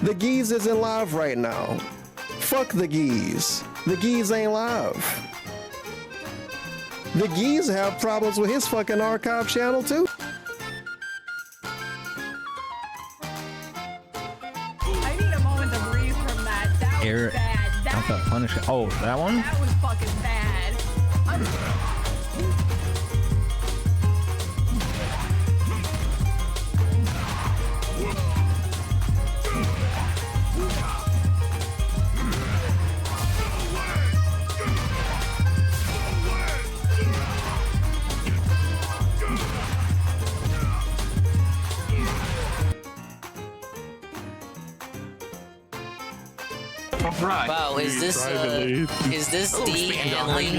The geese isn't live right now. Fuck the geese. The geese ain't live. The geese have problems with his fucking archive channel too. I need a moment to breathe from that. That was bad. Not that punishment. Oh, that one? That was fucking bad. Right. Wow, is this D Hanley?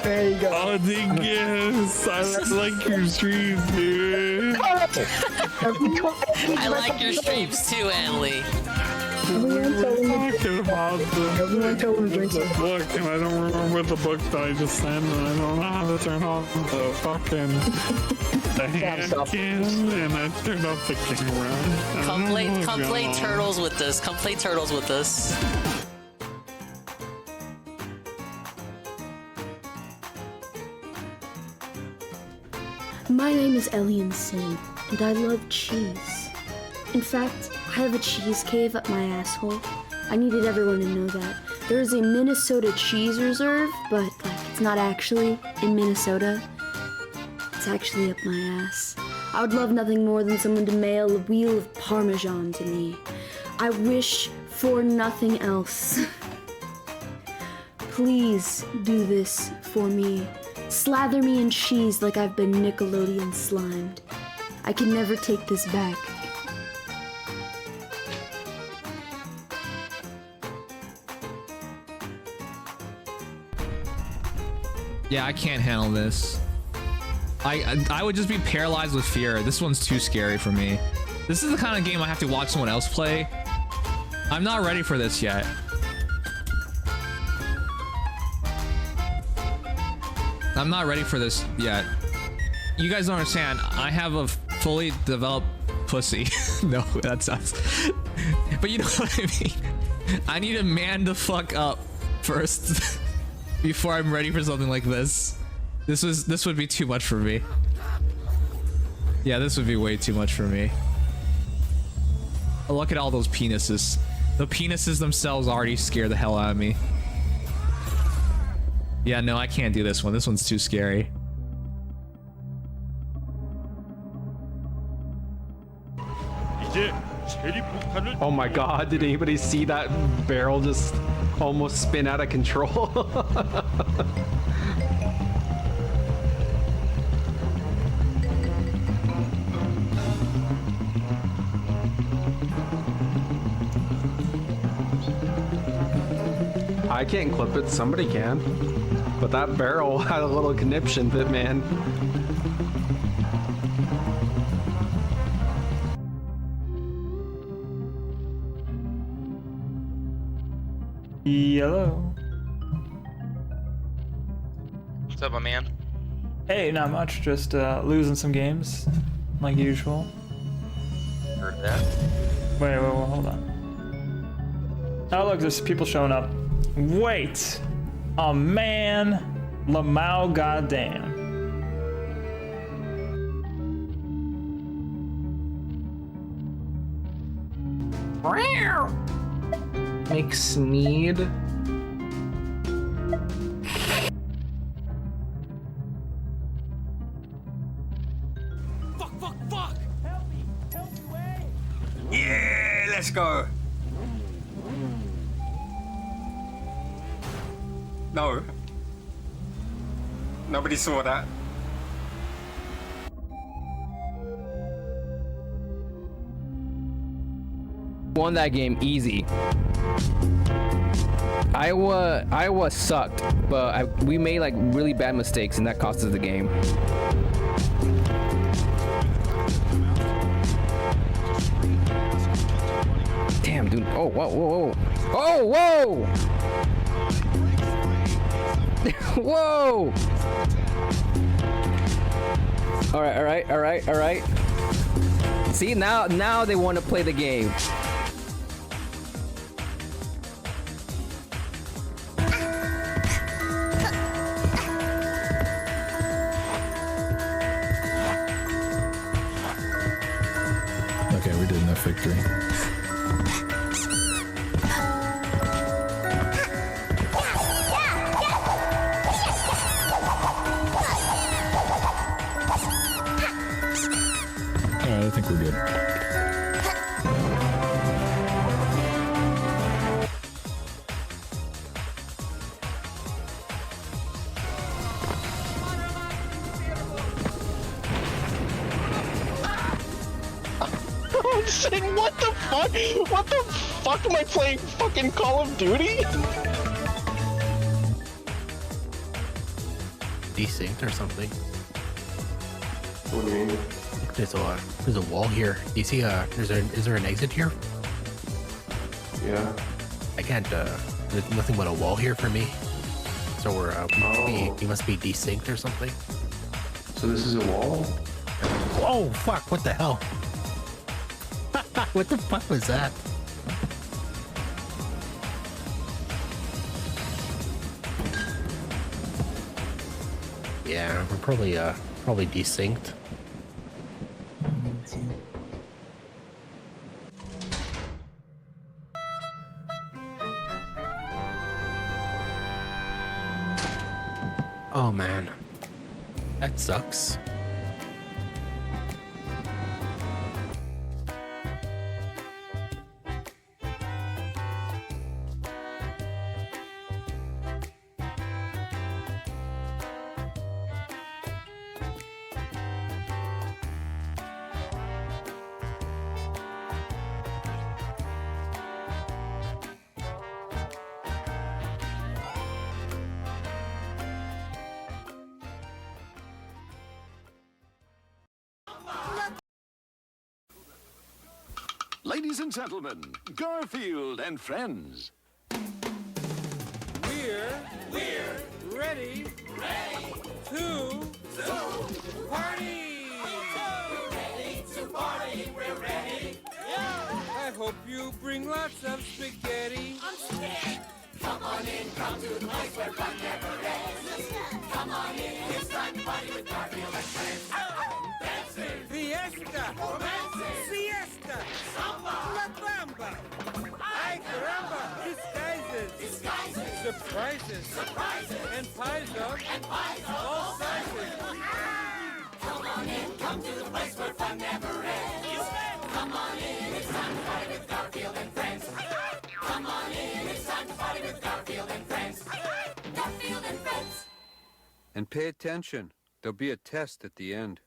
There you go. Oh, yes. I like your streams, dude. I like your streams too, Hanley. Everyone told him to drink the book, and I don't remember the book that I just sent, and I don't know how to turn off the fucking hand cam, and I turned off the camera. Come play Turtles with us. Come play Turtles with us. My name is Ellianson, and I love cheese. In fact, I have a cheese cave up my asshole. I needed everyone to know that. There is a Minnesota cheese reserve, but it's not actually in Minnesota. It's actually up my ass. I would love nothing more than someone to mail a wheel of Parmesan to me. I wish for nothing else. Please do this for me. Slather me in cheese like I've been Nickelodeon slimed. I can never take this back. Yeah, I can't handle this. I would just be paralyzed with fear. This one's too scary for me. This is the kind of game I have to watch someone else play. I'm not ready for this yet. I'm not ready for this yet. You guys don't understand. I have a fully developed pussy. No, that sucks. But you know what I mean. I need to man the fuck up first before I'm ready for something like this. This would be too much for me. Yeah, this would be way too much for me. Look at all those penises. The penises themselves already scare the hell out of me. Yeah, no, I can't do this one. This one's too scary. Oh my god, did anybody see that barrel just almost spin out of control? I can't clip it, somebody can. But that barrel had a little conniption bit, man. Hello. What's up, my man? Hey, not much. Just losing some games, like usual. Heard that. Wait, hold on. Oh, look, there's people showing up. Wait, a man, Lamau, goddamn. Makes need. Fuck! Help me, Wayne! Yeah, let's go. No. Nobody saw that. Won that game easy. Iowa sucked, but we made like really bad mistakes, and that cost us the game. Damn, dude. Oh, whoa. Oh, whoa! Whoa! All right. See, now they want to play the game. avoided in a victory. Alright, I think we're good. I'm saying, what the fuck? What the fuck am I playing? Fucking Call of Duty? Desynced or something. What do you mean? There's a wall here. Do you see is there an exit here? Yeah. I can't there's nothing but a wall here for me. So you must be desynced or something. So this is a wall? Oh fuck, what the hell? What the fuck was that? Yeah, we're probably desynced. Oh man, that sucks. Ladies and gentlemen, Garfield and friends. We're ready to party. We're ready. I hope you bring lots of spaghetti. I'm scared. Come on in, come to the place where fun never ends. Come on in, it's time to party with Garfield and friends. Dancing, fiesta, romancing, siesta, samba, la bamba. Ay caramba, disguises, surprises, and pies of all sizes. Come on in, come to the place where fun never ends. Come on in, it's time to party with Garfield and friends. Come on in, it's time to party with Garfield and friends. Garfield and friends. And pay attention. There'll be a test at the end.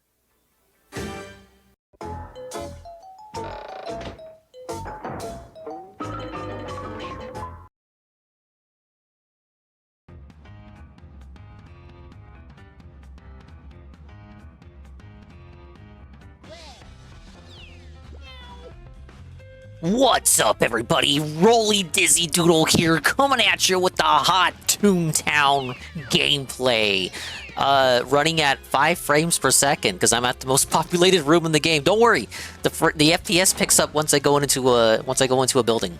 What's up, everybody? Rolly Dizzy Doodle here, coming at you with the hot Toontown gameplay. Running at 5 frames per second because I'm at the most populated room in the game. Don't worry, the FPS picks up once I go into a building.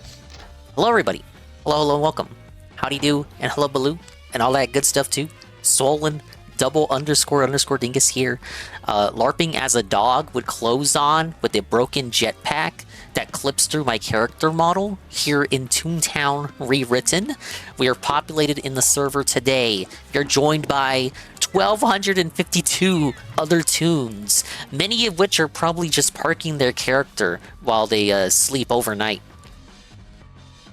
Hello, everybody. Hello, and welcome. Howdy do, and hello, Baloo, and all that good stuff too. Swollen. Double _ dingus here. LARPing as a dog with clothes on with a broken jetpack that clips through my character model here in Toontown Rewritten. We are populated in the server today. You're joined by 1,252 other Toons, many of which are probably just parking their character while they sleep overnight.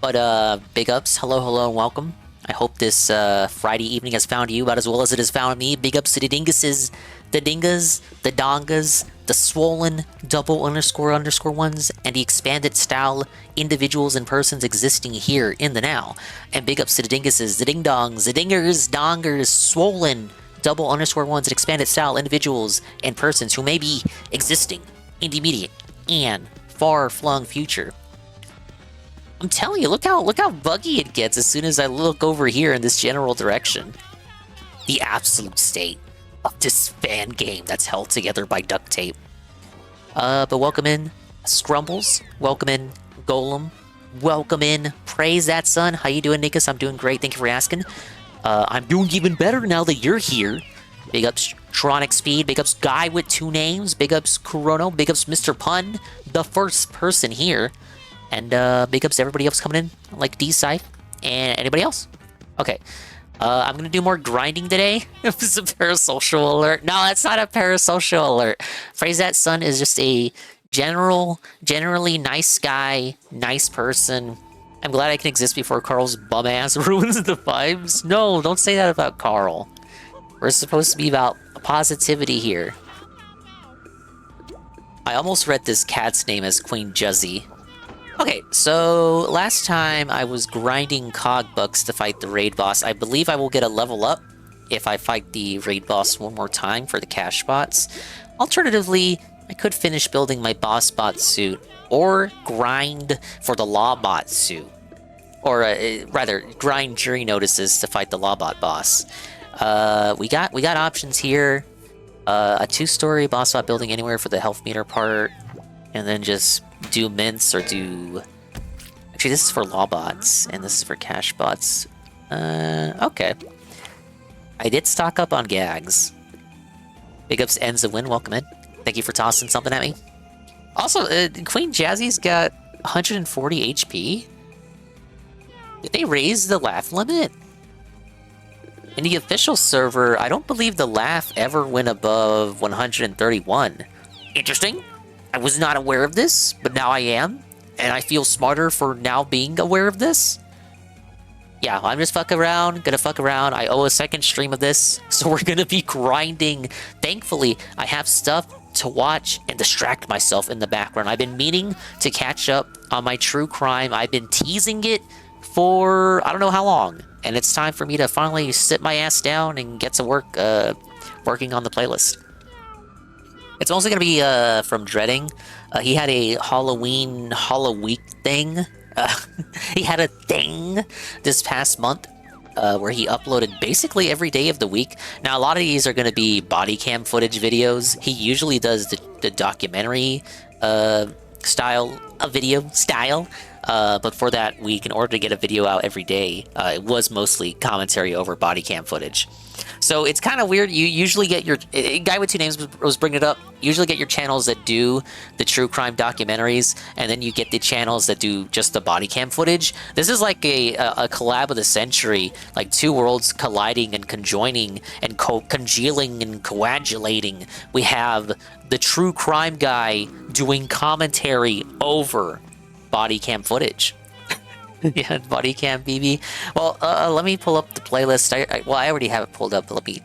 But big ups, hello, and welcome. I hope this Friday evening has found you about as well as it has found me. Big ups to the dinguses, the dingas, the dongas, the swollen double _ ones, and the expanded style individuals and persons existing here in the now. And big ups to the dinguses, the ding-dongs, the dingers, dongers, swollen double _ ones, and expanded style individuals and persons who may be existing in the immediate and far-flung future. I'm telling you, look how buggy it gets as soon as I look over here in this general direction. The absolute state of this fan game that's held together by duct tape. But welcome in Scrumbles, welcome in Golem, welcome in Praise That Sun. How you doing, Nikas? I'm doing great, thank you for asking. I'm doing even better now that you're here. Big ups Tronic Speed. Big ups Guy with 2 names. Big ups Kurono. Big ups Mr. Pun, the first person here. And big ups everybody else coming in, like D-Side and anybody else. Okay. I'm gonna do more grinding today. It was a parasocial alert. No, that's not a parasocial alert. Phrase that son is just a generally nice guy, nice person. I'm glad I can exist before Carl's bum ass ruins the vibes. No, don't say that about Carl. We're supposed to be about positivity here. I almost read this cat's name as Queen Juzzy. Okay, so last time I was grinding cog bucks to fight the raid boss. I believe I will get a level up if I fight the raid boss one more time for the cash bots. Alternatively, I could finish building my boss bot suit or grind for the law bot suit. Or rather, grind jury notices to fight the law bot boss. We got options here. A 2-story boss bot building anywhere for the health meter part. And then just do mints or do... Actually, this is for law bots, and this is for cash bots. Okay. I did stock up on gags. Big ups ends of win, welcome in. Thank you for tossing something at me. Also, Queen Jazzy's got 140 HP. Did they raise the laugh limit? In the official server, I don't believe the laugh ever went above 131. Interesting. I was not aware of this, but now I am, and I feel smarter for now being aware of this. Yeah, I'm just gonna fuck around. I owe a second stream of this, so we're gonna be grinding. Thankfully, I have stuff to watch and distract myself in the background. I've been meaning to catch up on my true crime. I've been teasing it for I don't know how long, and it's time for me to finally sit my ass down and get to work working on the playlist. It's also going to be from Dreading. He had a Halloween thing. He had a thing this past month where he uploaded basically every day of the week. Now, a lot of these are going to be body cam footage videos. He usually does the documentary style. But for that week, in order to get a video out every day, it was mostly commentary over body cam footage. So it's kind of weird. You usually get your... Guy with 2 names was bringing it up. You usually get your channels that do the true crime documentaries, and then you get the channels that do just the body cam footage. This is like a collab of the century, like 2 worlds colliding and conjoining and congealing and coagulating. We have the true crime guy doing commentary over body cam footage. Yeah, body cam BB. Well, let me pull up the playlist. I already have it pulled up, but let me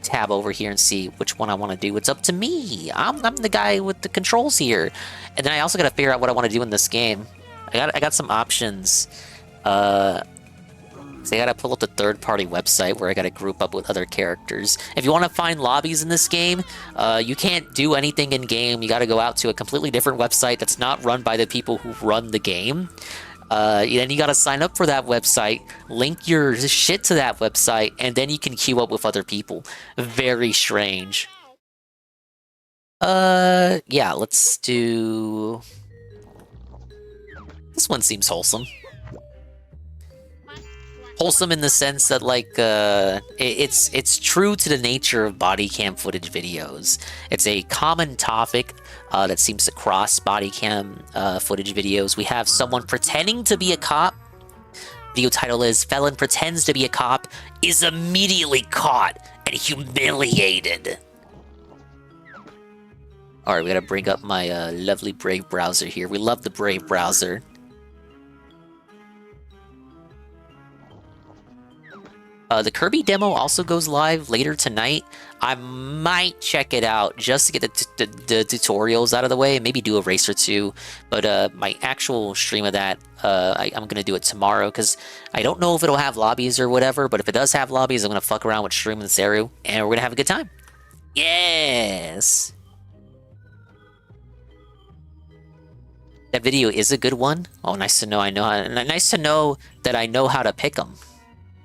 tab over here and see which one I want to do. It's up to me. I'm the guy with the controls here. And then I also got to figure out what I want to do in this game. I got some options. So I got to pull up the third-party website where I got to group up with other characters. If you want to find lobbies in this game, you can't do anything in-game. You got to go out to a completely different website that's not run by the people who run the game. Then you gotta sign up for that website, link your shit to that website, and then you can queue up with other people. Very strange. Yeah, let's do... This one seems wholesome. Wholesome in the sense that, like, it's true to the nature of body cam footage videos. It's a common topic that seems to cross body cam footage videos. We have someone pretending to be a cop. Video title is Felon Pretends to be a Cop, is immediately caught and humiliated. Alright, we gotta bring up my lovely Brave browser here. We love the Brave browser. The Kirby demo also goes live later tonight. I might check it out just to get the tutorials out of the way and maybe do a race or 2. But my actual stream of that, I'm going to do it tomorrow because I don't know if it'll have lobbies or whatever. But if it does have lobbies, I'm going to fuck around with streaming this area and we're going to have a good time. Yes! That video is a good one. Oh, nice to know nice to know that I know how to pick them.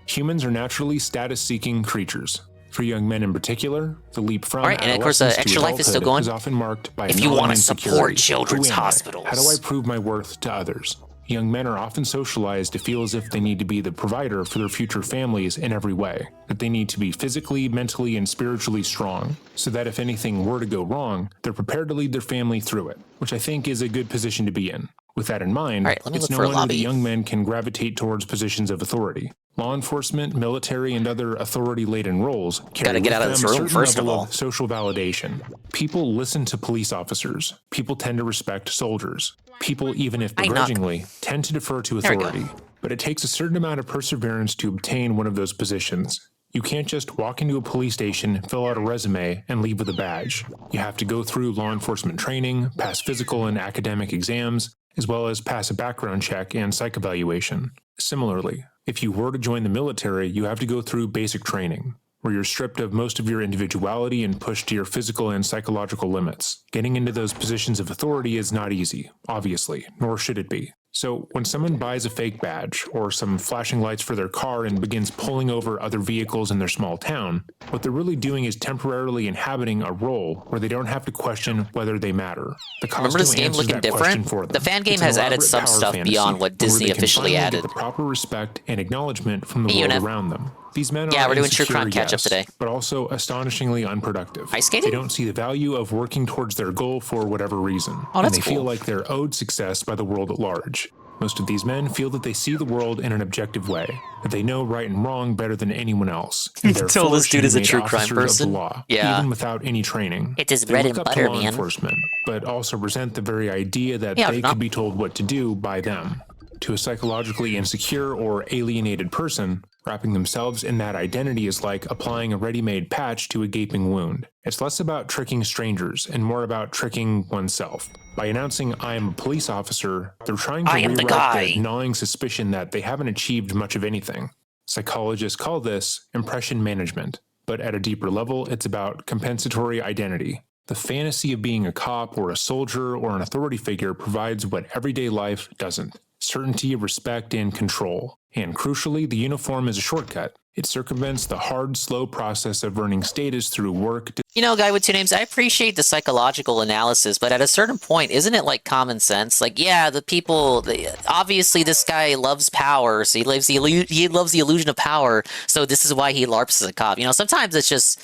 Humans are naturally status-seeking creatures. For young men in particular, the leap from and of course, Extra Life is still going. Is often marked by if you want to support Children's Hospitals. How do I prove my worth to others? Young men are often socialized to feel as if they need to be the provider for their future families in every way, that they need to be physically, mentally, and spiritually strong, so that if anything were to go wrong, they're prepared to lead their family through it, which I think is a good position to be in. With that in mind, it's no wonder that young men can gravitate towards positions of authority. Law enforcement, military, and other authority-laden roles carry with them a certain level of social validation. People listen to police officers. People tend to respect soldiers. People, even if begrudgingly, tend to defer to authority. But it takes a certain amount of perseverance to obtain one of those positions. You can't just walk into a police station, fill out a resume, and leave with a badge. You have to go through law enforcement training, pass physical and academic exams, as well as pass a background check and psych evaluation. Similarly, if you were to join the military, you have to go through basic training, where you're stripped of most of your individuality and pushed to your physical and psychological limits. Getting into those positions of authority is not easy, obviously, nor should it be. So when someone buys a fake badge or some flashing lights for their car and begins pulling over other vehicles in their small town, what they're really doing is temporarily inhabiting a role where they don't have to question whether they matter. The Remember this game looking different? The fan game has added some stuff beyond what Disney officially added. Get the proper respect and acknowledgement from the world around them. These men are we're doing true crime catch-up today. But also astonishingly unproductive. Ice skating? They don't see the value of working towards their goal for whatever reason. Oh, that's and they feel like they're owed success by the world at large. Most of these men feel that they see the world in an objective way, that they know right and wrong better than anyone else. And Until this dude is a true crime person. Law, yeah. Even without any training. It is they bread look and up butter, to law man. enforcement, but also resent the very idea that they could be told what to do by them. To a psychologically insecure or alienated person, wrapping themselves in that identity is like applying a ready-made patch to a gaping wound. It's less about tricking strangers and more about tricking oneself. By announcing I am a police officer, they're trying to rewrite the gnawing suspicion that they haven't achieved much of anything. Psychologists call this impression management, but at a deeper level, it's about compensatory identity. The fantasy of being a cop or a soldier or an authority figure provides what everyday life doesn't. Certainty, respect, and control. And crucially, the uniform is a shortcut. It circumvents the hard, slow process of earning status through work. You know, guy with two names, I appreciate the psychological analysis, but at a certain point, isn't it like common sense? Like, yeah, the people, obviously this guy loves power, so he loves the illusion of power, so this is why he LARPs as a cop. You know, sometimes it's just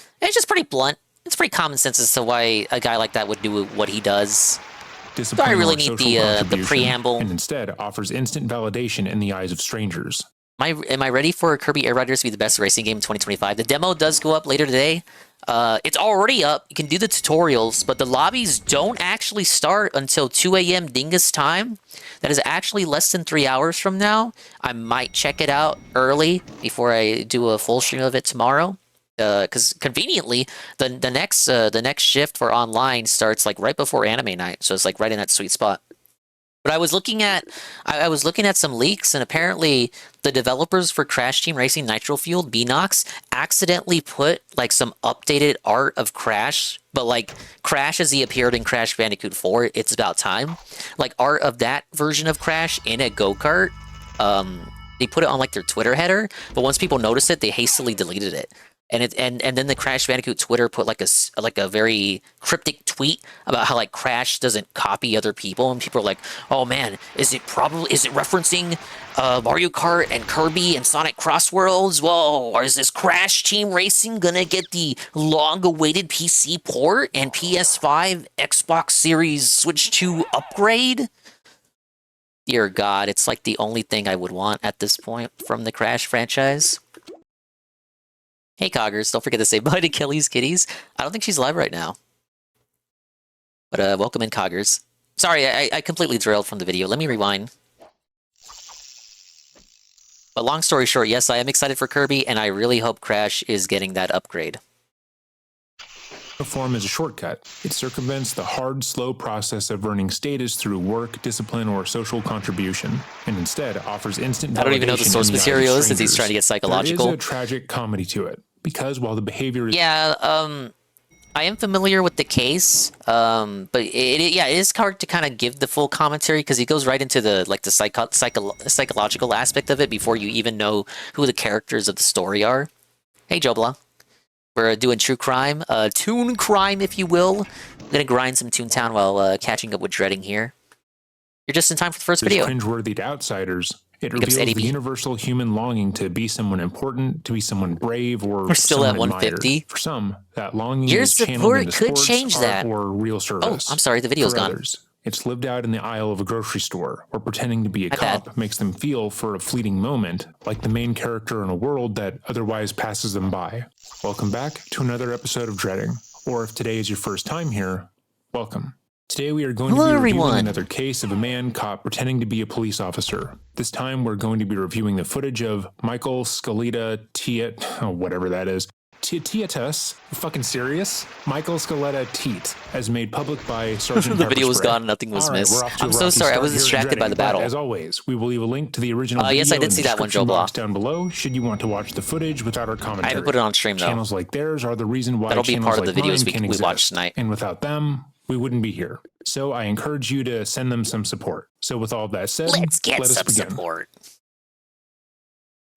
pretty blunt. It's pretty common sense as to why a guy like that would do what he does. Do I really need the preamble? And instead offers instant validation in the eyes of strangers. Am I ready for Kirby Air Riders to be the best racing game in 2025? The demo does go up later today. It's already up. You can do the tutorials, but the lobbies don't actually start until 2 a.m. Dingus time. That is actually less than 3 hours from now. I might check it out early before I do a full stream of it tomorrow. Because conveniently, the next shift for online starts like right before anime night, so it's like right in that sweet spot. But I was looking at some leaks, and apparently the developers for Crash Team Racing Nitro Fueled Beanox accidentally put like some updated art of Crash, but like Crash as he appeared in Crash Bandicoot 4, It's About Time, like art of that version of Crash in a go-kart. They put it on like their Twitter header, but once people noticed it, they hastily deleted it. And then the Crash Bandicoot Twitter put like a very cryptic tweet about how like Crash doesn't copy other people, and people are like, "Oh man, is it referencing Mario Kart and Kirby and Sonic Cross Worlds? Whoa, or is this Crash Team Racing gonna get the long-awaited PC port and PS5, Xbox Series, Switch 2 upgrade?" Dear God, it's like the only thing I would want at this point from the Crash franchise. Hey, Coggers, don't forget to say bye to Kelly's Kitties. I don't think she's live right now. But welcome in, Coggers. Sorry, I completely derailed from the video. Let me rewind. But long story short, yes, I am excited for Kirby, and I really hope Crash is getting that upgrade. Uniform is a shortcut. It circumvents the hard, slow process of earning status through work, discipline, or social contribution, and instead offers instant validation. I don't even know the source material is since he's trying to get psychological. There is a tragic comedy to it, because while the behavior is... Yeah, I am familiar with the case, but it is hard to kind of give the full commentary because he goes right into the psychological aspect of it before you even know who the characters of the story are. Hey, Joe Blah. We're doing true crime, Toon crime, if you will. I'm gonna grind some Toontown while catching up with Dreading here. You're just in time for the first It's video. cringeworthy to outsiders. It Big ups reveals Eddie the B. universal human longing to be someone important, to be someone brave, or We're still at someone 150. admired. For some, that longing Your is channeled support into could sports, change art, that. or real service. Oh, I'm sorry, the video's For gone. others, it's lived out in the aisle of a grocery store, where pretending to be a My cop bad. makes them feel for a fleeting moment like the main character in a world that otherwise passes them by. Welcome back to another episode of Dreading, or if today is your first time here, welcome. Today we are going to be Hello, reviewing everyone. another case of a man caught pretending to be a police officer. This time we're going to be reviewing the footage of Michael Scaletta whatever that is. Tietus? Fucking serious? Michael Scaletta Teat, as made public by Sergeant The video was Pepperspray. gone, nothing was All right, missed. we're off to a I'm so rocky sorry, I start was here at distracted by the Dreading, but battle. As always, we will leave a link to the original video yes, I did in see the that one, description Joe box Blah. down below, should you want to watch the footage without our commentary. I haven't put it on stream, though. Channels like theirs are the reason why That'll be channels part of the like videos mine can we exist. watched tonight. And without them, we wouldn't be here. So I encourage you to send them some support. So with all that said, Let's get let us some begin. support.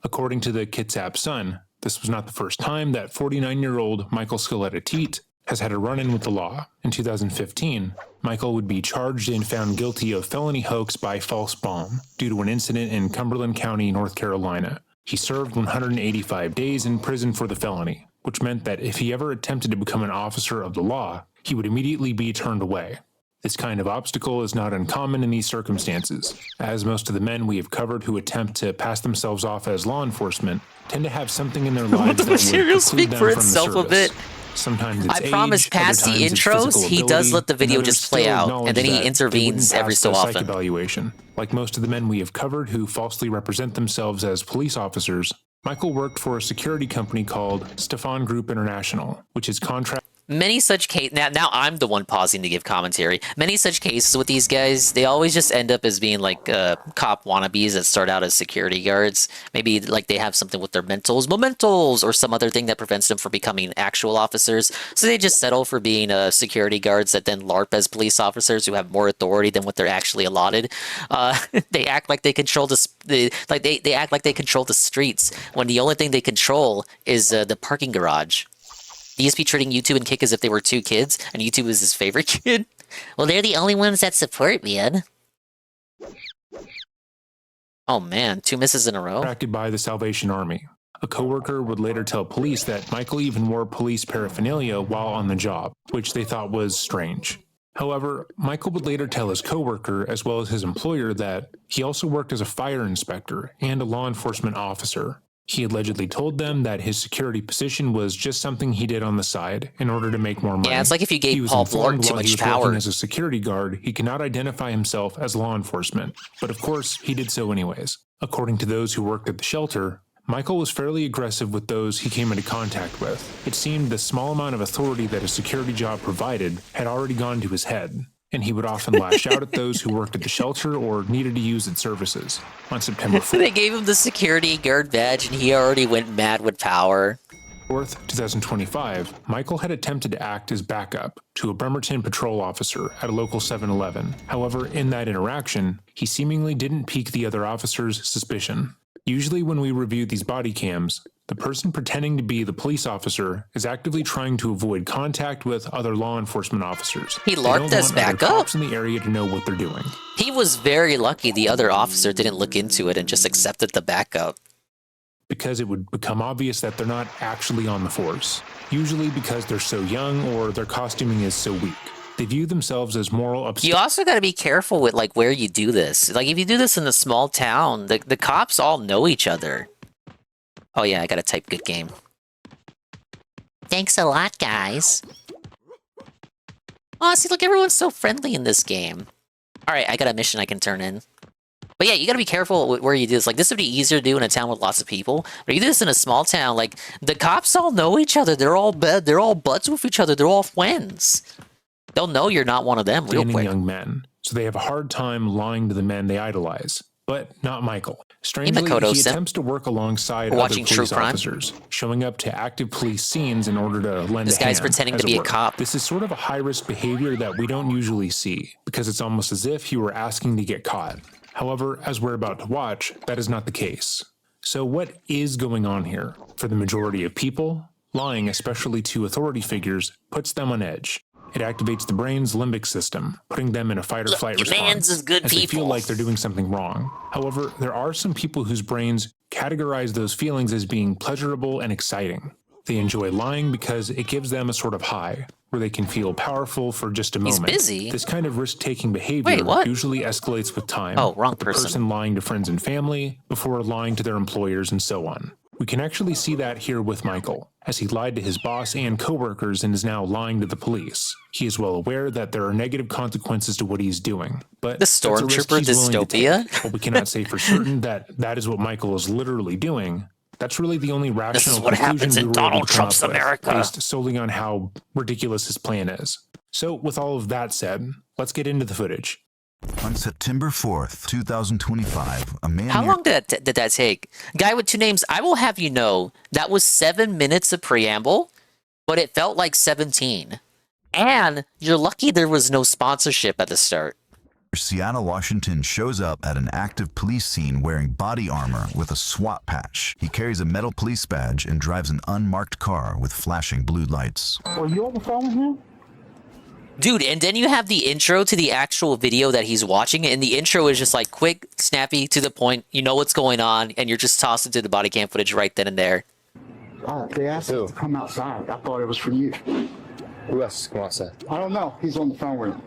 According to the Kitsap Sun, this was not the first time that 49-year-old Michael Scaletta Teat has had a run-in with the law. In 2015, Michael would be charged and found guilty of felony hoax by false bomb due to an incident in Cumberland County, North Carolina. He served 185 days in prison for the felony, which meant that if he ever attempted to become an officer of the law, he would immediately be turned away. This kind of obstacle is not uncommon in these circumstances, as most of the men we have covered who attempt to pass themselves off as law enforcement tend to have something in their lives that would material preclude speak them for from the itself a service. bit? Sometimes it's I promise age, past other the times it's intros, physical he does ability, let the video and others just play still out, and then he acknowledge that they intervenes wouldn't every pass so the psych often. evaluation. Like most of the men we have covered who falsely represent themselves as police officers, Michael worked for a security company called Stefan Group International, which is contract. Many such cases, now I'm the one pausing to give commentary. Many such cases with these guys, they always just end up as being like cop wannabes that start out as security guards. Maybe like they have something with their mementals, or some other thing that prevents them from becoming actual officers. So they just settle for being security guards that then LARP as police officers who have more authority than what they're actually allotted. They act like they control they act like they control the streets when the only thing they control is the parking garage. He used to be treating YouTube and Kick as if they were two kids, and YouTube is his favorite kid. Well, they're the only ones that support me, Ed. Oh man, 2 misses in a row. Contracted by the Salvation Army. A coworker would later tell police that Michael even wore police paraphernalia while on the job, which they thought was strange. However, Michael would later tell his coworker, as well as his employer, that he also worked as a fire inspector and a law enforcement officer. He allegedly told them that his security position was just something he did on the side in order to make more money. Yeah, it's like if you He gave was Paul informed Blart too while he much was working power. as a security guard, he cannot identify himself as law enforcement. But of course, he did so anyways. According to those who worked at the shelter, Michael was fairly aggressive with those he came into contact with. It seemed the small amount of authority that a security job provided had already gone to his head, and he would often lash out at those who worked at the shelter or needed to use its services. On September 4th, They gave him the security guard badge, and he already went mad with power. 2025, Michael had attempted to act as backup to a Bremerton patrol officer at a local 7-Eleven. However, in that interaction, he seemingly didn't pique the other officer's suspicion. Usually when we review these body cams, the person pretending to be the police officer is actively trying to avoid contact with other law enforcement officers. He They LARPed don't us want back other up. cops in the area to know what they're doing. He was very lucky the other officer didn't look into it and just accepted the backup. Because it would become obvious that they're not actually on the force, usually because they're so young or their costuming is so weak. They view themselves as moral You also got to be careful with like where you do this. Like if you do this in a small town, the cops all know each other. Oh yeah, I gotta type good game. Thanks a lot, guys. Oh, see, look, everyone's so friendly in this game. All right, I got a mission I can turn in. But yeah, you gotta be careful where you do this. Like, this would be easier to do in a town with lots of people. But you do this in a small town, like, the cops all know each other. They're all buds with each other. They're all friends. They'll know you're not one of them real quick. young men, so they have a hard time lying to the men they idolize. But not Michael. Strangely, Makoto he Sim. attempts to work alongside We're other watching True police Crime. officers, showing up to active police scenes in order to lend This a guy's hand, pretending as to it be a were. cop. This is sort of a high-risk behavior that we don't usually see, because it's almost as if he were asking to get caught. However, as we're about to watch, that is not the case. So what is going on here? For the majority of people, lying, especially to authority figures, puts them on edge. It activates the brain's limbic system, putting them in a fight or flight response of good as they people. feel like they're doing something wrong. However, there are some people whose brains categorize those feelings as being pleasurable and exciting. They enjoy lying because it gives them a sort of high, where they can feel powerful for just a moment. busy. This kind of risk-taking behavior usually escalates with time. Oh, wrong with the person lying to friends and family, before lying to their employers, and so on. We can actually see that here with Michael, as he lied to his boss and coworkers and is now lying to the police. He is well aware that there are negative consequences to what he's doing, but The Stormtrooper dystopia? While we cannot say for certain that that is what Michael is literally doing, that's really the only rational what conclusion happens in we were Donald able to come Trump's up with, America. based solely on how ridiculous his plan is. So, with all of that said, let's get into the footage. On September 4th, 2025, a man... How long did that take? Guy with two names, I will have you know, that was 7 minutes of preamble, but it felt like 17. And you're lucky there was no sponsorship at the start. Seattle, Washington shows up at an active police scene wearing body armor with a SWAT patch. He carries a metal police badge and drives an unmarked car with flashing blue lights. Are you on the phone with him? Dude, and then you have the intro to the actual video that he's watching, and the intro is just like quick, snappy, to the point, you know what's going on, and you're just tossed into the body cam footage right then and there. They asked him to come outside. I thought it was for you. Who else is come outside? I don't know. He's on the phone with him.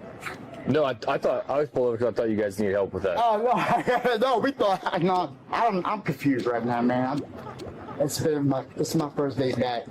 No, I thought I was pulled over because I thought you guys needed help with that. Oh, no. No, we thought... No, I'm confused right now, man. This is my first day back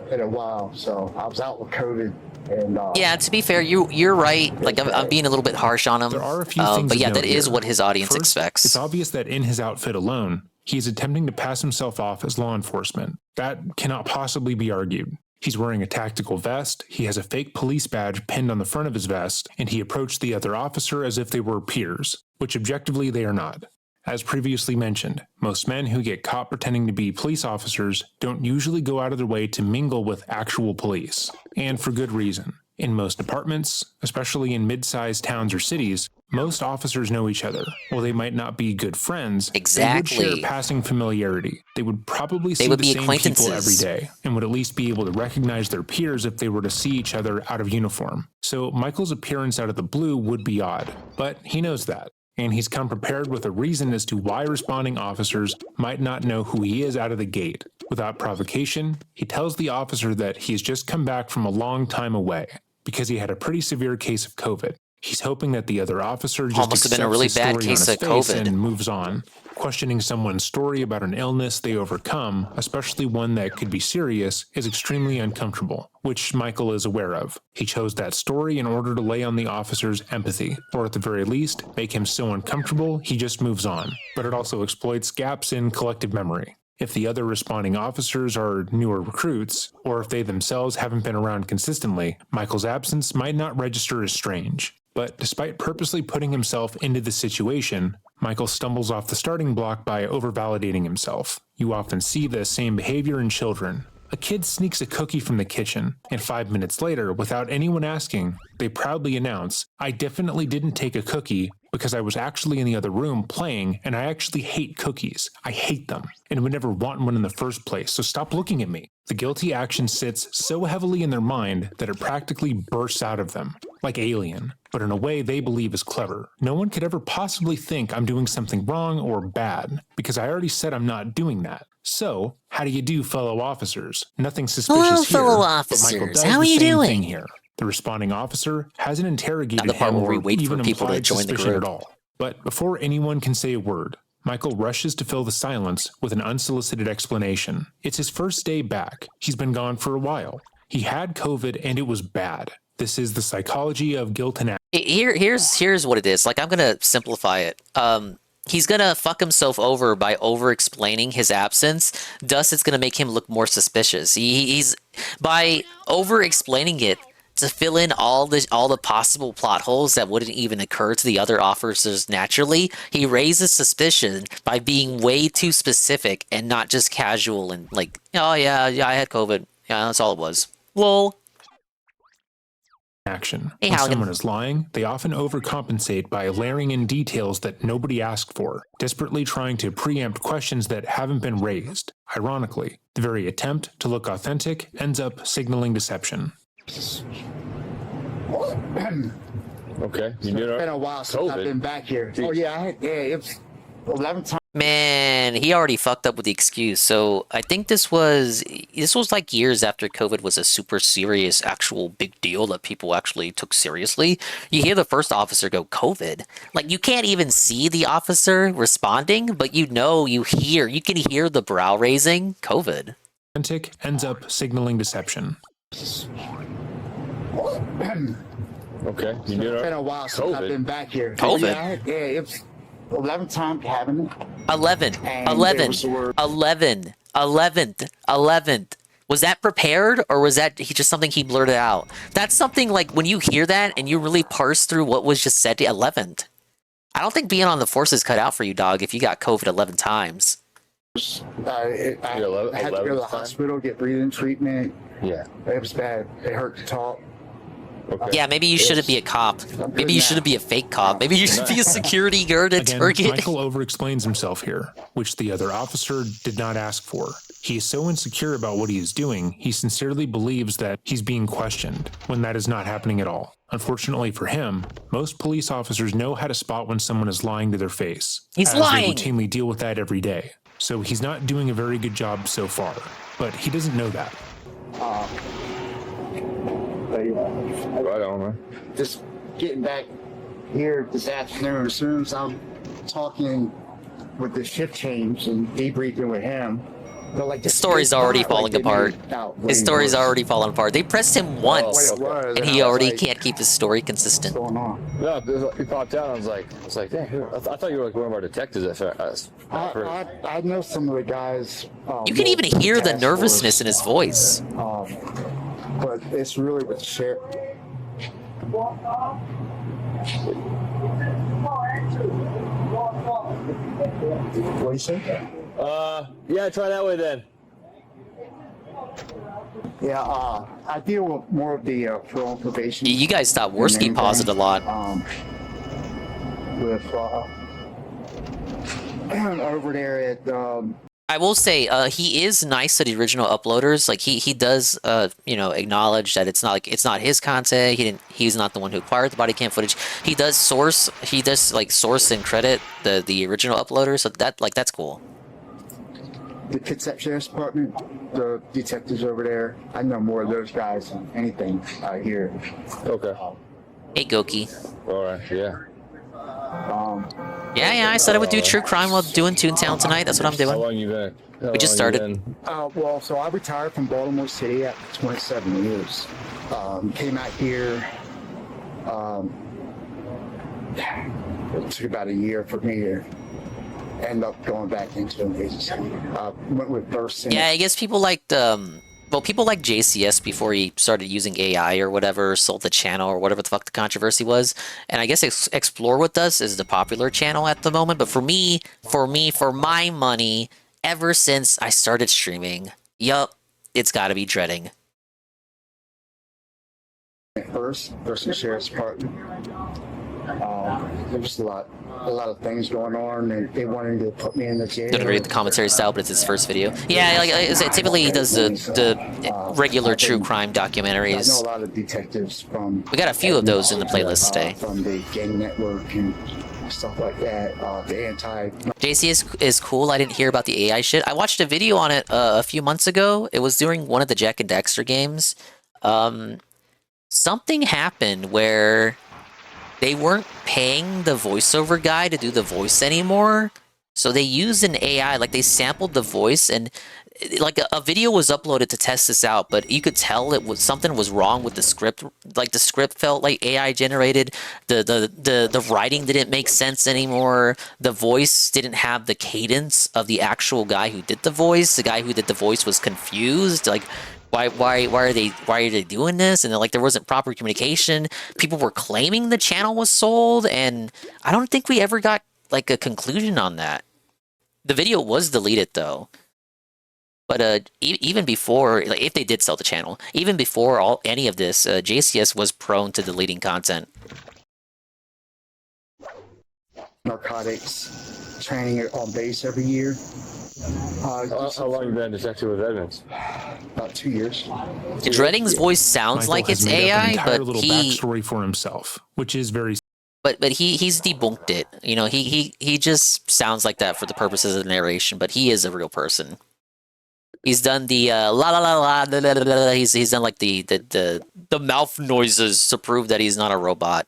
in a while, so I was out with COVID. And, yeah, to be fair, you're right. Like, I'm being a little bit harsh on him. There are a few things but yeah, to that note is here. what his audience First, expects. It's obvious that in his outfit alone, he is attempting to pass himself off as law enforcement. That cannot possibly be argued. He's wearing a tactical vest, he has a fake police badge pinned on the front of his vest, and he approached the other officer as if they were peers, which objectively they are not. As previously mentioned, most men who get caught pretending to be police officers don't usually go out of their way to mingle with actual police, and for good reason. In most departments, especially in mid-sized towns or cities, most officers know each other. While they might not be good friends, they would share passing familiarity. They would probably see the same people every day, and would at least be able to recognize their peers if they were to see each other out of uniform. So Michael's appearance out of the blue would be odd, but he knows that. And he's come prepared with a reason as to why responding officers might not know who he is out of the gate. Without provocation, he tells the officer that he's just come back from a long time away, because he had a pretty severe case of COVID. He's hoping that the other officer just Must have been a really bad case of COVID and moves on. Questioning someone's story about an illness they overcome, especially one that could be serious, is extremely uncomfortable, which Michael is aware of. He chose that story in order to lay on the officer's empathy, or at the very least, make him so uncomfortable he just moves on. But it also exploits gaps in collective memory. If the other responding officers are newer recruits, or if they themselves haven't been around consistently, Michael's absence might not register as strange. But despite purposely putting himself into the situation, Michael stumbles off the starting block by over-validating himself. You often see the same behavior in children. A kid sneaks a cookie from the kitchen, and 5 minutes later, without anyone asking, they proudly announce, "I definitely didn't take a cookie because I was actually in the other room playing, and I actually hate cookies. I hate them, and would never want one in the first place, so stop looking at me." The guilty action sits so heavily in their mind that it practically bursts out of them, like Alien, but in a way they believe is clever. No one could ever possibly think I'm doing something wrong or bad, because I already said I'm not doing that. So, how do you do, fellow officers? Nothing suspicious Hello, here, fellow but Michael officers. does How the are you same doing? thing here. The responding officer hasn't interrogated the part him where we or wait for even people to implied join the suspicion group. at all. But before anyone can say a word, Michael rushes to fill the silence with an unsolicited explanation. It's his first day back. He's been gone for a while. He had COVID and it was bad. This is the psychology of guilt and Here's what it is. Like, I'm gonna simplify it. He's gonna fuck himself over by over-explaining his absence. Thus, it's gonna make him look more suspicious. He's by over-explaining it to fill in all the possible plot holes that wouldn't even occur to the other officers naturally. He raises suspicion by being way too specific and not just casual and like, oh yeah, I had COVID. Yeah, that's all it was. Lol. action. Hey, When Halligan. someone is lying, they often overcompensate by layering in details that nobody asked for, desperately trying to preempt questions that haven't been raised. Ironically, the very attempt to look authentic ends up signaling deception. Okay, you It's did been a while since I've been back here. Oh yeah, it was 11 times. Man, he already fucked up with the excuse. So I think this was like years after COVID was a super serious, actual big deal that people actually took seriously. You hear the first officer go COVID, like you can't even see the officer responding, but you can hear the brow raising. COVID. Authentic ends up signaling deception. Okay, you did It's been a while since I've been back here. COVID? Yeah, it was 11 times having it. 11th. Was that prepared, or was that just something he blurted out? That's something like when you hear that and you really parse through what was just said. 11th. I don't think being on the force is cut out for you, dog. If you got COVID 11 times. I had to go to the hospital, get breathing treatment. Yeah. It was bad. It hurt to talk. Okay. Yeah, maybe you shouldn't be a cop. Maybe you shouldn't be a fake cop. Maybe you should be a security guard at Again, Target. Michael over-explains himself here, which the other officer did not ask for. He is so insecure about what he is doing, he sincerely believes that he's being questioned, when that is not happening at all. Unfortunately for him, most police officers know how to spot when someone is lying to their face. He's as lying! They routinely deal with that every day. So he's not doing a very good job so far, but he doesn't know that. Right on, man. Just getting back here this afternoon, as soon as I'm talking with the shift change and debriefing with him, they're like, His story's already falling apart. His story's already falling apart. They pressed him once, and he already can't keep his story consistent. What's going on? No, he popped out. I was like, dang, I thought you were like one of our detectives. I know some of the guys. You can even hear the nervousness in his voice. But it's really with the sheriff. What do you say? Yeah, try that way then. Yeah, I deal with more of the parole and probation. You guys thought Worski paused a lot. With over there at I will say, he is nice to the original uploaders. Like he does, acknowledge that it's not his content. He's not the one who acquired the body cam footage. He does source and credit the original uploaders. So that's cool. The Kitsap Sheriff's Department, the detectives over there, I know more of those guys than anything out here. Okay. Hey, Goki. All right. Yeah. Yeah, I said I would do true crime while doing Toontown tonight. That's what I'm doing. How long you been? We just started. Well, so I retired from Baltimore City after 27 years. Came out here. It took about a year for me to end up going back into an agency. Went with Burst. Yeah, I guess people liked people like JCS before he started using AI or whatever, sold the channel or whatever the fuck the controversy was. And I guess Explore With Us is the popular channel at the moment. But for my money, ever since I started streaming, it's got to be Dreading. First Sheriff's Department. There was a lot of things going on, and they wanted to put me in the jail. Don't read the commentary style, but it's his first video. Yeah, like I said, typically he does the regular true crime documentaries. I know a lot of detectives from. We got a few of those in the playlist today. From the gang network and stuff like that. The anti. JC is cool. I didn't hear about the AI shit. I watched a video on it a few months ago. It was during one of the Jack and Daxter games. Something happened where they weren't paying the voiceover guy to do the voice anymore. So they used an AI, like they sampled the voice, and like a video was uploaded to test this out, but you could tell something was wrong with the script. Like the script felt like AI generated. The writing didn't make sense anymore. The voice didn't have the cadence of the actual guy who did the voice. The guy who did the voice was confused. Like, why are they doing this? And like there wasn't proper communication. People were claiming the channel was sold, and I don't think we ever got like a conclusion on that. The video was deleted though. But even before, like if they did sell the channel, even before any of this, JCS was prone to deleting content. narcotics training on base every year. How long you been a detective with Edmonds? About 2 years. Redding's voice sounds Michael like has it's made up an AI, entire but little he backstory for himself, which is very. but he's debunked it. You know, he just sounds like that for the purposes of the narration, but he is a real person. He's done the la la la la, la, la, la, la. He's done like the mouth noises to prove that he's not a robot.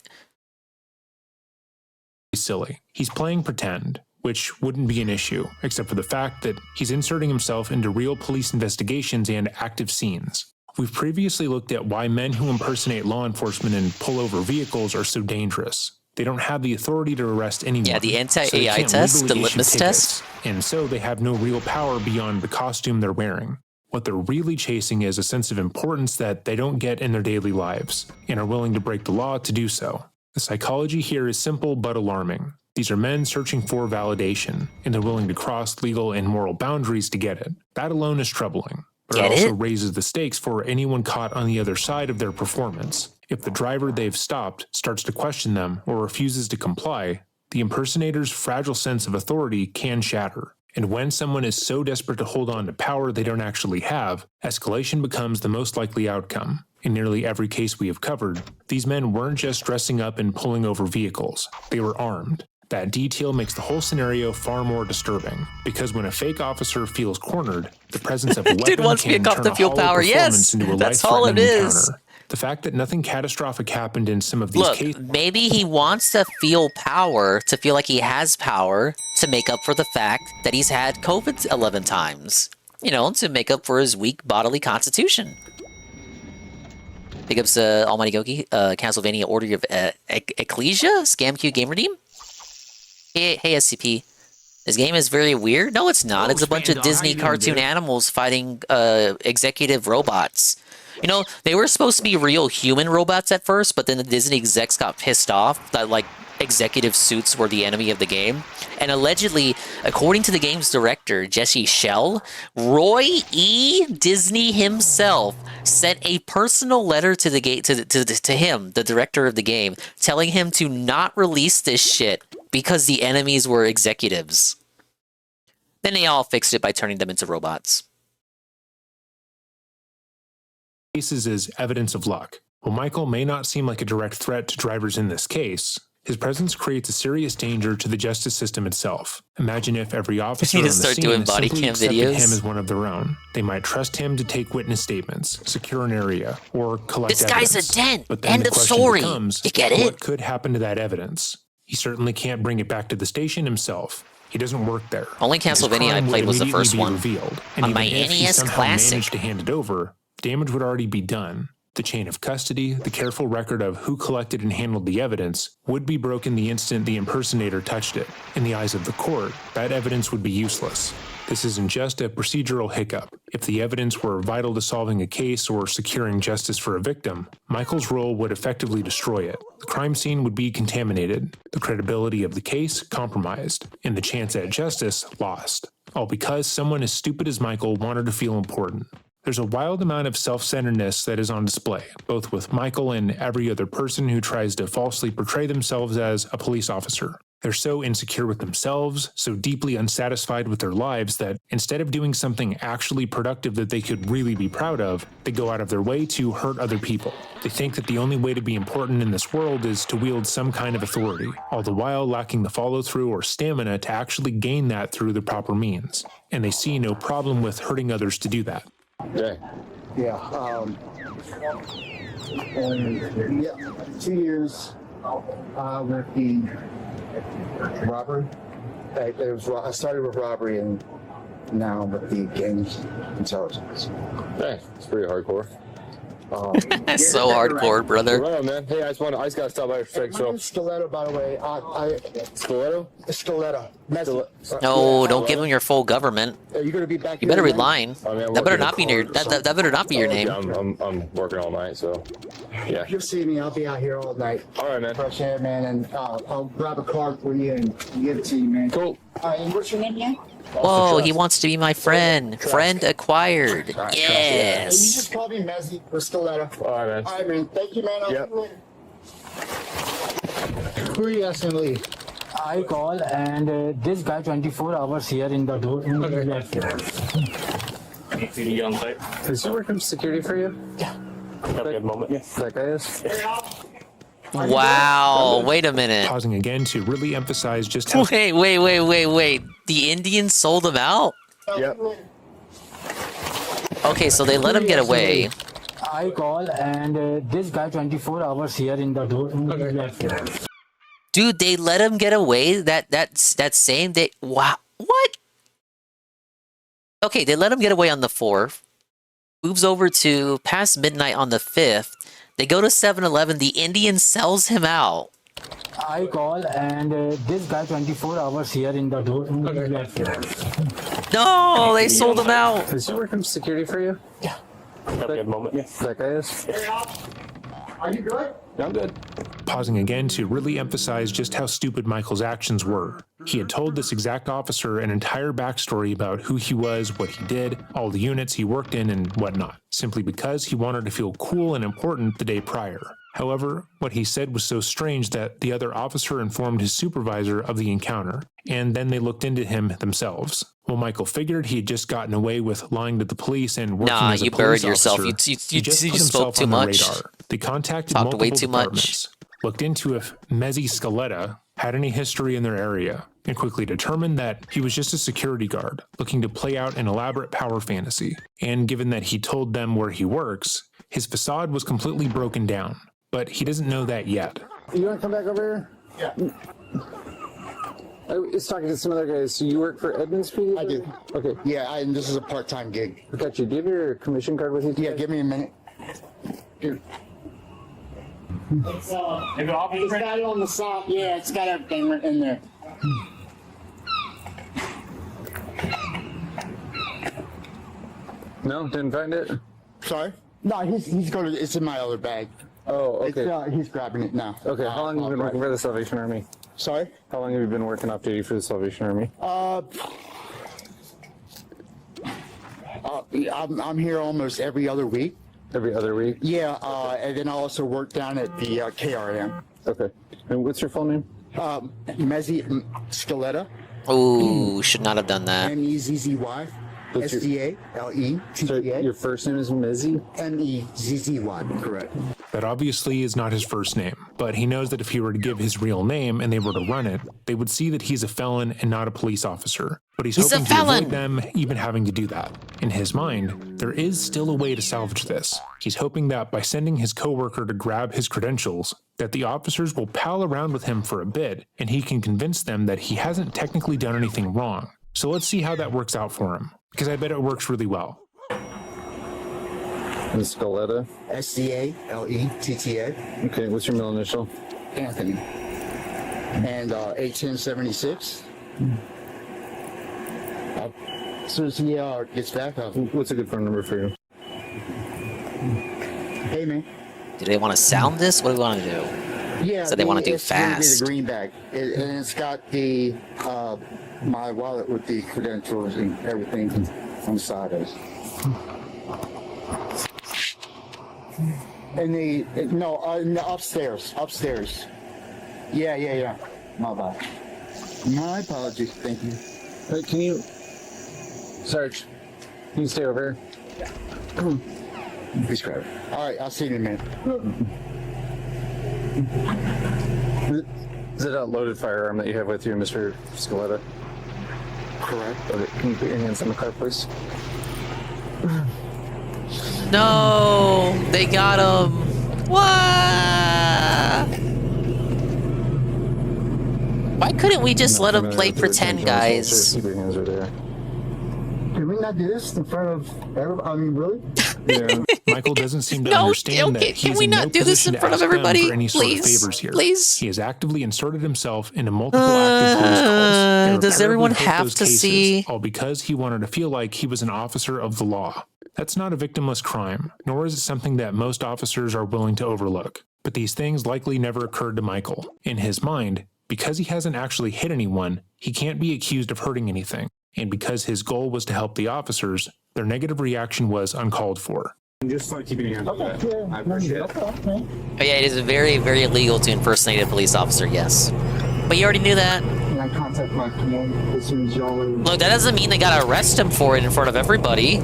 Silly. He's playing pretend, which wouldn't be an issue, except for the fact that he's inserting himself into real police investigations and active scenes. We've previously looked at why men who impersonate law enforcement and pull over vehicles are so dangerous. They don't have the authority to arrest anyone. Yeah, the so they anti-AI can't test, legally the issue litmus tickets, test. and so they have no real power beyond the costume they're wearing. What they're really chasing is a sense of importance that they don't get in their daily lives, and are willing to break the law to do so. The psychology here is simple but alarming. These are men searching for validation, and they're willing to cross legal and moral boundaries to get it. That alone is troubling, but it also raises the stakes for anyone caught on the other side of their performance. If the driver they've stopped starts to question them or refuses to comply, the impersonator's fragile sense of authority can shatter. And when someone is so desperate to hold on to power they don't actually have, escalation becomes the most likely outcome. In nearly every case we have covered, these men weren't just dressing up and pulling over vehicles, they were armed. That detail makes the whole scenario far more disturbing, because when a fake officer feels cornered, the presence of a weapon Dude wants can me to cop turn the a fuel hollow power. performance Yes, into a that's all it life-threatening is. encounter. The fact that nothing catastrophic happened in some of these cases. Maybe he wants to feel power, to feel like he has power, to make up for the fact that he's had COVID 11 times. You know, to make up for his weak bodily constitution. Big ups Almighty Goki, Castlevania Order of Ecclesia, Scam Q Game Redeem. Hey SCP. This game is very weird. No, it's not. It's a bunch of Disney cartoon animals fighting executive robots. You know, they were supposed to be real human robots at first, but then the Disney execs got pissed off that, like, executive suits were the enemy of the game. And allegedly, according to the game's director, Jesse Schell, Roy E. Disney himself sent a personal letter to the to him, the director of the game, telling him to not release this shit because the enemies were executives. Then they all fixed it by turning them into robots. Cases is evidence of luck. While Michael may not seem like a direct threat to drivers in this case, his presence creates a serious danger to the justice system itself. Imagine if every officer on the scene simply accepted him as one of their own. They might trust him to take witness statements, secure an area, or collect evidence. This guy's a dent. But then End the of question story. becomes, You get it? what could happen to that evidence? He certainly can't bring it back to the station himself. He doesn't work there. Only Castlevania I played was the first one. Revealed. And on even my if he NES somehow Classic. managed to hand it over, damage would already be done. The chain of custody, the careful record of who collected and handled the evidence, would be broken the instant the impersonator touched it. In the eyes of the court, that evidence would be useless. This isn't just a procedural hiccup. If the evidence were vital to solving a case or securing justice for a victim, Michael's role would effectively destroy it. The crime scene would be contaminated, the credibility of the case compromised, and the chance at justice lost. All because someone as stupid as Michael wanted to feel important. There's a wild amount of self-centeredness that is on display, both with Michael and every other person who tries to falsely portray themselves as a police officer. They're so insecure with themselves, so deeply unsatisfied with their lives that instead of doing something actually productive that they could really be proud of, they go out of their way to hurt other people. They think that the only way to be important in this world is to wield some kind of authority, all the while lacking the follow-through or stamina to actually gain that through the proper means. And they see no problem with hurting others to do that. Yeah. And, yeah, 2 years with the robbery. I started with robbery and now with the games intelligence. Hey, it's pretty hardcore. So hardcore, brother. Right on, man. Hey, I just gotta stop by for a second. My name's Stiletto, by the way. Stiletto? Stiletto. No, don't give him your full government. Are you gonna be back? You better resign. I mean, That better not be your. That better not be your name. I'm working all night, so yeah. You'll see me. I'll be out here all night. All right, man. Fresh air, man, and I'll grab a card for you and give it to you, man. Cool. All right, and what's your name again? Whoa, he wants to be my friend. Friend acquired. You Yes. just call me Mezzy or Stiletto. All right, man. All right, man. Thank you, man. I'll see you later. Who are you asking to leave? I call and this guy 24 hours here in the door. Is he working security for you? Yeah. Have a good moment. Yeah. That guy is. Wow, wait a minute. Pausing again to really emphasize just how... Wait. The Indians sold him out? Yep. Okay, so they let him get away. I call and this guy 24 hours here in the door. Dude, they let him get away that same day. Wow. What? Okay, they let him get away on the 4th. Moves over to past midnight on the 5th. They go to 7-Eleven. The Indian sells him out. I call and this guy 24 hours here in the door. No, they sold him out. Is he working security for you? Yeah. Have a good moment. Yeah. That guy is. Are you good? I'm good. Pausing again to really emphasize just how stupid Michael's actions were. He had told this exact officer an entire backstory about who he was, what he did, all the units he worked in, and whatnot, simply because he wanted to feel cool and important the day prior. However, what he said was so strange that the other officer informed his supervisor of the encounter, and then they looked into him themselves. Well, Michael figured he had just gotten away with lying to the police and working as a you police buried yourself. officer. You just spoke too much. They contacted Talked multiple way too departments, looked into if Mezzi Scaletta had any history in their area, and quickly determined that he was just a security guard looking to play out an elaborate power fantasy. And given that he told them where he works, his facade was completely broken down. But he doesn't know that yet. You want to come back over here? Yeah. I was talking to some other guys. So you work for Edmonds PD? I do. Okay. Yeah, and this is a part-time gig. I got you. Do you have your commission card with you today? Yeah, give me a minute. Here. It's got it on the side. Yeah, it's got everything right in there. No, didn't find it. Sorry? No, he's going to. It's in my other bag. Oh, okay. He's grabbing it now. Okay, how long have you been working for the Salvation Army? Sorry? How long have you been working off duty for the Salvation Army? I'm here almost every other week. Every other week? Yeah, and then I also work down at the KRM. Okay. And what's your full name? Mezzi Scaletta. Ooh, should not have done that. Mezzy. So your first name is Mezzi? Mezzy, correct. That obviously is not his first name, but he knows that if he were to give his real name and they were to run it, they would see that he's a felon and not a police officer. But he's hoping to avoid them even having to do that. In his mind, there is still a way to salvage this. He's hoping that by sending his coworker to grab his credentials, that the officers will pal around with him for a bit and he can convince them that he hasn't technically done anything wrong. So let's see how that works out for him, because I bet it works really well. Ms. Scaletta? Scaletta. Okay, what's your middle initial? Anthony. And 81076. As soon as he gets back, what's a good phone number for you? Hey, man. Do they want to sound this? What do we want to do? Yeah, so they want to do it's fast. The green bag, and it's got the my wallet with the credentials and everything on the side of it. And no, upstairs. Yeah. My bad. My apologies. Thank you. Can you, Sarge? Can you stay over here? Please grab it. All right, I'll see you in a minute. Is it a loaded firearm that you have with you, Mr. Scaletta? Correct. Okay, can you put your hands on the car, please? No, they got him. What? Why couldn't we just let him play pretend, guys? Keep your hands right there. Can we not do this in front of everybody? I mean, really? Yeah. Michael doesn't seem to understand that he's in no position to ask them for any sort of favors here. He has actively inserted himself into multiple active police calls. Does everyone have to see? All because he wanted to feel like he was an officer of the law. That's not a victimless crime, nor is it something that most officers are willing to overlook. But these things likely never occurred to Michael. In his mind, because he hasn't actually hit anyone, he can't be accused of hurting anything. And because his goal was to help the officers, their negative reaction was uncalled for. Just like keeping your hands on that. I appreciate it. Oh yeah, it is very, very illegal to impersonate a police officer, yes. But you already knew that. And I contact my command as soon as y'all are... Look, that doesn't mean they gotta arrest him for it in front of everybody.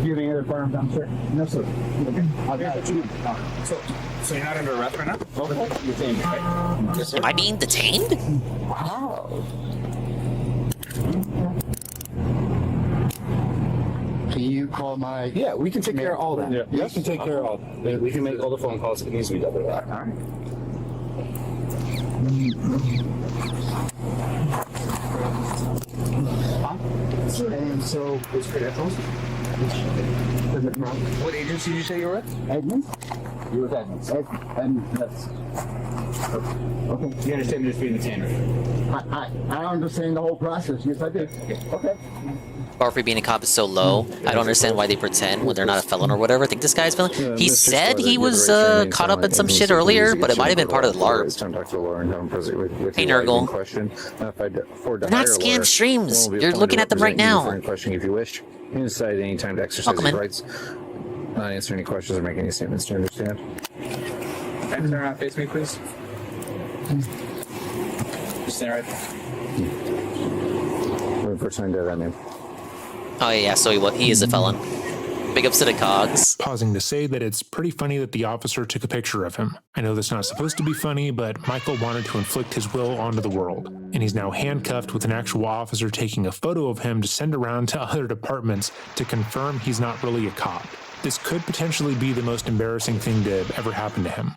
You have any other firearms down, sir? No, sir. Okay. I've got it. So you're not under arrest right now? Okay. You're detained, right? Yes, sir. Am I being detained? Wow. Can you call my... Yeah, we can take care of all that. Yeah. We can take care of all that. We can make all the phone calls if it needs to be done. All right. And so, his credentials? What agency did you say you were with? Edmonds? You were with Edmonds. Yes. Okay. You understand you're just being detained, right? I understand the whole process. Yes, I do. Okay. Bar for being a cop is so low. I don't understand why they pretend when they're not a felon or whatever. I think this guy's felon. He said he was caught up in some shit earlier, but it might have been part of the LARP. Hey, Nurgle. They're not scam streams. You're looking at them right now. Question if you wish. You can decide at any time to exercise your rights. Not answer any questions or make any statements. Do you understand? Can you turn around, face me, please? Just stand right there. When first time did that name. Oh yeah, so he is a felon. Big ups to the cogs. Pausing to say that it's pretty funny that the officer took a picture of him. I know that's not supposed to be funny, but Michael wanted to inflict his will onto the world, and he's now handcuffed with an actual officer taking a photo of him to send around to other departments to confirm he's not really a cop. This could potentially be the most embarrassing thing to ever happen to him.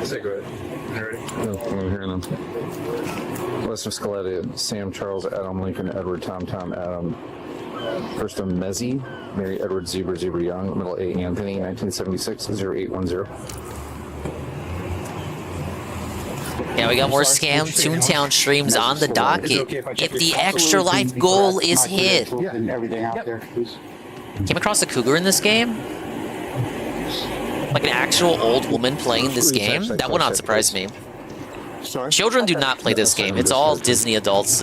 Cigarette. You ready? No, I'm hearing them. Lester Scaletti, Sam Charles, Adam Lincoln, Edward Tom Adam. First name Mezzi, Mary Edward Zebra Young, middle A Anthony, 1976 0810. Yeah, we got more scam Toontown streams on the docket. If the extra life goal is hit. Everything out there, please. Came across a cougar in this game? Like an actual old woman playing this game? That would not surprise me. Children do not play this game. It's all Disney adults.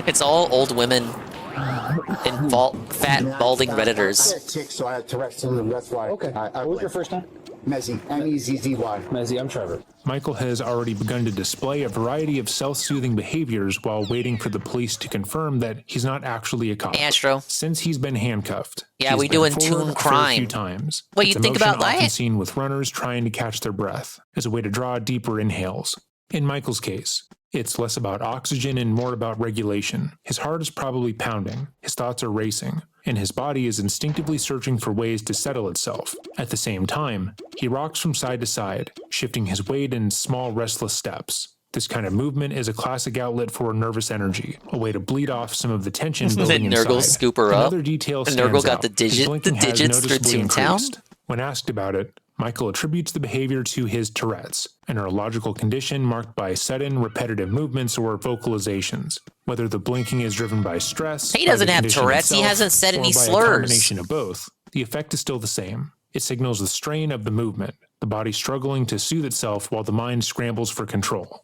It's all old women and fat, balding Redditors. So I had Tourette's syndrome, that's why. Okay. What was your first name? Mezzi, M-E-Z-Z-Y. Mezzi, I'm Trevor. Michael has already begun to display a variety of self-soothing behaviors while waiting for the police to confirm that he's not actually a cop. Astro. Since he's been handcuffed. Yeah, we doing Toon crime. A few times. What do you think about often that? Seen with runners trying to catch their breath as a way to draw deeper inhales. In Michael's case, it's less about oxygen and more about regulation. His heart is probably pounding, his thoughts are racing, and his body is instinctively searching for ways to settle itself. At the same time, he rocks from side to side, shifting his weight in small, restless steps. This kind of movement is a classic outlet for nervous energy, a way to bleed off some of the tension building inside. Nurgle scoop her up. Another detail And stands Nurgle got out. the His blinking has digits through noticeably Toontown. increased. When asked about it, Michael attributes the behavior to his Tourette's, a neurological condition marked by sudden, repetitive movements or vocalizations. Whether the blinking is driven by stress, He doesn't by the have condition Tourette's. He itself, hasn't said or any by slurs. a combination of both, the effect is still the same. It signals the strain of the movement, the body struggling to soothe itself while the mind scrambles for control.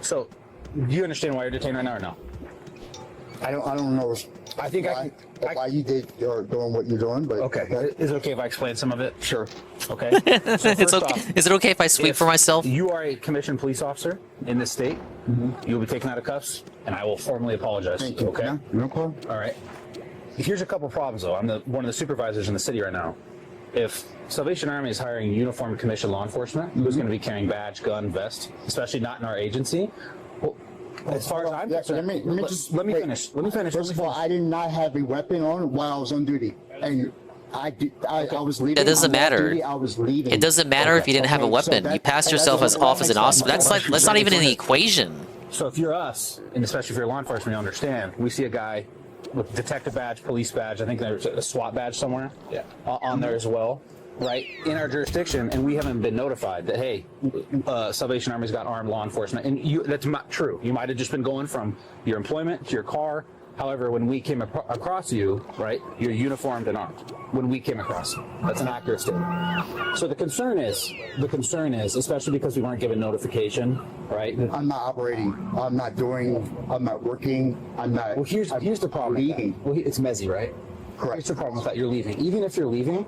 So, do you understand why you're detained right now or no? I don't know. I think why you are doing what you're doing, but okay. Is it okay if I explain some of it? Sure. Okay. It's okay. Is it okay if I sweep for myself? You are a commissioned police officer in this state. You will be taken out of cuffs, and I will formally apologize. Thank you. Okay. No problem. All right. Here's a couple problems, though. I'm one of the supervisors in the city right now. If Salvation Army is hiring uniformed commissioned law enforcement, who's going to be carrying badge, gun, vest, especially not in our agency? Well, as far as I'm concerned, let me finish. First of all, I did not have a weapon on while I was on duty, and I was leaving. It doesn't matter. Duty, I was leaving. It doesn't matter if you didn't have a weapon. You passed yourself as off as an officer. That's not even in the equation. So if you're us, and especially if you're law enforcement, you understand. We see a guy with detective badge, police badge. I think there's a SWAT badge somewhere. Yeah. On there as well. Right, in our jurisdiction, and we haven't been notified that, hey, Salvation Army's got armed law enforcement, and that's not true. You might have just been going from your employment to your car. However, when we came across you, right, you're uniformed and armed. When we came across you, that's an accurate statement. So the concern is, especially because we weren't given notification, right? I'm not operating. I'm not working. I'm not. Well, here's the problem. Leaving. Well, it's Mezzi, right? Correct. Here's the problem with that. You're leaving. Even if you're leaving,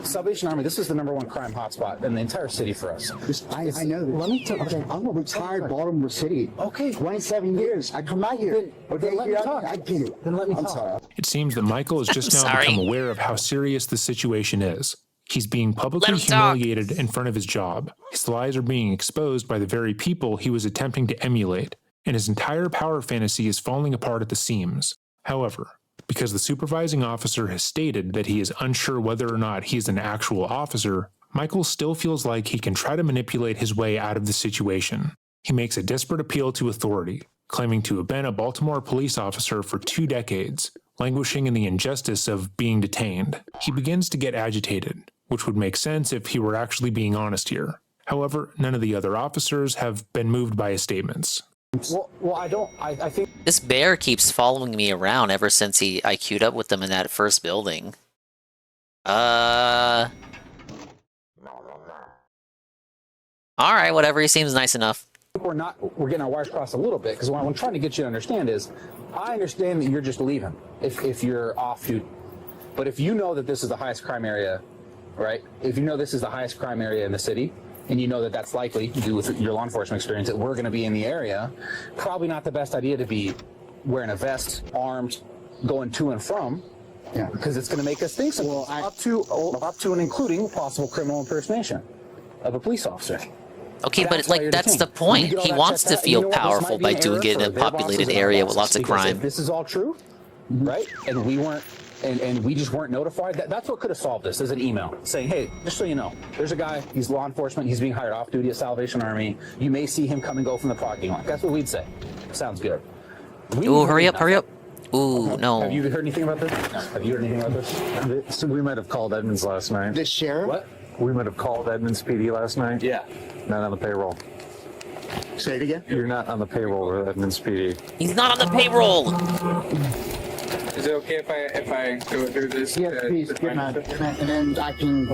Salvation Army, this is the #1 crime hotspot in the entire city for us. I know this. Let me tell you. I'm a retired Baltimore City. Okay. 27 years. I come out here. Then let me talk. I get it. Then let me I'm talk. sorry. It seems that Michael has just now become aware of how serious the situation is. He's being publicly humiliated in front of his job. His lies are being exposed by the very people he was attempting to emulate, and his entire power fantasy is falling apart at the seams. However, because the supervising officer has stated that he is unsure whether or not he is an actual officer, Michael still feels like he can try to manipulate his way out of the situation. He makes a desperate appeal to authority, claiming to have been a Baltimore police officer for 2 decades, languishing in the injustice of being detained. He begins to get agitated, which would make sense if he were actually being honest here. However, none of the other officers have been moved by his statements. I think this bear keeps following me around ever since I queued up with them in that first building. Alright, whatever, he seems nice enough. we're getting our wires crossed a little bit, because what I'm trying to get you to understand is, I understand that you're just leaving if you're off duty. But if you know that this is the highest crime area, right? If you know this is the highest crime area in the city, and you know that that's likely, due with your law enforcement experience, that we're going to be in the area, probably not the best idea to be wearing a vest, armed, going to and from, because it's going to make us think something. Up to and including possible criminal impersonation of a police officer. Okay, but like that's the point. He wants to feel powerful by doing it in a populated area with lots of crime. If this is all true, right? And we weren't, and we just weren't notified. That's what could have solved this. Is an email saying, "Hey, just so you know, there's a guy. He's law enforcement. He's being hired off duty at Salvation Army. You may see him come and go from the parking lot." That's what we'd say. Sounds good. Ooh, hurry up, hurry up. Ooh, no. Have you heard anything about this? Have you heard anything about this? So we might have called Edmonds last night. The sheriff? What? We might have called Edmonds PD last night. Yeah. Not on the payroll. Say it again? You're not on the payroll with Edmonds PD. He's not on the payroll. Is it okay if I go through this? Yeah, please. And then I can...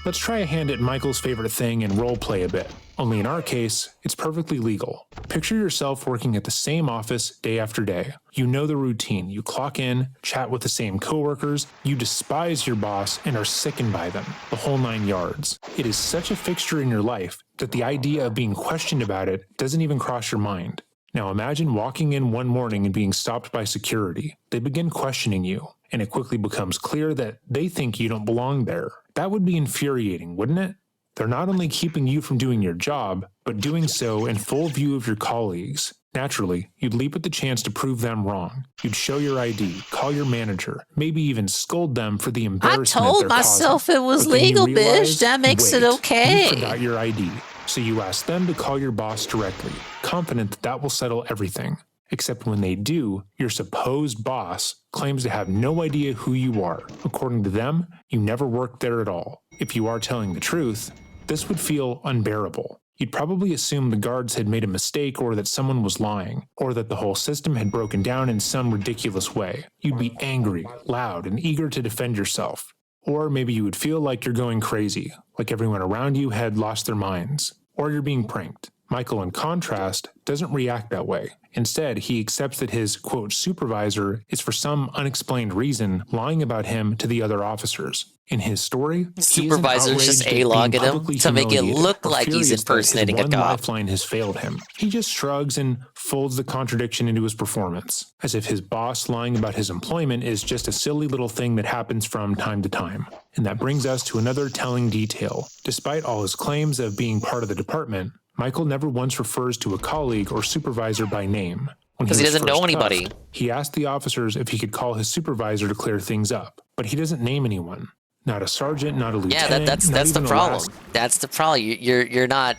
Let's try a hand at Michael's favorite thing and roleplay a bit. Only in our case, it's perfectly legal. Picture yourself working at the same office day after day. You know the routine. You clock in, chat with the same coworkers, you despise your boss and are sickened by them, the whole 9 yards. It is such a fixture in your life that the idea of being questioned about it doesn't even cross your mind. Now imagine walking in one morning and being stopped by security. They begin questioning you, and it quickly becomes clear that they think you don't belong there. That would be infuriating, wouldn't it? They're not only keeping you from doing your job, but doing so in full view of your colleagues. Naturally, you'd leap at the chance to prove them wrong. You'd show your ID, call your manager, maybe even scold them for the embarrassment I told myself causing. it was But then you legal, realize, bitch. That makes it wait, okay. You forgot your ID, so you ask them to call your boss directly, confident that that will settle everything. Except when they do, your supposed boss claims to have no idea who you are. According to them, you never worked there at all. If you are telling the truth, this would feel unbearable. You'd probably assume the guards had made a mistake, or that someone was lying, or that the whole system had broken down in some ridiculous way. You'd be angry, loud, and eager to defend yourself. Or maybe you would feel like you're going crazy, like everyone around you had lost their minds, or you're being pranked. Michael, in contrast, doesn't react that way. Instead, he accepts that his, quote, supervisor is for some unexplained reason lying about him to the other officers. In his story, Supervisor's just A-logging him to make it look like he's impersonating a one cop. lifeline has failed him. He just shrugs and folds the contradiction into his performance, as if his boss lying about his employment is just a silly little thing that happens from time to time. And that brings us to another telling detail. Despite all his claims of being part of the department, Michael never once refers to a colleague or supervisor by name. Because he doesn't know anybody. He asked the officers if he could call his supervisor to clear things up, but he doesn't name anyone. Not a sergeant, not a lieutenant. Yeah, that's the problem. That's the problem. You're not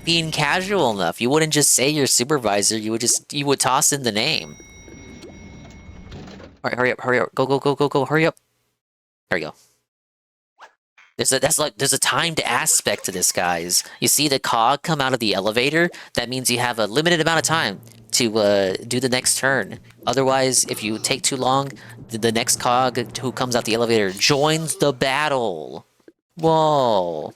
being casual enough. You wouldn't just say your supervisor. You would toss in the name. All right, hurry up, go, hurry up. There you go. There's a timed aspect to this, guys. You see the cog come out of the elevator? That means you have a limited amount of time to do the next turn. Otherwise, if you take too long, the next cog who comes out the elevator joins the battle. Whoa.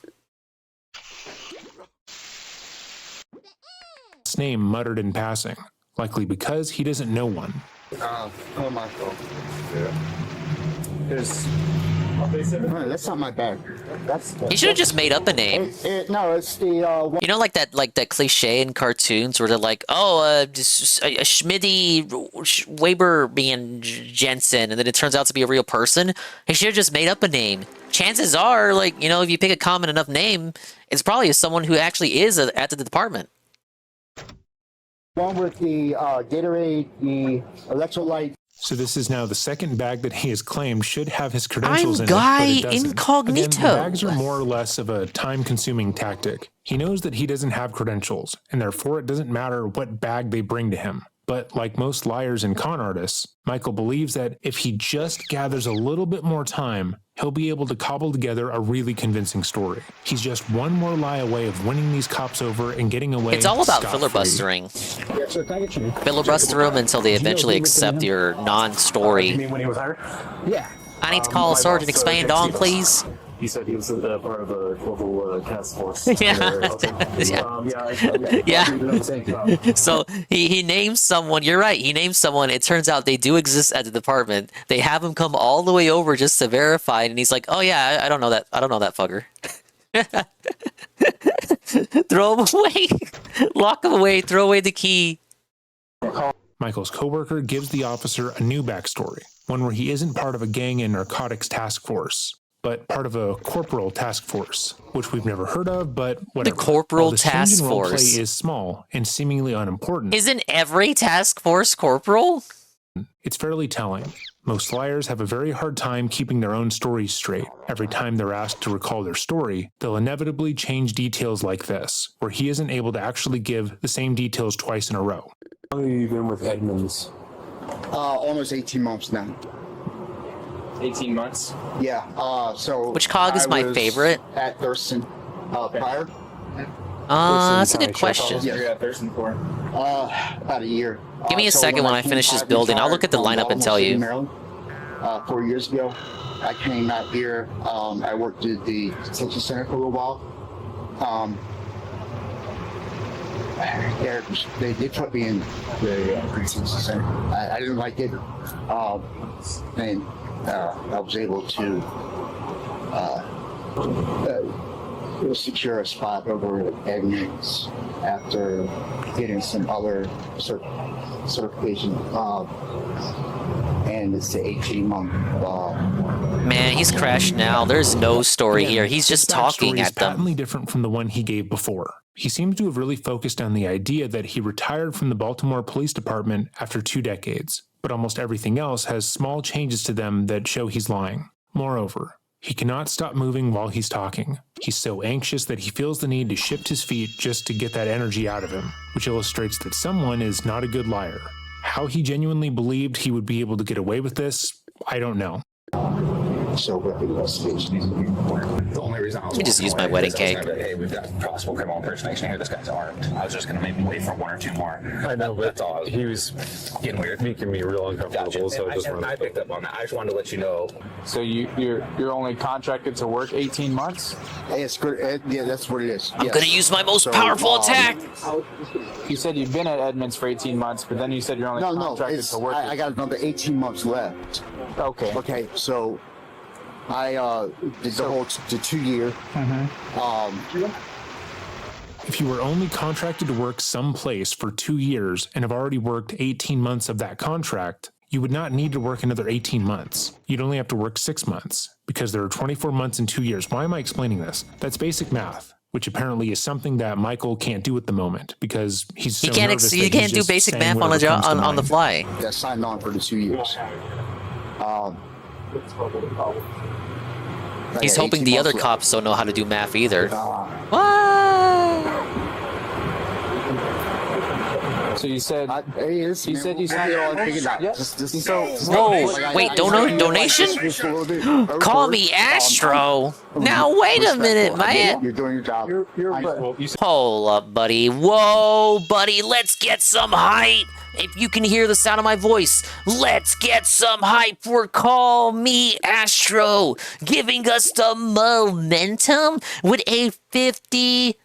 His name muttered in passing, likely because he doesn't know one. Oh, Marco. There's That's not my bag. He should have just made up a name. No, it's the. You know, like that cliche in cartoons where they're like, "Oh, Schmitty Weber being Jensen," and then it turns out to be a real person. He should have just made up a name. Chances are, like, you know, if you pick a common enough name, it's probably someone who actually is at the department. One with the Gatorade, the electrolyte. So this is now the second bag that he has claimed should have his credentials in it, Guy but it doesn't. Incognito. Again, the bags are more or less of a time-consuming tactic. He knows that he doesn't have credentials, and therefore it doesn't matter what bag they bring to him. But like most liars and con artists, Michael believes that if he just gathers a little bit more time, he'll be able to cobble together a really convincing story. He's just one more lie away of winning these cops over and getting away. It's all about scot-free. filibustering. Filibuster them until they eventually accept your non-story. You mean when he was hired? Yeah. I need to call a sergeant expand on, please. He said he was part of a global task force. Yeah. Yeah. So he names someone. You're right. He names someone. It turns out they do exist at the department. They have him come all the way over just to verify, and he's like, "Oh yeah, I don't know that. I don't know that fucker." Throw him away. Lock him away. Throw away the key. Michael's coworker gives the officer a new backstory, one where he isn't part of a gang and narcotics task force, but part of a corporal task force, which we've never heard of, but whatever. The corporal While this change task in roleplay force is small and seemingly unimportant. Isn't every task force corporal? It's fairly telling. Most liars have a very hard time keeping their own stories straight. Every time they're asked to recall their story, they'll inevitably change details like this, where he isn't able to actually give the same details twice in a row. How long have you been with Edmonds? Almost 18 months now. 18 months? Yeah. So. Which cog is I my was favorite? At Thurston. Prior. That's a good question. Yeah, you're at Thurston for? About a year. Give me a second when I finish this building. I'll look at the lineup and tell you. Maryland, 4 years ago, I came out here. I worked at the detention center for a little while. They put me in the detention center. I didn't like it, and I was able to secure a spot over at Edmonds after getting some other certification, and it's the 18-month. Man, he's crashed now. There's no story here. He's just talking at them. Patently different from the one he gave before. He seems to have really focused on the idea that he retired from the Baltimore Police Department after 2 decades, but almost everything else has small changes to them that show he's lying. Moreover, he cannot stop moving while he's talking. He's so anxious that he feels the need to shift his feet just to get that energy out of him, which illustrates that someone is not a good liar. How he genuinely believed he would be able to get away with this, I don't know. So with the investigation, the only reason I was just use my wedding cake. Hey, we've got possible criminal impersonation here. This guy's armed. I was just gonna maybe wait for 1 or 2 more. I know, but that's all. he was Getting weird, making me real uncomfortable. Gotcha. So I just wanted I picked up on that. I just wanted to let you know. So you're only contracted to work 18 months? It's good. Yeah, that's what it is. I'm gonna use my most powerful attack. You said you've been at Edmonds for 18 months, but then you said you're only contracted to work. I got another 18 months left. Okay. Okay, so I did the 2 year. If you were only contracted to work someplace for 2 years and have already worked 18 months of that contract, you would not need to work another 18 months. You'd only have to work 6 months, because there are 24 months in 2 years. Why am I explaining this? That's basic math, which apparently is something that Michael can't do at the moment, because he's so nervous that he can't do basic math on the fly. Yeah, signed on for the 2 years. He's hoping the other cops don't know how to do math either. So you said you signed Whoa! Wait, donation? Call me Astro. Now wait a minute, man. You're doing your job. Hold up, buddy. Whoa, buddy. Let's get some hype. If you can hear the sound of my voice, let's get some hype for Call Me Astro, giving us the momentum with a $50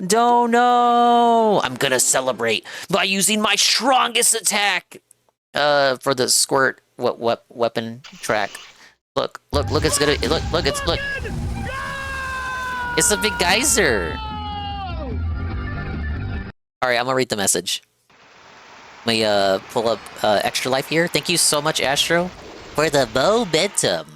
dono. I'm gonna celebrate by using my strongest attack for the squirt weapon track. Look, it's gonna look, it's a big geyser. Alright, I'm gonna read the message. Let me pull up Extra Life here. Thank you so much, Astro, for the momentum.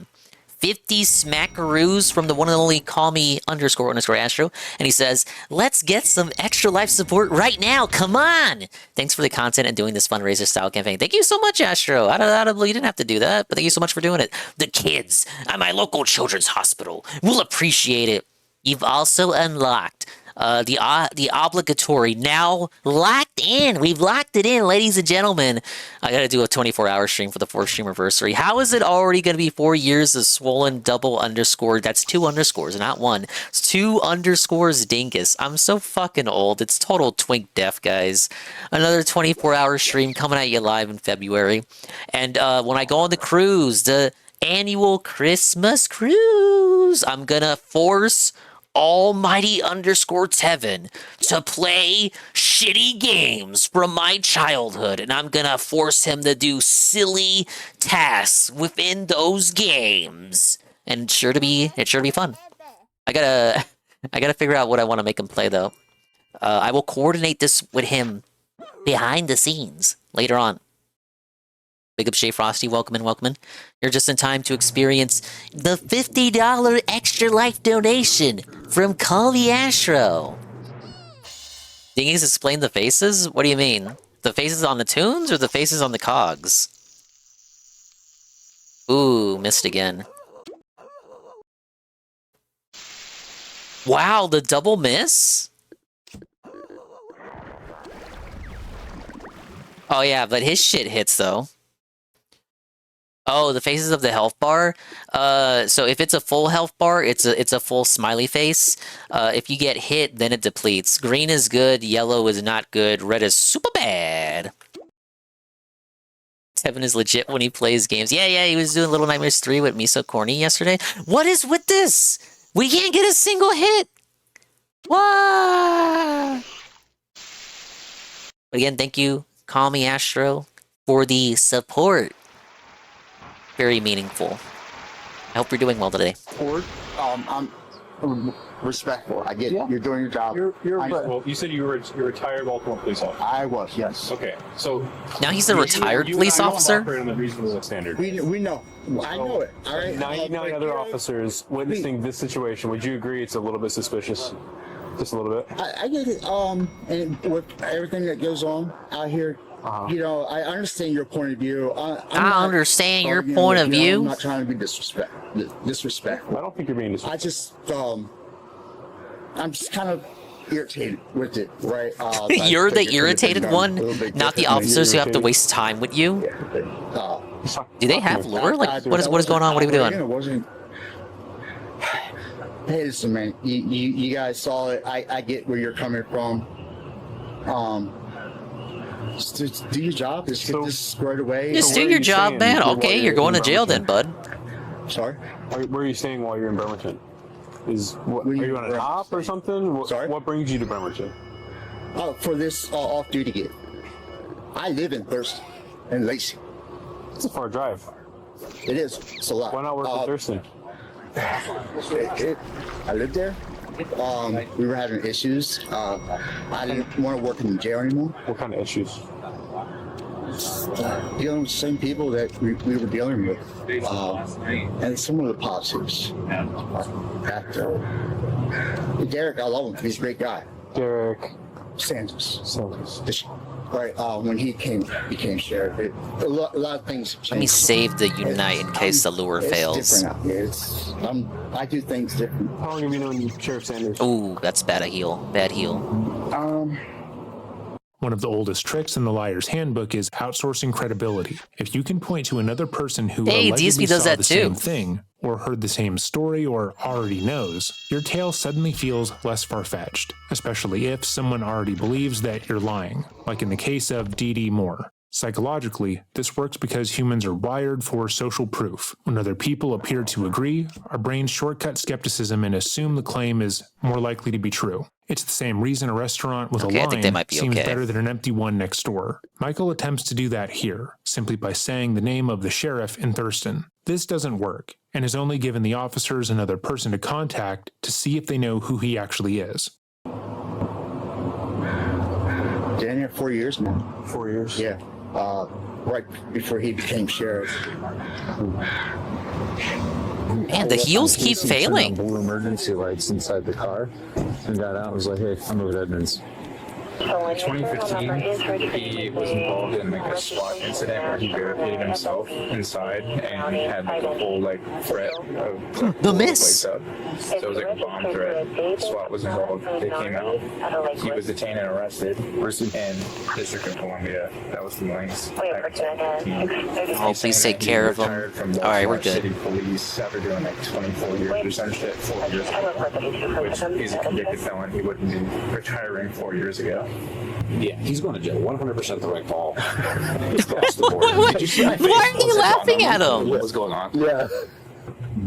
50 smackaroos from the one and only call me _ Astro. And he says, let's get some Extra Life support right now. Come on. Thanks for the content and doing this fundraiser style campaign. Thank you so much, Astro. You didn't have to do that, but thank you so much for doing it. The kids at my local children's hospital will appreciate it. You've also unlocked the obligatory, now locked in. We've locked it in, ladies and gentlemen. I gotta do a 24-hour stream for the 4th stream anniversary. How is it already gonna be 4 years of swollen double underscore? That's 2 underscores, not 1. It's 2 underscores dingus. I'm so fucking old. It's total twink deaf, guys. Another 24-hour stream coming at you live in February. And when I go on the cruise, the annual Christmas cruise, I'm gonna force Almighty _ Tevin to play shitty games from my childhood, and I'm gonna force him to do silly tasks within those games, and it's sure to be fun. I gotta figure out what I want to make him play though. I will coordinate this with him behind the scenes later on. Big up Shay Frosty, welcome in. You're just in time to experience the $50 Extra Life donation from Call Me Astro. Dingies, explain the faces? What do you mean? The faces on the Toons or the faces on the cogs? Ooh, missed again. Wow, the double miss? Oh yeah, but his shit hits though. Oh, the faces of the health bar. So if it's a full health bar, it's a full smiley face. If you get hit, then it depletes. Green is good, yellow is not good, red is super bad. Tevin is legit when he plays games. Yeah, he was doing Little Nightmares 3 with Me So Corny yesterday. What is with this? We can't get a single hit. What? But again, thank you, Call Me Astro, for the support. Very meaningful. I hope you're doing well today. I'm respectful. I get it. You're doing your job. Well, you said you were a retired Baltimore police officer. I was, yes. Okay, so now he's a retired police officer. On the reasonable standard. We know. I know it. All right. 99 other officers witnessing this situation. Would you agree it's a little bit suspicious? Just a little bit. I get it. And with everything that goes on out here, you know, I understand your point of view. I understand your point of view. I'm not trying to be disrespectful. I don't think you're being disrespectful. I just, I'm just kind of irritated with it, right? You're the irritated one, not the officers who have to waste time with you. Do they have lore? Like, what is going on? What are we doing? Hey, listen, man. You guys saw it. I get where you're coming from. Just do your job. Just get this squared away. Just do your job, man. Okay, you're going to jail then, bud. Sorry? Where are you staying while you're in Bremerton? Are you on a top or something? Sorry? What brings you to Bremerton? For this off-duty gig. I live in Thurston and Lacey. It's a far drive. It is. It's a lot. Why not work in Thurston? I lived there. We were having issues. I didn't want to work in the jail anymore. What kind of issues? Dealing with the same people that we were dealing with. And some of the positives. Derek, I love him. He's a great guy. Derek Sanders. Right, when he became sheriff, a lot of things changed. Let me save the Unite in case the lure fails. It's different out here. I do things different. How long have you known Sheriff Sanders? Ooh, that's bad heal. Bad heal. One of the oldest tricks in the liar's handbook is outsourcing credibility. If you can point to another person who allegedly saw the same thing, or heard the same story, or already knows, your tale suddenly feels less far-fetched, especially if someone already believes that you're lying, like in the case of D.D. Moore. Psychologically, this works because humans are wired for social proof. When other people appear to agree, our brains shortcut skepticism and assume the claim is more likely to be true. It's the same reason a restaurant with a line seems better than an empty one next door. Michael attempts to do that here, simply by saying the name of the sheriff in Thurston. This doesn't work, and has only given the officers another person to contact to see if they know who he actually is. Been here 4 years now. 4 years? Yeah. Right before he became sheriff. Man, the heels keep failing. Blue emergency lights inside the car and got out and was like, hey, I'm over at Edmonds. 2015, he was involved in like a SWAT incident where he barricaded himself inside and had like a whole like threat of the miss. Up. So it was like a bomb threat. SWAT was involved. They came out. He was detained and arrested. And District of Columbia. That was the links. Oh, please take care of him. All right, we're good. City police after doing like 24 years or some shit 4 years ago, which he's a convicted felon. He wouldn't be retiring 4 years ago. Yeah, he's going to jail. 100% the right call. Across the board. Why are you laughing at him? What was going on? Yeah.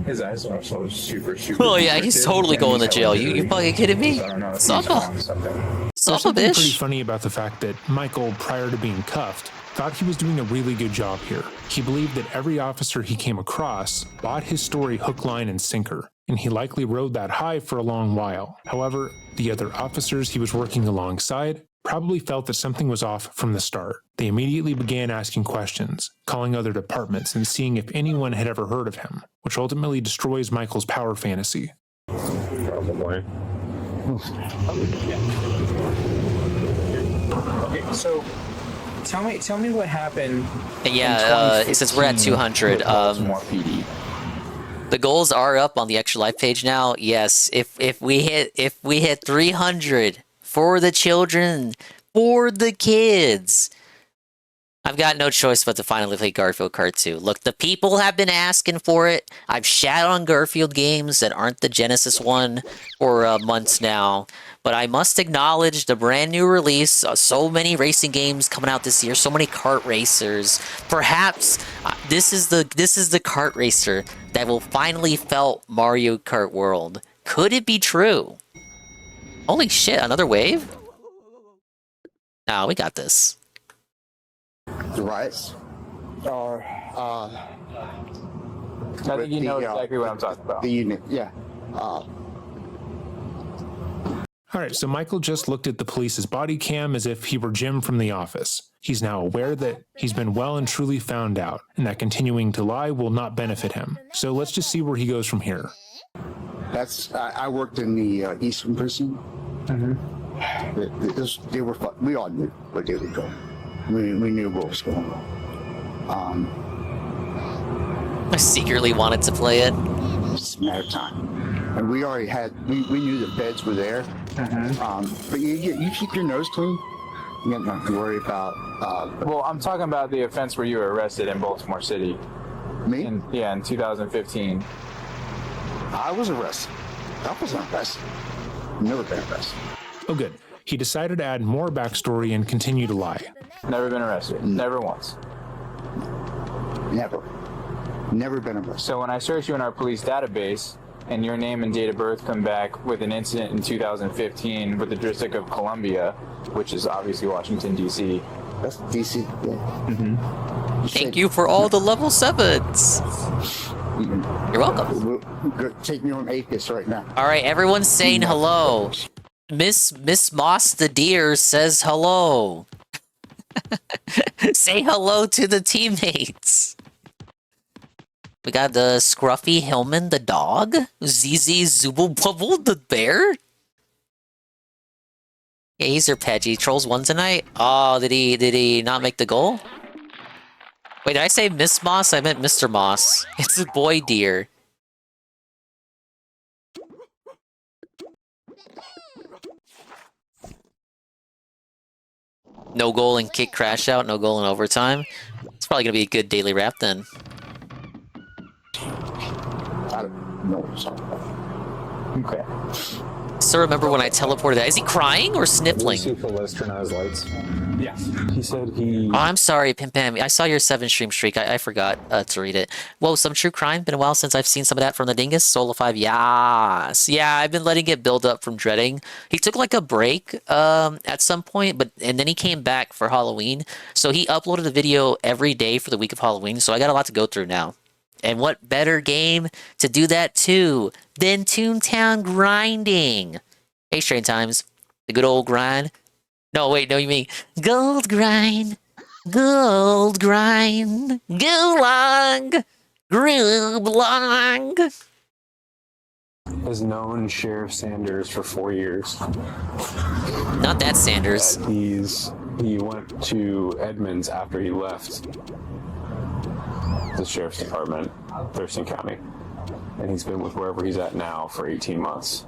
His eyes are so super. Oh yeah, he's totally going to jail. You fucking kidding me? Son of a There's something pretty bitch. funny about the fact that Michael, prior to being cuffed, thought he was doing a really good job here. He believed that every officer he came across bought his story hook, line, and sinker, and he likely rode that high for a long while. However, the other officers he was working alongside probably felt that something was off from the start. They immediately began asking questions, calling other departments, and seeing if anyone had ever heard of him, which ultimately destroys Michael's power fantasy. Probably. Okay, so tell me what happened. Yeah, since we're at 200, the goals are up on the Extra Life page now. Yes, if we hit 300 for the children, for the kids, I've got no choice but to finally play Garfield Kart 2. Look, the people have been asking for it. I've shat on Garfield games that aren't the Genesis one for months now. But I must acknowledge the brand new release. So many racing games coming out this year. So many kart racers. Perhaps this is the kart racer that will finally felt Mario Kart World. Could it be true? Holy shit! Another wave? Nah, we got this. The riots are, I think you know exactly what I'm talking about. The unit, yeah. Alright, so Michael just looked at the police's body cam as if he were Jim from The Office. He's now aware that he's been well and truly found out, and that continuing to lie will not benefit him. So let's just see where he goes from here. I worked in the Eastern prison. They were fun. We all knew where they were going. We knew what was going on. I secretly wanted to play it. It's a matter of time. And we already had, we knew the beds were there. But you keep your nose clean. You don't have to worry about... well, I'm talking about the offense where you were arrested in Baltimore City. Me? In 2015. I was arrested. I wasn't arrested. Never been arrested. Oh good. He decided to add more backstory and continue to lie. Never been arrested. Never once. Never. Never been arrested. So when I search you in our police database, and your name and date of birth come back with an incident in 2015 with the District of Columbia, which is obviously Washington, D.C. That's D.C., yeah. Thank you for all the level 7s. You're welcome. Take me on Apis right now. All right, everyone's saying hello. Miss Moss the Deer says hello. Say hello to the teammates. We got the Scruffy Hillman the dog, ZZ Zubble Bubble the bear. Yeah, he's your pet. He trolls one tonight. Oh, did he not make the goal? Wait, did I say Miss Moss? I meant Mr. Moss. It's a boy deer. No goal and kick crash out, no goal in overtime. It's probably gonna be a good daily wrap then. I don't know what I'm talking about. Okay. Still remember when I teleported that. Is he crying or sniffling? See for westernized lights. Yes. He said he. Oh, I'm sorry, Pim Pam. I saw your 7 stream streak. I forgot to read it. Whoa, some true crime. Been a while since I've seen some of that from the Dingus. Solo 5. Yes. Yeah, I've been letting it build up from dreading. He took like a break at some point, and then he came back for Halloween. So he uploaded a video every day for the week of Halloween. So I got a lot to go through now. And what better game to do that too than Toontown grinding? Hey, Strain Times. The good old grind. No, wait, no, you mean gold grind, gold grind, gulag, grublog. Has known Sheriff Sanders for 4 years. Not that Sanders. He went to Edmonds after he left the Sheriff's Department, Thurston County. And he's been with wherever he's at now for 18 months.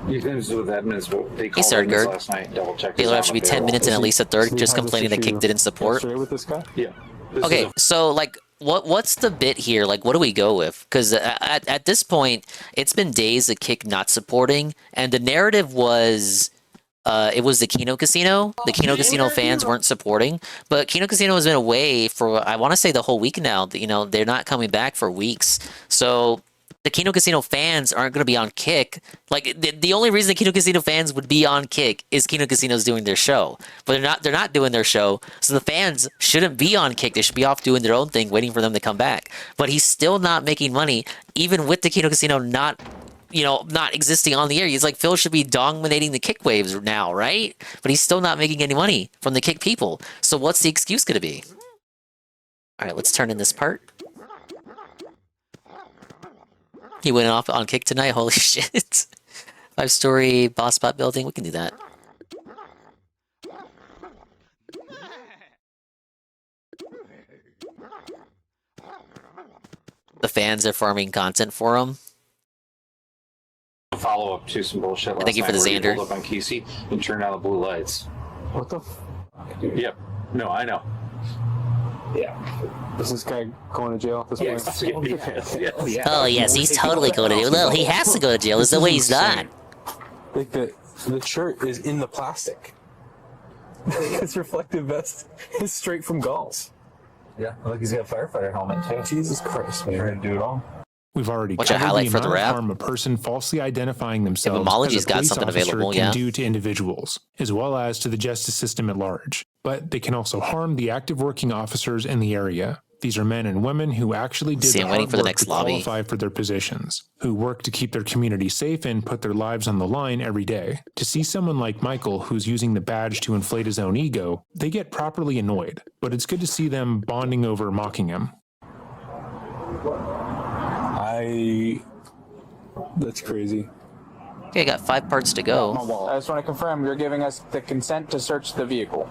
He's been with Edmonds. They called third Edmonds gird. last night. Double checked. It'll have to be 10 minutes and at least a third, just complaining that Kick didn't support. With this guy? Yeah. Okay, so like, what's the bit here? Like, what do we go with? Because at this point, it's been days of Kick not supporting, and the narrative was, it was the Kino Casino. The Kino Casino fans weren't supporting, but Kino Casino has been away for, I want to say, the whole week now. You know, they're not coming back for weeks, so the Kino Casino fans aren't going to be on Kick. Like, the only reason the Kino Casino fans would be on Kick is Kino Casino's doing their show. But they're not doing their show, so the fans shouldn't be on Kick. They should be off doing their own thing, waiting for them to come back. But he's still not making money, even with the Kino Casino not existing on the air. He's like, Phil should be dominating the Kick waves now, right? But he's still not making any money from the Kick people. So what's the excuse going to be? All right, let's turn in this part. He went off on Kick tonight. Holy shit. 5-story boss spot building. We can do that. The fans are farming content for him. Follow up to some bullshit. Thank you for the Xander. Pulled up on Kesey and turned on the blue lights. What the? Yep. No, I know. Yeah. Is this guy going to jail at this point? Yeah. Oh, yes, he's totally going to jail. No, he has to go to jail. There's no way he's not. Like the shirt is in the plastic. His reflective vest is straight from Gauls. Yeah, look, he's got a firefighter helmet too. Jesus Christ, man. Ready to do it all. We've already Watch a covered highlight the for the amount of rap. harm a person falsely identifying themselves Etymology's as a got police something officer available, can yeah. do to individuals, as well as to the justice system at large. But they can also harm the active working officers in the area. These are men and women who actually did See, the I'm waiting hard for the work next to lobby. qualify for their positions, who work to keep their community safe and put their lives on the line every day. To see someone like Michael, who's using the badge to inflate his own ego, they get properly annoyed, but it's good to see them bonding over mocking him. That's crazy. Okay, I got 5 parts to go. I just want to confirm you're giving us the consent to search the vehicle.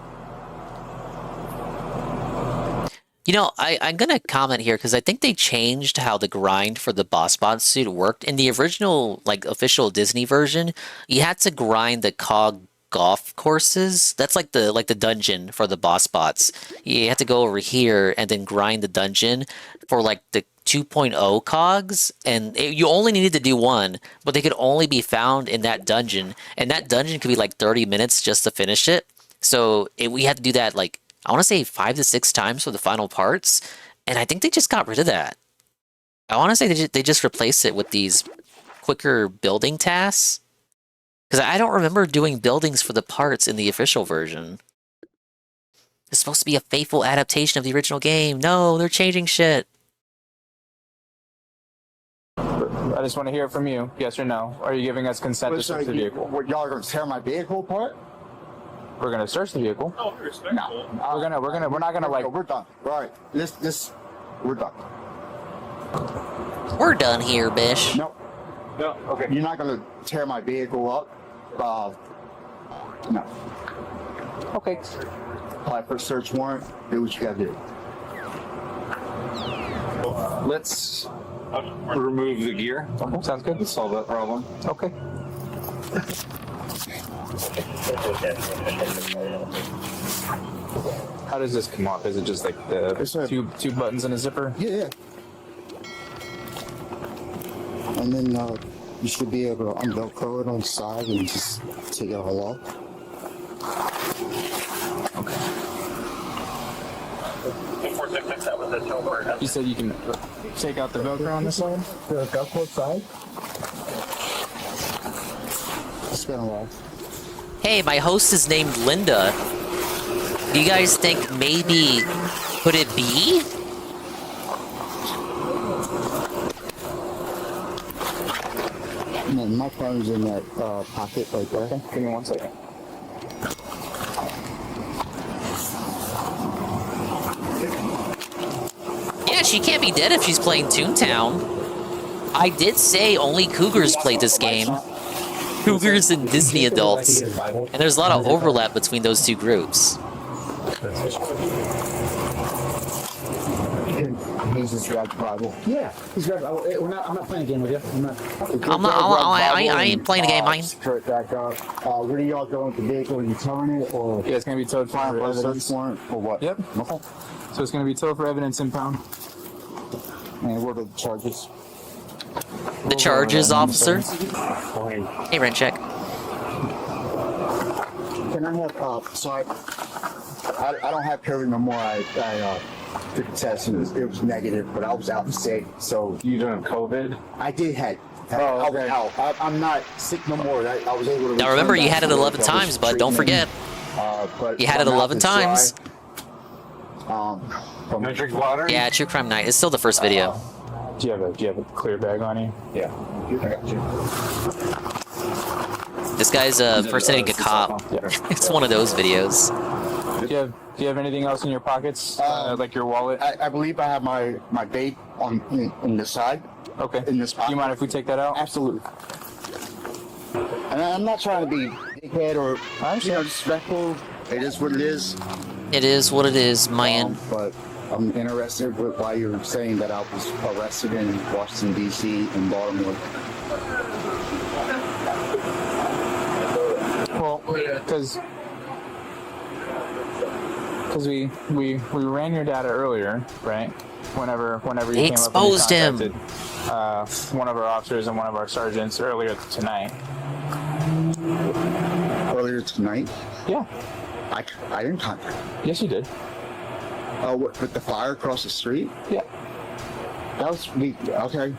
You know, I'm going to comment here because I think they changed how the grind for the boss bot suit worked. In the original, like, official Disney version, you had to grind the cog golf courses. That's like the dungeon for the boss bots. You had to go over here and then grind the dungeon for, like, the 2.0 cogs, and you only needed to do one, but they could only be found in that dungeon, and that dungeon could be like 30 minutes just to finish it. So we had to do that, like, I want to say 5 to 6 times for the final parts, and I think they just got rid of that. I want to say they just replaced it with these quicker building tasks, because I don't remember doing buildings for the parts in the official version. It's supposed to be a faithful adaptation of the original game. No, they're changing shit. I just want to hear from you, yes or no. Are you giving us consent to search the vehicle? Y'all are going to tear my vehicle apart? We're going to search the vehicle. No. We're not going to like... We're done. All right. We're done. We're done here, Bish. No, okay. You're not going to tear my vehicle up? No. Okay. Apply for a search warrant. Do what you got to do. Let's remove the gear. Okay, sounds good. Let's solve that problem. Okay. How does this come off? Is it just like the two buttons and a zipper? Yeah. And then you should be able to unvelcro it on the side and just take it all off. Okay. You said you can take out the Velcro on this side? The Velcro side? It's been a while. Hey, my host is named Linda. Do you guys think maybe could it be? Man, my phone's in that pocket right there. Okay, give me 1 second. Yeah, she can't be dead if she's playing Toontown. I did say only Cougars played this game. Cougars and Disney adults. And there's a lot of overlap between those two groups. He's just grabbed the Bible. Yeah, he's grabbed. I'm not playing a game with you. I ain't playing a game. Straight back up. Where do y'all going today? Are you towing it or? Yeah, it's gonna be towed for evidence. Warrant or what? Yep. Okay. So it's gonna be towed for evidence impound. And what are the charges? The charges, officer? Hey, rent check. Can I have? Sorry, I don't have Kirby no more. I took a test and it was negative, but I was out sick. So you doing COVID? I did have. Okay. I'm not sick no more. I was able to. Now remember, you had it 11 times, but don't forget. But You had it 11 times. No drink water? Yeah, True Crime Night. It's still the first video. Do you have a clear bag on you? Yeah. I got you. This guy's impersonating a cop. It's one of those videos. Do you have anything else in your pockets, like your wallet? I believe I have my vape in the side. Okay. In this pocket. Do you mind if we take that out? Absolutely. And I'm not trying to be dickhead or disrespectful. It is what it is. It is what it is, man. But I'm interested with why you're saying that I was arrested in Washington, D.C. and Baltimore. Well, because we ran your data earlier, right? Whenever you came exposed up and you contacted, one of our officers and one of our sergeants earlier tonight. Earlier tonight? Yeah. I didn't contact. Yes, you did. With the fire across the street? Yeah. That was me. Okay.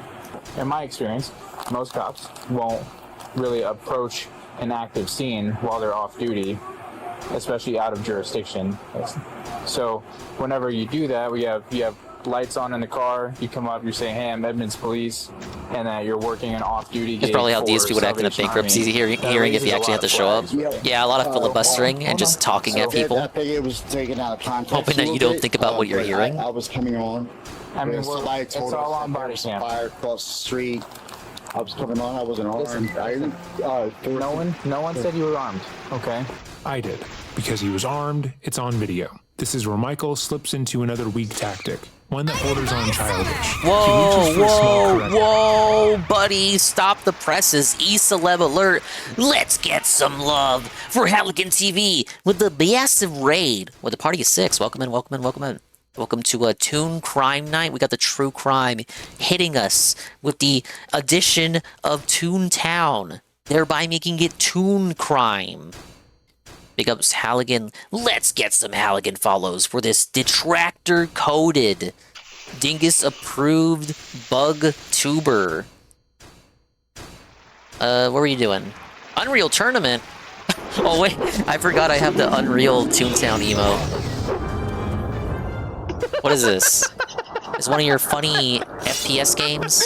In my experience, most cops won't really approach an active scene while they're off duty, especially out of jurisdiction. So whenever you do that, you have lights on in the car, you come up, you say, hey, I'm Edmonds Police, and that you're working an off-duty gig. That's probably how for DSP would act in a Salvation bankruptcy Army. hearing if you actually have to show up. Yeah, a lot of filibustering and just talking at people. I think it was taken out of context. Hoping that you don't think about what you're hearing. I was coming on. I mean, somebody told it's all us on body cam. Fire across the street. I was coming on. I wasn't armed. I didn't. No one said you were armed. Okay. I did. Because he was armed, it's on video. This is where Michael slips into another weak tactic. One that borders on childish. Whoa, buddy, stop the presses. E-celeb alert. Let's get some love for Halligan TV with the massive raid. With the party of 6. Welcome in. Welcome to a Toon Crime Night. We got the true crime hitting us with the addition of Toontown, thereby making it Toon Crime. Big ups Halligan. Let's get some Halligan follows for this detractor-coded, dingus-approved bug tuber. What were you doing? Unreal Tournament? Oh wait, I forgot I have the Unreal Toontown emo. What is this? Is one of your funny FPS games?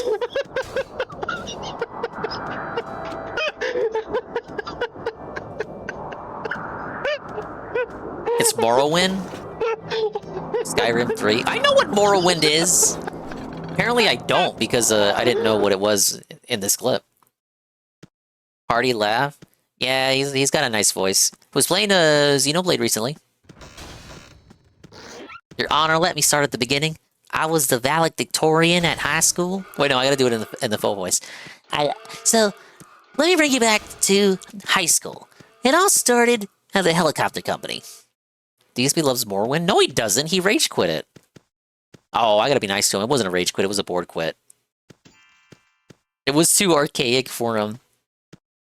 It's Morrowind? Skyrim 3? I know what Morrowind is! Apparently I don't, because I didn't know what it was in this clip. Party laugh? Yeah, he's got a nice voice. Was playing Xenoblade recently. Your Honor, let me start at the beginning. I was the valedictorian at high school. Wait, no, I gotta do it in the full voice. So, let me bring you back to high school. It all started at the helicopter company. DSP loves Morrowind? No, he doesn't. He rage quit it. Oh, I gotta be nice to him. It wasn't a rage quit. It was a board quit. It was too archaic for him.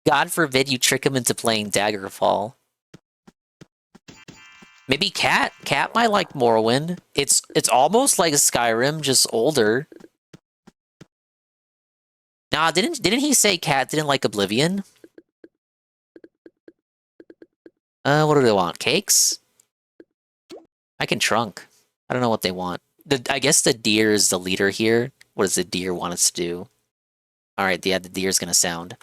God forbid you trick him into playing Daggerfall. Maybe Cat might like Morrowind. It's almost like Skyrim, just older. Nah, didn't he say Cat didn't like Oblivion? What do they want? Cakes? I can trunk. I don't know what they want. I guess the deer is the leader here. What does the deer want us to do? Alright, yeah, the deer's gonna sound.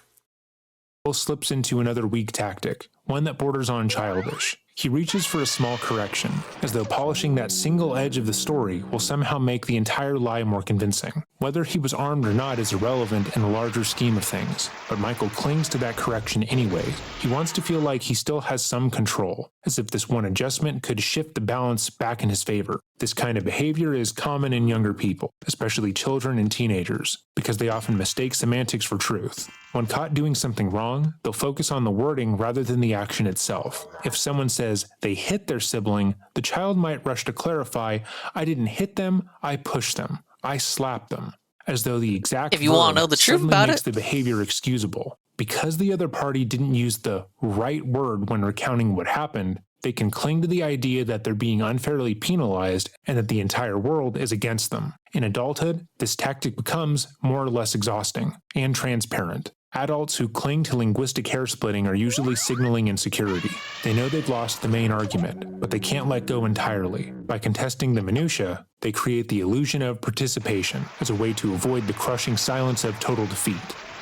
Slips into another weak tactic, one that borders on childish. He reaches for a small correction, as though polishing that single edge of the story will somehow make the entire lie more convincing. Whether he was armed or not is irrelevant in the larger scheme of things, but Michael clings to that correction anyway. He wants to feel like he still has some control, as if this one adjustment could shift the balance back in his favor. This kind of behavior is common in younger people, especially children and teenagers, because they often mistake semantics for truth. When caught doing something wrong, they'll focus on the wording rather than the action itself. If someone says they hit their sibling, the child might rush to clarify, I didn't hit them, I pushed them, I slapped them, as though the exact If you want to know the truth about makes it, the behavior excusable. Because the other party didn't use the right word when recounting what happened, they can cling to the idea that they're being unfairly penalized and that the entire world is against them. In adulthood, this tactic becomes more or less exhausting and transparent. Adults who cling to linguistic hair splitting are usually signaling insecurity. They know they've lost the main argument, but they can't let go entirely. By contesting the minutia, they create the illusion of participation as a way to avoid the crushing silence of total defeat.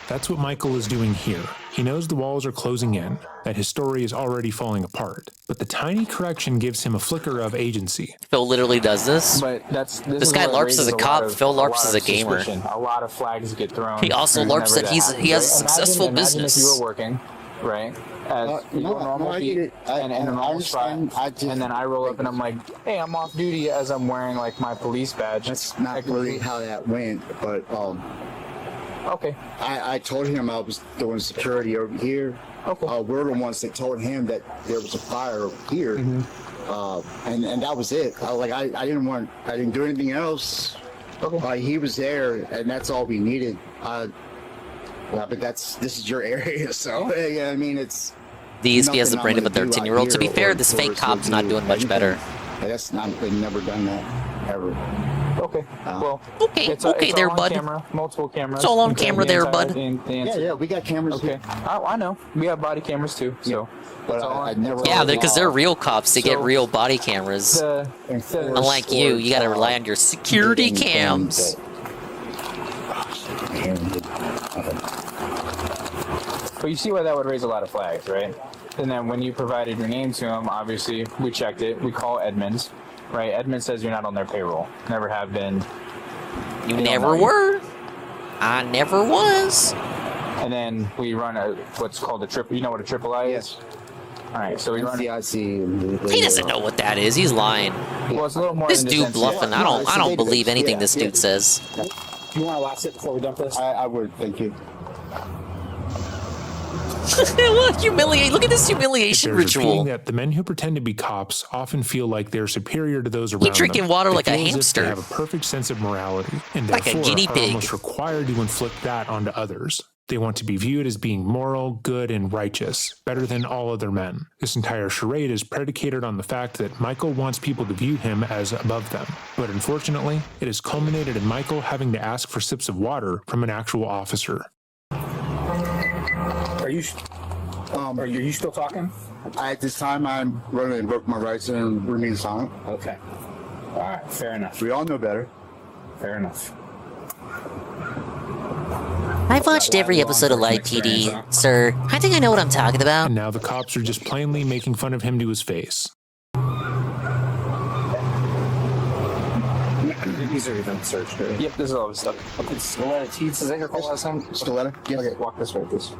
That's what Michael is doing here. He knows the walls are closing in, that his story is already falling apart, but the tiny correction gives him a flicker of agency. Phil literally does this. But this guy LARPs as a cop. Phil LARPs as a gamer. A lot of flags get thrown. He also LARPs that he has a successful business. If you were working, right? As a normal beat and in a normal spot, and then I roll up and I'm like, hey, I'm off duty as I'm wearing like my police badge. That's not really how that went, but okay. I told him I was doing security over here. Okay. We're the ones that told him that there was a fire over here, and that was it. I didn't do anything else. Okay. He was there, and that's all we needed. But this is your area, so yeah, I mean it's. The ESP has the brain of a 13-year-old. To be fair, this fake cop's not doing much better. They've never done that ever. Okay. Well. Okay. It's there, all bud. On camera, multiple cameras. It's all on camera there, bud. Yeah, we got cameras. Okay. I know. We have body cameras too. So. But I never. Yeah, because they're real cops. They get real body cameras. Unlike you gotta rely on your security cams. But you see why that would raise a lot of flags, right? And then when you provided your name to him, obviously we checked it. We call Edmonds, right? Edmonds says you're not on their payroll. Never have been. You never were. I never was. And then we run what's called a triple. You know what a triple I is? Yes. All right, so we run. He doesn't know what that is. He's lying. Well, it's a little more. This than dude bluffing. I don't believe anything this dude says. Do you want to last it before we dump this? I would. Thank you. Look, humiliate! Look at this humiliation There's a ritual. feeling that the men who pretend to be cops often feel like they're superior to those around them. drinking water They like a feel as if hamster. They have a perfect sense of morality, and Like a therefore guinea are pig. almost required to inflict that onto others. They want to be viewed as being moral, good, and righteous, better than all other men. This entire charade is predicated on the fact that Michael wants people to view him as above them. But unfortunately, it has culminated in Michael having to ask for sips of water from an actual officer. Are you still talking? At this time, I'm going to invoke my rights and remain silent. Okay. All right. Fair enough. We all know better. Fair enough. I've watched every episode of Live PD, sir. I think I know what I'm talking about. And now the cops are just plainly making fun of him to his face. These are even searched. Right? Yep, this is all the stuff. Okay, Stiletta Teats, is that your call last time? Stiletta? Yes. Okay, walk this way, please.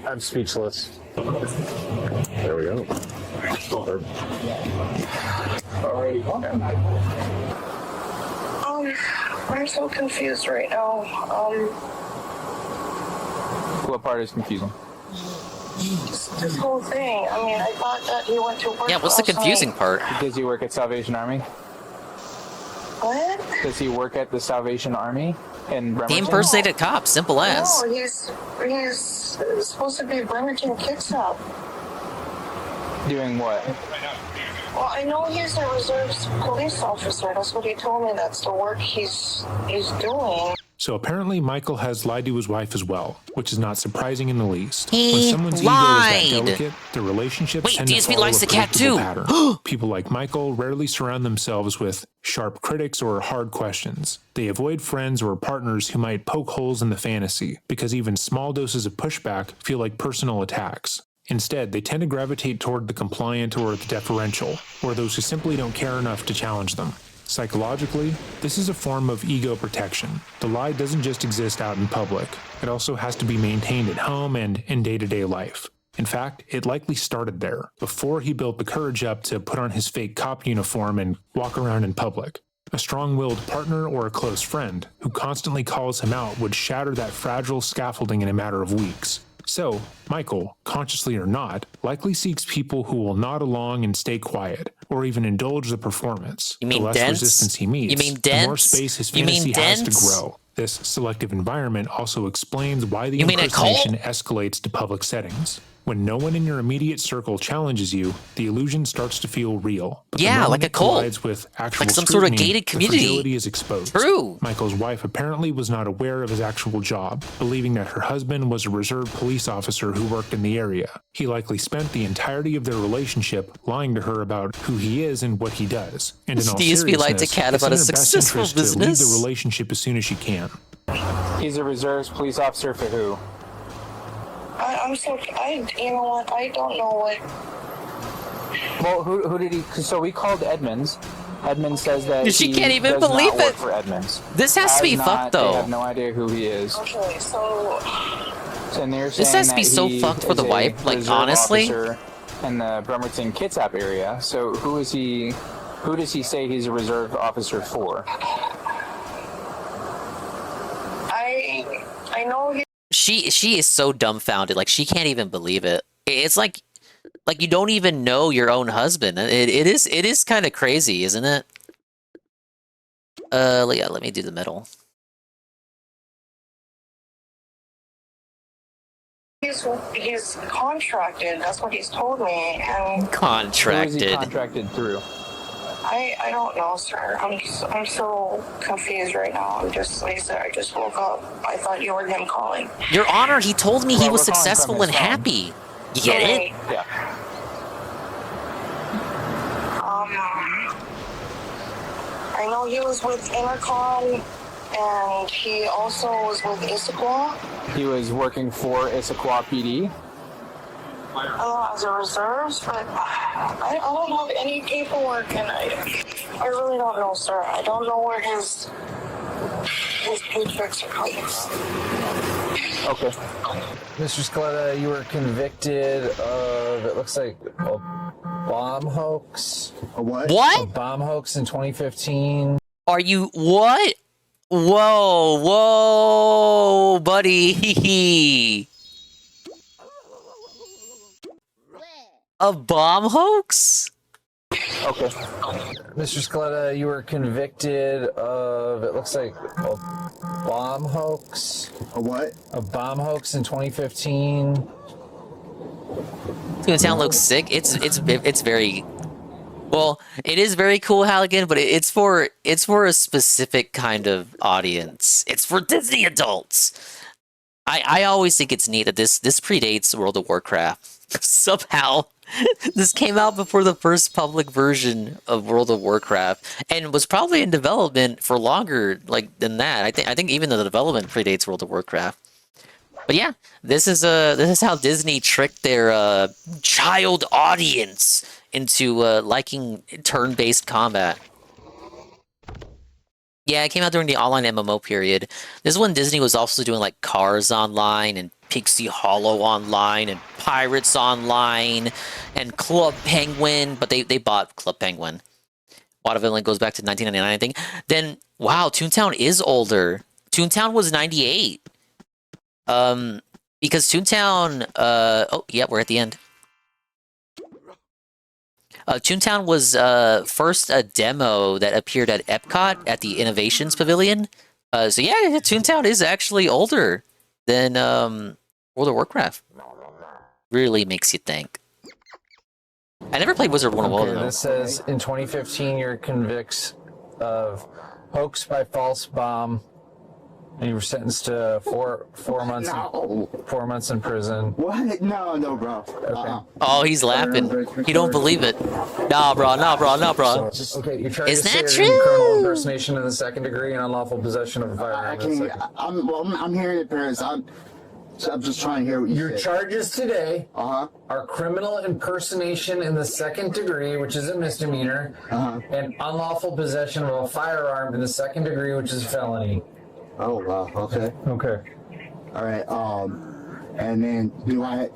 I'm speechless. There we go. Alrighty. I'm so confused right now. What part is confusing? This whole thing. I mean, I thought that he went to work. Yeah, what's the confusing part? Does he work at Salvation Army? What? Does he work at the Salvation Army in Bremerton? He impersonated cops, simple as. No, he's supposed to be Bremerton Kids Up. Doing what? Well, I know he's a reserves police officer. That's what he told me. That's the work he's doing. So apparently Michael has lied to his wife as well, which is not surprising in the least. He when someone's lied. ego is that delicate, their relationships Wait, tend to DSP follow likes a the cat predictable too. pattern. People like Michael rarely surround themselves with sharp critics or hard questions. They avoid friends or partners who might poke holes in the fantasy, because even small doses of pushback feel like personal attacks. Instead, they tend to gravitate toward the compliant or the deferential, or those who simply don't care enough to challenge them. Psychologically, this is a form of ego protection. The lie doesn't just exist out in public. It also has to be maintained at home and in day-to-day life. In fact, it likely started there, before he built the courage up to put on his fake cop uniform and walk around in public. A strong-willed partner or a close friend who constantly calls him out would shatter that fragile scaffolding in a matter of weeks. So, Michael, consciously or not, likely seeks people who will nod along and stay quiet, or even indulge the performance. You mean the less dense? resistance he meets, You mean the more dense? space his You mean fantasy has to dense? grow. This selective environment also explains why the You mean a cult? impersonation escalates to public settings. When no one in your immediate circle challenges you, the illusion starts to feel real. But the Yeah, moment like a it cult. collides with actual Like some sort of scrutiny, gated the community. fragility is exposed. True. Michael's wife apparently was not aware of his actual job, believing that her husband was a reserve police officer who worked in the area. He likely spent the entirety of their relationship lying to her about who he is and what he does. And in all DSP lied to seriousness, Kat it's about in a her best successful interest to leave business. the relationship as soon as she can. He's a reserves police officer for who? You know what? I don't know what. Well, who did he? So we called Edmonds. Edmonds says that She he can't even does believe not work it. for Edmonds. This has to be fucked, though. They have no idea who he is. Okay, so. And they're This saying has to be that so he fucked for is the a wife, like, reserve honestly. officer in the Bremerton Kitsap area. So who is he? Who does he say he's a reserve officer for? I know he. She is so dumbfounded, like she can't even believe it. It's like you don't even know your own husband. It is kind of crazy, isn't it? Yeah, let me do the middle. He's contracted. That's what he's told me. And Contracted. Who is he contracted through? I don't know, sir. I'm so confused right now. I'm just, like I said, I just woke up. I thought you were him calling. Your Honor, he told me he Well, was we're calling from successful his and phone. happy. You get it? Yeah. I know he was with Intercom, and he also was with Issaquah. He was working for Issaquah PD. As a reserves, but I don't have any paperwork, and I really don't know, sir. I don't know where his paychecks are placed. Okay. Mr. Scaletta, you were convicted of, it looks like, a bomb hoax. A what? What? A bomb hoax in 2015. Are you what? Whoa, buddy. A bomb hoax? Okay. Mr. Scaletta, you were convicted of, it looks like, a bomb hoax. A what? A bomb hoax in 2015. Toontown looks sick. It's very well. It is very cool, Halligan, but it's for a specific kind of audience. It's for Disney adults. I always think it's neat that this predates World of Warcraft. Somehow, this came out before the first public version of World of Warcraft, and was probably in development for longer than that. I think even the development predates World of Warcraft. But yeah, this is how Disney tricked their child audience into liking turn-based combat. Yeah, it came out during the online MMO period. This is when Disney was also doing like Cars Online and Pixie Hollow Online and Pirates Online and Club Penguin, but they bought Club Penguin. A lot of it goes back to 1999, I think. Then, wow, Toontown is older. Toontown was 98. Because Toontown, oh, yeah, we're at the end. Toontown was first a demo that appeared at Epcot at the Innovations Pavilion. So yeah, Toontown is actually older than World of Warcraft. Really makes you think. I never played Wizard 101 though. This says in 2015 you're convicted of hoax by false bomb, and you were sentenced to four months. No. 4 months in prison. What? No, bro. Oh, he's laughing. He don't believe it. Nah, bro. Okay, you're charged Is that with true? criminal impersonation in the second degree and unlawful possession of a firearm in the second. I'm hearing it, parents. I'm just trying to hear what you Your say. charges today are criminal impersonation in the second degree, which is a misdemeanor, and unlawful possession of a firearm in the second degree, which is a felony. Oh wow. Okay. Okay. All right. And then do I?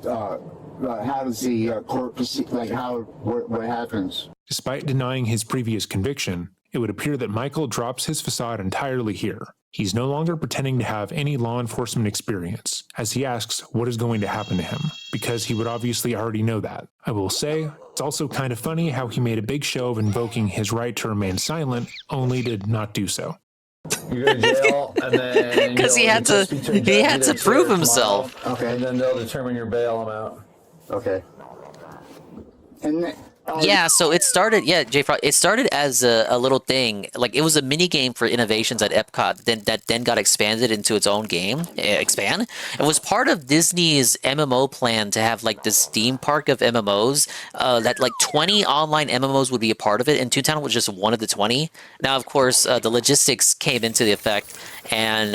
How does the court proceed? Like what happens? Despite denying his previous conviction, it would appear that Michael drops his facade entirely here. He's no longer pretending to have any law enforcement experience, as he asks what is going to happen to him, because he would obviously already know that. I will say, it's also kind of funny how he made a big show of invoking his right to remain silent, only to not do so. You go to jail, and then Because he had to prove himself. Okay, and then they'll determine your bail amount. Okay. And then, Yeah, so it started. Yeah, J-Frog. It started as a little thing, like it was a mini game for Innovations at Epcot. That got expanded into its own game. Expand. It was part of Disney's MMO plan to have like this theme park of MMOs. That like 20 online MMOs would be a part of it, and Toontown was just one of the 20. Now, of course, the logistics came into the effect, and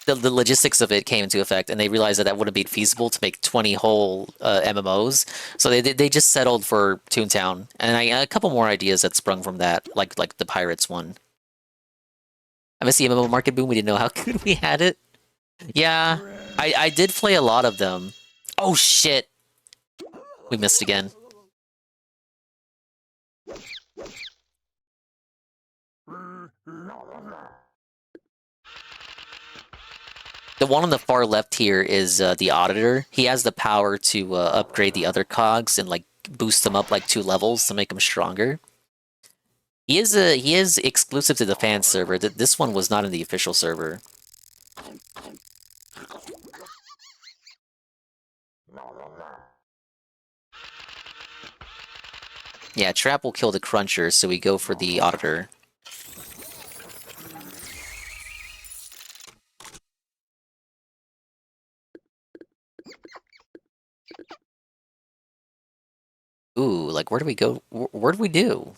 the logistics of it came into effect, and they realized that wouldn't be feasible to make 20 whole MMOs. So they just settled for Toontown, and a couple more ideas that sprung from that, like the Pirates one. I miss the MMO market boom. We didn't know how good we had it. Yeah, I did play a lot of them. Oh shit, we missed again. The one on the far left here is the Auditor. He has the power to upgrade the other cogs and like boost them up like 2 levels to make them stronger. He is exclusive to the fan server. This one was not in the official server. Yeah, Trap will kill the Cruncher, so we go for the Auditor. Ooh, like where do we go? What do we do?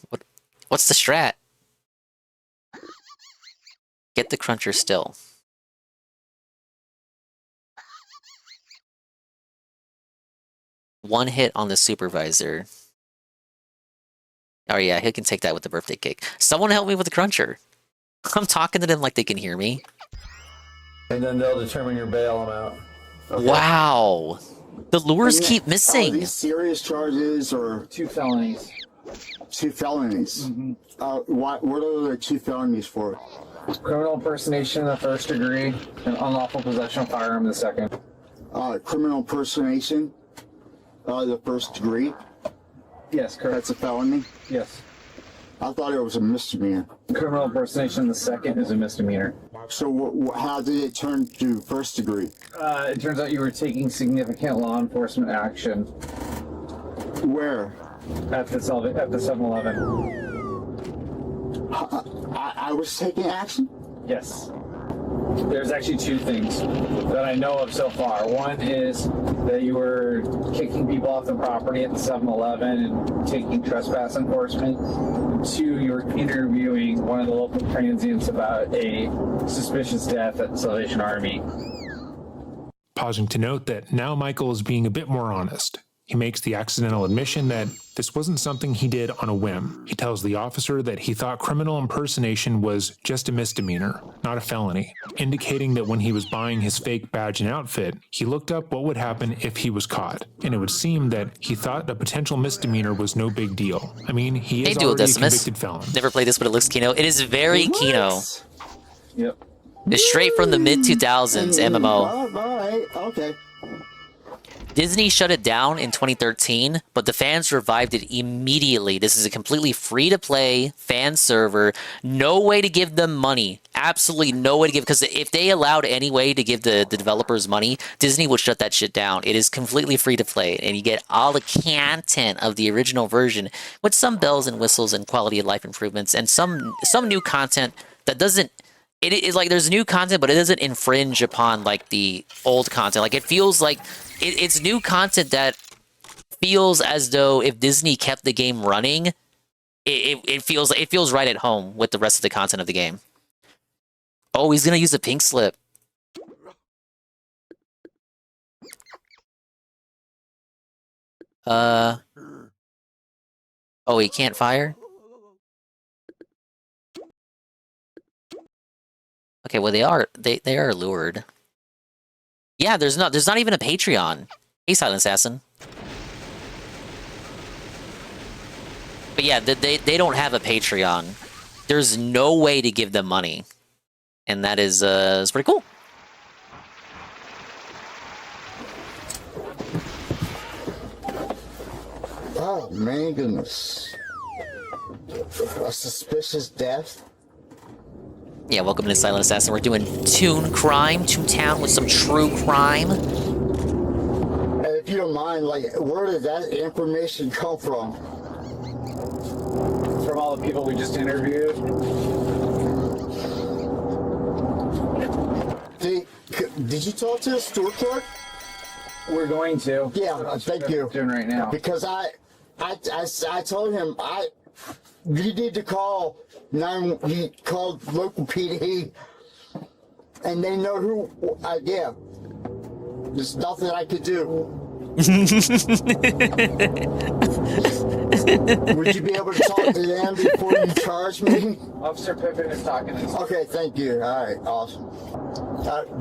What's the strat? Get the Cruncher still. One hit on the Supervisor. Oh yeah, he can take that with the birthday cake. Someone help me with the Cruncher. I'm talking to them like they can hear me. And then they'll determine your bail amount. Okay. Wow. The lures keep missing. Are these serious charges or 2 felonies? 2 felonies. What are the 2 felonies for? Criminal impersonation in the first degree and unlawful possession of firearm in the second. Criminal impersonation, the first degree. Yes, correct. That's a felony. Yes. I thought it was a misdemeanor. Criminal impersonation in the second is a misdemeanor. So how did it turn to first degree? It turns out you were taking significant law enforcement action. Where? At the 7-Eleven. I was taking action? Yes. There's actually 2 things that I know of so far. One is that you were kicking people off the property at the 7-Eleven and taking trespass enforcement. And 2, you were interviewing one of the local transients about a suspicious death at the Salvation Army. Pausing to note that now Michael is being a bit more honest. He makes the accidental admission that this wasn't something he did on a whim. He tells the officer that he thought criminal impersonation was just a misdemeanor, not a felony, indicating that when he was buying his fake badge and outfit, he looked up what would happen if he was caught, and it would seem that he thought a potential misdemeanor was no big deal. I mean, he is already a convicted felon. Never played this, but it looks Kino. It is very Kino. Yep. It's straight from the mid-2000s MMO. All right, okay. Disney shut it down in 2013, but the fans revived it immediately. This is a completely free-to-play fan server. No way to give them money. Absolutely no way to give, because if they allowed any way to give the developers money, Disney would shut that shit down. It is completely free-to-play, and you get all the content of the original version with some bells and whistles and quality of life improvements and some new content that doesn't. It is like there's new content, but it doesn't infringe upon like the old content. Like it feels like it's new content that feels as though if Disney kept the game running, it feels right at home with the rest of the content of the game. Oh, he's gonna use a pink slip. Oh, he can't fire? Okay, well they are lured. Yeah, there's not even a Patreon. Hey, Silent Assassin. But yeah, they don't have a Patreon. There's no way to give them money, and that is it's pretty cool. Oh my goodness! A suspicious death. Yeah, welcome to Silent Assassin. We're doing Toontown with some true crime. If you don't mind, like, where did that information come from? From all the people we just interviewed. Did you talk to the store clerk? We're going to. Yeah, thank you. Doing right now. Because I told him you need to call he called local PD, and they know who. Yeah, there's nothing I could do. Would you be able to talk to them before you charge me? Officer Pippin is talking to us. Okay, thank you. All right, awesome.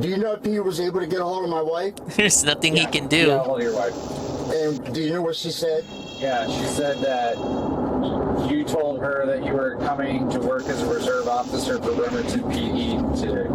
Do you know if he was able to get a hold of my wife? There's nothing he can do. Yeah, hold of your wife. And do you know what she said? Yeah, she said that you told her that you were coming to work as a reserve officer for Bremerton PD today.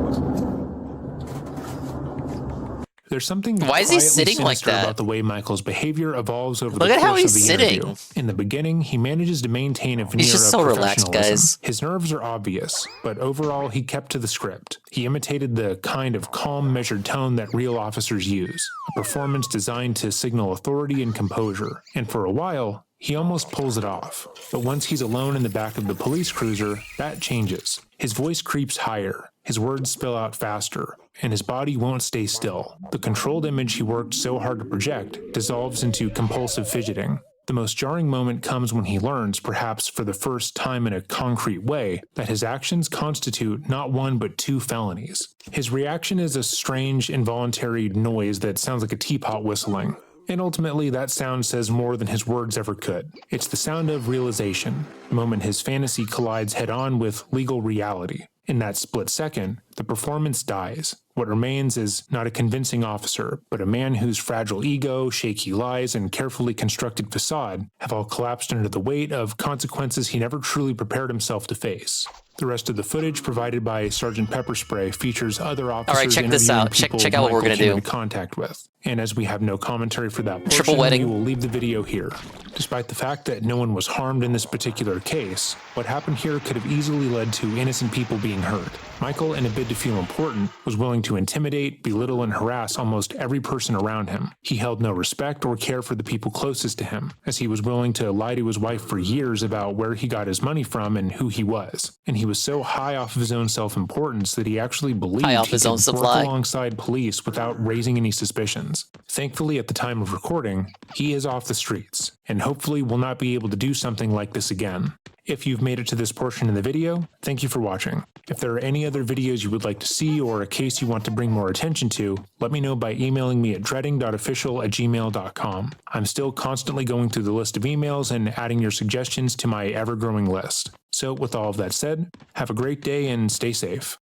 There's something Why is he quietly sitting like sinister that? about the way Michael's behavior evolves over Look the at how course he's of the sitting. interview. In the beginning, he manages to maintain a veneer He's just of so relaxed, professionalism. guys. His nerves are obvious, but overall, he kept to the script. He imitated the kind of calm, measured tone that real officers use, a performance designed to signal authority and composure. And for a while, he almost pulls it off. But once he's alone in the back of the police cruiser, that changes. His voice creeps higher, his words spill out faster, and his body won't stay still. The controlled image he worked so hard to project dissolves into compulsive fidgeting. The most jarring moment comes when he learns, perhaps for the first time in a concrete way, that his actions constitute not one but two felonies. His reaction is a strange, involuntary noise that sounds like a teapot whistling. And ultimately, that sound says more than his words ever could. It's the sound of realization, the moment his fantasy collides head-on with legal reality. In that split second, the performance dies. What remains is not a convincing officer, but a man whose fragile ego, shaky lies, and carefully constructed facade have all collapsed under the weight of consequences he never truly prepared himself to face. The rest of the footage provided by Sergeant Pepperspray features other officers All right, check this interviewing out. people Check out what we're Michael gonna came do. into contact with. And as we have no commentary for that Triple portion, wedding. we will leave the video here. Despite the fact that no one was harmed in this particular case, what happened here could have easily led to innocent people being hurt. Michael, in a bid to feel important, was willing to intimidate, belittle, and harass almost every person around him. He held no respect or care for the people closest to him, as he was willing to lie to his wife for years about where he got his money from and who he was. And he was so high off of his own self-importance that he actually believed High off he his could own work supply. alongside police without raising any suspicions. Thankfully, at the time of recording, he is off the streets, and hopefully will not be able to do something like this again. If you've made it to this portion of the video, thank you for watching. If there are any other videos you would like to see or a case you want to bring more attention to, let me know by emailing me at dreading.official@gmail.com. I'm still constantly going through the list of emails and adding your suggestions to my ever-growing list. So with all of that said, have a great day and stay safe.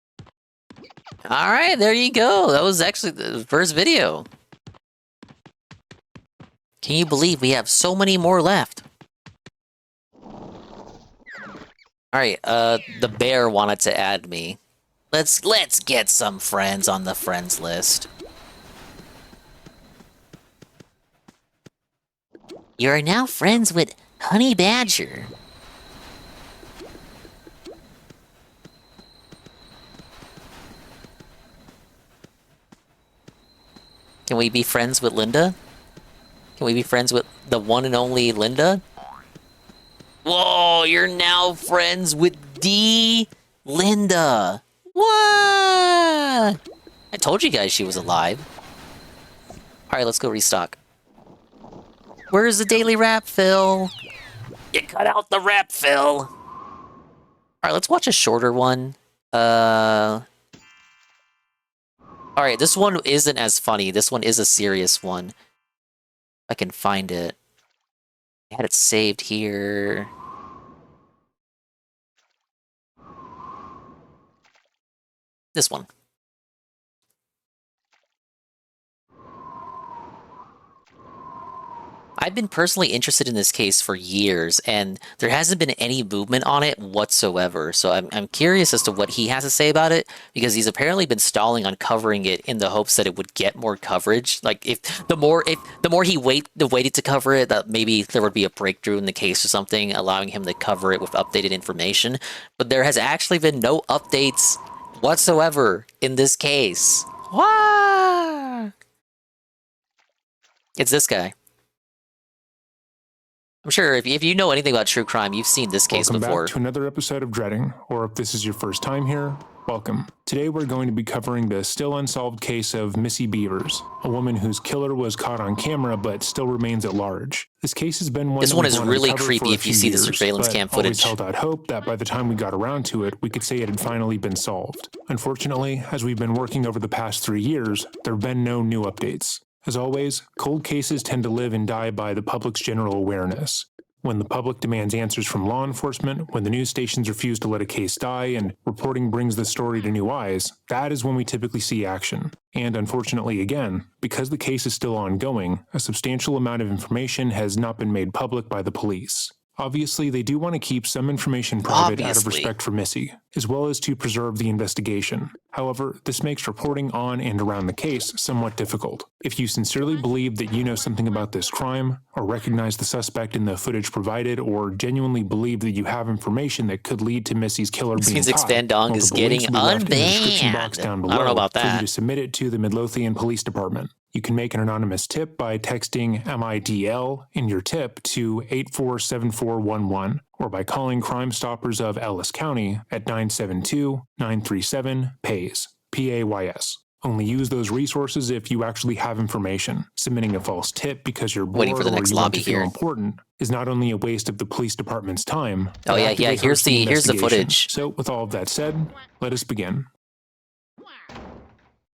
All right, there you go. That was actually the first video. Can you believe we have so many more left? All right, the bear wanted to add me. Let's get some friends on the friends list. You are now friends with Honey Badger. Can we be friends with Linda? Can we be friends with the one and only Linda? Whoa, you're now friends with D. Linda. What? I told you guys she was alive. Alright, let's go restock. Where's the daily rap, Phil? You cut out the rap, Phil. Alright, let's watch a shorter one. Alright, this one isn't as funny. This one is a serious one. I can find it. I had it saved here. This one. I've been personally interested in this case for years, and there hasn't been any movement on it whatsoever. So I'm curious as to what he has to say about it, because he's apparently been stalling on covering it in the hopes that it would get more coverage. Like if the more he waited to cover it, that maybe there would be a breakthrough in the case or something, allowing him to cover it with updated information. But there has actually been no updates whatsoever in this case. What? It's this guy. I'm sure if you know anything about true crime, you've seen this case before. Welcome back to another episode of Dreading, or if this is your first time here, welcome. Today we're going to be covering the still unsolved case of Missy Beavers, a woman whose killer was caught on camera but still remains at large. This case has been one This that one we've is wanted to really cover creepy for a if you few see the years, surveillance but cam always footage. held out hope that by the time we got around to it, we could say it had finally been solved. Unfortunately, as we've been working over the past 3 years, there have been no new updates. As always, cold cases tend to live and die by the public's general awareness. When the public demands answers from law enforcement, when the news stations refuse to let a case die, and reporting brings the story to new eyes, that is when we typically see action. And unfortunately again, because the case is still ongoing, a substantial amount of information has not been made public by the police. Obviously, they do want to keep some information private out of respect for Missy, as well as to preserve the investigation. However, this makes reporting on and around the case somewhat difficult. If you sincerely believe that you know something about this crime, or recognize the suspect in the footage provided, or genuinely believe that you have information that could lead to Missy's killer being Means caught, Expandong is getting unbanned. Down below I don't know about for you that. to submit it to the Midlothian Police Department. You can make an anonymous tip by texting MIDL in your tip to 847411, or by calling Crime Stoppers of Ellis County at 972-937-PAYS, P-A-Y-S. Only use those resources if you actually have information. Submitting a false tip because you're bored Waiting for the or next you want lobby to feel here. important is not only a waste of the police department's time. Oh but yeah, actively here's hurts the the investigation. footage. So with all of that said, let us begin.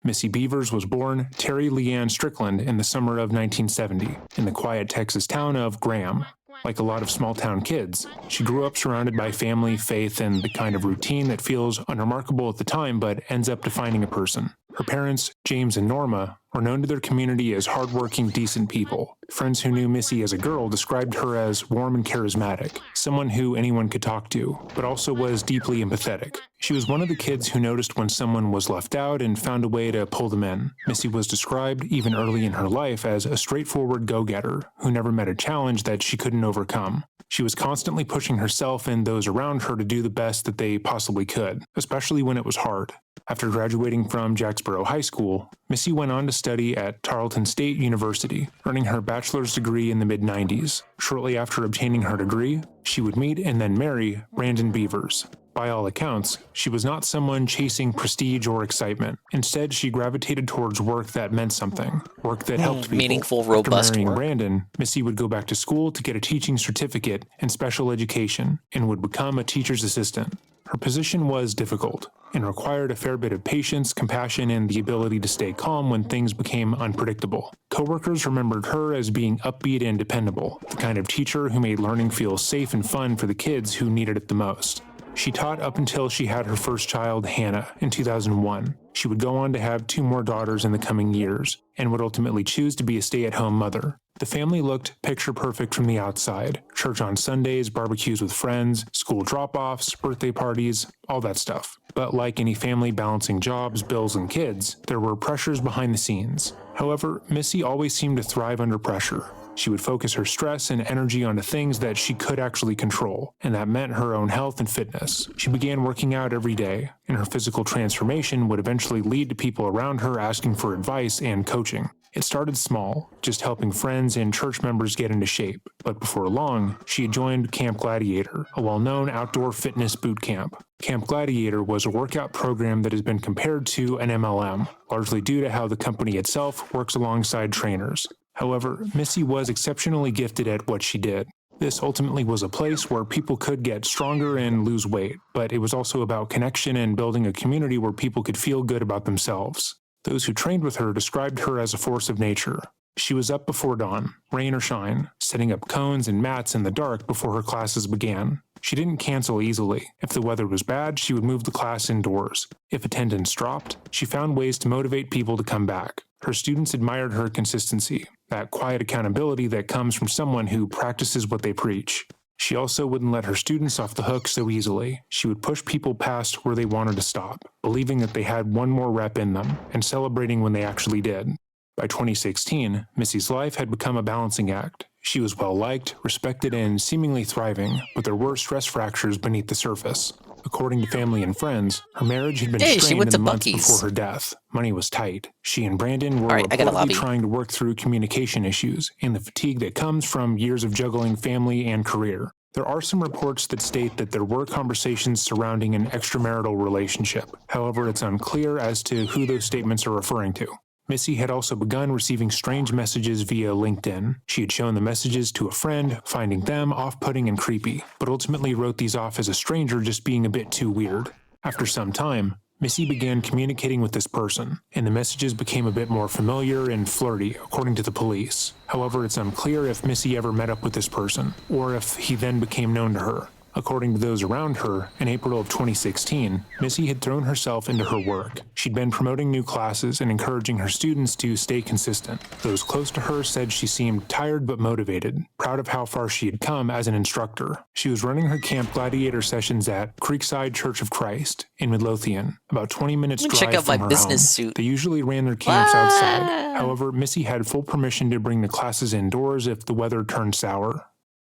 Missy Beavers was born Terry Leanne Strickland in the summer of 1970 in the quiet Texas town of Graham. Like a lot of small-town kids, she grew up surrounded by family, faith, and the kind of routine that feels unremarkable at the time but ends up defining a person. Her parents, James and Norma, were known to their community as hardworking, decent people. Friends who knew Missy as a girl described her as warm and charismatic, someone who anyone could talk to, but also was deeply empathetic. She was one of the kids who noticed when someone was left out and found a way to pull them in. Missy was described, even early in her life, as a straightforward go-getter who never met a challenge that she couldn't overcome. She was constantly pushing herself and those around her to do the best that they possibly could, especially when it was hard. After graduating from Jacksboro High School, Missy went on to study at Tarleton State University, earning her bachelor's degree in the mid-90s. Shortly after obtaining her degree, she would meet and then marry Brandon Beavers. By all accounts, she was not someone chasing prestige or excitement. Instead, she gravitated towards work that meant something, work that helped people. Meaningful, robust After marrying work. Brandon, Missy would go back to school to get a teaching certificate in special education and would become a teacher's assistant. Her position was difficult and required a fair bit of patience, compassion, and the ability to stay calm when things became unpredictable. Coworkers remembered her as being upbeat and dependable, the kind of teacher who made learning feel safe and fun for the kids who needed it the most. She taught up until she had her first child, Hannah, in 2001. She would go on to have 2 more daughters in the coming years, and would ultimately choose to be a stay-at-home mother. The family looked picture-perfect from the outside, church on Sundays, barbecues with friends, school drop-offs, birthday parties, all that stuff. But like any family balancing jobs, bills, and kids, there were pressures behind the scenes. However, Missy always seemed to thrive under pressure. She would focus her stress and energy onto things that she could actually control, and that meant her own health and fitness. She began working out every day, and her physical transformation would eventually lead to people around her asking for advice and coaching. It started small, just helping friends and church members get into shape, but before long, she had joined Camp Gladiator, a well-known outdoor fitness boot camp. Camp Gladiator was a workout program that has been compared to an MLM, largely due to how the company itself works alongside trainers. However, Missy was exceptionally gifted at what she did. This ultimately was a place where people could get stronger and lose weight, but it was also about connection and building a community where people could feel good about themselves. Those who trained with her described her as a force of nature. She was up before dawn, rain or shine, setting up cones and mats in the dark before her classes began. She didn't cancel easily. If the weather was bad, she would move the class indoors. If attendance dropped, she found ways to motivate people to come back. Her students admired her consistency, that quiet accountability that comes from someone who practices what they preach. She also wouldn't let her students off the hook so easily. She would push people past where they wanted to stop, believing that they had one more rep in them, and celebrating when they actually did. By 2016, Missy's life had become a balancing act. She was well-liked, respected, and seemingly thriving, but there were stress fractures beneath the surface. According to family and friends, her marriage had been strained in the months before her death. Money was tight. She and Brandon were reportedly trying to work through communication issues and the fatigue that comes from years of juggling family and career. There are some reports that state that there were conversations surrounding an extramarital relationship. However, it's unclear as to who those statements are referring to. Missy had also begun receiving strange messages via LinkedIn. She had shown the messages to a friend, finding them off-putting and creepy, but ultimately wrote these off as a stranger just being a bit too weird. After some time, Missy began communicating with this person, and the messages became a bit more familiar and flirty, according to the police. However, it's unclear if Missy ever met up with this person, or if he then became known to her. According to those around her, in April of 2016, Missy had thrown herself into her work. She'd been promoting new classes and encouraging her students to stay consistent. Those close to her said she seemed tired but motivated, proud of how far she had come as an instructor. She was running her Camp Gladiator sessions at Creekside Church of Christ in Midlothian, about 20 minutes drive from her home. They usually ran their camps outside. However, Missy had full permission to bring the classes indoors if the weather turned sour.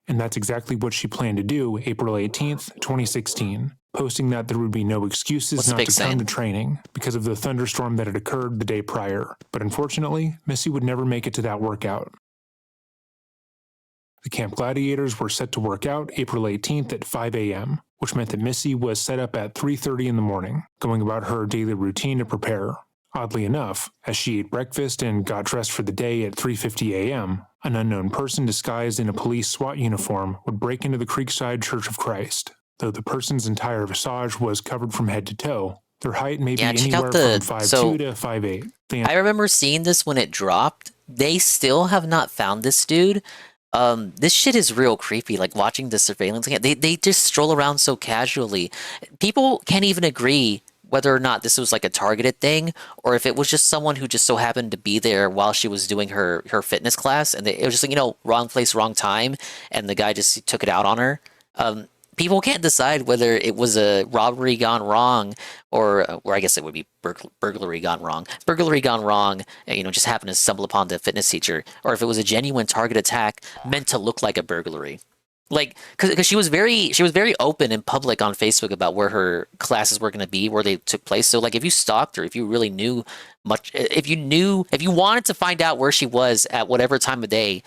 And that's exactly what she planned to do April 18th, 2016, posting that there would be no excuses not to come to training because of the thunderstorm that had occurred the day prior. But unfortunately, Missy would never make it to that workout. The Camp Gladiators were set to work out April 18th at 5 a.m., which meant that Missy was set up at 3:30 in the morning, going about her daily routine to prepare. Oddly enough, as she ate breakfast and got dressed for the day at 3:50 a.m., an unknown person disguised in a police SWAT uniform would break into the Creekside Church of Christ. Though the person's entire visage was covered from head to toe, their height may be anywhere from 5'2" to 5'8". I remember seeing this when it dropped. They still have not found this dude. This shit is real creepy, like watching the surveillance. They just stroll around so casually. People can't even agree whether or not this was like a targeted thing, or if it was just someone who just so happened to be there while she was doing her fitness class, and it was just like, wrong place, wrong time, and the guy just took it out on her. People can't decide whether it was a robbery gone wrong, or I guess it would be burglary gone wrong. Burglary gone wrong, just happened to stumble upon the fitness teacher, or if it was a genuine target attack meant to look like a burglary. Like, because she was very open in public on Facebook about where her classes were going to be, where they took place. So, like, if you stalked her, if you really knew much, if you wanted to find out where she was at whatever time of day,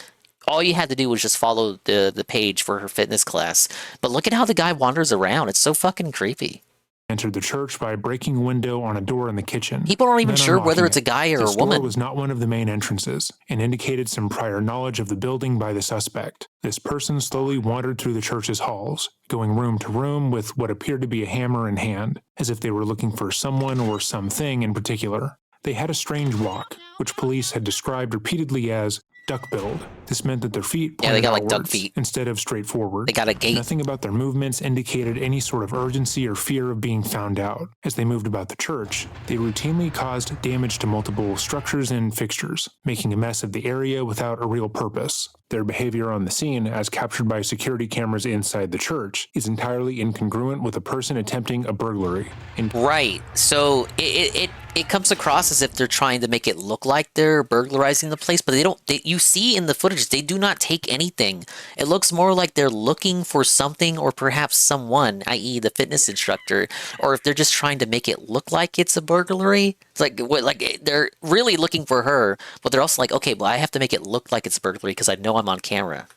all you had to do was just follow the page for her fitness class. But look at how the guy wanders around. It's so fucking creepy. Entered the church by breaking a window on a door in the kitchen. People aren't even sure whether it's a guy or a woman. This door was not one of the main entrances and indicated some prior knowledge of the building by the suspect. This person slowly wandered through the church's halls, going room to room with what appeared to be a hammer in hand, as if they were looking for someone or something in particular. They had a strange walk, which police had described repeatedly as duck-billed. This meant that their feet Yeah, they pointed got like duck outwards feet. instead of straight forward. They got a gait. Nothing about their movements indicated any sort of urgency or fear of being found out. As they moved about the church, they routinely caused damage to multiple structures and fixtures, making a mess of the area without a real purpose. Their behavior on the scene, as captured by security cameras inside the church, is entirely incongruent with a person attempting a burglary. Right. So it comes across as if they're trying to make it look like they're burglarizing the place, but they don't. You see in the footage, they do not take anything. It looks more like they're looking for something or perhaps someone, i.e. the fitness instructor, or if they're just trying to make it look like it's a burglary. It's like they're really looking for her, but they're also like, okay, well, I have to make it look like it's a burglary because I know I'm on camera.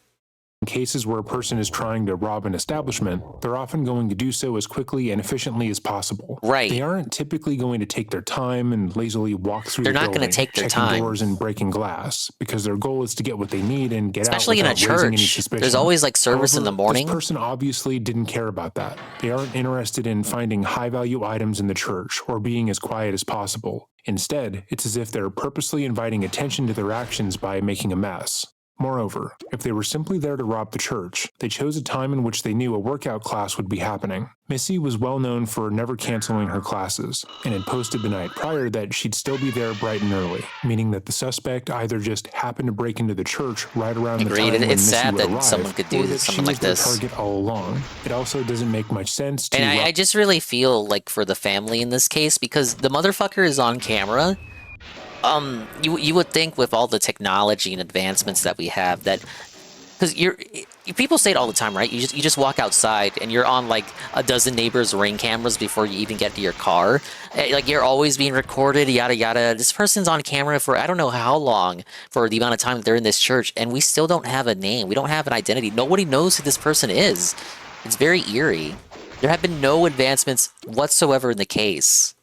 In cases where a person is trying to rob an establishment, they're often going to do so as quickly and efficiently as possible. Right. They aren't typically going to take their time and lazily walk through They're the not building, going to take their checking time. doors and breaking glass, because their goal is to get what they need and get Especially out in a without raising any church. suspicion. There's always like service in However, the morning. This person obviously didn't care about that. They aren't interested in finding high-value items in the church or being as quiet as possible. Instead, it's as if they're purposely inviting attention to their actions by making a mess. Moreover, if they were simply there to rob the church, they chose a time in which they knew a workout class would be happening. Missy was well known for never canceling her classes, and had posted the night prior that she'd still be there bright and early, meaning that the suspect either just happened to break into the church right around the time Agreed. when It's Missy sad would that arrive, someone could do or that something she like was their this. target all along. It also doesn't make much sense to And I just really feel like for the family in this case, because the motherfucker is on camera. You would think with all the technology and advancements that we have that, because people say it all the time, right? You just walk outside and you're on like a dozen neighbors' Ring cameras before you even get to your car. Like you're always being recorded, yada yada. This person's on camera for I don't know how long for the amount of time that they're in this church, and we still don't have a name. We don't have an identity. Nobody knows who this person is. It's very eerie. There have been no advancements whatsoever in the case.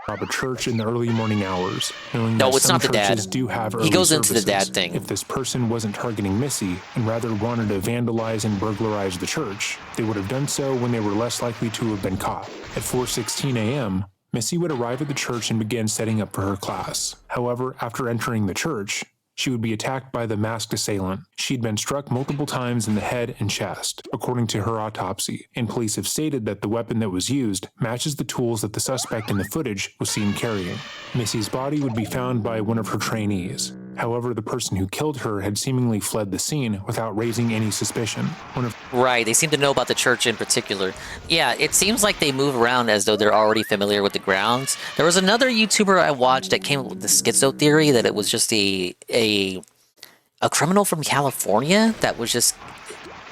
Rob a church in the early morning hours, knowing No, that it's some not the dad. churches do have early He goes into the services. dad thing. If this person wasn't targeting Missy and rather wanted to vandalize and burglarize the church, they would have done so when they were less likely to have been caught. At 4:16 a.m., Missy would arrive at the church and begin setting up for her class. However, after entering the church, she would be attacked by the masked assailant. She'd been struck multiple times in the head and chest, according to her autopsy, and police have stated that the weapon that was used matches the tools that the suspect in the footage was seen carrying. Missy's body would be found by one of her trainees. However, the person who killed her had seemingly fled the scene without raising any suspicion. Right, they seem to know about the church in particular. Yeah, it seems like they move around as though they're already familiar with the grounds. There was another YouTuber I watched that came up with the schizo theory that it was just a criminal from California that was just...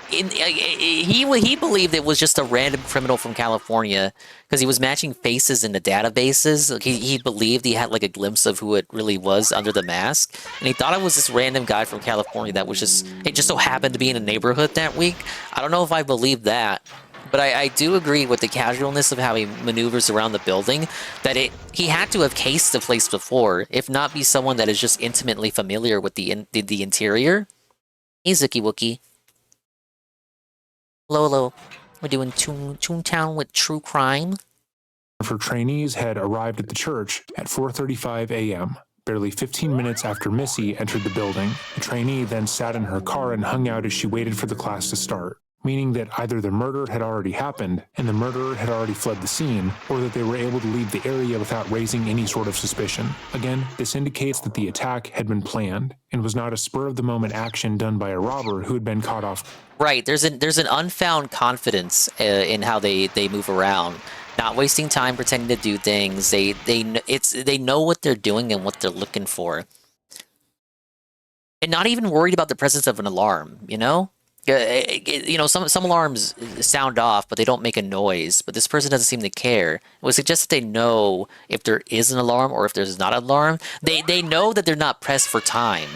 He believed it was just a random criminal from California because he was matching faces in the databases. He believed he had like a glimpse of who it really was under the mask, and he thought it was this random guy from California that was it just so happened to be in a neighborhood that week. I don't know if I believe that, but I do agree with the casualness of how he maneuvers around the building, that he had to have cased the place before, if not be someone that is just intimately familiar with the interior. Hey, Zuki Wookie. Hello. We're doing Toontown with true crime. Her trainees had arrived at the church at 4:35 a.m., barely 15 minutes after Missy entered the building. The trainee then sat in her car and hung out as she waited for the class to start, meaning that either the murder had already happened and the murderer had already fled the scene, or that they were able to leave the area without raising any sort of suspicion. Again, this indicates that the attack had been planned and was not a spur-of-the-moment action done by a robber who had been caught off. Right, there's an unfound confidence in how they move around, not wasting time pretending to do things. They know what they're doing and what they're looking for, and not even worried about the presence of an alarm. You know, some alarms sound off, but they don't make a noise. But this person doesn't seem to care. It would suggest that they know if there is an alarm or if there's not an alarm. They know that they're not pressed for time.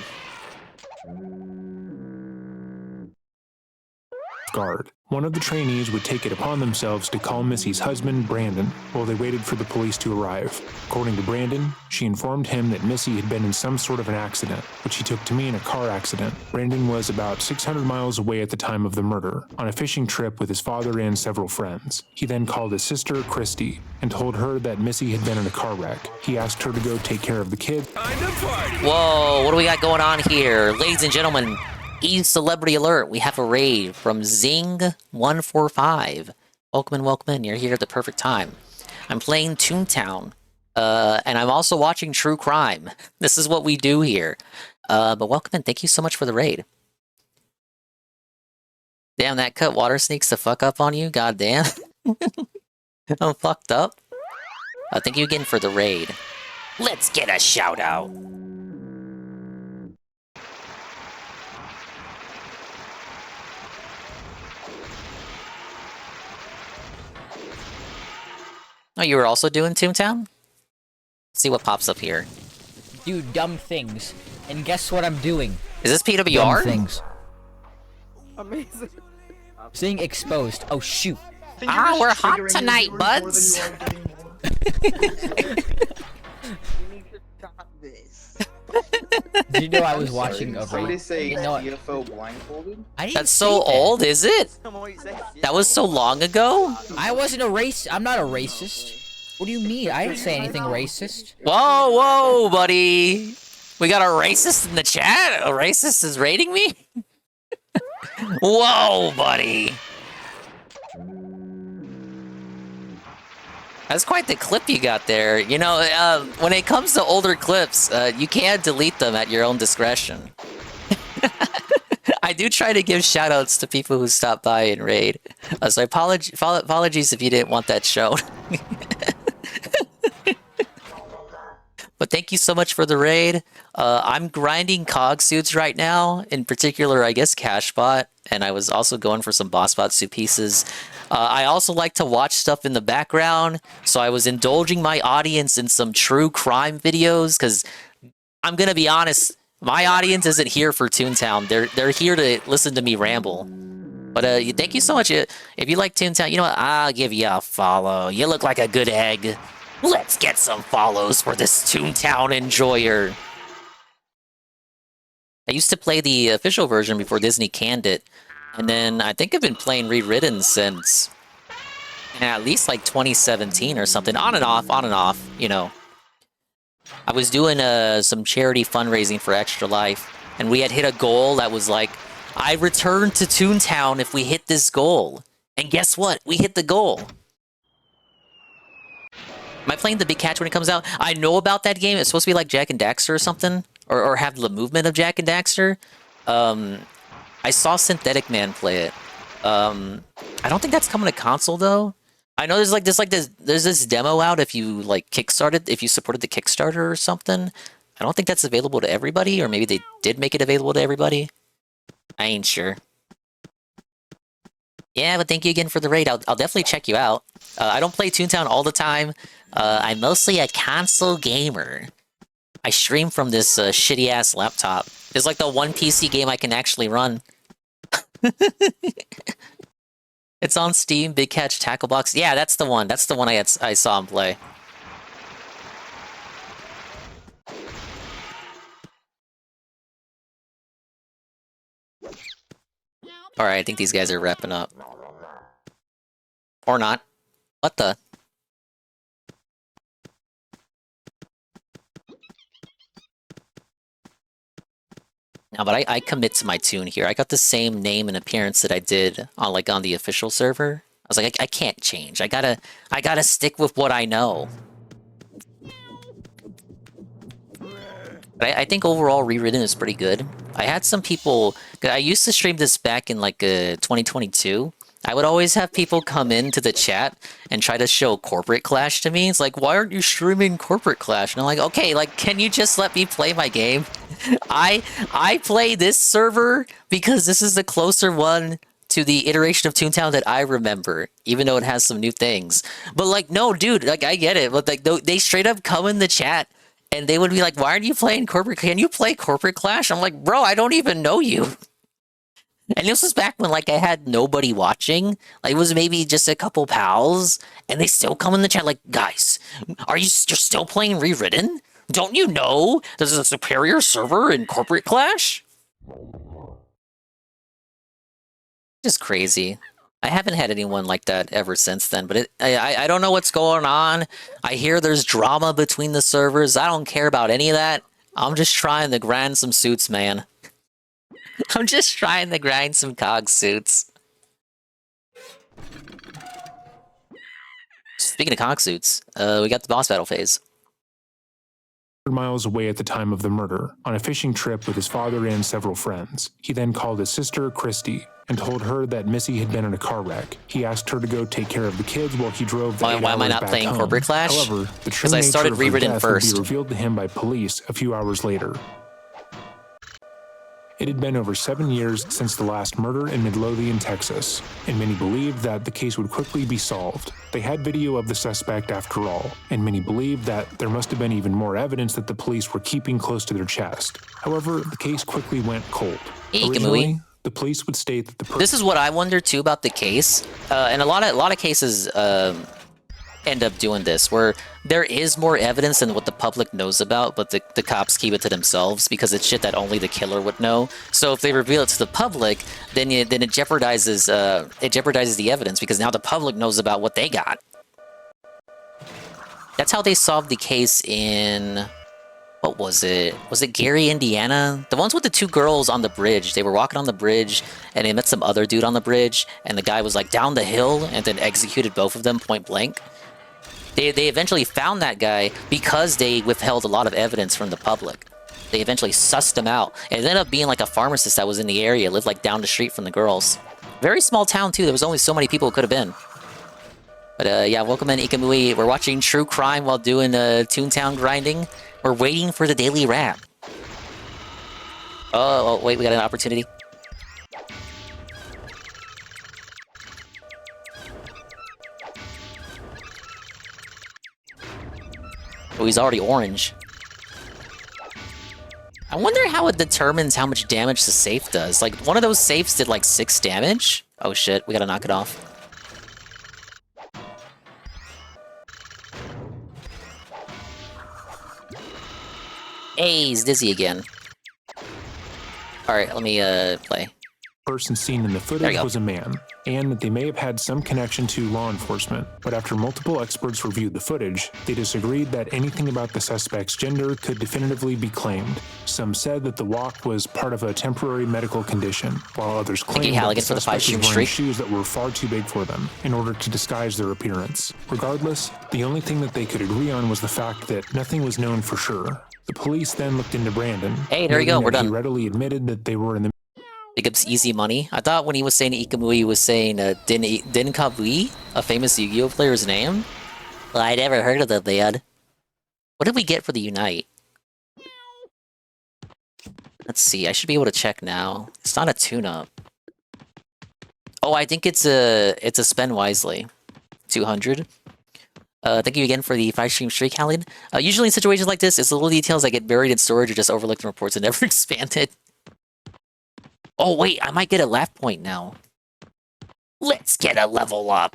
guard. One of the trainees would take it upon themselves to call Missy's husband, Brandon, while they waited for the police to arrive. According to Brandon, she informed him that Missy had been in some sort of an accident, which he took to mean a car accident. Brandon was about 600 miles away at the time of the murder, on a fishing trip with his father and several friends. He then called his sister, Christy, and told her that Missy had been in a car wreck. He asked her to go take care of the kid. Whoa, what do we got going on here? Ladies and gentlemen, celebrity alert, we have a raid from Zing145. Welcome in, you're here at the perfect time. I'm playing Toontown, and I'm also watching True Crime. This is what we do here. But welcome in, thank you so much for the raid. Damn, that cut water sneaks the fuck up on you, goddamn. I'm fucked up. Thank you again for the raid. Let's get a shout out. Oh, you were also doing Toontown? Let's see what pops up here. Do dumb things. And guess what I'm doing? Is this PWR? Dumb things. Amazing. Seeing exposed. Oh, shoot. Ah, we're hot tonight, buds. Did you know I was watching a Somebody raid? say You know, CFO blindfolded? That's so old, is it? That was so long ago? I wasn't a racist. I'm not a racist. What do you mean? I didn't say anything racist. Whoa, whoa, buddy. We got a racist in the chat? A racist is rating me? Whoa, buddy. That's quite the clip you got there. You know, when it comes to older clips, you can delete them at your own discretion. I do try to give shoutouts to people who stop by and raid. So apologies if you didn't want that shown. But thank you so much for the raid. I'm grinding cog suits right now. In particular, I guess Cashbot. And I was also going for some boss bot suit pieces. I also like to watch stuff in the background. So I was indulging my audience in some true crime videos. Because I'm going to be honest, my audience isn't here for Toontown. They're here to listen to me ramble. But thank you so much. If you like Toontown, you know what? I'll give you a follow. You look like a good egg. Let's get some follows for this Toontown enjoyer. I used to play the official version before Disney canned it. And then I think I've been playing Rewritten since at least like 2017 or something. On and off, you know. I was doing some charity fundraising for Extra Life. And we had hit a goal that was like, I return to Toontown if we hit this goal. And guess what? We hit the goal. Am I playing the Big Catch when it comes out? I know about that game. It's supposed to be like Jak and Daxter or something. Or have the movement of Jak and Daxter. I saw Synthetic Man play it. I don't think that's coming to console though. I know there's this demo out if you like kickstarted, if you supported the Kickstarter or something. I don't think that's available to everybody, or maybe they did make it available to everybody. I ain't sure. Yeah, but thank you again for the raid. I'll definitely check you out. I don't play Toontown all the time. I'm mostly a console gamer. I stream from this shitty-ass laptop. It's like the one PC game I can actually run. It's on Steam, Big Catch Tackle Box. Yeah, that's the one. That's the one I saw him play. Alright, I think these guys are wrapping up. Or not. What the? No, but I commit to my Toon here. I got the same name and appearance that I did on on the official server. I was like, I can't change. I gotta stick with what I know. But I think overall Rewritten is pretty good. I had some people. I used to stream this back in 2022. I would always have people come into the chat and try to show Corporate Clash to me. It's like, why aren't you streaming Corporate Clash? And I'm like, okay, can you just let me play my game? I play this server because this is the closer one to the iteration of Toontown that I remember, even though it has some new things. But no, dude, I get it. But they straight up come in the chat and they would be like, why aren't you playing Corporate? Can you play Corporate Clash? I'm like, bro, I don't even know you. And this was back when, like, I had nobody watching. Like, it was maybe just a couple pals, and they still come in the chat like, guys, you're still playing Rewritten? Don't you know there's a superior server in Corporate Clash? Just crazy. I haven't had anyone like that ever since then, but I don't know what's going on. I hear there's drama between the servers. I don't care about any of that. I'm just trying to grind some suits, man. I'm just trying to grind some cog suits. Speaking of cog suits, we got the boss battle phase. Miles away at the time of the murder, on a fishing trip with his father and several friends. He then called his sister, Christy, and told her that Missy had been in a car wreck. He asked her to go take care of the kids while he drove the 8 Why am I hours not back playing home. Corporate Clash? However, the true Because I nature started of her Rewritten death first. would be revealed to him by police a few hours later. It had been over 7 years since the last murder in Midlothian, Texas, and many believed that the case would quickly be solved. They had video of the suspect after all, and many believed that there must have been even more evidence that the police were keeping close to their chest. However, the case quickly went cold. Originally, the police would state that the This is what I wonder too about the case, and a lot of cases end up doing this, where there is more evidence than what the public knows about, but the cops keep it to themselves because it's shit that only the killer would know. So if they reveal it to the public, then it jeopardizes the evidence because now the public knows about what they got. That's how they solved the case in... What was it? Was it Gary, Indiana? The ones with the 2 girls on the bridge. They were walking on the bridge, and they met some other dude on the bridge, and the guy was like down the hill, and then executed both of them point blank. They eventually found that guy because they withheld a lot of evidence from the public. They eventually sussed him out. And it ended up being like a pharmacist that was in the area, lived like down the street from the girls. Very small town too, there was only so many people it could have been. But yeah, welcome in Ikamui. We're watching True Crime while doing Toontown grinding. We're waiting for the daily wrap. Oh, wait, we got an opportunity. Oh, he's already orange. I wonder how it determines how much damage the safe does. Like, one of those safes did like 6 damage. Oh shit, we gotta knock it off. Hey, he's dizzy again. Alright, let me play. person seen in the footage was a man, and that they may have had some connection to law enforcement, but after multiple experts reviewed the footage, they disagreed that anything about the suspect's gender could definitively be claimed. Some said that the walk was part of a temporary medical condition, while others claimed that the suspect was wearing shoes that were far too big for them in order to disguise their appearance. Regardless, the only thing that they could agree on was the fact that nothing was known for sure. The police then looked into Brandon. Hey, there you go, we're done. He readily admitted that they were in the Big ups Easy Money. I thought when he was saying Ikamui, he was saying Din Kabui, a famous Yu-Gi-Oh player's name. Well, I never heard of the man. What did we get for the Unite? Let's see, I should be able to check now. It's not a tune-up. Oh, I think it's a spend wisely. 200. Thank you again for the 5-stream streak, Halid. Usually in situations like this, it's the little details that get buried in storage or just overlooked in reports and never expanded. Oh wait, I might get a laugh point now. Let's get a level up.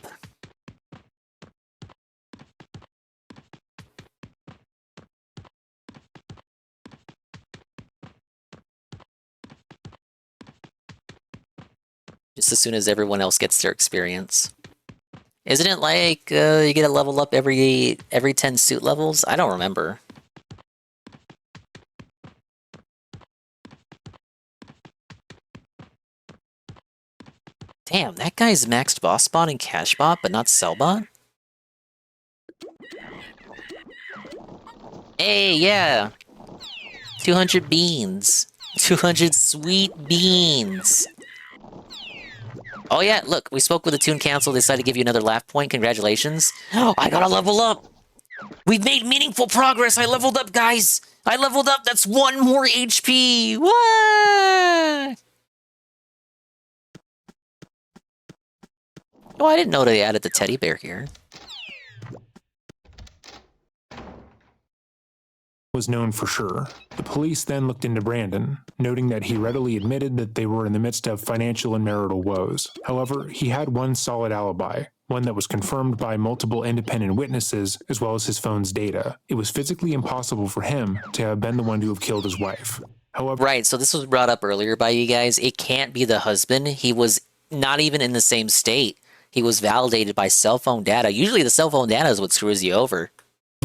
Just as soon as everyone else gets their experience. Isn't it like you get a level up every 10 suit levels? I don't remember. Damn, that guy's maxed boss bot and cash bot, but not sell bot? Hey, yeah! 200 beans. 200 sweet beans. Oh yeah, look, we spoke with the Toon Council, they decided to give you another laugh point, congratulations. Oh, I gotta level up! We've made meaningful progress, I leveled up, guys! I leveled up, that's 1 more HP! What? Oh, I didn't know they added the teddy bear here. was known for sure. The police then looked into Brandon, noting that he readily admitted that they were in the midst of financial and marital woes. However, he had one solid alibi, one that was confirmed by multiple independent witnesses as well as his phone's data. It was physically impossible for him to have been the one to have killed his wife. However, right, so this was brought up earlier by you guys. It can't be the husband. He was not even in the same state. He was validated by cell phone data. Usually the cell phone data is what screws you over.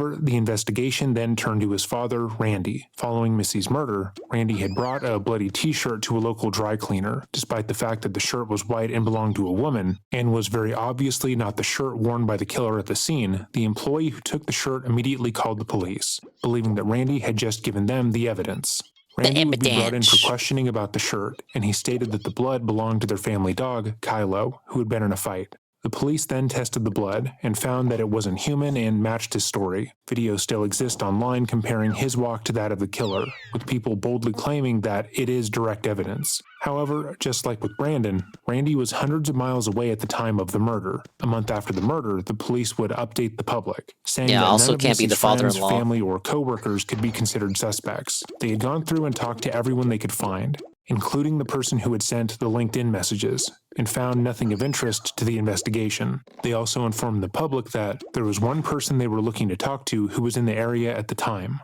the investigation then turned to his father, Randy. Following Missy's murder, Randy had brought a bloody t-shirt to a local dry cleaner, despite the fact that the shirt was white and belonged to a woman, and was very obviously not the shirt worn by the killer at the scene. The employee who took the shirt immediately called the police, believing that Randy had just given them the evidence. Randy would be brought in for questioning about the shirt, and he stated that the blood belonged to their family dog, Kylo, who had been in a fight. The police then tested the blood and found that it wasn't human and matched his story. Videos still exist online comparing his walk to that of the killer, with people boldly claiming that it is direct evidence. However, just like with Brandon, Randy was hundreds of miles away at the time of the murder. A month after the murder, the police would update the public, saying that also none of can't be Missy's the father-in-law. friends, family, or co-workers could be considered suspects. They had gone through and talked to everyone they could find, including the person who had sent the LinkedIn messages, and found nothing of interest to the investigation. They also informed the public that there was one person they were looking to talk to who was in the area at the time.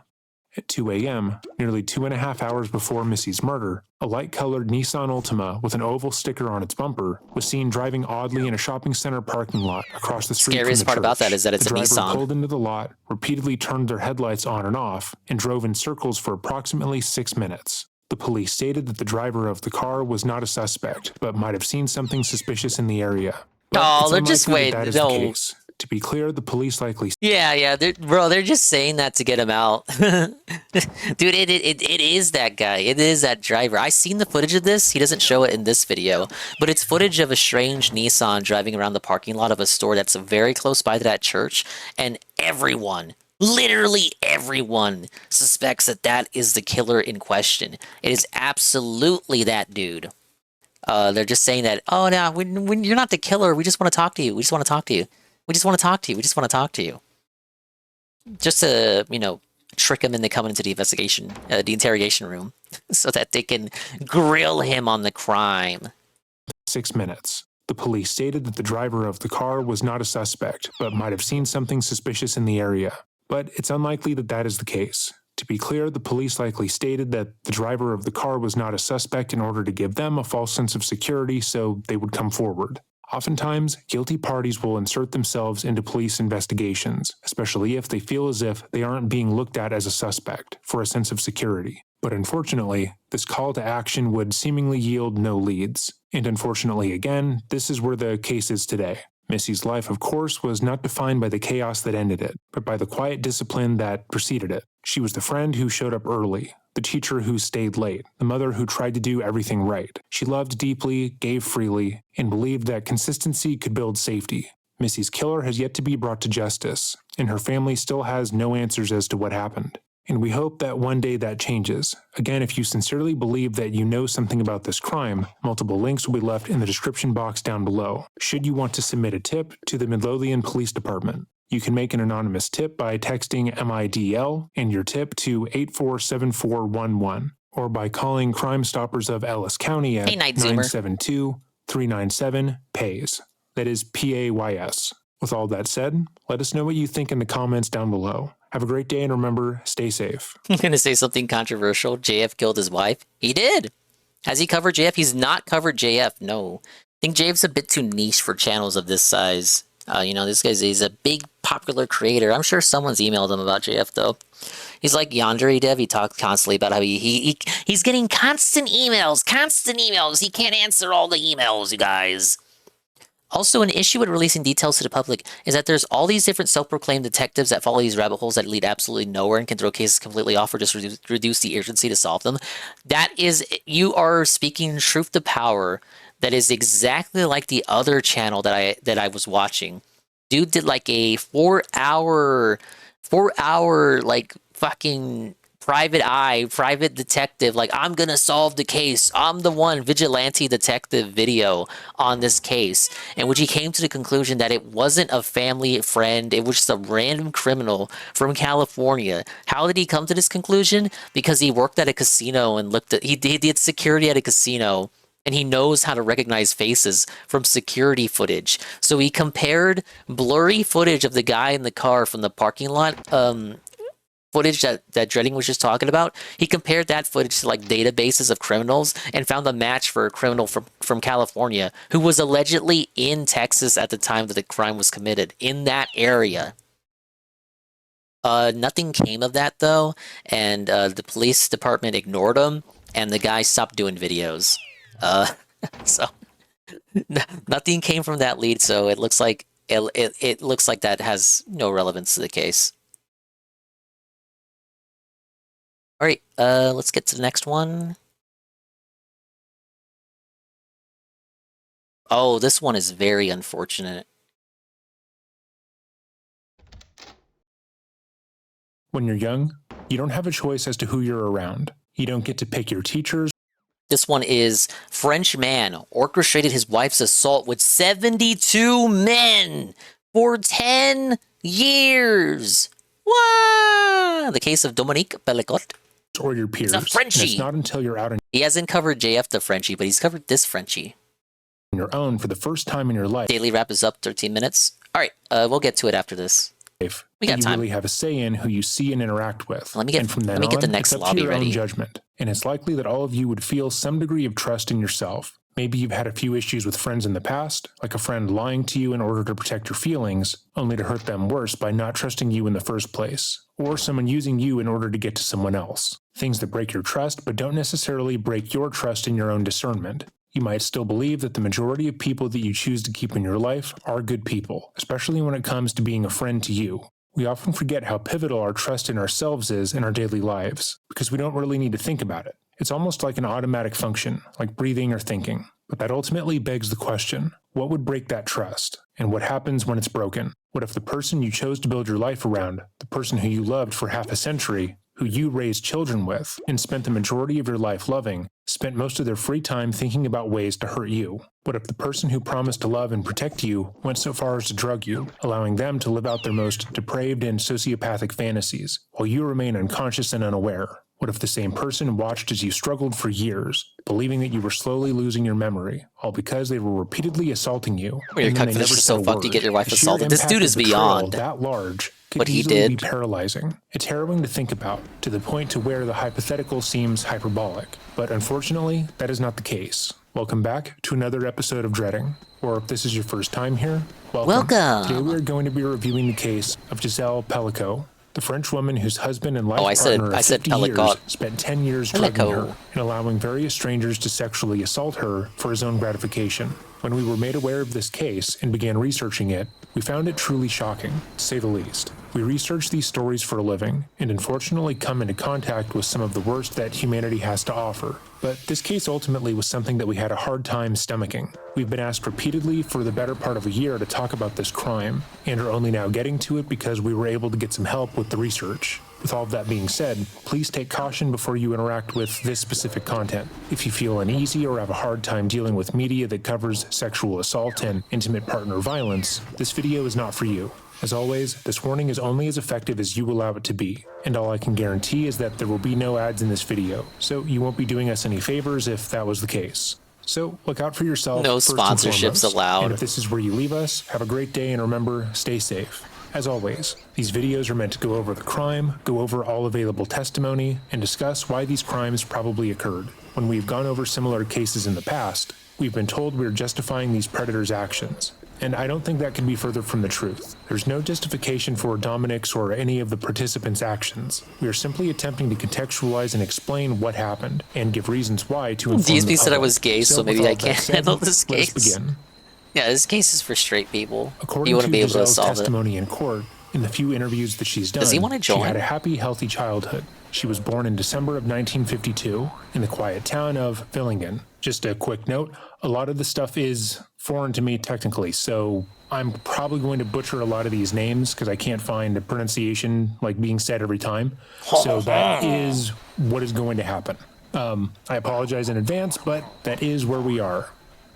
At 2 a.m., nearly 2.5 hours before Missy's murder, a light-colored Nissan Altima with an oval sticker on its bumper was seen driving oddly in a shopping center parking lot across the street Scariest from the part about church. that is that it's the a driver Nissan. pulled into the lot, repeatedly turned their headlights on and off, and drove in circles for approximately 6 minutes. The police stated that the driver of the car was not a suspect, but might have seen something suspicious in the area. But it's they're just unlikely that is the no. case. To be clear, the police likely... Yeah, they're just saying that to get him out. Dude, it is that guy. It is that driver. I seen the footage of this. He doesn't show it in this video, but it's footage of a strange Nissan driving around the parking lot of a store that's very close by to that church, and everyone, literally everyone, suspects that that is the killer in question. It is absolutely that dude. They're just saying that, oh, no, when you're not the killer, we just want to talk to you. We just want to talk to you. We just want to talk to you. We just want to talk to you. Just to, trick him into coming into the investigation, the interrogation room, so that they can grill him on the crime. 6 minutes. The police stated that the driver of the car was not a suspect, but might have seen something suspicious in the area. But it's unlikely that that is the case. To be clear, the police likely stated that the driver of the car was not a suspect in order to give them a false sense of security so they would come forward. Oftentimes, guilty parties will insert themselves into police investigations, especially if they feel as if they aren't being looked at as a suspect, for a sense of security. But unfortunately, this call to action would seemingly yield no leads. And unfortunately again, this is where the case is today. Missy's life, of course, was not defined by the chaos that ended it, but by the quiet discipline that preceded it. She was the friend who showed up early, the teacher who stayed late, the mother who tried to do everything right. She loved deeply, gave freely, and believed that consistency could build safety. Missy's killer has yet to be brought to justice, and her family still has no answers as to what happened. And we hope that one day that changes. Again, if you sincerely believe that you know something about this crime, multiple links will be left in the description box down below, should you want to submit a tip to the Midlothian Police Department. You can make an anonymous tip by texting MIDL and your tip to 847411, or by calling Crime Stoppers of Ellis County at 972-397-PAYS. That is PAYS. With all that said, let us know what you think in the comments down below. Have a great day, and remember, stay safe. I'm going to say something controversial. JF killed his wife. He did. Has he covered JF? He's not covered JF, no. I think JF's a bit too niche for channels of this size. This guy's a big, popular creator. I'm sure someone's emailed him about JF, though. He's like Yandere Dev. He talks constantly about how he's getting constant emails. He can't answer all the emails, you guys. Also, an issue with releasing details to the public is that there's all these different self-proclaimed detectives that follow these rabbit holes that lead absolutely nowhere and can throw cases completely off or just reduce the urgency to solve them. That is, you are speaking truth to power. That is exactly like the other channel that I was watching. Dude did like a 4 hour like fucking private detective, like, I'm gonna solve the case. I'm the one, vigilante detective video on this case. And which he came to the conclusion that it wasn't a family friend, it was just a random criminal from California. How did he come to this conclusion? Because he worked at a casino and he did security at a casino, and he knows how to recognize faces from security footage. So he compared blurry footage of the guy in the car from the parking lot, footage that Dreading was just talking about. He compared that footage to like databases of criminals and found a match for a criminal from California who was allegedly in Texas at the time that the crime was committed, in that area. Nothing came of that though, and the police department ignored him, and the guy stopped doing videos. So nothing came from that lead, so it looks like it looks like that has no relevance to the case. All right, let's get to the next one. Oh, this one is very unfortunate. When you're young, you don't have a choice as to who you're around. You don't get to pick your teachers. This one is French man orchestrated his wife's assault with 72 men for 10 years. Wow! The case of Dominique Bellicotte. Or your peers. It's a Frenchie. And it's not until you're out on He hasn't covered JF the Frenchie, but he's covered this Frenchie. your own for the first time in your life. Daily wrap is up 13 minutes. All right, we'll get to it after this. We got you time. really have a say in who you see and interact with. Let me get and from then the on, next it's up lobby to your ready. own judgment. And it's likely that all of you would feel some degree of trust in yourself. Maybe you've had a few issues with friends in the past, like a friend lying to you in order to protect your feelings, only to hurt them worse by not trusting you in the first place. Or someone using you in order to get to someone else. Things that break your trust, but don't necessarily break your trust in your own discernment. You might still believe that the majority of people that you choose to keep in your life are good people, especially when it comes to being a friend to you. We often forget how pivotal our trust in ourselves is in our daily lives, because we don't really need to think about it. It's almost like an automatic function, like breathing or thinking. But that ultimately begs the question, what would break that trust? And what happens when it's broken? What if the person you chose to build your life around, the person who you loved for half a century, who you raised children with, and spent the majority of your life loving, spent most of their free time thinking about ways to hurt you? What if the person who promised to love and protect you went so far as to drug you, allowing them to live out their most depraved and sociopathic fantasies, while you remain unconscious and unaware? What if the same person watched as you struggled for years, believing that you were slowly losing your memory, all because they were repeatedly assaulting you? Well, your calculation is so fucked you get your wife assaulted. This dude is beyond. That large could What he easily did. be paralyzing. It's harrowing to think about, to the point to where the hypothetical seems hyperbolic. But unfortunately, that is not the case. Welcome back to another episode of Dreading. Or if this is your first time here, welcome. Today we are going to be reviewing the case of Giselle Pellico, the French woman whose husband and life partner of 50 years spent 10 years drugging her and allowing various strangers to sexually assault her for his own gratification. When we were made aware of this case and began researching it, we found it truly shocking, to say the least. We research these stories for a living, and unfortunately come into contact with some of the worst that humanity has to offer. But this case ultimately was something that we had a hard time stomaching. We've been asked repeatedly for the better part of a year to talk about this crime, and are only now getting to it because we were able to get some help with the research. With all of that being said, please take caution before you interact with this specific content. If you feel uneasy or have a hard time dealing with media that covers sexual assault and intimate partner violence, this video is not for you. As always, this warning is only as effective as you allow it to be, and all I can guarantee is that there will be no ads in this video, so you won't be doing us any favors if that was the case. So look out for yourself. No first and sponsorships foremost. allowed. And if this is where you leave us, have a great day, and remember, stay safe. As always, these videos are meant to go over the crime, go over all available testimony, and discuss why these crimes probably occurred. When we've gone over similar cases in the past, we've been told we're justifying these predators' actions. And I don't think that can be further from the truth. There's no justification for Dominic's or any of the participants' actions. We are simply attempting to contextualize and explain what happened, and give reasons why to inform the DSP said I public. was gay, so with maybe all I that can't said, handle this let's case. begin. Yeah, this case is for straight people. According You wouldn't to be able to Giselle's solve it. testimony in court, In the few interviews that she's done, Does he want to join? she had a happy, healthy childhood. She was born in December of 1952 in the quiet town of Villingen. Just a quick note, a lot of the stuff is foreign to me technically, so I'm probably going to butcher a lot of these names because I can't find a pronunciation like being said every time. So that is what is going to happen. I apologize in advance, but that is where we are.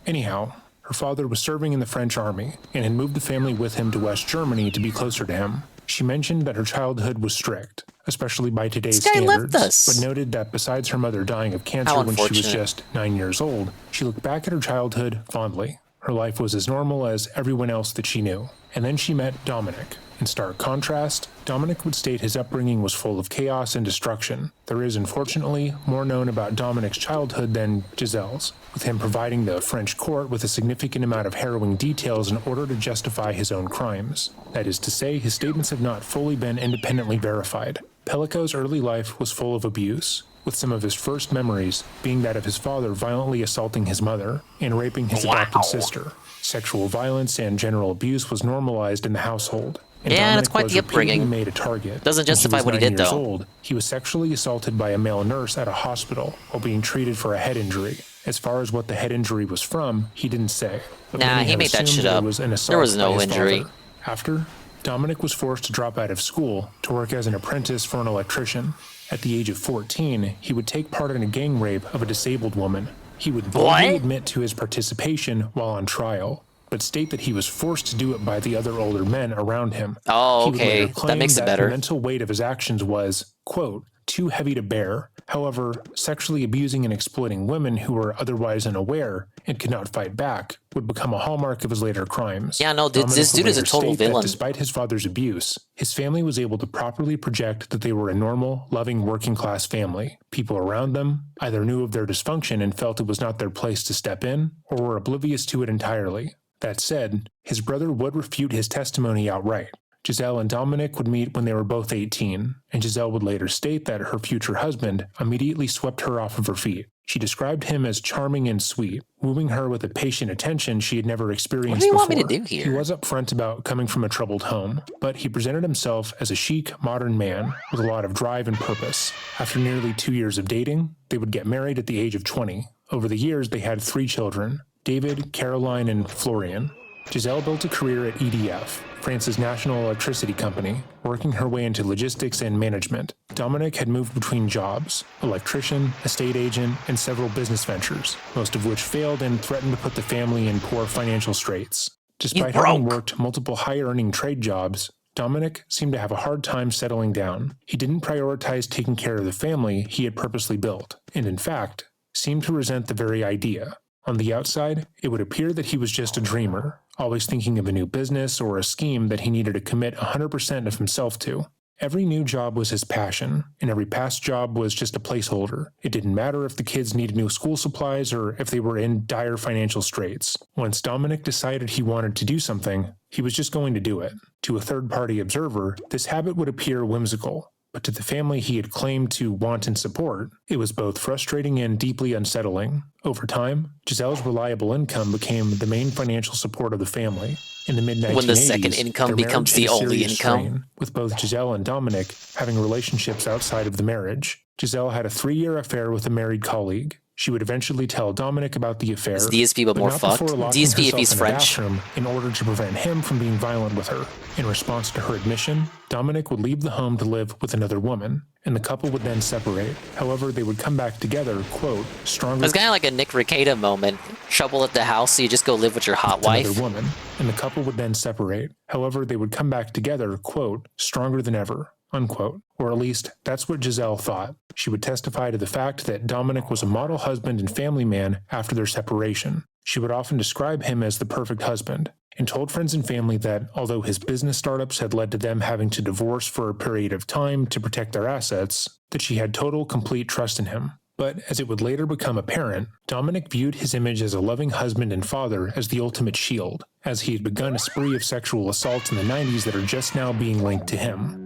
Anyhow, her father was serving in the French army and had moved the family with him to West Germany to be closer to him. She mentioned that her childhood was strict, especially by today's standards, but noted that besides her mother dying of cancer when she was just 9 years old, she looked back at her childhood fondly. Her life was as normal as everyone else that she knew. And then she met Dominic. In stark contrast, Dominic would state his upbringing was full of chaos and destruction. There is, unfortunately, more known about Dominic's childhood than Giselle's, with him providing the French court with a significant amount of harrowing details in order to justify his own crimes. That is to say, his statements have not fully been independently verified. Pellico's early life was full of abuse, with some of his first memories being that of his father violently assaulting his mother and raping his adopted sister. Sexual violence and general abuse was normalized in the household. And yeah, Dominic that's quite was the upbringing. made a target. Doesn't justify what he did, though. Old, he was sexually assaulted by a male nurse at a hospital while being treated for a head injury. As far as what the head injury was from, he didn't say. Nah, he made that shit up. There was no injury. After, Dominic was forced to drop out of school to work as an apprentice for an electrician. At the age of 14, he would take part in a gang rape of a disabled woman. He would boldly admit to his participation while on trial, but state that he was forced to do it by the other older men around him. Oh, He would okay. later claim That makes it better. The mental weight of his actions was, quote, too heavy to bear. However, sexually abusing and exploiting women who were otherwise unaware and could not fight back would become a hallmark of his later crimes. Yeah, no, this dude is a total villain. Despite his father's abuse, his family was able to properly project that they were a normal, loving, working-class family. People around them either knew of their dysfunction and felt it was not their place to step in, or were oblivious to it entirely. That said, his brother would refute his testimony outright. Giselle and Dominic would meet when they were both 18, and Giselle would later state that her future husband immediately swept her off of her feet. She described him as charming and sweet, wooing her with a patient attention she had never experienced before. What do you want me to do here? He was upfront about coming from a troubled home, but he presented himself as a chic, modern man with a lot of drive and purpose. After nearly 2 years of dating, they would get married at the age of 20. Over the years, they had 3 children, David, Caroline, and Florian. Giselle built a career at EDF, France's national electricity company, working her way into logistics and management. Dominic had moved between jobs, electrician, estate agent, and several business ventures, most of which failed and threatened to put the family in poor financial straits. Despite having worked multiple high-earning trade jobs, Dominic seemed to have a hard time settling down. He didn't prioritize taking care of the family he had purposely built, and in fact, seemed to resent the very idea. On the outside, it would appear that he was just a dreamer, always thinking of a new business or a scheme that he needed to commit 100% of himself to. Every new job was his passion, and every past job was just a placeholder. It didn't matter if the kids needed new school supplies or if they were in dire financial straits. Once Dominic decided he wanted to do something, he was just going to do it. To a third-party observer, this habit would appear whimsical. But to the family he had claimed to want and support, it was both frustrating and deeply unsettling. Over time, Giselle's reliable income became the main financial support of the family. In the mid-1980s, When the second income becomes the only income. With both Giselle and Dominic having relationships outside of the marriage. Giselle had a 3-year affair with a married colleague. She would eventually tell Dominic about the affair. Is DSP but more fucked? DSP if he's French. In order to prevent him from being violent with her. In response to her admission, Dominic would leave the home to live with another woman, and the couple would then separate. However, they would come back together, quote, stronger. It's kind of like a Nick Rekieta moment. Trouble at the house, so you just go live with your hot wife. Another woman, and the couple would then separate. However, they would come back together, quote, stronger than ever. Unquote. Or at least, that's what Giselle thought. She would testify to the fact that Dominic was a model husband and family man after their separation. She would often describe him as the perfect husband, and told friends and family that although his business startups had led to them having to divorce for a period of time to protect their assets, that she had total, complete trust in him. But as it would later become apparent, Dominic viewed his image as a loving husband and father as the ultimate shield, as he had begun a spree of sexual assaults in the 90s that are just now being linked to him.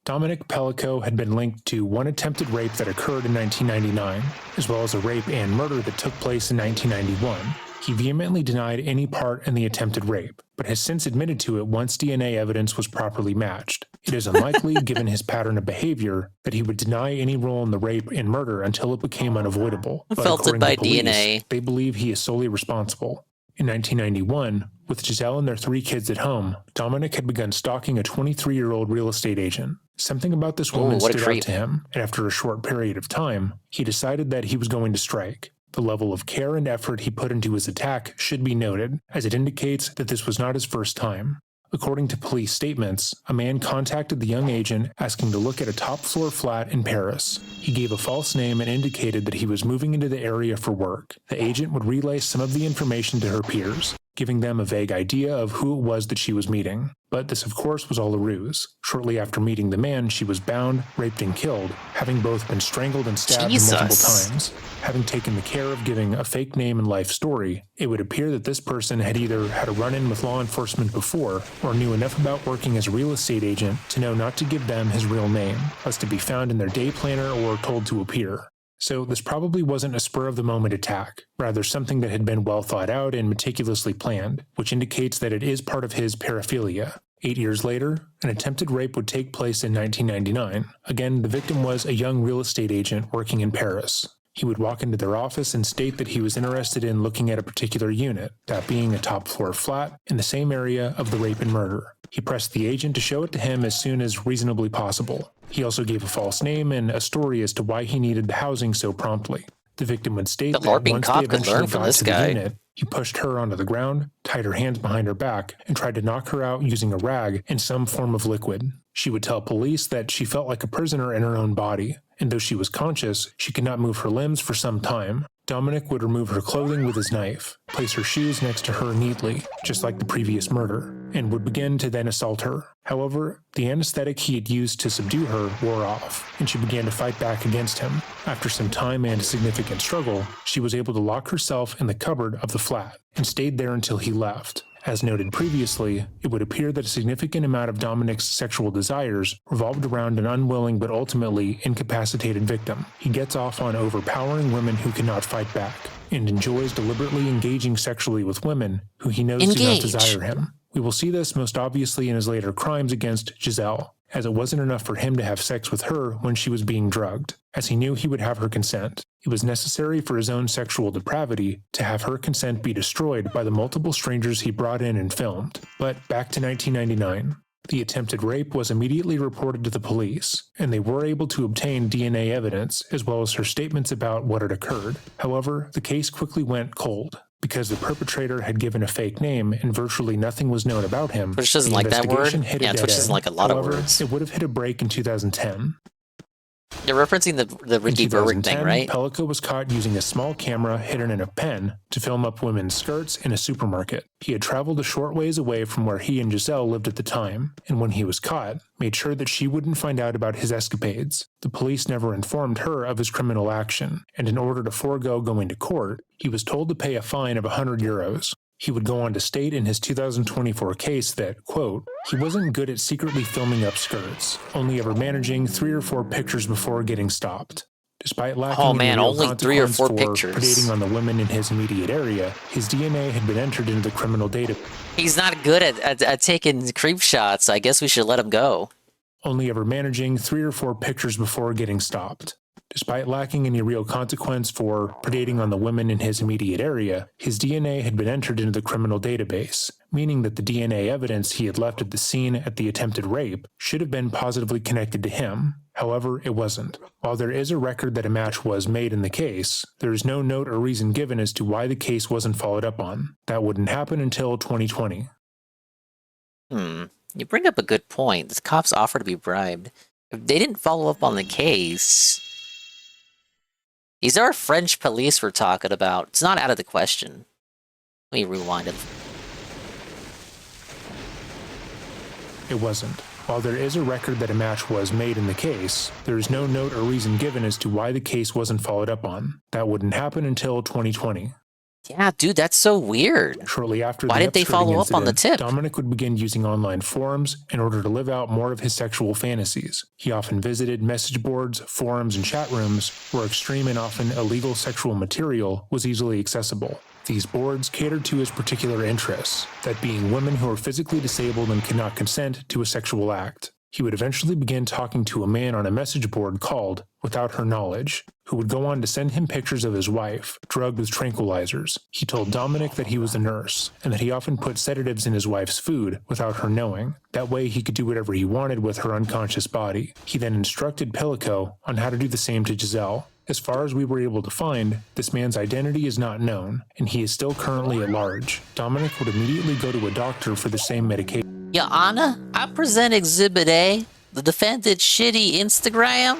Dominic Pellico had been linked to one attempted rape that occurred in 1999, as well as a rape and murder that took place in 1991. He vehemently denied any part in the attempted rape, but has since admitted to it once DNA evidence was properly matched. It is unlikely, given his pattern of behavior, that he would deny any role in the rape and murder until it became unavoidable. But Felted according by to police, DNA. they believe he is solely responsible. In 1991, with Giselle and their 3 kids at home, Dominic had begun stalking a 23-year-old real estate agent. Something about this woman what a stood creep. out to him, and after a short period of time, he decided that he was going to strike. The level of care and effort he put into his attack should be noted, as it indicates that this was not his first time. According to police statements, a man contacted the young agent asking to look at a top-floor flat in Paris. He gave a false name and indicated that he was moving into the area for work. The agent would relay some of the information to her peers, giving them a vague idea of who it was that she was meeting. But this, of course, was all a ruse. Shortly after meeting the man, she was bound, raped, and killed, having both been strangled and stabbed multiple times. Having taken the care of giving a fake name and life story, it would appear that this person had either had a run-in with law enforcement before, or knew enough about working as a real estate agent to know not to give them his real name, lest to be found in their day planner or told to appear. So this probably wasn't a spur-of-the-moment attack, rather something that had been well thought out and meticulously planned, which indicates that it is part of his paraphilia. 8 years later, an attempted rape would take place in 1999. Again, the victim was a young real estate agent working in Paris. He would walk into their office and state that he was interested in looking at a particular unit, that being a top-floor flat in the same area of the rape and murder. He pressed the agent to show it to him as soon as reasonably possible. He also gave a false name and a story as to why he needed the housing so promptly. The victim would state that once they eventually got to the unit, he pushed her onto the ground, tied her hands behind her back, and tried to knock her out using a rag and some form of liquid. She would tell police that she felt like a prisoner in her own body, and though she was conscious, she could not move her limbs for some time. Dominic would remove her clothing with his knife, place her shoes next to her neatly, just like the previous murder, and would begin to then assault her. However, the anesthetic he had used to subdue her wore off, and she began to fight back against him. After some time and significant struggle, she was able to lock herself in the cupboard of the flat, and stayed there until he left. As noted previously, it would appear that a significant amount of Dominic's sexual desires revolved around an unwilling but ultimately incapacitated victim. He gets off on overpowering women who cannot fight back, and enjoys deliberately engaging sexually with women who he knows do not desire him. We will see this most obviously in his later crimes against Giselle, as it wasn't enough for him to have sex with her when she was being drugged, as he knew he would have her consent. It was necessary for his own sexual depravity to have her consent be destroyed by the multiple strangers he brought in and filmed. But back to 1999. The attempted rape was immediately reported to the police, and they were able to obtain DNA evidence as well as her statements about what had occurred. However, the case quickly went cold. Because the perpetrator had given a fake name and virtually nothing was known about him, Twitch doesn't like that word. Yeah, Twitch doesn't like a lot of words. It would have hit a break in 2010. You're referencing the Ricky Berwick thing, right? Pellico was caught using a small camera hidden in a pen to film up women's skirts in a supermarket. He had traveled a short ways away from where he and Giselle lived at the time, and when he was caught, made sure that she wouldn't find out about his escapades. The police never informed her of his criminal action, and in order to forego going to court, he was told to pay a fine of 100 euros. He would go on to state in his 2024 case that, quote, he wasn't good at secretly filming up skirts, only ever managing 3 or 4 pictures before getting stopped. Despite lacking only 3 or 4 pictures. Predating on the women in his immediate area, his DNA had been entered into the criminal database. He's not good at taking creep shots. I guess we should let him go. Only ever managing 3 or 4 pictures before getting stopped. Despite lacking any real consequence for predating on the women in his immediate area, his DNA had been entered into the criminal database, meaning that the DNA evidence he had left at the scene at the attempted rape should have been positively connected to him. However, it wasn't. While there is a record that a match was made in the case, there is no note or reason given as to why the case wasn't followed up on. That wouldn't happen until 2020. You bring up a good point. The cops offer to be bribed. If they didn't follow up on the case... These are French police we're talking about. It's not out of the question. Let me rewind it. It wasn't. While there is a record that a match was made in the case, there is no note or reason given as to why the case wasn't followed up on. That wouldn't happen until 2020. Yeah, dude, that's so weird. Shortly after Why didn't they follow up on the tip? Dominic would begin using online forums in order to live out more of his sexual fantasies. He often visited message boards, forums, and chat rooms where extreme and often illegal sexual material was easily accessible. These boards catered to his particular interests, that being women who are physically disabled and cannot consent to a sexual act. He would eventually begin talking to a man on a message board called Without Her Knowledge, who would go on to send him pictures of his wife, drugged with tranquilizers. He told Dominic that he was a nurse, and that he often put sedatives in his wife's food without her knowing. That way he could do whatever he wanted with her unconscious body. He then instructed Pellico on how to do the same to Giselle. As far as we were able to find, this man's identity is not known, and he is still currently at large. Dominic would immediately go to a doctor for the same medication. Your Honor, I present Exhibit A, the defendant's shitty Instagram.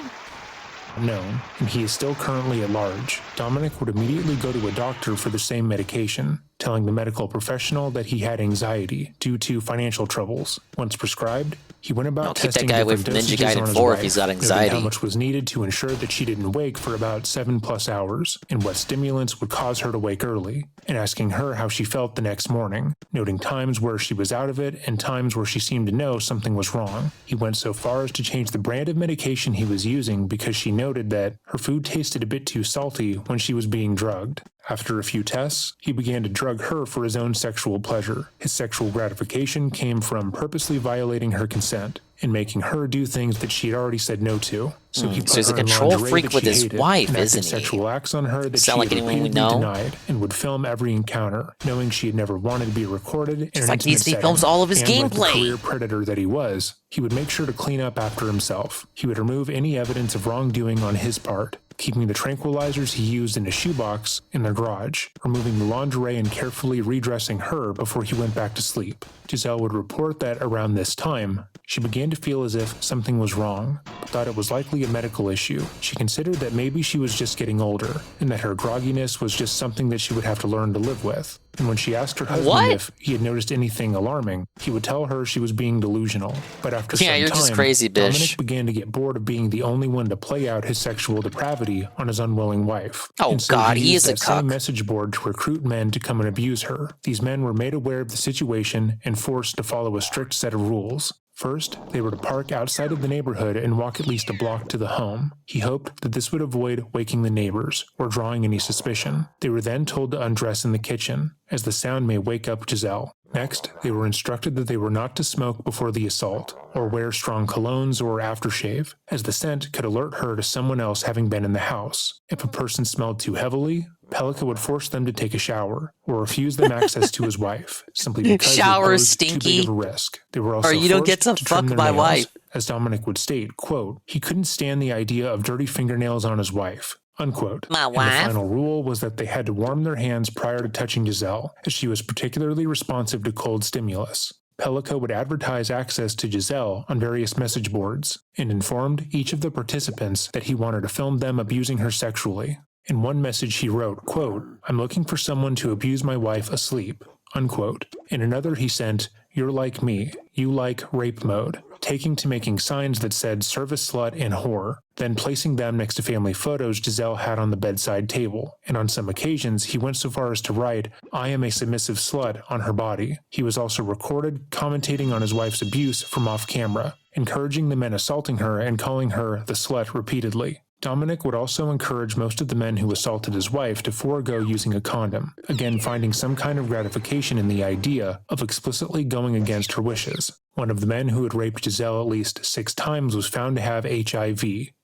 Known, and he is still currently at large. Dominic would immediately go to a doctor for the same medication, telling the medical professional that he had anxiety due to financial troubles. Once prescribed, he went about testing different dosages on his wife, if he's got noting anxiety. how much was needed to ensure that she didn't wake for about 7+ hours, and what stimulants would cause her to wake early, and asking her how she felt the next morning, noting times where she was out of it and times where she seemed to know something was wrong. He went so far as to change the brand of medication he was using because she noted that her food tasted a bit too salty when she was being drugged. After a few tests, he began to drug her for his own sexual pleasure. His sexual gratification came from purposely violating her consent and making her do things that she had already said no to. So he put So he's a her in control lingerie freak that with she his hated, wife, and acted isn't he? sexual acts on her that Sound she like had anyone we repeatedly know? denied, and would film every encounter, knowing she had never wanted to be recorded in Just an like intimate he setting. films all of his And like the gameplay. career predator that he was, he would make sure to clean up after himself. He would remove any evidence of wrongdoing on his part, keeping the tranquilizers he used in a shoebox in their garage, removing the lingerie and carefully redressing her before he went back to sleep. Giselle would report that around this time, she began to feel as if something was wrong, but thought it was likely a medical issue. She considered that maybe she was just getting older, and that her grogginess was just something that she would have to learn to live with. And when she asked her husband if he had noticed anything alarming, he would tell her she was being delusional. But after some you're time, just crazy, bitch. Dominic began to get bored of being the only one to play out his sexual depravity on his unwilling wife. Oh, And so God, he used is a that same cuck. message board to recruit men to come and abuse her. These men were made aware of the situation and forced to follow a strict set of rules. First, they were to park outside of the neighborhood and walk at least a block to the home. He hoped that this would avoid waking the neighbors or drawing any suspicion. They were then told to undress in the kitchen, as the sound may wake up Giselle. Next, they were instructed that they were not to smoke before the assault, or wear strong colognes or aftershave, as the scent could alert her to someone else having been in the house. If a person smelled too heavily, Pellica would force them to take a shower, or refuse them access to his wife, simply because Shower it posed too stinky. big of a risk. They were also Or you don't get forced to trim fuck their my nails, wife. as Dominic would state, quote, he couldn't stand the idea of dirty fingernails on his wife, unquote. My And wife? the final rule was that they had to warm their hands prior to touching Giselle, as she was particularly responsive to cold stimulus. Pellico would advertise access to Giselle on various message boards, and informed each of the participants that he wanted to film them abusing her sexually. In one message he wrote, quote, I'm looking for someone to abuse my wife asleep, unquote. In another he sent, you're like me, you like rape mode, taking to making signs that said service slut and whore, then placing them next to family photos Giselle had on the bedside table. And on some occasions, he went so far as to write, I am a submissive slut on her body. He was also recorded commentating on his wife's abuse from off camera, encouraging the men assaulting her and calling her the slut repeatedly. Dominic would also encourage most of the men who assaulted his wife to forego using a condom, again finding some kind of gratification in the idea of explicitly going against her wishes. One of the men who had raped Giselle at least 6 times was found to have HIV,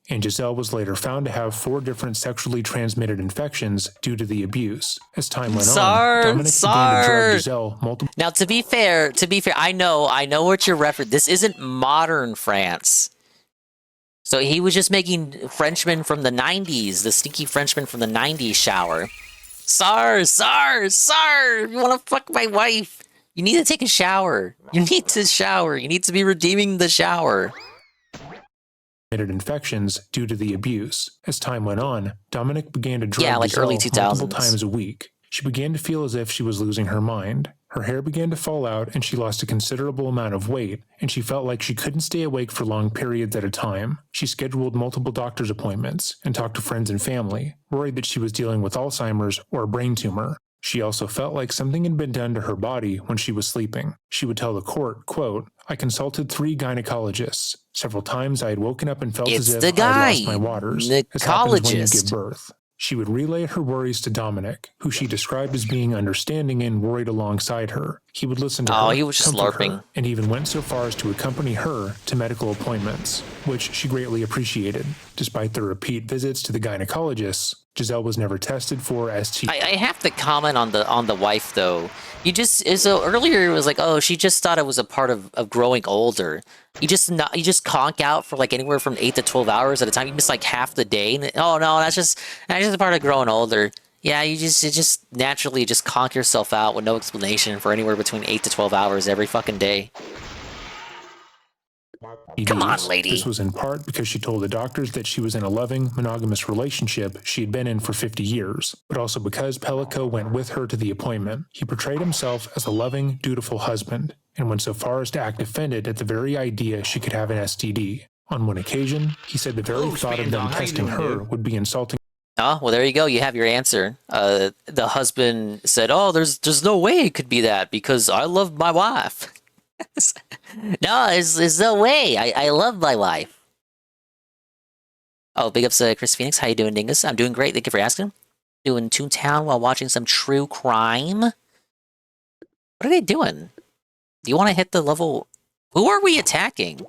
and Giselle was later found to have 4 different sexually transmitted infections due to the abuse. As time went on, Dominic began to drug Giselle multiple. Now, to be fair, I know what you're referencing. This isn't modern France. So he was just making Frenchmen from the 90s, the stinky Frenchman from the 90s shower. Sir, you want to fuck my wife? You need to take a shower. You need to shower. You need to be redeeming the shower. Infections due to the abuse. As time went on, Dominic began to drug like Giselle early 2000s. multiple times a week. She began to feel as if she was losing her mind. Her hair began to fall out and she lost a considerable amount of weight, and she felt like she couldn't stay awake for long periods at a time. She scheduled multiple doctor's appointments and talked to friends and family, worried that she was dealing with Alzheimer's or a brain tumor. She also felt like something had been done to her body when she was sleeping. She would tell the court, quote, I consulted 3 gynecologists. Several times I had woken up and felt as if I had lost my waters, as happens when you give birth. She would relay her worries to Dominic, who she described as being understanding and worried alongside her. He would listen to her, he was just comfort LARPing. her, and even went so far as to accompany her to medical appointments, which she greatly appreciated. Despite the repeat visits to the gynecologists, Giselle was never tested for STD. I have to comment on the wife though. So earlier it was like, oh, she just thought it was a part of growing older. You just conk out for like anywhere from 8 to 12 hours at a time. You miss like half the day. And, oh no, that's just a part of growing older. Yeah, you just naturally just conk yourself out with no explanation for anywhere between 8 to 12 hours every fucking day. Come on, lady. This was in part because she told the doctors that she was in a loving, monogamous relationship she had been in for 50 years, but also because Pellico went with her to the appointment. He portrayed himself as a loving, dutiful husband, and went so far as to act offended at the very idea she could have an STD. On one occasion, he said the very thought of them testing her would be insulting. Oh, well, there you go. You have your answer. The husband said, oh, there's no way it could be that because I love my wife. No, there's no way. I love my wife. Oh, big ups to Chris Phoenix. How you doing, Dingus? I'm doing great. Thank you for asking. Doing Toontown while watching some true crime. What are they doing? Do you want to hit the level? Who are we attacking?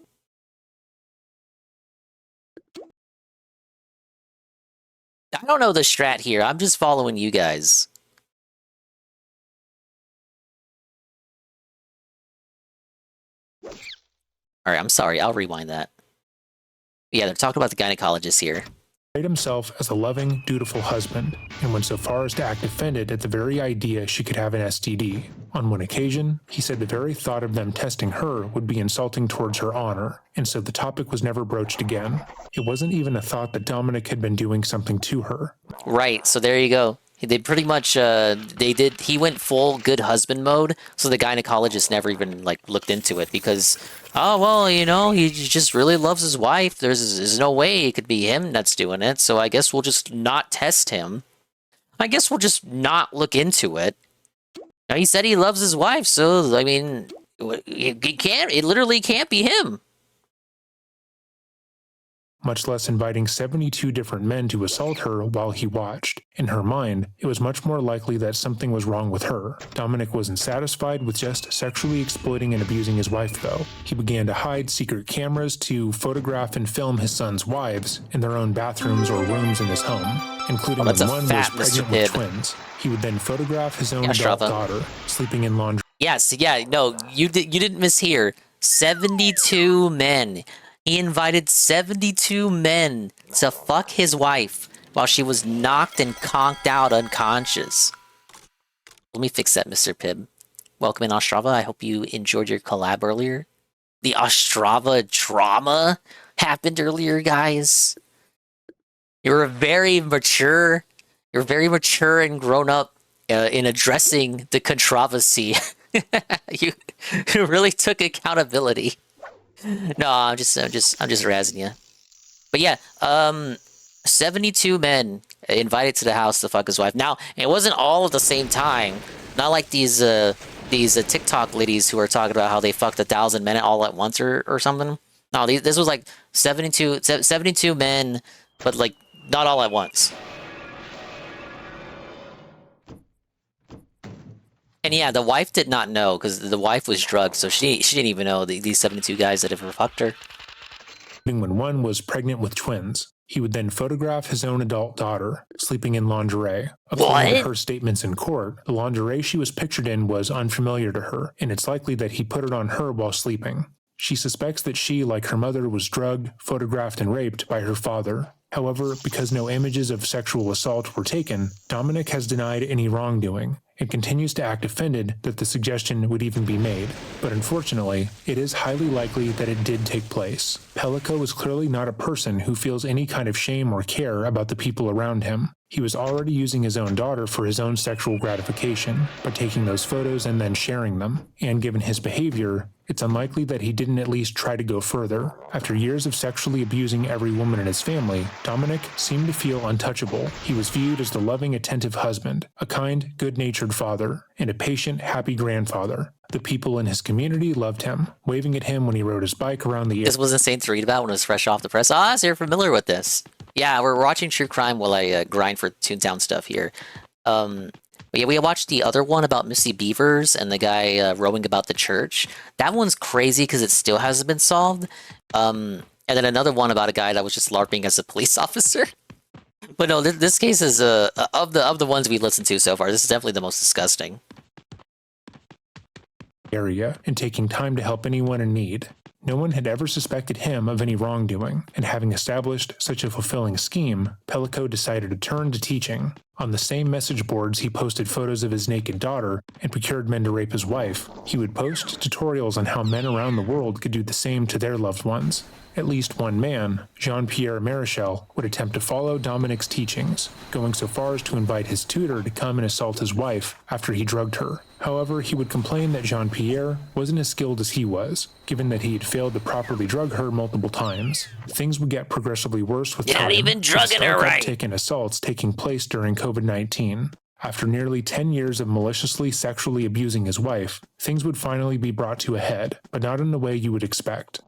I don't know the strat here. I'm just following you guys. All right, I'm sorry. I'll rewind that. Yeah, they're talking about the gynecologist here. Portrayed himself as a loving, dutiful husband, and went so far as to act offended at the very idea she could have an STD. On one occasion, he said the very thought of them testing her would be insulting towards her honor, and so the topic was never broached again. It wasn't even a thought that Dominic had been doing something to her. Right, so there you go. They pretty much, he went full good husband mode, so the gynecologist never even, like, looked into it, because, oh, well, you know, he just really loves his wife. There's no way it could be him that's doing it, so I guess we'll just not test him. I guess we'll just not look into it. Now, he said he loves his wife, so, I mean, it literally can't be him. Much less inviting 72 different men to assault her while he watched. In her mind, it was much more likely that something was wrong with her. Dominic wasn't satisfied with just sexually exploiting and abusing his wife, though. He began to hide secret cameras to photograph and film his son's wives in their own bathrooms or rooms in his home, including when one was pregnant with twins. He would then photograph his own adult daughter, sleeping in laundry. Yes, yeah, no, you didn't mishear. 72 men. He invited 72 men to fuck his wife while she was knocked and conked out unconscious. Let me fix that, Mr. Pibb. Welcome in, Ostrava. I hope you enjoyed your collab earlier. The Ostrava drama happened earlier, guys. You're very mature. You're very mature and grown up in addressing the controversy. You really took accountability. No, I'm just razzing you. But yeah, 72 men invited to the house to fuck his wife. Now, it wasn't all at the same time. Not like these TikTok ladies who are talking about how they fucked 1,000 men all at once or something. No, this was like 72 men, but like not all at once. And yeah, the wife did not know because the wife was drugged, so she didn't even know these 72 guys that ever fucked her. When one was pregnant with twins, he would then photograph his own adult daughter sleeping in lingerie. According to her statements in court, the lingerie she was pictured in was unfamiliar to her, and it's likely that he put it on her while sleeping. She suspects that she, like her mother, was drugged, photographed, and raped by her father. However, because no images of sexual assault were taken, Dominic has denied any wrongdoing and continues to act offended that the suggestion would even be made. But unfortunately, it is highly likely that it did take place. Pellico is clearly not a person who feels any kind of shame or care about the people around him. He was already using his own daughter for his own sexual gratification by taking those photos and then sharing them. And given his behavior, it's unlikely that he didn't at least try to go further. After years of sexually abusing every woman in his family, Dominic seemed to feel untouchable. He was viewed as the loving, attentive husband, a kind, good-natured father, and a patient, happy grandfather. The people in his community loved him, waving at him when he rode his bike around the area. This was insane to read about when it was fresh off the press. Ah, so you're familiar with this. Yeah, we're watching true crime while I grind for Toontown stuff here. But yeah, we watched the other one about Missy Beavers and the guy rowing about the church. That one's crazy because it still hasn't been solved. And then another one about a guy that was just LARPing as a police officer. But no, this case is of the ones we listened to so far. This is definitely the most disgusting. Area and taking time to help anyone in need. No one had ever suspected him of any wrongdoing, and having established such a fulfilling scheme, Pellico decided to turn to teaching. On the same message boards, he posted photos of his naked daughter and procured men to rape his wife. He would post tutorials on how men around the world could do the same to their loved ones. At least one man, Jean-Pierre Marichal, would attempt to follow Dominic's teachings, going so far as to invite his tutor to come and assault his wife after he drugged her. However, he would complain that Jean-Pierre wasn't as skilled as he was, given that he had failed to properly drug her multiple times. Things would get progressively worse with time. Not even drugging her right. Uptick in assaults taking place during COVID-19. After nearly 10 years of maliciously sexually abusing his wife, things would finally be brought to a head, but not in the way you would expect.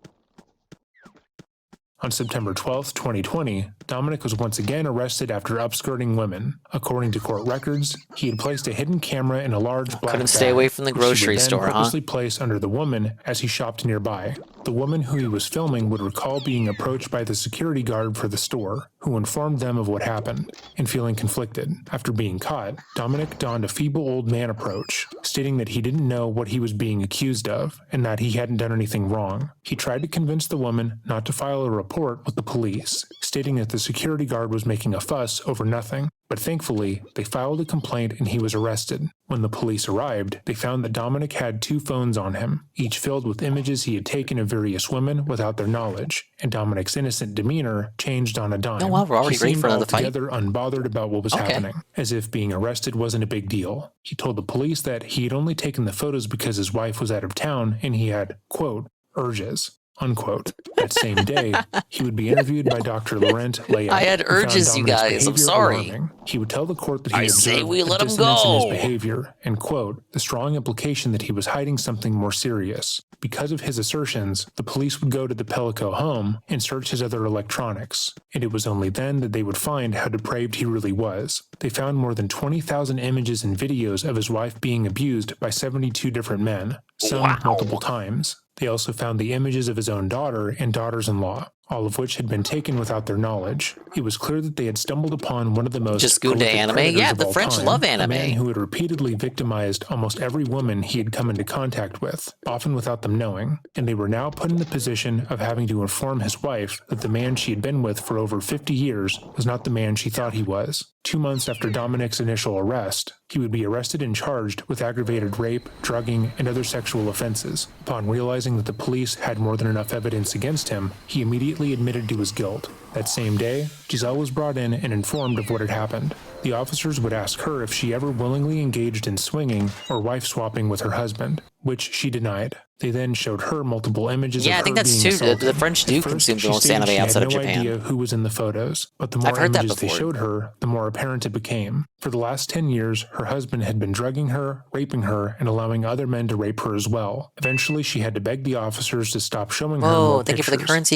On September 12, 2020, Dominic was once again arrested after upskirting women. According to court records, he had placed a hidden camera in a large black Couldn't stay away from the grocery store, huh? Purposely placed under the woman as he shopped nearby. The woman who he was filming would recall being approached by the security guard for the store, who informed them of what happened, and feeling conflicted. After being caught, Dominic donned a feeble old man approach, stating that he didn't know what he was being accused of, and that he hadn't done anything wrong. He tried to convince the woman not to file a report with the police, stating that the security guard was making a fuss over nothing. But thankfully, they filed a complaint and he was arrested. When the police arrived, they found that Dominic had 2 phones on him, each filled with images he had taken of various women without their knowledge, and Dominic's innocent demeanor changed on a dime. Oh wow, we're already ready for another fight. He seemed altogether unbothered about what was happening, as if being arrested wasn't a big deal. He told the police that he had only taken the photos because his wife was out of town and he had, quote, urges. Unquote. That same day, he would be interviewed by Dr. Laurent Leia. I had urges, you guys. I'm sorry. Alarming. He would tell the court that he say we let him dissonance in go. his behavior, and quote, the strong implication that he was hiding something more serious. Because of his assertions, the police would go to the Pellico home and search his other electronics, and it was only then that they would find how depraved he really was. They found more than 20,000 images and videos of his wife being abused by 72 different men, some multiple times. They also found the images of his own daughter and daughters-in-law, all of which had been taken without their knowledge. It was clear that they had stumbled upon one of the most just go to anime. Yeah, the French love anime. A man who had repeatedly victimized almost every woman he had come into contact with, often without them knowing, and they were now put in the position of having to inform his wife that the man she had been with for over 50 years was not the man she thought he was. 2 months after Dominic's initial arrest, he would be arrested and charged with aggravated rape, drugging, and other sexual offenses. Upon realizing that the police had more than enough evidence against him, he immediately admitted to his guilt. That same day, Giselle was brought in and informed of what had happened. The officers would ask her if she ever willingly engaged in swinging or wife swapping with her husband, which she denied. They then showed her multiple images of her being assaulted. Yeah, I think that's too. The French do consume the most anime outside of Japan. She had no idea who was in the photos, but the more images they showed her, the more apparent it became. For the last 10 years, her husband had been drugging her, raping her, and allowing other men to rape her as well. Eventually, she had to beg the officers to stop showing her more thank pictures. you for the currency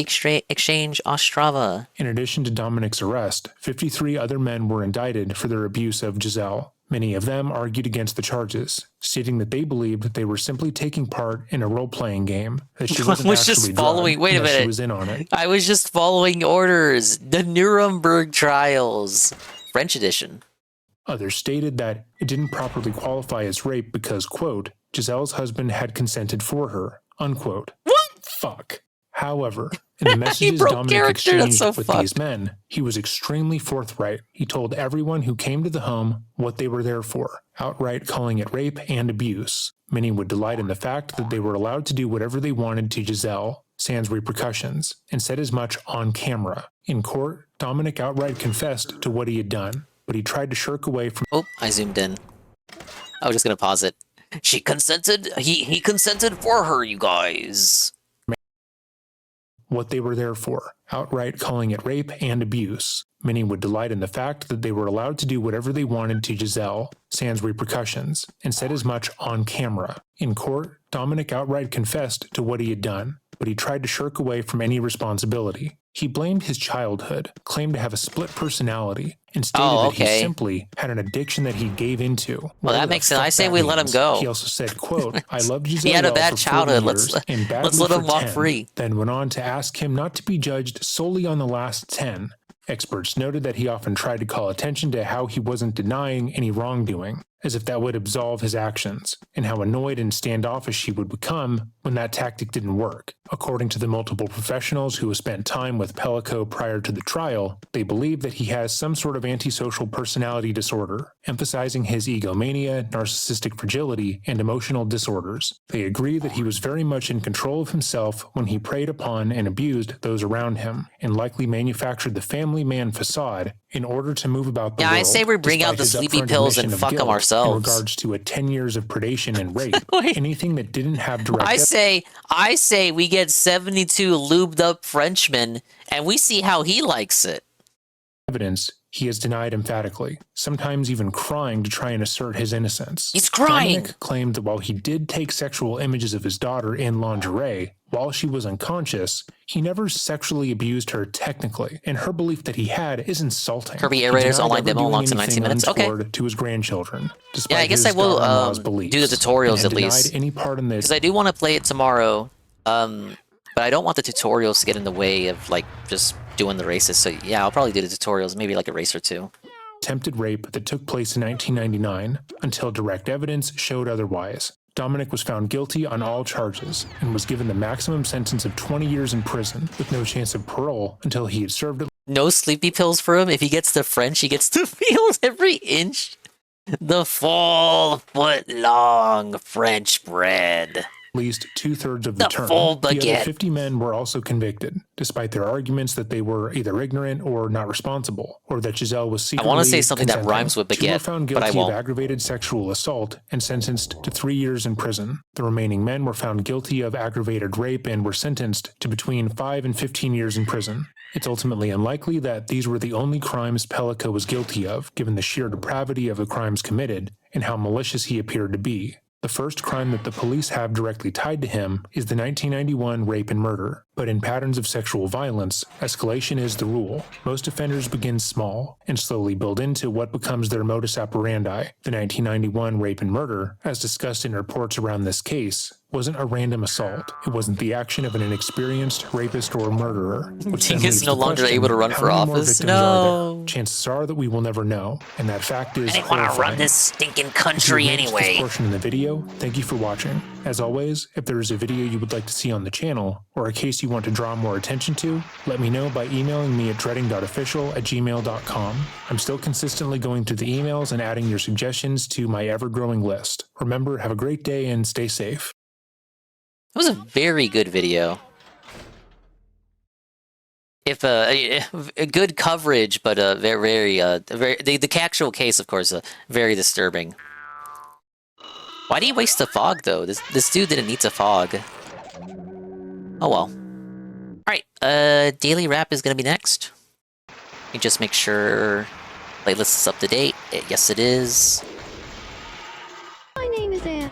exchange, Ostrava. In addition to Dominic's arrest, 53 other men were indicted for their abuse of Giselle. Many of them argued against the charges, stating that they believed that they were simply taking part in a role-playing game, that she wasn't actually drugged, wait a minute. she was in on it. I was just following orders. The Nuremberg trials, French edition. Others stated that it didn't properly qualify as rape because, quote, Giselle's husband had consented for her, unquote. What? Fuck. However, in the messages Dominic exchanged with these men, he was extremely forthright. He told everyone who came to the home what they were there for, outright calling it rape and abuse. Many would delight in the fact that they were allowed to do whatever they wanted to Giselle, sans repercussions, and said as much on camera. In court, Dominic outright confessed to what he had done, but he tried to shirk away from— Oh, I zoomed in. I was just gonna pause it. She consented. He consented for her, you guys. What they were there for, outright calling it rape and abuse. Many would delight in the fact that they were allowed to do whatever they wanted to Giselle, sans repercussions, and said as much on camera. In court, Dominic outright confessed to what he had done, but he tried to shirk away from any responsibility. He blamed his childhood, claimed to have a split personality, and stated Oh, that okay. he simply had an addiction that he gave into. Well, Whatever that the makes sense. I fuck say that we let him means. go. He also said, quote, I loved Giselle He had a well bad for 40 childhood. years and badly Let's let him for walk 10, free. then went on to ask him not to be judged solely on the last 10. Experts noted that he often tried to call attention to how he wasn't denying any wrongdoing, as if that would absolve his actions, and how annoyed and standoffish he would become when that tactic didn't work. According to the multiple professionals who have spent time with Pellico prior to the trial, they believe that he has some sort of antisocial personality disorder, emphasizing his egomania, narcissistic fragility, and emotional disorders. They agree that he was very much in control of himself when he preyed upon and abused those around him, and likely manufactured the family man facade in order to move about the world. I say we bring out despite the his sleepy upfront pills and admission of fuck 'em guilt ourselves. In regards to a 10 years of predation and rape, anything that didn't have direct I say we get 72 lubed up Frenchmen and we see how he likes it. evidence, he has denied emphatically, sometimes even crying to try and assert his innocence. He's crying! Dominic claimed that while he did take sexual images of his daughter in lingerie, while she was unconscious, he never sexually abused her technically, and her belief that he had is insulting. Kirby He Aerators denied online ever demo doing unlocks in 19 anything minutes. Okay. untoward to his grandchildren, despite Yeah, I guess his I will daughter-in-law's do beliefs, the tutorials and at denied least. any part in this. Because I do want to play it tomorrow, but I don't want the tutorials to get in the way of like just doing the races. So yeah, I'll probably do the tutorials, maybe like a race or two. Attempted rape that took place in 1999 until direct evidence showed otherwise. Dominic was found guilty on all charges and was given the maximum sentence of 20 years in prison with no chance of parole until he had served at No sleepy pills for him. If he gets the French, he gets to feel every inch. The 4-foot-long French bread. least 2/3 of the term. full The other baguette. 50 men were also convicted, despite their arguments that they were either ignorant or not responsible, or that Giselle was I secretly want to say something that consenting. rhymes with 2 were baguette, found but I guilty of won't. aggravated sexual assault and sentenced to 3 years in prison. The remaining men were found guilty of aggravated rape and were sentenced to between 5 and 15 years in prison. It's ultimately unlikely that these were the only crimes Pellico was guilty of, given the sheer depravity of the crimes committed and how malicious he appeared to be. The first crime that the police have directly tied to him is the 1991 rape and murder. But in patterns of sexual violence, escalation is the rule. Most offenders begin small and slowly build into what becomes their modus operandi. The 1991 rape and murder, as discussed in reports around this case, wasn't a random assault. It wasn't the action of an inexperienced rapist or murderer. Which then Tink is leaves no the longer question, able to run how for many more office? victims are No. there? Chances are that we will never know, and that fact is I didn't want to run horrifying. this stinking If country you liked anyway. This portion in the video, thank you for watching. As always, if there is a video you would like to see on the channel, or a case you want to draw more attention to, let me know by emailing me at dreading.official@gmail.com. I'm still consistently going through the emails and adding your suggestions to my ever-growing list. Remember, have a great day and stay safe. It was a very good video. If a good coverage, but very the actual case, of course, very disturbing. Why do you waste the fog though? This dude didn't need to fog. Oh well. All right, daily wrap is gonna be next. Let me just make sure playlist is up to date. Yes, it is. My name is Anne.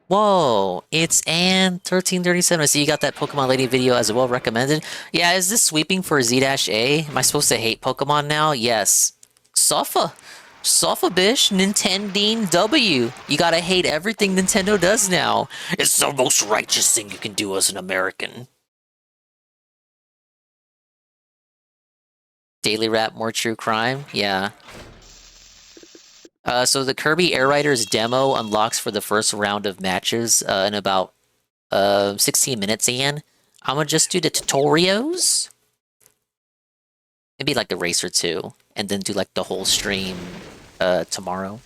Whoa, it's Ann1337. I see you got that Pokemon Lady video as well recommended. Yeah, is this sweeping for Z-A? Am I supposed to hate Pokemon now? Yes. Suffer, bish. Nintendine W. You gotta hate everything Nintendo does now. It's the most righteous thing you can do as an American. Daily Rap, more true crime? Yeah. So the Kirby Air Riders demo unlocks for the first round of matches in about 16 minutes, Ian. I'm gonna just do the tutorials. Maybe like a race or two, and then do like the whole stream tomorrow.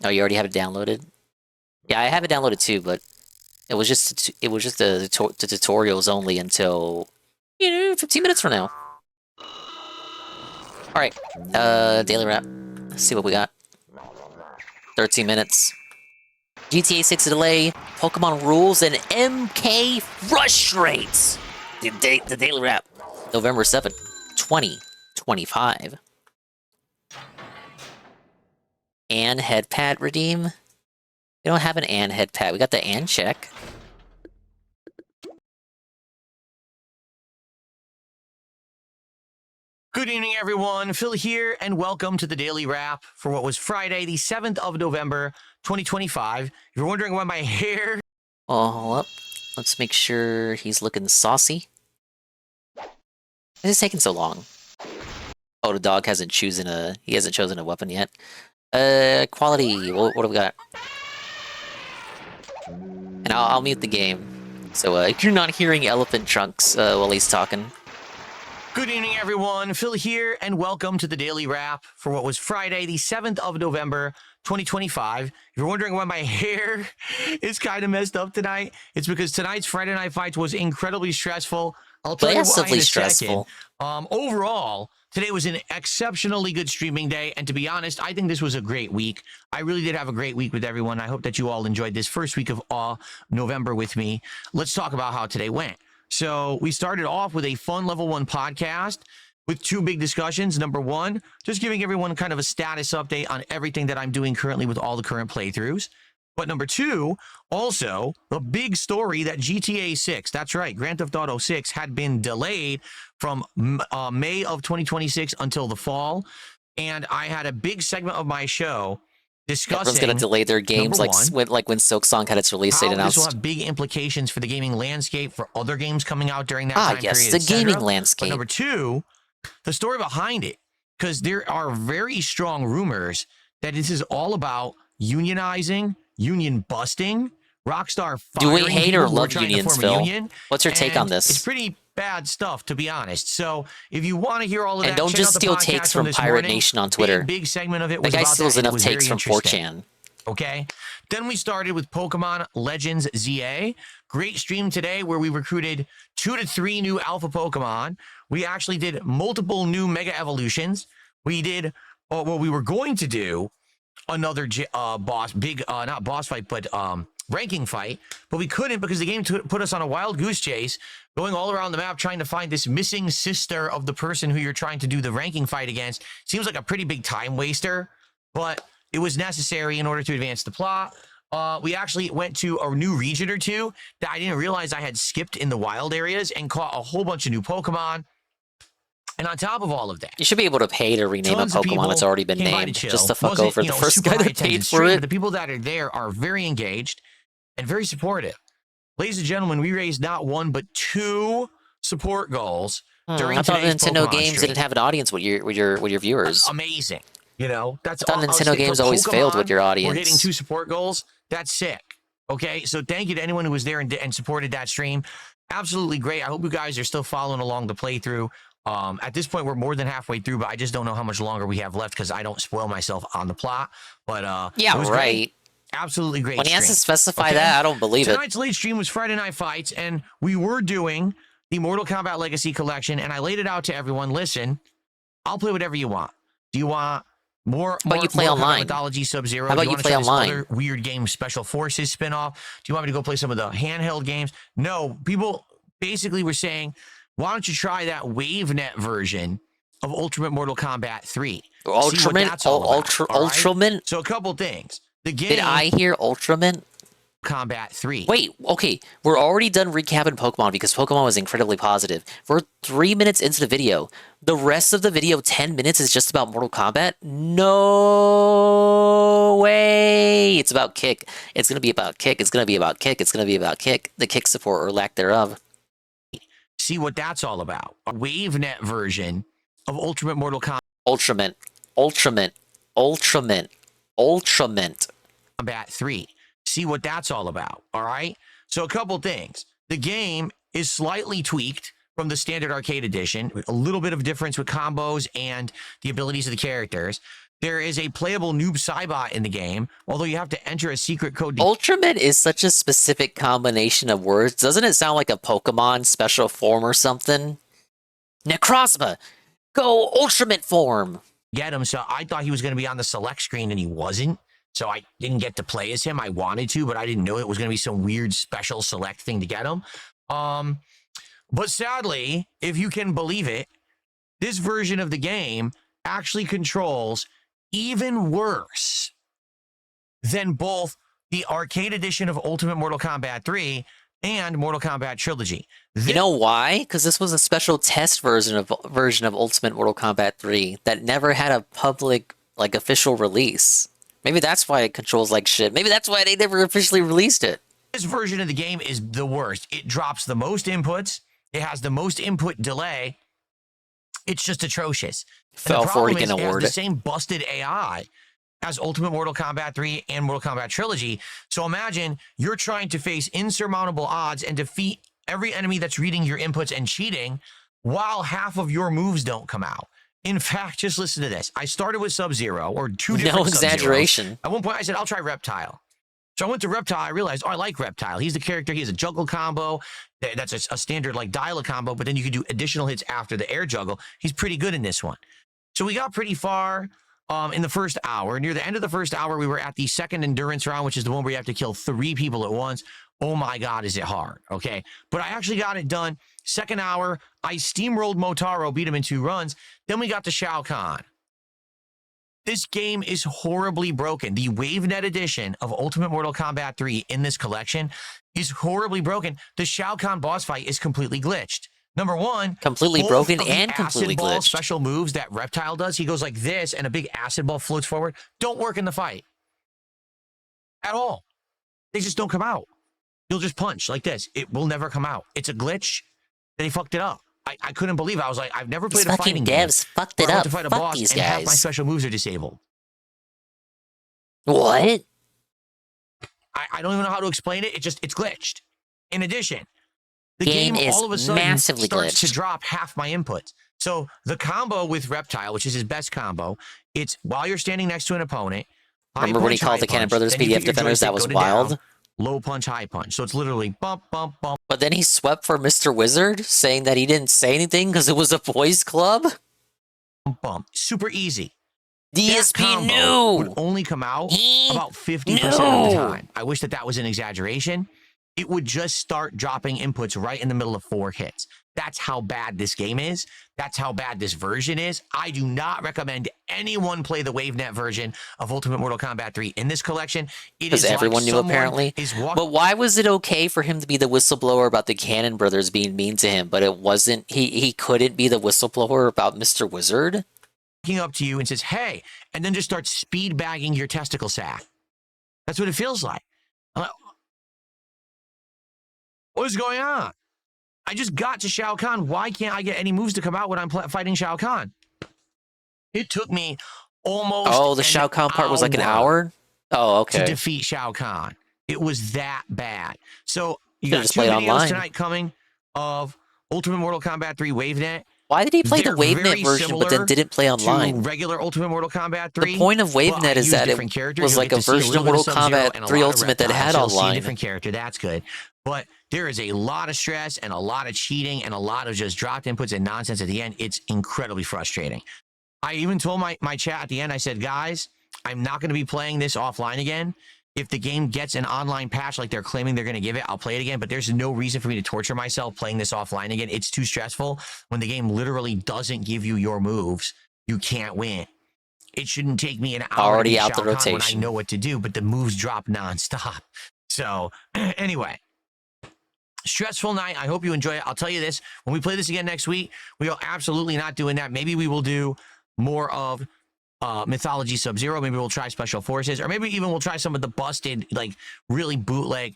Oh, you already have it downloaded? Yeah, I have it downloaded too, but it was just the tutorials only until 15 minutes from now. Alright, daily wrap. Let's see what we got. 13 minutes. GTA 6 delay, Pokemon rules, and MK frustrates! The daily wrap. November 7th, 2025. Ann headpad redeem? We don't have an Ann headpad. We got the Ann check. Good evening, everyone. Phil here, and welcome to the Daily Wrap for what was Friday, the 7th of November, 2025. If you're wondering why my hair... Oh, hold up. Let's make sure he's looking saucy. Why is it taking so long? Oh, the dog hasn't chosen a weapon yet. Quality. What do we got? And I'll mute the game. So if you're not hearing elephant trunks while he's talking. Good evening, everyone. Phil here, and welcome to the Daily Wrap for what was Friday, the 7th of November, 2025. If you're wondering why my hair is kind of messed up tonight, it's because tonight's Friday Night Fights was incredibly stressful. I'll tell you why in a second. Overall, today was an exceptionally good streaming day, and to be honest, I think this was a great week. I really did have a great week with everyone. I hope that you all enjoyed this first week of November with me. Let's talk about how today went. So we started off with a fun level 1 podcast with 2 big discussions. Number 1, just giving everyone kind of a status update on everything that I'm doing currently with all the current playthroughs. But number 2, also the big story that GTA 6, that's right, Grand Theft Auto 6 had been delayed from May of 2026 until the fall. And I had a big segment of my show discussing. Everyone's going to delay their games like when Silksong had its release date announced. This will have big implications for the gaming landscape, for other games coming out during that time yes, period, the gaming landscape. But number 2, the story behind it, because there are very strong rumors that this is all about unionizing, union busting, Rockstar firing. Do we hate or love unions, Phil? Union, what's your take on this? It's pretty bad stuff, to be honest. So if you want to hear all of that, and don't just steal takes from Pirate Nation on Twitter. Big segment of it was the guy about steals that, enough takes from 4chan. Okay. Then we started with Pokemon Legends ZA. Great stream today where we recruited 2 to 3 new alpha Pokemon. We actually did multiple new Mega Evolutions. We did, we were going to do another not boss fight, but ranking fight, but we couldn't because the game put us on a wild goose chase, going all around the map trying to find this missing sister of the person who you're trying to do the ranking fight against. Seems like a pretty big time waster, but it was necessary in order to advance the plot. We actually went to a new region or 2 that I didn't realize I had skipped in the wild areas and caught a whole bunch of new Pokemon. And on top of all of that, you should be able to pay to rename a Pokemon that's already been named, just to fuck over the first guy that paid for it. The people that are there are very engaged and very supportive. Ladies and gentlemen, we raised not 1 but 2 support goals during I thought Nintendo Pokemon games stream. didn't have an audience with your viewers. That's amazing. You know, that's I thought Nintendo games always failed with your audience. We're getting 2 support goals. That's sick. Okay, so thank you to anyone who was there and supported that stream. Absolutely great. I hope you guys are still following along the playthrough. At this point, we're more than halfway through, but I just don't know how much longer we have left because I don't spoil myself on the plot. But yeah, it was right. Great. Absolutely great. When he has stream. to specify that, I don't believe it. Tonight's late stream was Friday Night Fights, and we were doing the Mortal Kombat Legacy Collection, and I laid it out to everyone. Listen, I'll play whatever you want. Do you want more you play online? Mythology Sub-Zero? How about you play online? Other weird game, Special Forces spinoff? Do you want me to go play some of the handheld games? No, people basically were saying, why don't you try that WaveNet version of Ultimate Mortal Kombat 3? Ultraman? So a couple things. The game. Did I hear Ultraman? Combat 3. Wait, okay. We're already done recapping Pokemon because Pokemon was incredibly positive. We're 3 minutes into the video. The rest of the video, 10 minutes, is just about Mortal Kombat? No way! It's about Kick. It's going to be about Kick. It's going to be about Kick. It's going to be about Kick. The Kick support or lack thereof. See what that's all about. A WaveNet version of Ultimate Mortal Kombat. Ultraman. Combat 3. See what that's all about, all right? So a couple things. The game is slightly tweaked from the standard arcade edition, with a little bit of difference with combos and the abilities of the characters. There is a playable Noob Saibot in the game, although you have to enter a secret code. Ultraman is such a specific combination of words. Doesn't it sound like a Pokemon special form or something? Necrozma! Go Ultraman form! Get him, so I thought he was going to be on the select screen, and he wasn't. So I didn't get to play as him. I wanted to, but I didn't know it was going to be some weird special select thing to get him. But sadly, if you can believe it, this version of the game actually controls even worse than both the arcade edition of Ultimate Mortal Kombat 3 and Mortal Kombat Trilogy. You know why? Because this was a special test version of Ultimate Mortal Kombat 3 that never had a public, like, official release. Maybe that's why it controls like shit. Maybe that's why they never officially released it. This version of the game is the worst. It drops the most inputs. It has the most input delay. It's just atrocious. Fell for an award. It has the same busted AI as Ultimate Mortal Kombat 3 and Mortal Kombat Trilogy. So imagine you're trying to face insurmountable odds and defeat every enemy that's reading your inputs and cheating while half of your moves don't come out. In fact, just listen to this. I started with Sub-Zero, or two different No exaggeration. At one point, I said, I'll try Reptile. So I went to Reptile. I realized, I like Reptile. He's the character. He has a juggle combo. That's a standard, like, dial combo, but then you can do additional hits after the air juggle. He's pretty good in this one. So we got pretty far in the first hour. Near the end of the first hour, we were at the second endurance round, which is the one where you have to kill 3 people at once. Oh my God, is it hard, okay? But I actually got it done. Second hour, I steamrolled Motaro, beat him in 2 runs. Then we got to Shao Kahn. This game is horribly broken. The WaveNet edition of Ultimate Mortal Kombat 3 in this collection is horribly broken. The Shao Kahn boss fight is completely glitched. Number one, completely broken and completely acid ball glitched. Special moves that Reptile does. He goes like this, and a big acid ball floats forward. Don't work in the fight at all. They just don't come out. You'll just punch like this. It will never come out. It's a glitch. They fucked it up. I couldn't believe it. I was like, I've never played a fighting game. Devs fucked it where I up. went to fight a Fuck boss these and half my guys. special moves are disabled. What? I don't even know how to explain it. It's glitched. In addition, the Game game is all of a sudden massively starts to glitched. drop half my inputs. So the combo with Reptile, which is his best combo, it's while you're standing next to an opponent. high Remember when he punch, called high the Cannon punch, Brothers then you PDF put your defenders? That joystick, was go to wild. down, low punch, high punch. So it's literally bump, bump, bump. But then he swept for Mr. Wizard, saying that he didn't say anything because it was a boys' club. Bump. Super easy. DSP That combo knew. would only come out about 50% of the time. I wish that was an exaggeration. It would just start dropping inputs right in the middle of 4 hits. That's how bad this game is. That's how bad this version is. I do not recommend anyone play the WaveNet version of Ultimate Mortal Kombat 3 in this collection. Because everyone knew, apparently. But why was it okay for him to be the whistleblower about the Cannon Brothers being mean to him, but it wasn't? He couldn't be the whistleblower about Mr. Wizard? Walking up to you and says, hey, and then just starts speed bagging your testicle sack. That's what it feels like. I'm like, what is going on? I just got to Shao Kahn. Why can't I get any moves to come out when I'm fighting Shao Kahn? It took me almost the Shao Kahn part was like an hour? Oh, okay. To defeat Shao Kahn. It was that bad. So you got Just 2 play videos online. tonight coming of Ultimate Mortal Kombat 3 WaveNet. Why did he play the They're WaveNet very version but then similar didn't play online? to regular Ultimate Mortal Kombat 3. The point of but I WaveNet is use that it different characters. was You'll like get a to see version of little bit Mortal Sub-Zero Kombat and a 3 lot of Ultimate that Reptiles. had You'll see a online. different character. That's good. But there is a lot of stress and a lot of cheating and a lot of just dropped inputs and nonsense at the end. It's incredibly frustrating. I even told my chat at the end, I said, guys, I'm not going to be playing this offline again. If the game gets an online patch like they're claiming they're going to give it, I'll play it again. But there's no reason for me to torture myself playing this offline again. It's too stressful. When the game literally doesn't give you your moves, you can't win. It shouldn't take me an hour Already to beat out the Shao Kahn when I rotation. know what to do, but the moves drop nonstop. So anyway, stressful night. I hope you enjoy it. I'll tell you this, when we play this again next week, we are absolutely not doing that. Maybe we will do more of Mythology Sub-Zero. Maybe we'll try Special Forces, or maybe even we'll try some of the busted, like really bootleg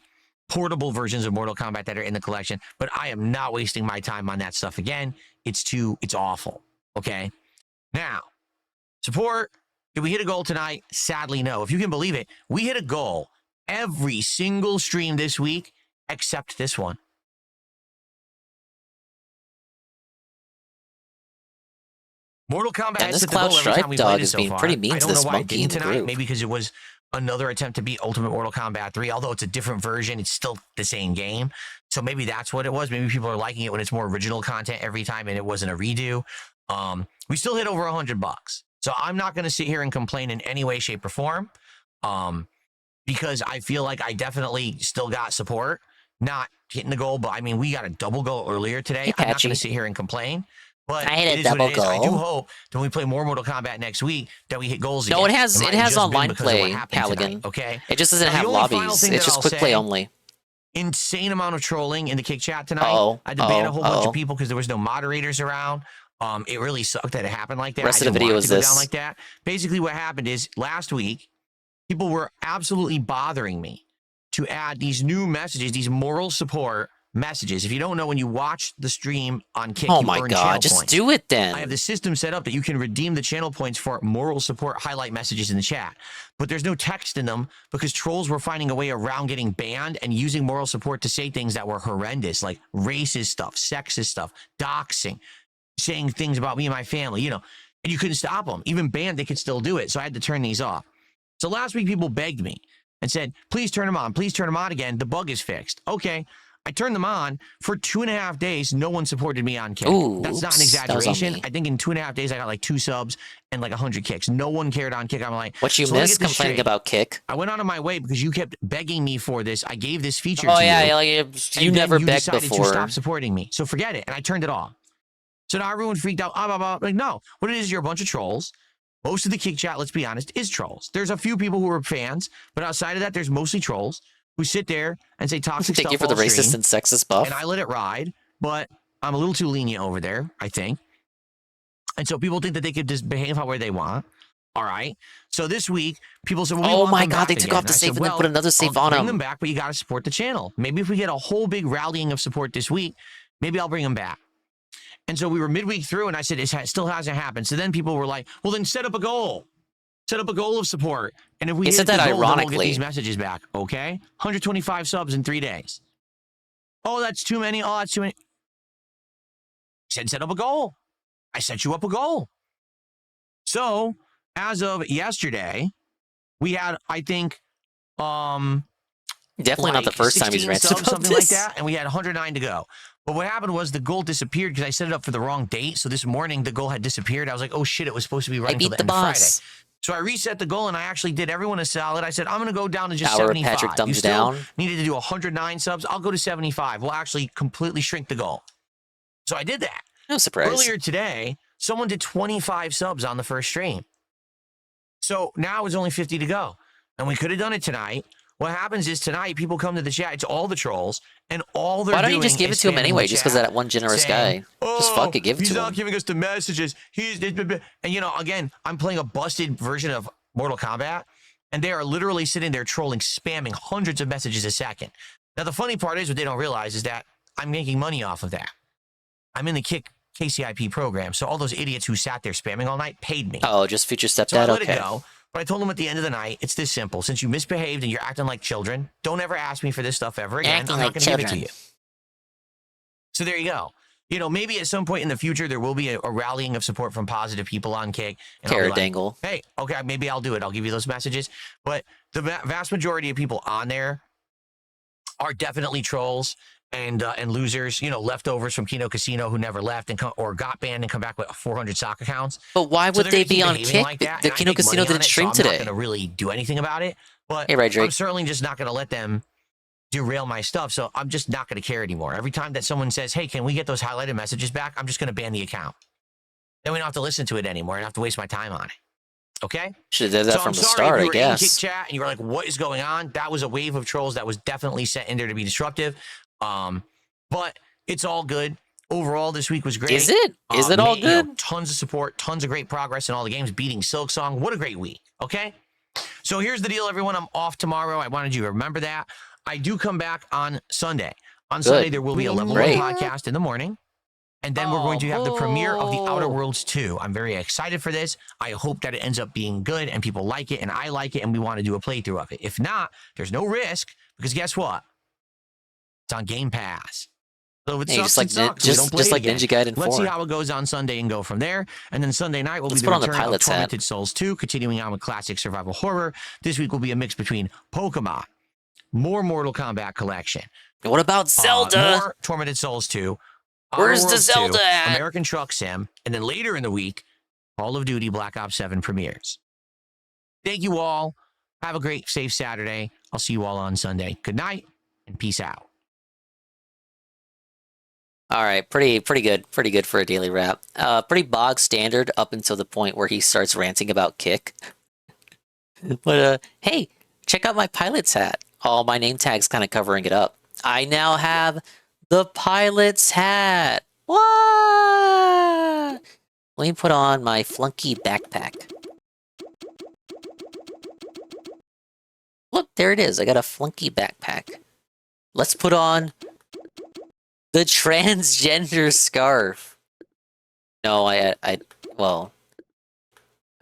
portable versions of Mortal Kombat that are in the collection. But I am not wasting my time on that stuff again. It's awful. Okay. Now, support. Did we hit a goal tonight? Sadly, no. If you can believe it, we hit a goal every single stream this week except this one. Mortal Kombat And has this hit the goal Cloud every time Stripe we dog played it is so being far. pretty mean I to don't know this why it monkey in didn't the tonight. group. Maybe because it was another attempt to beat Ultimate Mortal Kombat 3. Although it's a different version, it's still the same game. So maybe that's what it was. Maybe people are liking it when it's more original content every time and it wasn't a redo. We still hit over $100. So I'm not going to sit here and complain in any way, shape, or form. Because I feel like I definitely still got support. Not hitting the goal, but I mean, we got a double goal earlier today. I'm not going to sit here and complain. But I hit it a is what double it is. I do goal. hope that when we play more Mortal Kombat next week, that we hit goals again. No, it has might have just been online because of what play, happened Callaghan. tonight, okay? It just doesn't Now, the have only final lobbies. thing It's that just I'll quick play say only. insane amount of trolling in the Kick chat tonight. I had to ban a whole bunch of people because there was no moderators around. It really sucked that it happened like that. Rest of the video is go this. down like that. Basically, what happened is last week, people were absolutely bothering me to add these new messages, these moral support messages. If you don't know, when you watch the stream on Kick, Oh you my earn God, channel just points. do it then. I have the system set up that you can redeem the channel points for moral support highlight messages in the chat. But there's no text in them because trolls were finding a way around getting banned and using moral support to say things that were horrendous, like racist stuff, sexist stuff, doxing, saying things about me and my family, you know, and you couldn't stop them. Even banned, they could still do it. So I had to turn these off. So last week, people begged me and said, please turn them on. Please turn them on again. The bug is fixed. Okay. I turned them on. For 2.5 days, no one supported me on Kick. Ooh, that's not an oops, that was on exaggeration. me. I think in 2.5 days, I got like 2 subs and like 100 kicks. No one cared on Kick. I'm like, What you so let me miss get this complaining straight. about Kick? I went out of my way because you kept begging me for this. I gave this feature Oh to yeah, you. like, you and never then you begged decided before. to stop supporting me. So forget it. And I turned it off. So now everyone freaked out. Like, no. What it is, you're a bunch of trolls. Most of the Kick chat, let's be honest, is trolls. There's a few people who are fans, but outside of that, there's mostly trolls who sit there and say toxic stuff. Thank you for the all racist stream, and sexist buff. and I let it ride, but I'm a little too lenient over there, I think. And so people think that they could just behave however they want. All right. So this week, people said, well, we Oh want my them God, back they took again. off the I safe said, and then well, put another safe I'll on bring them. them back, but you got to support the channel. Maybe if we get a whole big rallying of support this week, maybe I'll bring them back. And so we were midweek through, and I said, it still hasn't happened. So then people were like, well, then set up a goal. Set up a goal of support. And if we He hit said the that goal, then we'll get ironically. these messages back. Okay? 125 subs in 3 days. Oh, that's too many. Oh, that's too many. I said, set up a goal. I set you up a goal. So as of yesterday, we had, I think, Definitely not the first time he's 16 ranted subs, about something this. like that, and we had 109 to go. But what happened was the goal disappeared because I set it up for the wrong date. So this morning the goal had disappeared. I was like, oh shit, it was supposed to be running beat until the the end of Friday. boss. So I reset the goal and I actually did everyone a solid. I said, I'm going to go down to just Our 75. Patrick thumbs you still down. needed to do 109 subs. I'll go to 75. We'll actually completely shrink the goal. So I did that. No surprise. Earlier today, someone did 25 subs on the first stream. So now it's only 50 to go. And we could have done it tonight. What happens is tonight, people come to the chat. It's all the trolls. And all they're Why don't doing you just give it is to him spamming anyway, the just because of chat that one generous saying, guy? Just fuck it, give it he's to not him. giving us the messages. And you know, again, I'm playing a busted version of Mortal Kombat. And they are literally sitting there trolling, spamming hundreds of messages a second. Now, the funny part is what they don't realize is that I'm making money off of that. I'm in the Kick KCIP program. So all those idiots who sat there spamming all night paid me. Oh, just future So I stepdad? let Okay. it go. But I told them at the end of the night, it's this simple. Since you misbehaved and you're acting like children, don't ever ask me for this stuff ever again. Acting I'm not like going to give it to children. you. So there you go. You know, maybe at some point in the future, there will be a rallying of support from positive people on Kick. And I'll be Carrot like, dangle. hey, okay, maybe I'll do it. I'll give you those messages. But the vast majority of people on there are definitely trolls and losers, you know, leftovers from Kino Casino who never left and or got banned and come back with 400 sock accounts. But why So would they're they gonna be keep on behaving Kick? like that, The and I Kino make money Casino on didn't it, stream so I'm today. not going to really do anything about it. But Hey, right, Drake. I'm certainly just not going to let them derail my stuff. So I'm just not going to care anymore. Every time that someone says, hey, can we get those highlighted messages back? I'm just going to ban the account. Then we don't have to listen to it anymore. I don't have to waste my time on it. Okay? Should have did that So from I'm the sorry start, if I you were in Kick guess. chat and you were like, what is going on? That was a wave of trolls that was definitely set in there to be disruptive. But it's all good. Overall, this week was great. Is it? Is it all You know, good? tons of support, tons of great progress in all the games, beating Silk Song. What a great week. Okay? So here's the deal, everyone. I'm off tomorrow. I wanted you to remember that. I do come back on Sunday. On Sunday, there will be a Level 1 Great. podcast in the morning. And then we're going to have the premiere of The Outer Worlds 2. I'm very excited for this. I hope that it ends up being good and people like it and I like it and we want to do a playthrough of it. If not, there's no risk because guess what? It's on Game Pass. So if it Yeah, sucks, just like it sucks. We don't play just it like again. Ninja Gaiden 4. Let's see how it goes on Sunday and go from there. And then Sunday night will Let's be put the on the return of pilot's hat. Tormented Souls 2, continuing on with classic survival horror. This week will be a mix between Pokemon, more Mortal Kombat collection. What about Zelda? More Tormented Souls 2. Where's Outer the Worlds 2, Zelda at? American Truck Sim. And then later in the week, Call of Duty Black Ops 7 premieres. Thank you all. Have a great, safe Saturday. I'll see you all on Sunday. Good night and peace out. All right, pretty good for a daily wrap. Pretty bog standard up until the point where he starts ranting about Kick. But hey, check out my pilot's hat. Oh, my name tag's kind of covering it up. I now have the pilot's hat. What? Let me put on my flunky backpack. Look, there it is. I got a flunky backpack. Let's put on the transgender scarf. No, well,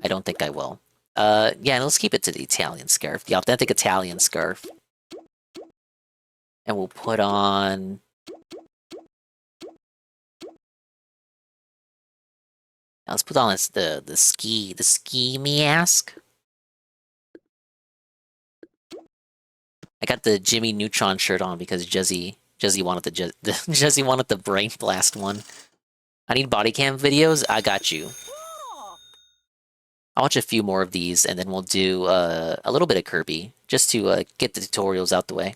I don't think I will. Yeah, let's keep it to the Italian scarf, the authentic Italian scarf. And we'll put on... Now let's put on the ski mask. I got the Jimmy Neutron shirt on because Jezzy wanted Jezzy wanted the Brain Blast one. I need body cam videos. I got you. I'll watch a few more of these, and then we'll do a little bit of Kirby, just to get the tutorials out the way.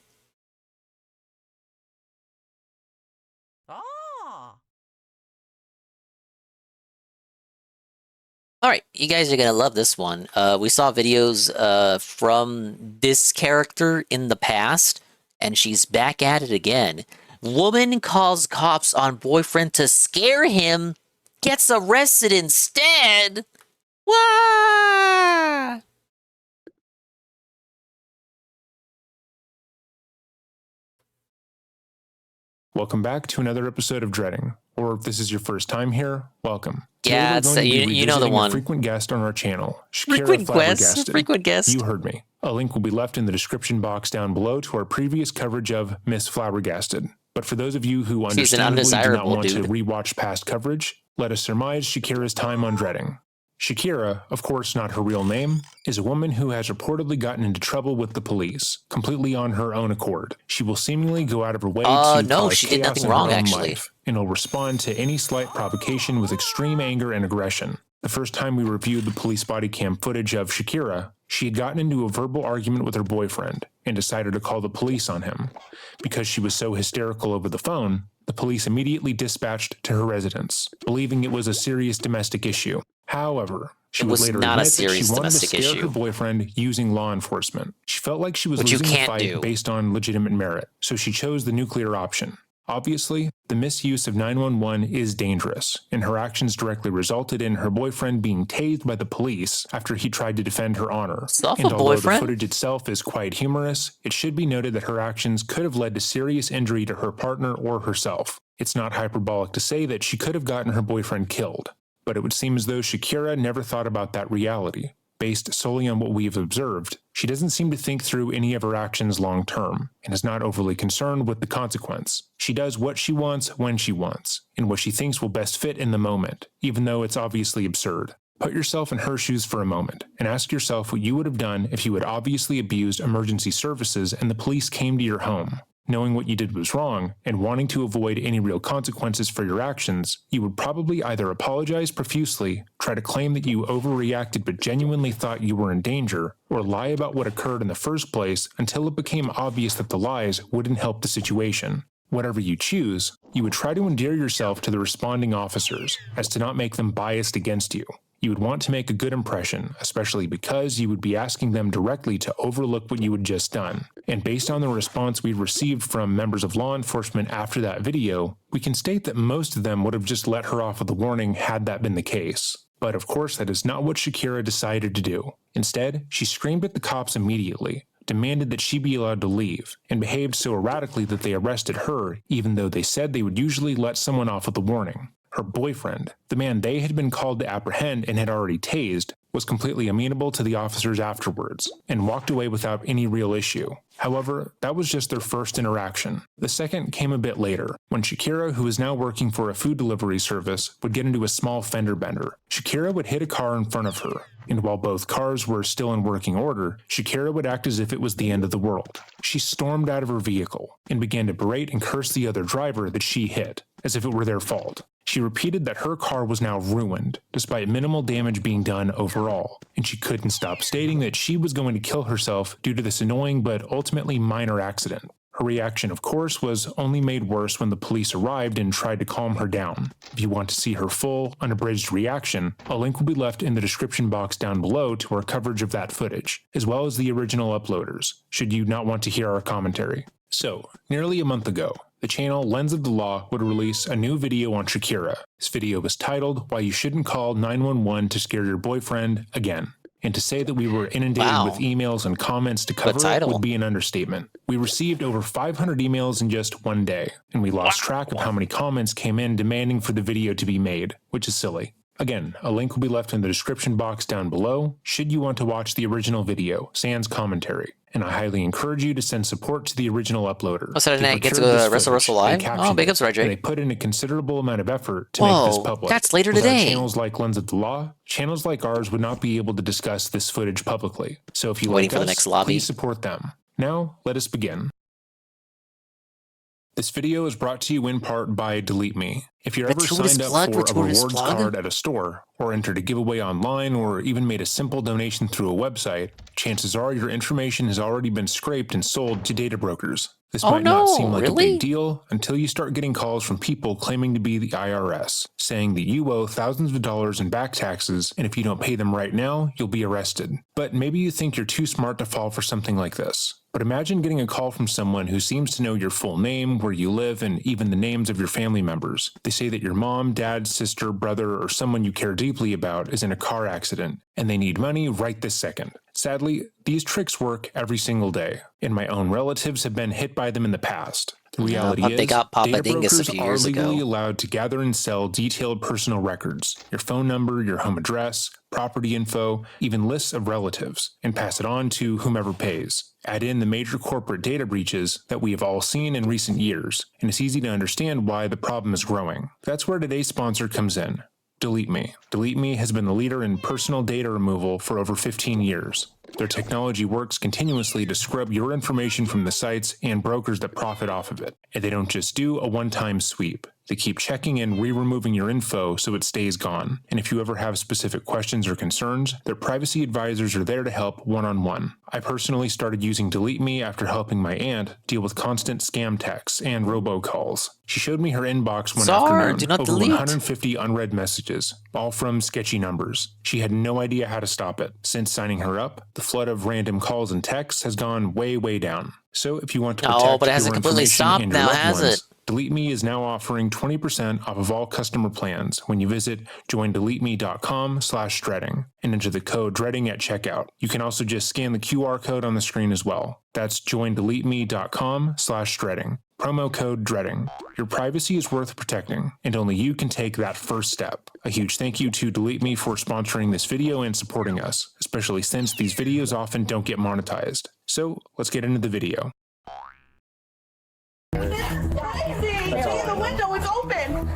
Alright, you guys are gonna love this one. We saw videos from this character in the past, and she's back at it again. Woman calls cops on boyfriend to scare him, gets arrested instead. What? Welcome back to another episode of Dreading. Or if this is your first time here, welcome. Yeah, you know the one. A frequent guest on our channel, Frequent guest. You heard me. A link will be left in the description box down below to our previous coverage of Miss Flabbergasted. But for those of you who understandably do not want to rewatch past coverage, let us surmise Shakira's time on Dreading. Shakira, of course not her real name, is a woman who has reportedly gotten into trouble with the police, completely on her own accord. She will seemingly go out of her way to no, cause she did chaos nothing in wrong, her own actually. life, and will respond to any slight provocation with extreme anger and aggression. The first time we reviewed the police body cam footage of Shakira, she had gotten into a verbal argument with her boyfriend and decided to call the police on him. Because she was so hysterical over the phone, the police immediately dispatched to her residence, believing it was a serious domestic issue. However, she would later admit that she wanted to scare her boyfriend using law enforcement. She felt like she was losing the fight based on legitimate merit, so she chose the nuclear option. Obviously, the misuse of 911 is dangerous, and her actions directly resulted in her boyfriend being tased by the police after he tried to defend her honor. And although the footage itself is quite humorous, it should be noted that her actions could have led to serious injury to her partner or herself. It's not hyperbolic to say that she could have gotten her boyfriend killed, but it would seem as though Shakira never thought about that reality. Based solely on what we've observed, she doesn't seem to think through any of her actions long term, and is not overly concerned with the consequence. She does what she wants when she wants, and what she thinks will best fit in the moment, even though it's obviously absurd. Put yourself in her shoes for a moment, and ask yourself what you would have done if you had obviously abused emergency services and the police came to your home. Knowing what you did was wrong, and wanting to avoid any real consequences for your actions, you would probably either apologize profusely, try to claim that you overreacted but genuinely thought you were in danger, or lie about what occurred in the first place until it became obvious that the lies wouldn't help the situation. Whatever you choose, you would try to endear yourself to the responding officers, as to not make them biased against you. You would want to make a good impression, especially because you would be asking them directly to overlook what you had just done. And based on the response we received from members of law enforcement after that video, we can state that most of them would have just let her off with a warning had that been the case. But of course that is not what Shakira decided to do. Instead, she screamed at the cops immediately, demanded that she be allowed to leave, and behaved so erratically that they arrested her, even though they said they would usually let someone off with a warning. Her boyfriend, the man they had been called to apprehend and had already tased, was completely amenable to the officers afterwards, and walked away without any real issue. However, that was just their first interaction. The second came a bit later, when Shakira, who is now working for a food delivery service, would get into a small fender bender. Shakira would hit a car in front of her, and while both cars were still in working order, Shakira would act as if it was the end of the world. She stormed out of her vehicle, and began to berate and curse the other driver that she hit, as if it were their fault. She repeated that her car was now ruined, despite minimal damage being done overall, and she couldn't stop stating that she was going to kill herself due to this annoying but ultimately minor accident. Her reaction, of course, was only made worse when the police arrived and tried to calm her down. If you want to see her full, unabridged reaction, a link will be left in the description box down below to our coverage of that footage, as well as the original uploaders, should you not want to hear our commentary. So, nearly a month ago, the channel Lens of the Law would release a new video on Shakira. This video was titled, Why You Shouldn't Call 911 to Scare Your Boyfriend Again. And to say that we were inundated with emails and comments to cover it would be an understatement. We received over 500 emails in just one day, and we lost track of how many comments came in demanding for the video to be made, which is silly. Again, a link will be left in the description box down below should you want to watch the original video, sans commentary. And I highly encourage you to send support to the original uploader. Oh, Saturday night, get to Wrestle Live? Oh, big ups, Roger. They put in a considerable amount of effort to make this public. That's later Without today. channels like Lens of the Law, channels like ours would not be able to discuss this footage publicly. So if you Waiting like for the us, next lobby. please support them. Now, let us begin. This video is brought to you in part by Delete Me. If you're ever signed up for a rewards card at a store, or entered a giveaway online, or even made a simple donation through a website, chances are your information has already been scraped and sold to data brokers. This might not seem like a big deal until you start getting calls from people claiming to be the IRS, saying that you owe thousands of dollars in back taxes, and if you don't pay them right now, you'll be arrested. But maybe you think you're too smart to fall for something like this. But imagine getting a call from someone who seems to know your full name, where you live, and even the names of your family members. They say that your mom, dad, sister, brother, or someone you care deeply about is in a car accident, and they need money right this second. Sadly, these tricks work every single day, and my own relatives have been hit by them in the past. The reality is, they got Papa data Dingus a brokers few are years ago. legally allowed to gather and sell detailed personal records, your phone number, your home address, property info, even lists of relatives, and pass it on to whomever pays. Add in the major corporate data breaches that we have all seen in recent years, and it's easy to understand why the problem is growing. That's where today's sponsor comes in. Delete Me. Delete Me has been the leader in personal data removal for over 15 years. Their technology works continuously to scrub your information from the sites and brokers that profit off of it. And they don't just do a one-time sweep. They keep checking and re-removing your info so it stays gone. And if you ever have specific questions or concerns, their privacy advisors are there to help one-on-one. I personally started using Delete Me after helping my aunt deal with constant scam texts and robocalls. She showed me her inbox one afternoon, do not over delete. 150 unread messages, all from sketchy numbers. She had no idea how to stop it. Since signing her up, the flood of random calls and texts has gone way, way down. So if you want to protect but it hasn't your completely information stopped and your now, loved has ones, it? Delete Me is now offering 20% off of all customer plans when you visit joindeleteme.com/dreading and enter the code dreading at checkout. You can also just scan the QR code on the screen as well. That's joindeleteme.com/dreading. Promo code dreading. Your privacy is worth protecting, and only you can take that first step. A huge thank you to Delete Me for sponsoring this video and supporting us, especially since these videos often don't get monetized. So let's get into the video. The window is open.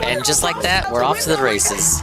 And just like that, we're off to the races.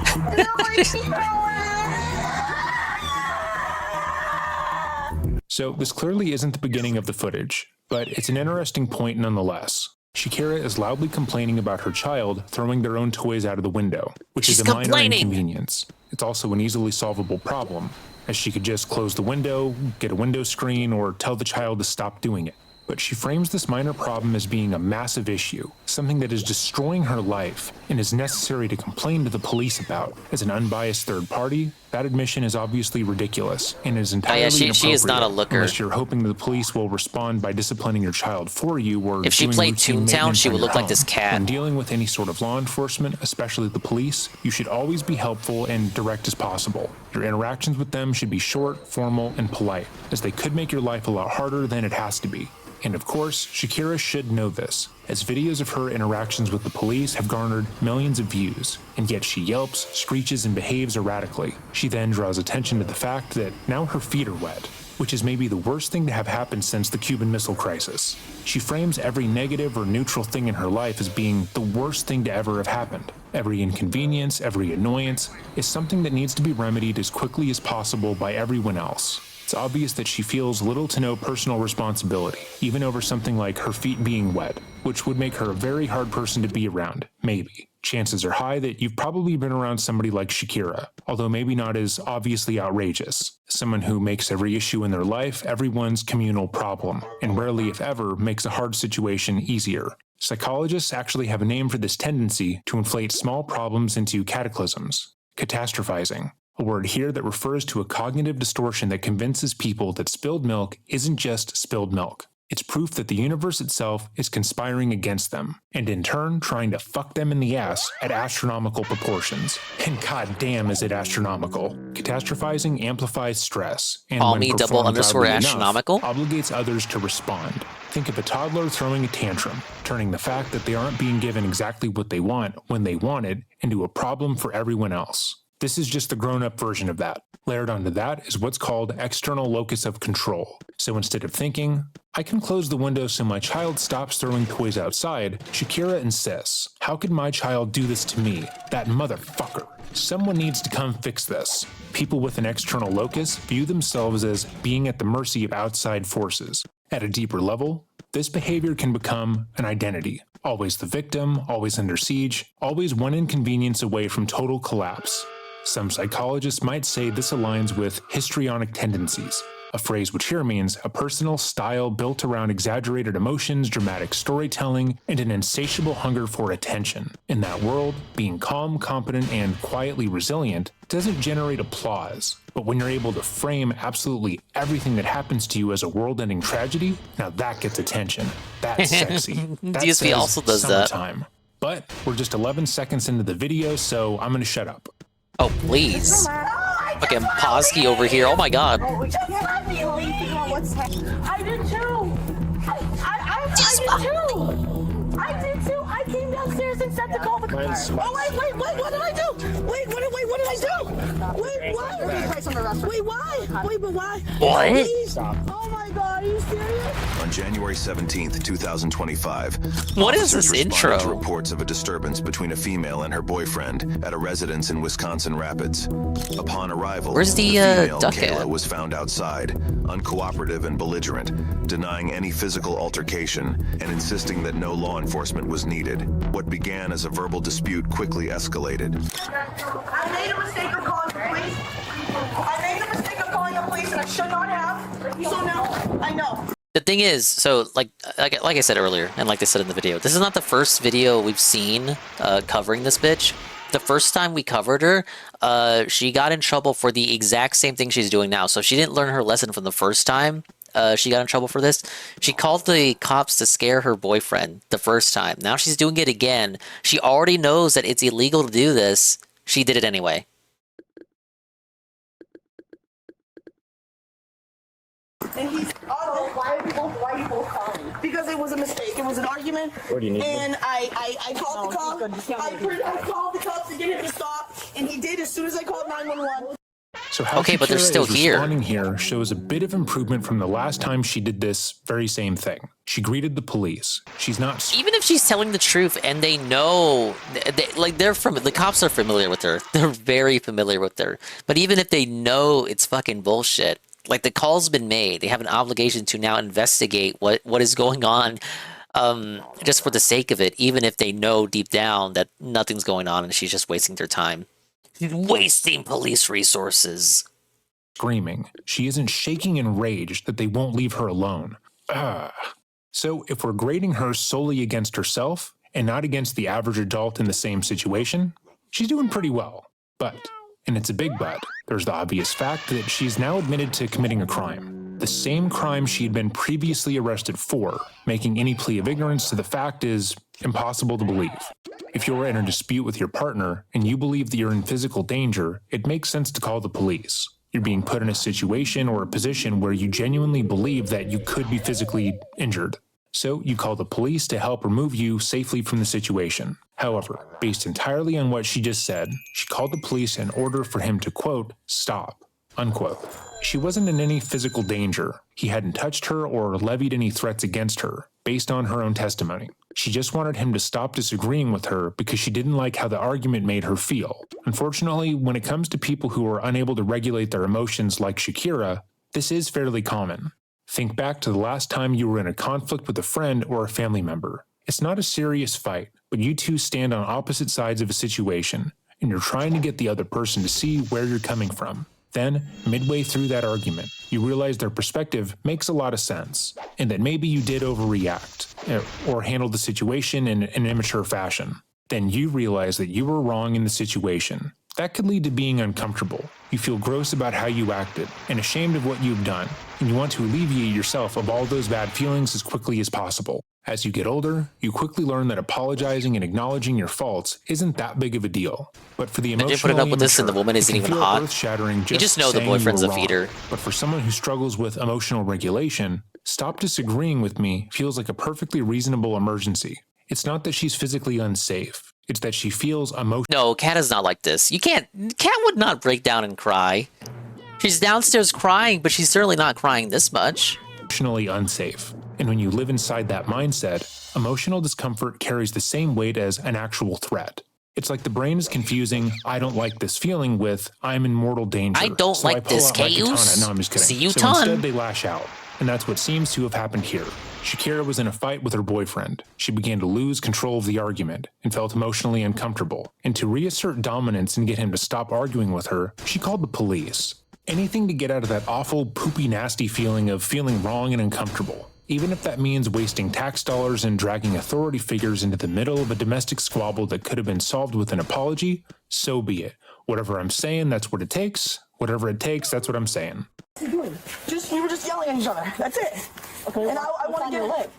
So this clearly isn't the beginning of the footage, but it's an interesting point nonetheless. Shakira is loudly complaining about her child throwing their own toys out of the window, which is a minor inconvenience. It's also an easily solvable problem, as she could just close the window, get a window screen, or tell the child to stop doing it. But she frames this minor problem as being a massive issue, something that is destroying her life and is necessary to complain to the police about. As an unbiased third party, that admission is obviously ridiculous and is entirely inappropriate. she is not a looker. Unless you're hoping the police will respond by disciplining your child for you, or If she doing played routine Toontown, maintenance she on would your look like home. this cat. When dealing with any sort of law enforcement, especially the police, you should always be helpful and direct as possible. Your interactions with them should be short, formal, and polite, as they could make your life a lot harder than it has to be. And of course, Shakira should know this, as videos of her interactions with the police have garnered millions of views, and yet she yelps, screeches, and behaves erratically. She then draws attention to the fact that now her feet are wet, which is maybe the worst thing to have happened since the Cuban Missile Crisis. She frames every negative or neutral thing in her life as being the worst thing to ever have happened. Every inconvenience, every annoyance is something that needs to be remedied as quickly as possible by everyone else. It's obvious that she feels little to no personal responsibility, even over something like her feet being wet, which would make her a very hard person to be around, maybe. Chances are high that you've probably been around somebody like Shakira, although maybe not as obviously outrageous. Someone who makes every issue in their life everyone's communal problem, and rarely if ever makes a hard situation easier. Psychologists actually have a name for this tendency to inflate small problems into cataclysms: catastrophizing. A word here that refers to a cognitive distortion that convinces people that spilled milk isn't just spilled milk. It's proof that the universe itself is conspiring against them, and in turn trying to fuck them in the ass at astronomical proportions. And goddamn is it astronomical. Catastrophizing amplifies stress, and Call when me performed __ loudly astronomical? enough, obligates others to respond. Think of a toddler throwing a tantrum, turning the fact that they aren't being given exactly what they want when they want it into a problem for everyone else. This is just the grown-up version of that. Layered onto that is what's called external locus of control. So instead of thinking, I can close the window so my child stops throwing toys outside, Shakira insists, how could my child do this to me? That motherfucker. Someone needs to come fix this. People with an external locus view themselves as being at the mercy of outside forces. At a deeper level, this behavior can become an identity. Always the victim, always under siege, always one inconvenience away from total collapse. Some psychologists might say this aligns with histrionic tendencies, a phrase which here means a personal style built around exaggerated emotions, dramatic storytelling, and an insatiable hunger for attention. In that world, being calm, competent, and quietly resilient doesn't generate applause. But when you're able to frame absolutely everything that happens to you as a world-ending tragedy, now that gets attention. That's sexy. That DSP says also does that. summertime. But we're just 11 seconds into the video, so I'm gonna shut up. Oh, please. Okay, Posky over here. Oh my god. I did too. I did too. I came downstairs and set the call the car. Oh wait, what did I do? Wait, what did I do? Wait, why? Wait, why? Wait, but why? What? Please. Oh my god, are you serious? On January 17th, 2025, what is this officers responded intro? to reports of a disturbance between a female and her boyfriend at a residence in Wisconsin Rapids. Upon arrival, Where's the female, duck Kayla, at? was found outside, uncooperative and belligerent, denying any physical altercation and insisting that no law enforcement was needed. What began as a verbal dispute quickly escalated. I made a mistake of calling the police. And I should not have. So now I know. The thing is, so like I said earlier, and like they said in the video, this is not the first video we've seen covering this bitch. The first time we covered her, she got in trouble for the exact same thing she's doing now. So she didn't learn her lesson from the first time. She got in trouble for this. She called the cops to scare her boyfriend the first time. Now she's doing it again. She already knows that it's illegal to do this. She did it anyway. And he's, why are you both calling? Because it was a mistake. It was an argument. What do you need? And I called the cops. I called the cops to get him to stop, and he did as soon as I called 911. So how Okay, but they're Shakira still is here. responding here shows a bit of improvement from the last time she did this very same thing. She greeted the police. She's not... Even if she's telling the truth and they know, the cops are familiar with her. They're very familiar with her. But even if they know it's fucking bullshit, like the call's been made, they have an obligation to now investigate what is going on, just for the sake of it, even if they know deep down that nothing's going on and she's just wasting their time. She's wasting police resources. Screaming. She isn't shaking in rage that they won't leave her alone. So if we're grading her solely against herself and not against the average adult in the same situation, she's doing pretty well. But, and it's a big but, there's the obvious fact that she's now admitted to committing a crime. The same crime she had been previously arrested for. Making any plea of ignorance to the fact is impossible to believe. If you're in a dispute with your partner and you believe that you're in physical danger, it makes sense to call the police. You're being put in a situation or a position where you genuinely believe that you could be physically injured. So you call the police to help remove you safely from the situation. However, based entirely on what she just said, she called the police in order for him to, quote, stop, unquote. She wasn't in any physical danger. He hadn't touched her or levied any threats against her, based on her own testimony. She just wanted him to stop disagreeing with her because she didn't like how the argument made her feel. Unfortunately, when it comes to people who are unable to regulate their emotions like Shakira, this is fairly common. Think back to the last time you were in a conflict with a friend or a family member. It's not a serious fight, but you two stand on opposite sides of a situation, and you're trying to get the other person to see where you're coming from. Then, midway through that argument, you realize their perspective makes a lot of sense, and that maybe you did overreact, or handle the situation in an immature fashion. Then you realize that you were wrong in the situation, That could lead to being uncomfortable. You feel gross about how you acted and ashamed of what you've done, and you want to alleviate yourself of all those bad feelings as quickly as possible. As you get older, you quickly learn that apologizing and acknowledging your faults isn't that big of a deal. But for the emotionally putting up with this and the immature, woman isn't it can even feel hot. earth-shattering You just know the saying you boyfriend's were a wrong. feeder. But for someone who struggles with emotional regulation, stop disagreeing with me feels like a perfectly reasonable emergency. It's not that she's physically unsafe. It's that she feels No, Kat is not like this. Kat would not break down and cry. She's downstairs crying, but she's certainly not crying this much. emotionally unsafe. And when you live inside that mindset, emotional discomfort carries the same weight as an actual threat. It's like the brain is confusing "I don't like this feeling" with "I'm in mortal danger." I don't so like I pull this out my katana. chaos. No, I'm just kidding. See you, so Toon. instead they lash out. And that's what seems to have happened here. Shakira was in a fight with her boyfriend. She began to lose control of the argument and felt emotionally uncomfortable. And to reassert dominance and get him to stop arguing with her, she called the police. Anything to get out of that awful, poopy, nasty feeling of feeling wrong and uncomfortable. Even if that means wasting tax dollars and dragging authority figures into the middle of a domestic squabble that could have been solved with an apology, so be it. Whatever I'm saying, that's what it takes. Whatever it takes, that's what I'm saying. What are you doing? You were just yelling at each other. That's it. Okay. And I want to get your lip.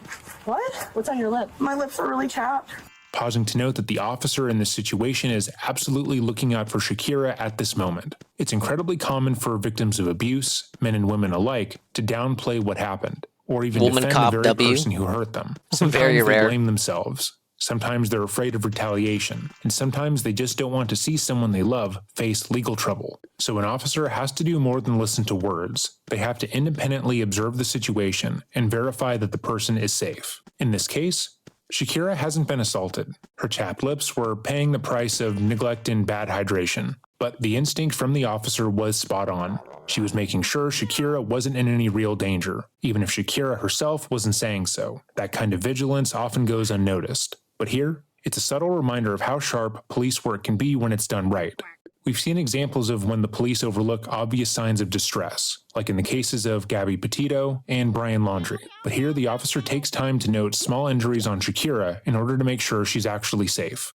What? What's on your lip? My lips are really chapped. Pausing to note that the officer in this situation is absolutely looking out for Shakira at this moment. It's incredibly common for victims of abuse, men and women alike, to downplay what happened, or even Woman defend cop the very W. person who hurt them. Sometimes Very they rare. blame themselves. Sometimes they're afraid of retaliation, and sometimes they just don't want to see someone they love face legal trouble. So an officer has to do more than listen to words. They have to independently observe the situation and verify that the person is safe. In this case, Shakira hasn't been assaulted. Her chapped lips were paying the price of neglect and bad hydration, but the instinct from the officer was spot on. She was making sure Shakira wasn't in any real danger, even if Shakira herself wasn't saying so. That kind of vigilance often goes unnoticed. But here, it's a subtle reminder of how sharp police work can be when it's done right. We've seen examples of when the police overlook obvious signs of distress, like in the cases of Gabby Petito and Brian Laundrie. But here, the officer takes time to note small injuries on Shakira in order to make sure she's actually safe.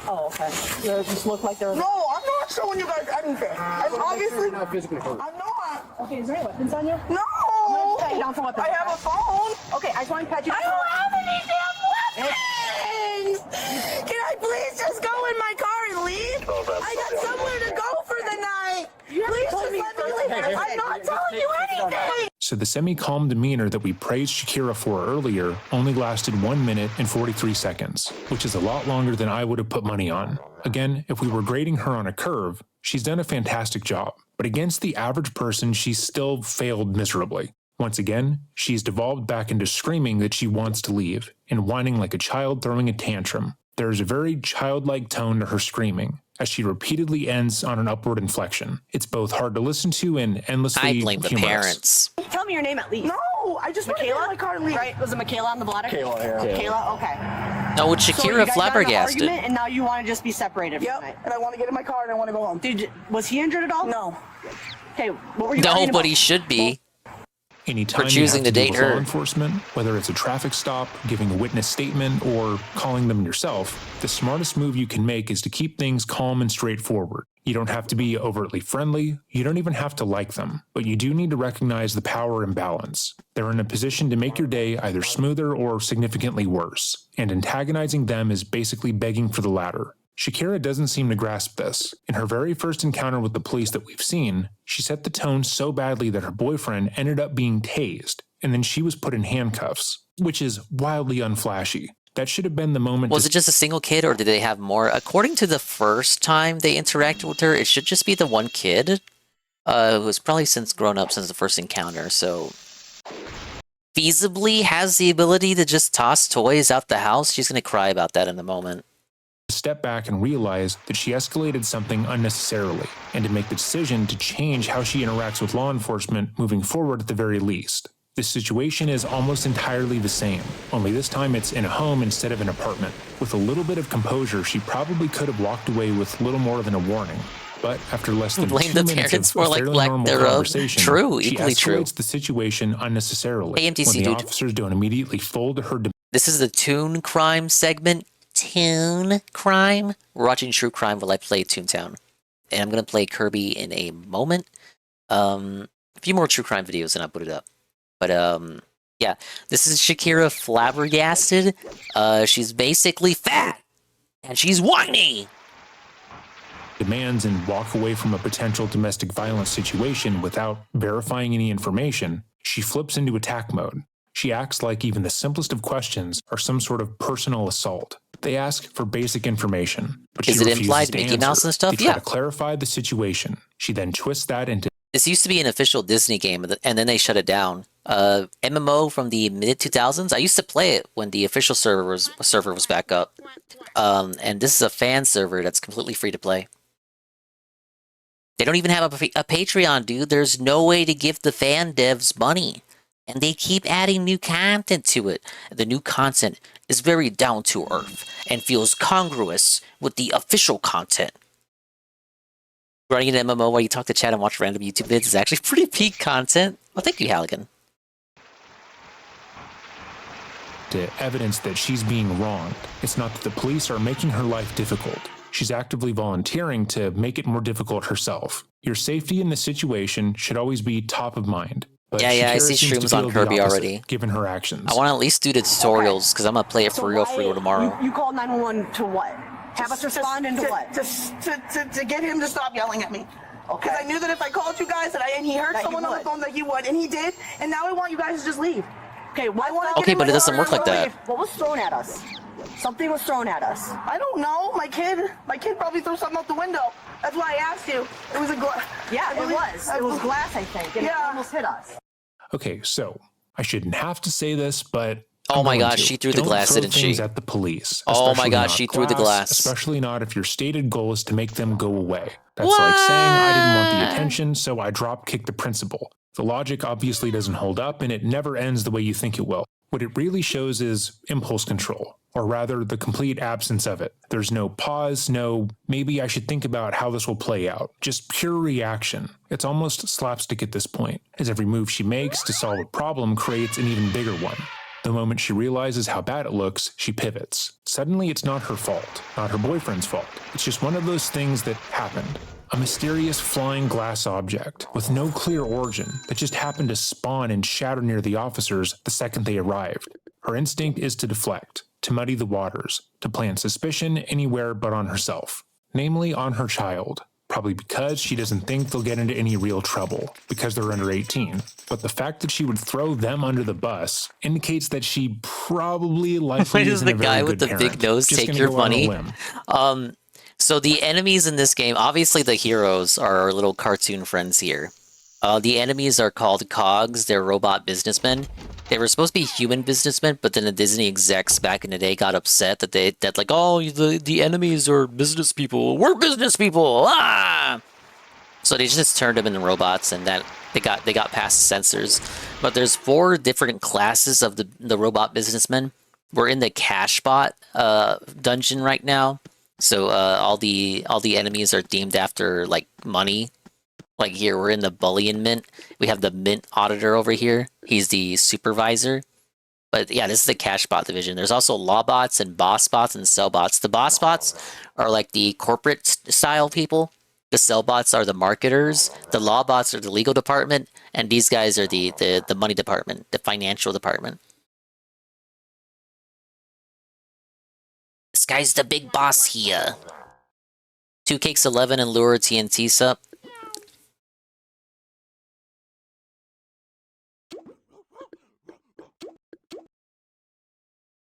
Oh, okay. You just look like they're. No, I'm not showing you guys anything. I'm obviously not physically hurt. I'm not. Okay, is there any weapons on you? No. I'm gonna down for weapons. I have a phone. Okay, I just want to pat you. I don't have any damn weapons. Can I please just go in my car and leave? I got somewhere to go for the night. Please just let me leave. I'm not telling you anything. So the semi-calm demeanor that we praised Shakira for earlier only lasted 1 minute and 43 seconds, which is a lot longer than I would have put money on. Again, if we were grading her on a curve, she's done a fantastic job. But against the average person, she's still failed miserably. Once again, she's devolved back into screaming that she wants to leave, and whining like a child throwing a tantrum. There is a very childlike tone to her screaming, as she repeatedly ends on an upward inflection. It's both hard to listen to and endlessly I blame the humorous. parents. Tell me your name at least. No, I just want to get in my car and leave. Right? Was it Michaela on the blotter? Kayla, yeah. Kayla, okay. No, with So Shakira you guys got in an flabbergasted. argument, and now you want to just be separated. Yep. And I want to get in my car and I want to go home. Was he injured at all? No. Okay. What were you No, arguing but about? he should be. Anytime For choosing you have to to date deal with her. law enforcement, whether it's a traffic stop, giving a witness statement, or calling them yourself, the smartest move you can make is to keep things calm and straightforward. You don't have to be overtly friendly, you don't even have to like them, but you do need to recognize the power imbalance. They're in a position to make your day either smoother or significantly worse, and antagonizing them is basically begging for the latter. Shakira doesn't seem to grasp this. In her very first encounter with the police that we've seen, she set the tone so badly that her boyfriend ended up being tased, and then she was put in handcuffs, which is wildly unflashy. That should have been the moment. Was it just a single kid, or did they have more? According to the first time they interacted with her, it should just be the one kid. Who's probably since grown up since the first encounter, so feasibly has the ability to just toss toys out the house. She's gonna cry about that in a moment. Step back and realize that she escalated something unnecessarily, and to make the decision to change how she interacts with law enforcement moving forward at the very least. This situation is almost entirely the same, only this time it's in a home instead of an apartment. With a little bit of composure, she probably could have walked away with little more than a warning. But after less than Blame 2 the minutes parents of for, a like, fairly lack normal thereof. conversation, True, she equally true. escalates the situation unnecessarily Hey, MTC when the dude. officers don't immediately fold to her. This is the Toon crime segment. Toon crime. We're watching true crime while I play Toontown. And I'm going to play Kirby in a moment. A few more true crime videos and I'll put it up. But, yeah. This is Shakira flabbergasted. She's basically fat. And she's whiny. Demands and walk away from a potential domestic violence situation without verifying any information, she flips into attack mode. She acts like even the simplest of questions are some sort of personal assault. They ask for basic information, but she Is it refuses implied to Mickey answer. Mouse and stuff? They try Yeah. to clarify the situation. She then twists that into... This used to be an official Disney game, and then they shut it down. MMO from the mid-2000s. I used to play it when the official server was back up. And this is a fan server that's completely free to play. They don't even have a Patreon, dude. There's no way to give the fan devs money. And they keep adding new content to it. The new content is very down to earth and feels congruous with the official content. Running an MMO while you talk to chat and watch random YouTube vids is actually pretty peak content. Well, thank you, Halligan. to evidence that she's being wronged. It's not that the police are making her life difficult. She's actively volunteering to make it more difficult herself. Your safety in this situation should always be top of mind. But Yeah, I Shakira see seems to streams feel on the Kirby opposite, already. given her actions. I want to at least do the tutorials because I'm gonna play it for real tomorrow. You called 911 to what? Have us respond into what? To get him to stop yelling at me. Okay. Because I knew that if I called you guys and he heard someone on the phone that he would, and he did, and now I want you guys to just leave. Okay, Okay, but it doesn't work like that. What was thrown at us? Something was thrown at us. I don't know. My kid probably threw something out the window. That's why I asked you. It was a glass. Yeah, it was. It was glass, I think, and it almost hit us. Okay, so I shouldn't have to say this, but Oh my gosh, to. she threw the Don't glass, throw didn't she? things at the police. Oh my especially gosh, not she threw the glass. Especially not if your stated goal is to make them go away. That's like saying I didn't want the attention, so I drop kicked the principal. The logic obviously doesn't hold up, and it never ends the way you think it will. What it really shows is impulse control, or rather the complete absence of it. There's no pause, no maybe I should think about how this will play out. Just pure reaction. It's almost slapstick at this point, as every move she makes to solve a problem creates an even bigger one. The moment she realizes how bad it looks, she pivots. Suddenly it's not her fault, not her boyfriend's fault. It's just one of those things that happened. A mysterious flying glass object with no clear origin that just happened to spawn and shatter near the officers the second they arrived. Her instinct is to deflect, to muddy the waters, to plant suspicion anywhere but on herself, namely on her child. Probably because she doesn't think they'll get into any real trouble, because they're under 18. But the fact that she would throw them under the bus indicates that she probably likely Why does isn't the a very guy good with the parent. big nose Just take gonna your go out on a money? limb. So the enemies in this game, obviously the heroes are our little cartoon friends here. The enemies are called cogs. They're robot businessmen. They were supposed to be human businessmen, but then the Disney execs back in the day got upset that the enemies are business people. We're business people. Ah! So they just turned them into robots, and that they got past the censors. But there's 4 different classes of the robot businessmen. We're in the Cashbot dungeon right now. So all the enemies are themed after like money. Like here, we're in the bullion mint. We have the mint auditor over here. He's the supervisor. But yeah, this is the Cashbot division. There's also lawbots and bossbots and sellbots. The bossbots are like the corporate style people. The sellbots are the marketers. The lawbots are the legal department, and these guys are the money department, the financial department. This guy's the big boss here. 2 cakes 11 and lure TNT sup.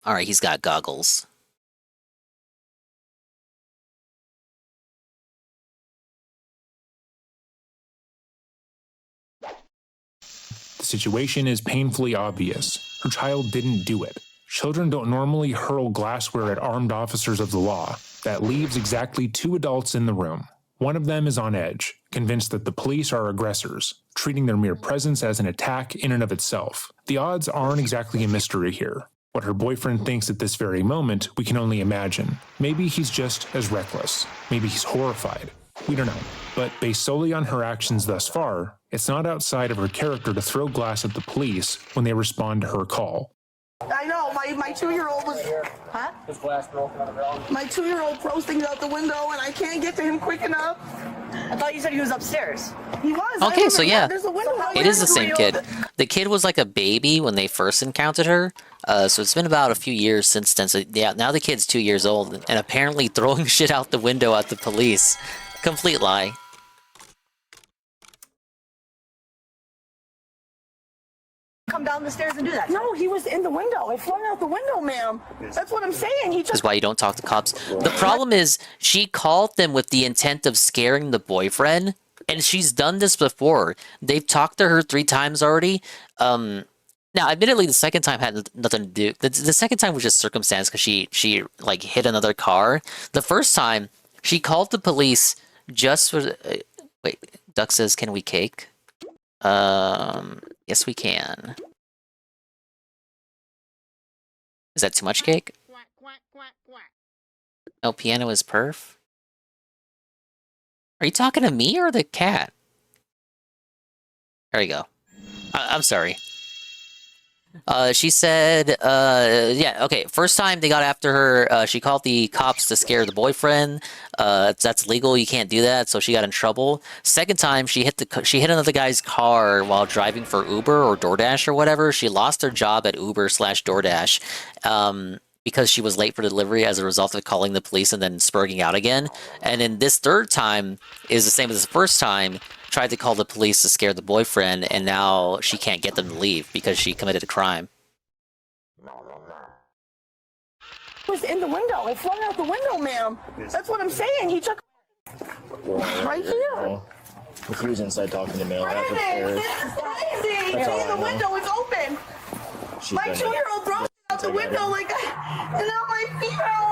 Alright, he's got goggles. The situation is painfully obvious. Her child didn't do it. Children don't normally hurl glassware at armed officers of the law. That leaves exactly 2 adults in the room. One of them is on edge, convinced that the police are aggressors, treating their mere presence as an attack in and of itself. The odds aren't exactly a mystery here. What her boyfriend thinks at this very moment, we can only imagine. Maybe he's just as reckless. Maybe he's horrified. We don't know. But based solely on her actions thus far, it's not outside of her character to throw glass at the police when they respond to her call. I know, my 2-year-old was, huh? His glass broken on the ground. My 2-year-old throws things out the window, and I can't get to him quick enough. I thought you said he was upstairs. He was. Okay, so yeah, There's a window right it is the there. same kid. The kid was like a baby when they first encountered her. So it's been about a few years since then. So yeah, now the kid's 2 years old and apparently throwing shit out the window at the police. Complete lie. Come down the stairs and do that. No, he was in the window. It flung out the window, ma'am. That's what I'm saying. He This just. is why you don't talk to cops. The problem is she called them with the intent of scaring the boyfriend, and she's done this before. They've talked to her 3 times already. Now, admittedly, the second time had nothing to do. The second time was just circumstance because she like hit another car. The first time she called the police just for. Wait, Duck says, "Can we cake?" Yes, we can. Is that too much cake? No, piano is perf. Are you talking to me or the cat? There you go. I'm sorry. She said, yeah, okay, first time they got after her, she called the cops to scare the boyfriend. That's legal, you can't do that, so she got in trouble. Second time, she hit another guy's car while driving for Uber or DoorDash or whatever. She lost her job at Uber/DoorDash, because she was late for delivery as a result of calling the police and then spurging out again. And then this third time is the same as the first time. Tried to call the police to scare the boyfriend, and now she can't get them to leave because she committed a crime. He was in the window. It flung out the window, ma'am. That's what I'm saying. He took. Right here. If he was inside talking to Mail, Brandon, this is crazy. That's all See, I the know. window is open. My 2-year-old throws it out the window like, and now my feet are.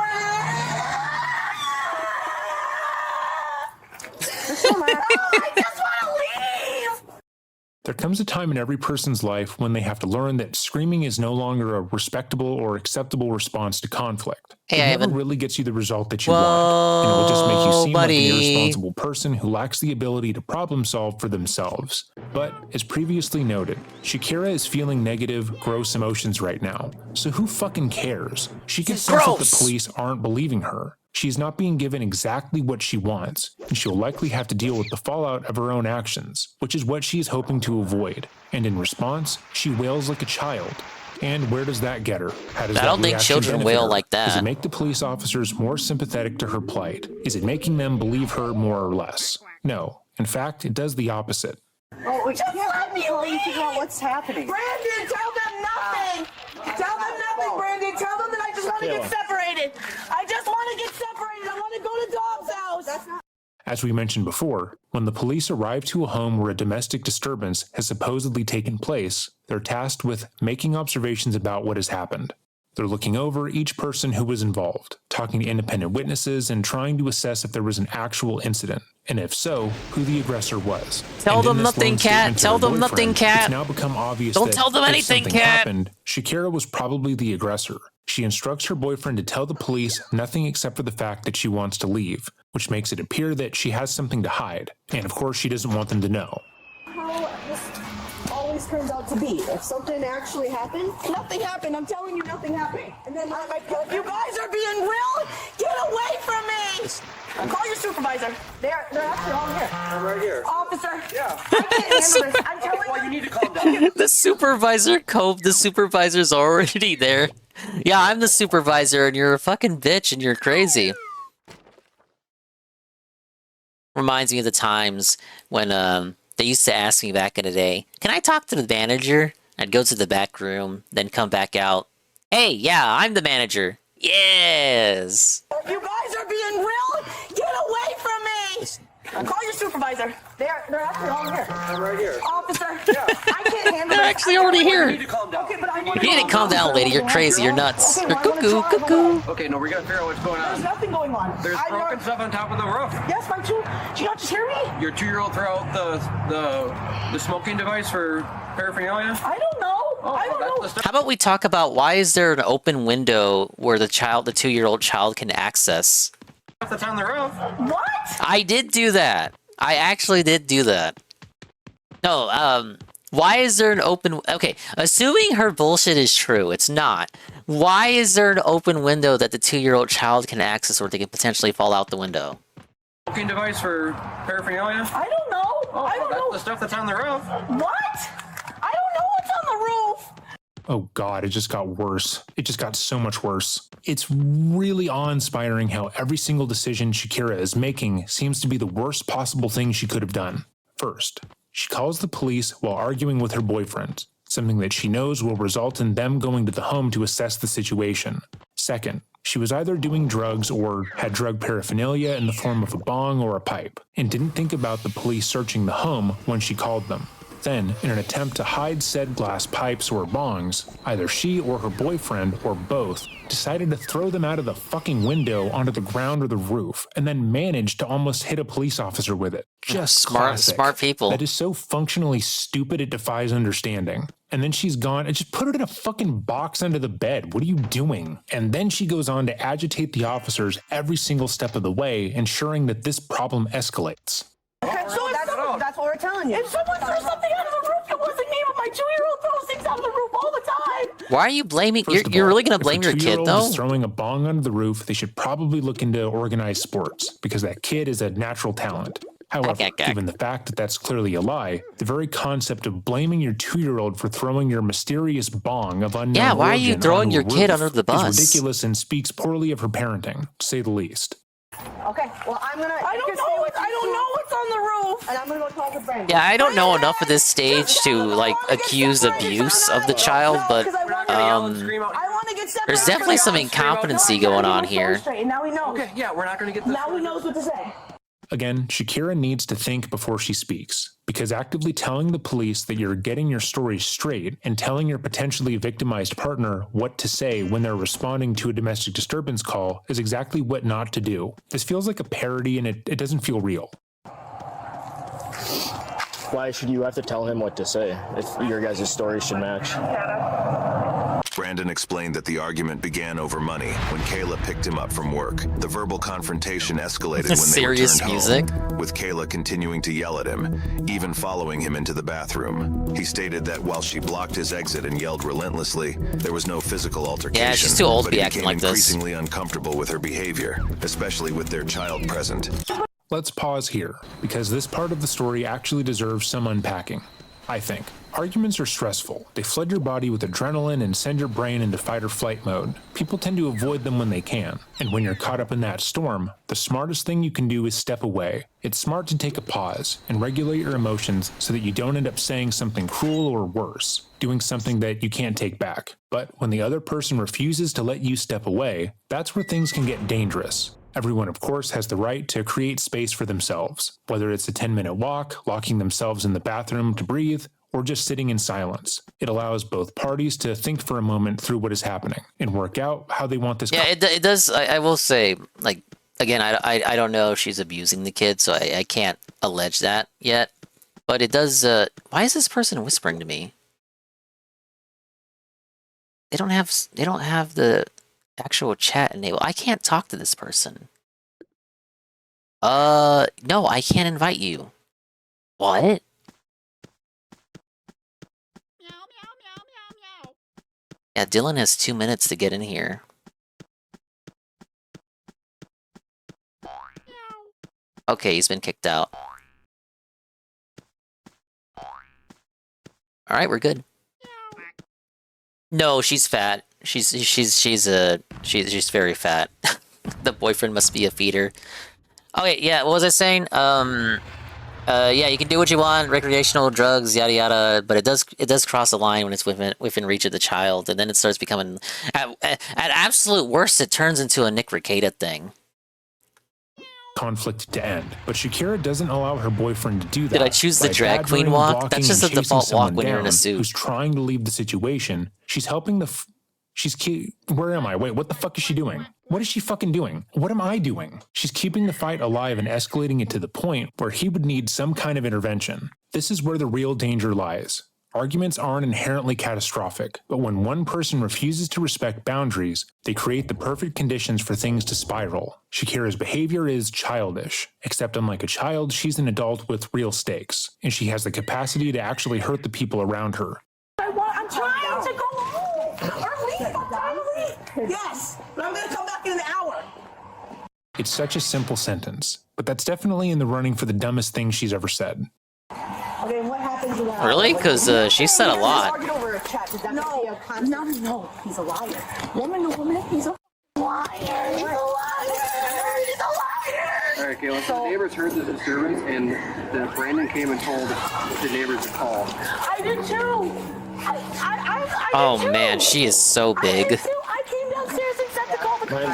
I just want to leave. There comes a time in every person's life when they have to learn that screaming is no longer a respectable or acceptable response to conflict. Hey, it never really gets you the result that you want, and it will just make you seem like an irresponsible person who lacks the ability to problem solve for themselves. But, as previously noted, Shakira is feeling negative, gross emotions right now. So who fucking cares? She can sense that the police aren't believing her. She's not being given exactly what she wants, and she'll likely have to deal with the fallout of her own actions, which is what she is hoping to avoid. And in response, she wails like a child. And where does that get her? How does I don't think reaction children benefit wail her? like that. Does it make the police officers more sympathetic to her plight? Is it making them believe her more or less? No. In fact, it does the opposite. Oh, just let me leave. Figure out what's happening. Brandon, tell them nothing. Tell them nothing, Brandon. Tell them that I just want to get separated. I just want to get separated. I want to go to Dom's house. That's not. As we mentioned before, when the police arrive to a home where a domestic disturbance has supposedly taken place, they're tasked with making observations about what has happened. They're looking over each person who was involved, talking to independent witnesses, and trying to assess if there was an actual incident, and if so, who the aggressor was. Tell them nothing, Cat. Tell them nothing, Cat. It's now become obvious Don't that tell them if anything, something Cat. happened, Shakira was probably the aggressor. She instructs her boyfriend to tell the police nothing except for the fact that she wants to leave, which makes it appear that she has something to hide, and of course she doesn't want them to know. How this always turns out to be. If something actually happened, nothing happened. I'm telling you, nothing happened. And then you guys are being real. Get away from me! Call your supervisor. They're actually all here. I'm right here. Officer. Yeah. I can't handle this. I'm telling you. You need to calm down. The supervisor's already there. Yeah, I'm the supervisor and you're a fucking bitch and you're crazy. Reminds me of the times when they used to ask me back in the day, can I talk to the manager? I'd go to the back room, then come back out. Hey, yeah, I'm the manager. Yes. You guys are being real. Get away from me. Call your supervisor. They're actually all here. I'm right here. Officer. Yeah. I can't handle They're this. actually already here. You need to calm down. Okay, but I want You need to calm down, lady. You're crazy. You're nuts. You're cuckoo, cuckoo. Okay, no, we gotta figure out what's going There's on. nothing going on. There's broken stuff on top of the roof. Yes, my two. Did you not just hear me? Your 2-year-old threw out the smoking device for paraphernalia? I don't know. I don't know. How about we talk about why is there an open window where the 2-year-old child can access? That's on the roof. What? I did do that. I actually did do that. No, why is there an open... Okay, assuming her bullshit is true, it's not. Why is there an open window that the 2-year-old child can access or they can potentially fall out the window? Smoking device for paraphernalia? I don't know. Oh, I don't that's know. the stuff that's on the roof. What? I don't know what's on the roof. Oh God, it just got worse. It just got so much worse. It's really awe-inspiring how every single decision Shakira is making seems to be the worst possible thing she could have done. First, she calls the police while arguing with her boyfriend, something that she knows will result in them going to the home to assess the situation. Second, she was either doing drugs or had drug paraphernalia in the form of a bong or a pipe, and didn't think about the police searching the home when she called them. Then, in an attempt to hide said glass pipes or bongs, either she or her boyfriend, or both, decided to throw them out of the fucking window onto the ground or the roof, and then managed to almost hit a police officer with it. Just classic. Smart people. That is so functionally stupid it defies understanding. And then she's gone and just put it in a fucking box under the bed. What are you doing? And then she goes on to agitate the officers every single step of the way, ensuring that this problem escalates. Okay, so that's what we're telling you. If someone throws something out of the roof, it wasn't me, but my 2-year-old throws things out of the roof all the time. Why are you blaming? First of You're all, really going to if blame a your kid, 2-year-old though? is throwing a bong onto the roof, they should probably look into organized sports, because that kid is a natural talent. However, given the fact that that's clearly a lie, the very concept of blaming your 2-year-old for throwing your mysterious bong of unknown Yeah, why are you origin throwing onto your a kid roof under the bus? is ridiculous and speaks poorly of her parenting, to say the least. Okay, well, I don't know what's on the roof. And I'm gonna go talk to Brandon. Yeah, I don't know enough at this stage to, like, accuse abuse of the child, but, there's definitely some incompetency going on here. And now we know. Okay, yeah, we're not gonna get this. Now he knows what to say. Again, Shakira needs to think before she speaks, because actively telling the police that you're getting your story straight and telling your potentially victimized partner what to say when they're responding to a domestic disturbance call is exactly what not to do. This feels like a parody and it doesn't feel real. Why should you have to tell him what to say if your guys' story should match? Brandon explained that the argument began over money when Kayla picked him up from work. The verbal confrontation escalated when they Serious returned music? home, with Kayla continuing to yell at him, even following him into the bathroom. He stated that while she blocked his exit and yelled relentlessly, there was no physical altercation. Yeah, she's too old to but be he acting became like this. increasingly uncomfortable with her behavior, especially with their child present. Let's pause here, because this part of the story actually deserves some unpacking, I think. Arguments are stressful. They flood your body with adrenaline and send your brain into fight or flight mode. People tend to avoid them when they can. And when you're caught up in that storm, the smartest thing you can do is step away. It's smart to take a pause and regulate your emotions so that you don't end up saying something cruel or worse, doing something that you can't take back. But when the other person refuses to let you step away, that's where things can get dangerous. Everyone, of course, has the right to create space for themselves, whether it's a 10-minute walk, locking themselves in the bathroom to breathe, or just sitting in silence. It allows both parties to think for a moment through what is happening and work out how they want this. Yeah, it does. I will say, like, again, I don't know if she's abusing the kid, so I can't allege that yet. But it does. Why is this person whispering to me? They don't have the actual chat enabled. I can't talk to this person. No, I can't invite you. What? Yeah, Dylan has 2 minutes to get in here. Okay, he's been kicked out. Alright, we're good. No, she's fat. She's very fat. The boyfriend must be a feeder. Okay, yeah, what was I saying? Yeah, you can do what you want, recreational drugs, yada yada, but it does cross a line when it's within reach of the child, and then it starts becoming, at absolute worst, it turns into a Nick Rekieta thing. Conflict to end, but Shakira doesn't allow her boyfriend to do that. Did I choose the By drag queen badgering, walk? blocking, That's just and the default chasing walk someone when you're in a down suit. Who's trying to leave the situation? She's helping where am I? Wait, what the fuck is she doing? What is she fucking doing? What am I doing? She's keeping the fight alive and escalating it to the point where he would need some kind of intervention. This is where the real danger lies. Arguments aren't inherently catastrophic, but when one person refuses to respect boundaries, they create the perfect conditions for things to spiral. Shakira's behavior is childish, except unlike a child, she's an adult with real stakes, and she has the capacity to actually hurt the people around her. I'm trying to go home. Or leave. I'm trying to leave. Yes, but I'm gonna come back in an hour. It's such a simple sentence, but that's definitely in the running for the dumbest thing she's ever said. Okay, what happens in that? Really? Because she said a lot. No, he's a liar. Woman, he's a liar. He's a liar. He's a liar. All right, Kayla. So the neighbors heard the disturbance, and Brandon came and told the neighbors to call. I did too. I Oh did too. man, she is so big. I came downstairs and set the call. Oh, wait,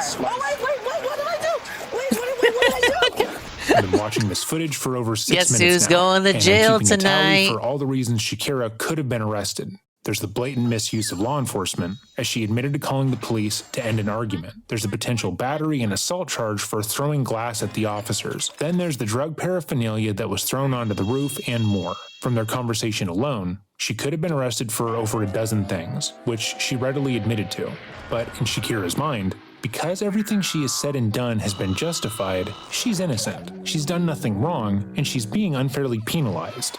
what did I do? Wait, what did I do? I've been watching this footage for over 6 Guess minutes who's now, going to and I'm jail keeping a tally tonight? for all the reasons Shakira could have been arrested. There's the blatant misuse of law enforcement, as she admitted to calling the police to end an argument. There's a potential battery and assault charge for throwing glass at the officers. Then there's the drug paraphernalia that was thrown onto the roof and more. From their conversation alone, she could have been arrested for over a dozen things, which she readily admitted to. But in Shakira's mind, because everything she has said and done has been justified, she's innocent. She's done nothing wrong, and she's being unfairly penalized.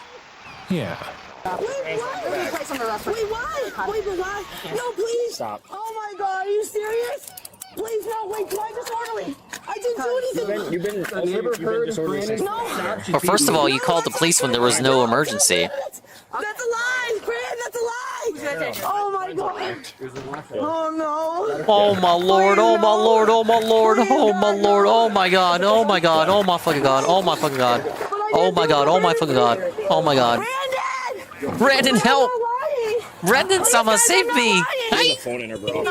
Yeah. Wait, but why? No, please. Stop. Oh my God, are you serious? Please, no, wait, why disorderly? I didn't do anything. You've been disorderly since. No. Well, first of all, you called the police when there was no emergency. That's a lie, Fran, that's a lie. Oh my God. Oh no. Oh my lord, oh my lord, oh my lord, oh my lord, oh my god, oh my god, oh my fucking god, oh my fucking god. Oh my god, oh my fucking god, oh my god. Brandon, help! Brandon, someone save me! Hey! I'm gonna do it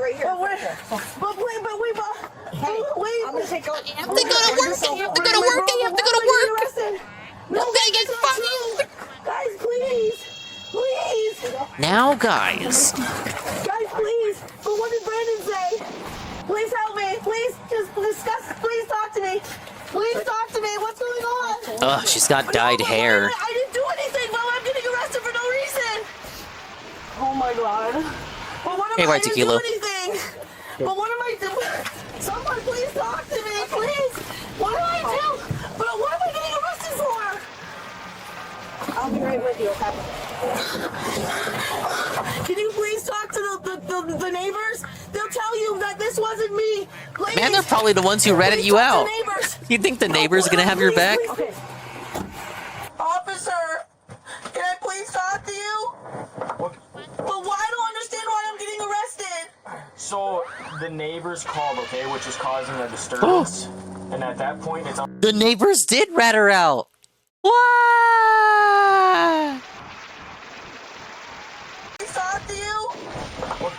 right here. But wait. I'm gonna take out. I have to go to work. I have to go to work. I have to go to work. I'm gonna get fucked. Guys, please. Now, guys. Guys, please. But what did Brandon say? Please help me. Please, just discuss. Please talk to me. Please talk to me. What's going on? Ugh, she's got dyed hair. I didn't do anything, but I'm getting arrested for no reason. Oh my God. But what am I didn't do anything. But what am I doing? Someone please talk to me, please. What do I do? But what am I getting arrested for? I'll be right with you, okay? Can you please talk to the neighbors? They'll tell you that this wasn't me. Please. Man, they're probably the ones who ratted you out. You think the neighbors are gonna have your back? Okay. Officer, can I please talk to you? But why I don't understand why I'm getting arrested. So the neighbors called, okay, which is causing a disturbance, and at that point it's. The neighbors did rat her out. What? Talk to you? But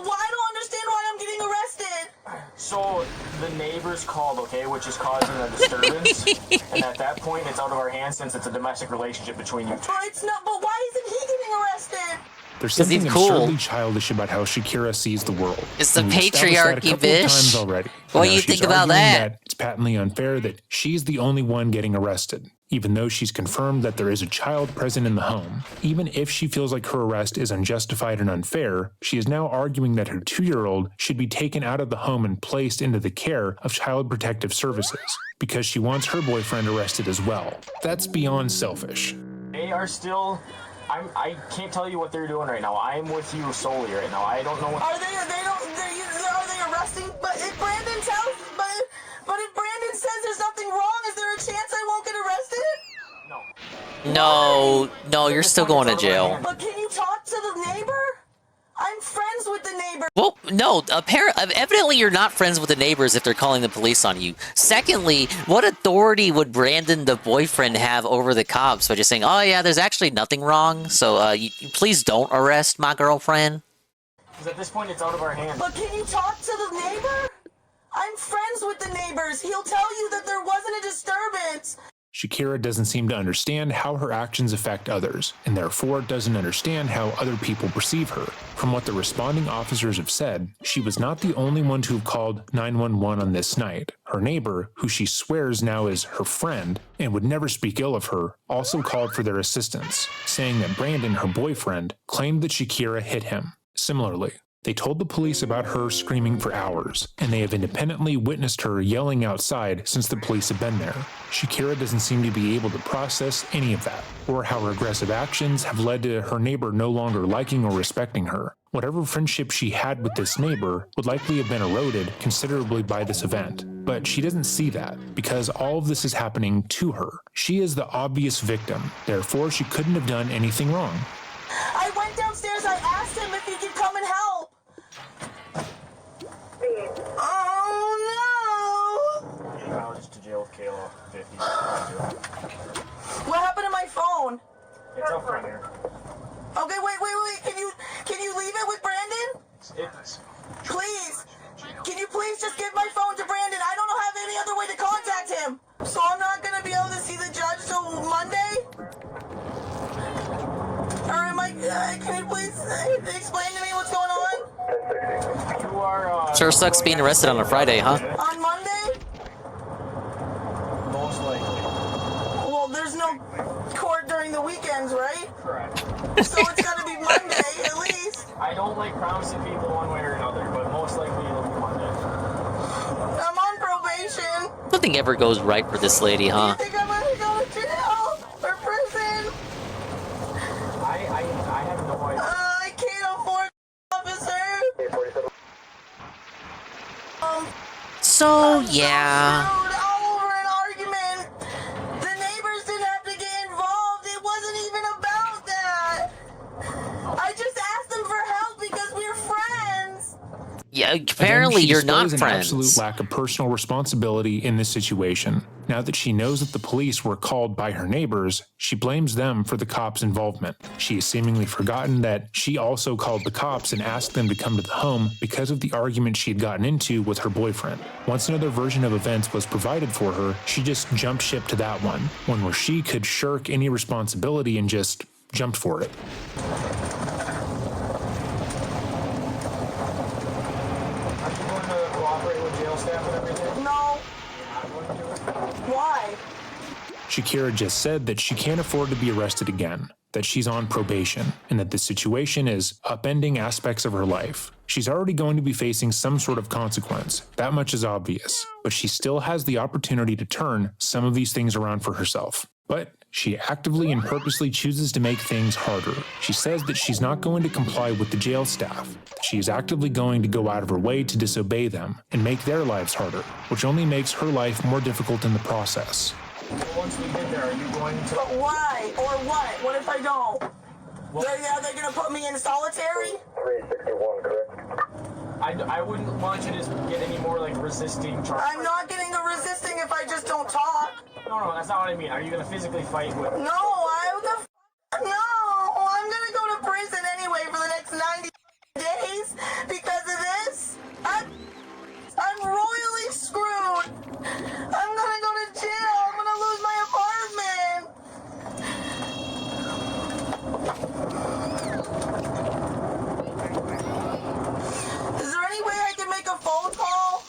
why I don't understand why I'm getting arrested. So the neighbors called, okay, which is causing a disturbance, and at that point it's out of our hands since it's a domestic relationship between you two. But it's not. But why isn't he getting arrested? There's something absurdly childish about how Shakira sees the world. It's the And we've established that a patriarchy, couple of bitch. times already. What Now do you she's think about arguing that? It's patently unfair that she's the only one getting arrested, even though she's confirmed that there is a child present in the home. Even if she feels like her arrest is unjustified and unfair, she is now arguing that her 2-year-old should be taken out of the home and placed into the care of Child Protective Services, because she wants her boyfriend arrested as well. That's beyond selfish. They are still. I can't tell you what they're doing right now. I'm with you solely right now. I don't know what. Are they arresting? But if Brandon tells, but if Brandon says there's nothing wrong, is there a chance I won't get arrested? No, you're still going to jail. But can you talk to the neighbor? I'm friends with the neighbor. Well, no, evidently you're not friends with the neighbors if they're calling the police on you. Secondly, what authority would Brandon, the boyfriend, have over the cops by just saying, oh yeah, there's actually nothing wrong, so you please don't arrest my girlfriend? Because at this point it's out of our hands. But can you talk to the neighbor? I'm friends with the neighbors. He'll tell you that there wasn't a disturbance. Shakira doesn't seem to understand how her actions affect others, and therefore doesn't understand how other people perceive her. From what the responding officers have said, she was not the only one to have called 911 on this night. Her neighbor, who she swears now is her friend, and would never speak ill of her, also called for their assistance, saying that Brandon, her boyfriend, claimed that Shakira hit him. Similarly, They told the police about her screaming for hours, and they have independently witnessed her yelling outside since the police have been there. Shakira doesn't seem to be able to process any of that, or how her aggressive actions have led to her neighbor no longer liking or respecting her. Whatever friendship she had with this neighbor would likely have been eroded considerably by this event. But she doesn't see that, because all of this is happening to her. She is the obvious victim, therefore she couldn't have done anything wrong. I went downstairs, I asked him if he could come and help. Oh no! $50 to jail with Kayla. 50. What happened to my phone? It's up right here. Okay, wait. Can you leave it with Brandon? It's Please. Can you please just give my phone to Brandon? I don't have any other way to contact him. So I'm not gonna be able to see the judge till Monday? Or am I, can you please explain to me what's going on? You are, Sure sucks being arrested on a Friday, huh? On Monday? most likely. Well, there's no court during the weekends, right? Correct. So it's gotta be Monday, at least. I don't like promising people one way or another, but most likely it'll be Monday. I'm on probation. Nothing ever goes right for this lady, huh? I think I'm gonna go to jail or prison. I have no idea. I can't afford officer. So, yeah. All over an argument. The neighbors didn't have to get involved. It wasn't even about that. I just asked them for help because we're friends. Yeah, apparently Again, she you're not displays an absolute friends. lack of personal responsibility in this situation. Now that she knows that the police were called by her neighbors, she blames them for the cops' involvement. She has seemingly forgotten that she also called the cops and asked them to come to the home because of the argument she had gotten into with her boyfriend. Once another version of events was provided for her, she just jumped ship to that one where she could shirk any responsibility and just jumped for it. No. Why? Shakira just said that she can't afford to be arrested again, that she's on probation, and that the situation is upending aspects of her life. She's already going to be facing some sort of consequence. That much is obvious. But she still has the opportunity to turn some of these things around for herself. But she actively and purposely chooses to make things harder. She says that she's not going to comply with the jail staff. She is actively going to go out of her way to disobey them and make their lives harder, which only makes her life more difficult in the process. Once we get there, are you going to... But why? Or what? What if I don't? They're gonna put me in solitary? 361, correct? I wouldn't want you to get any more, like, resisting charges. I'm not getting a resisting if I just don't talk. No, that's not what I mean. Are you going to physically fight with... No, no, I'm gonna go to prison anyway for the next 90 days because of this. I'm royally screwed. I'm gonna go to jail. I'm gonna lose my apartment. Is there any way I can make a phone call?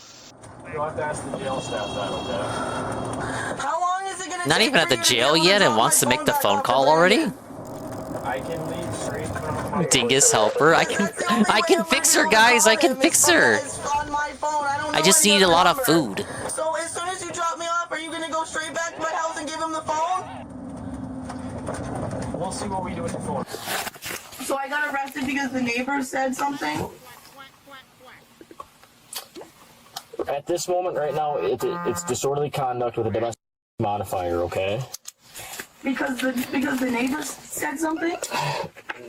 You'll have to ask the jail staff that, okay? How long is it gonna Not take even at for the you to be jail able to yet and drop wants my to make the back phone off the call Brandon? already? I can leave straight from my... Dingus helper. I can fix her, guys. I can fix her. On my phone. I don't know I just any need a other lot of number. food. So as soon as you drop me off, are you gonna go straight back to my house and give him the phone? We'll see what we do with the phone. So I got arrested because the neighbor said something? At this moment right now, it's disorderly conduct with a domestic modifier, okay? Because the neighbors said something?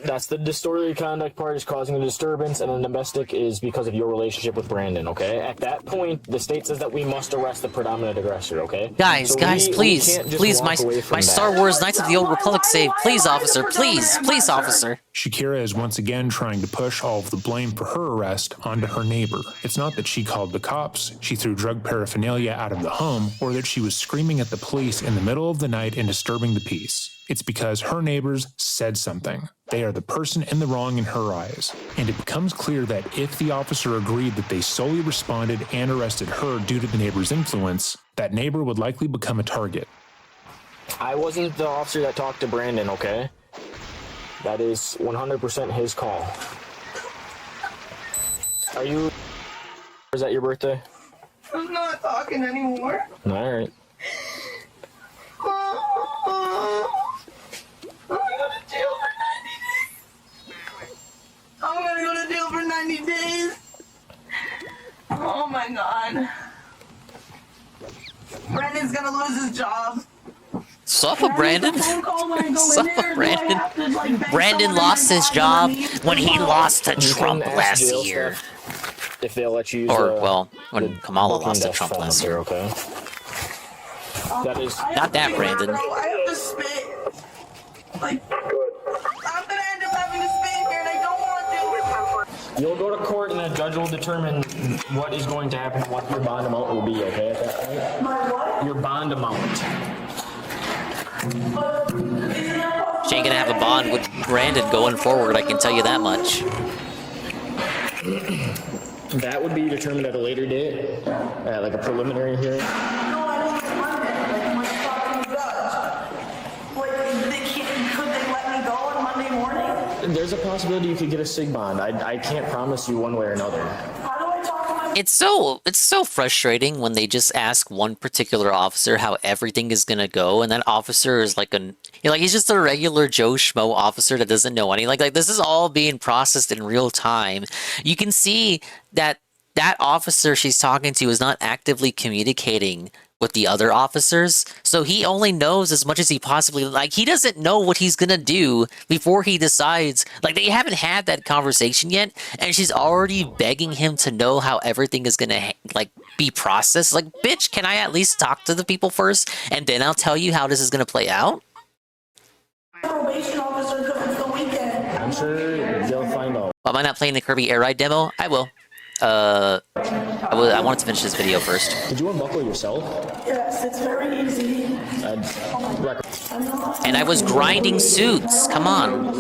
That's the disorderly conduct part is causing a disturbance, and the domestic is because of your relationship with Brandon, okay? At that point, the state says that we must arrest the predominant aggressor, okay? Guys, So guys, we please, can't just please, walk away from my that. Star Wars Knights of the Old Republic say, please, officer, please, officer. Shakira is once again trying to push all of the blame for her arrest onto her neighbor. It's not that she called the cops, she threw drug paraphernalia out of the home, or that she was screaming at the police in the middle of the night and disturbing the peace. It's because her neighbors said something. They are the person in the wrong in her eyes. And it becomes clear that if the officer agreed that they solely responded and arrested her due to the neighbor's influence, that neighbor would likely become a target. I wasn't the officer that talked to Brandon, okay? That is 100% his call. Are you? Or is that your birthday? I'm not talking anymore. All right. I'm gonna go to jail for 90 days. Oh my god. Brandon's gonna lose his job. Sup with Brandon? Sup with Brandon? Brandon lost his job when he lost to Trump last year. If they'll let you use Or, well, when Kamala lost to Trump last year. Okay. That is not that Brandon. I have to spit. Like, I'm gonna end up having to spit here, and I don't want to. You'll go to court, and the judge will determine what is going to happen, what your bond amount will be. Okay, at that point. My what? Your bond amount. She ain't gonna have a bond with Brandon going forward, I can tell you that much. That would be determined at a later date, like a preliminary hearing. No, I don't want it. Like, my fucking judge. Like, could they let me go on Monday morning? There's a possibility you could get a SIG bond. I can't promise you one way or another. How do I talk to my... It's so frustrating when they just ask one particular officer how everything is gonna go, and that officer is like he's just a regular Joe Schmo officer that doesn't know any. Like this is all being processed in real time. You can see that officer she's talking to is not actively communicating with the other officers, so he only knows as much as he possibly he doesn't know what he's gonna do before he decides. Like they haven't had that conversation yet, and she's already begging him to know how everything is gonna be processed. Like, bitch, can I at least talk to the people first, and then I'll tell you how this is gonna play out? Probation officer because it's the weekend. I'm sure they'll find out. Am I not playing the Kirby Air Ride demo? I will. I wanted to finish this video first. Did you unbuckle yourself? Yes, it's very easy. And I was grinding suits. Come on.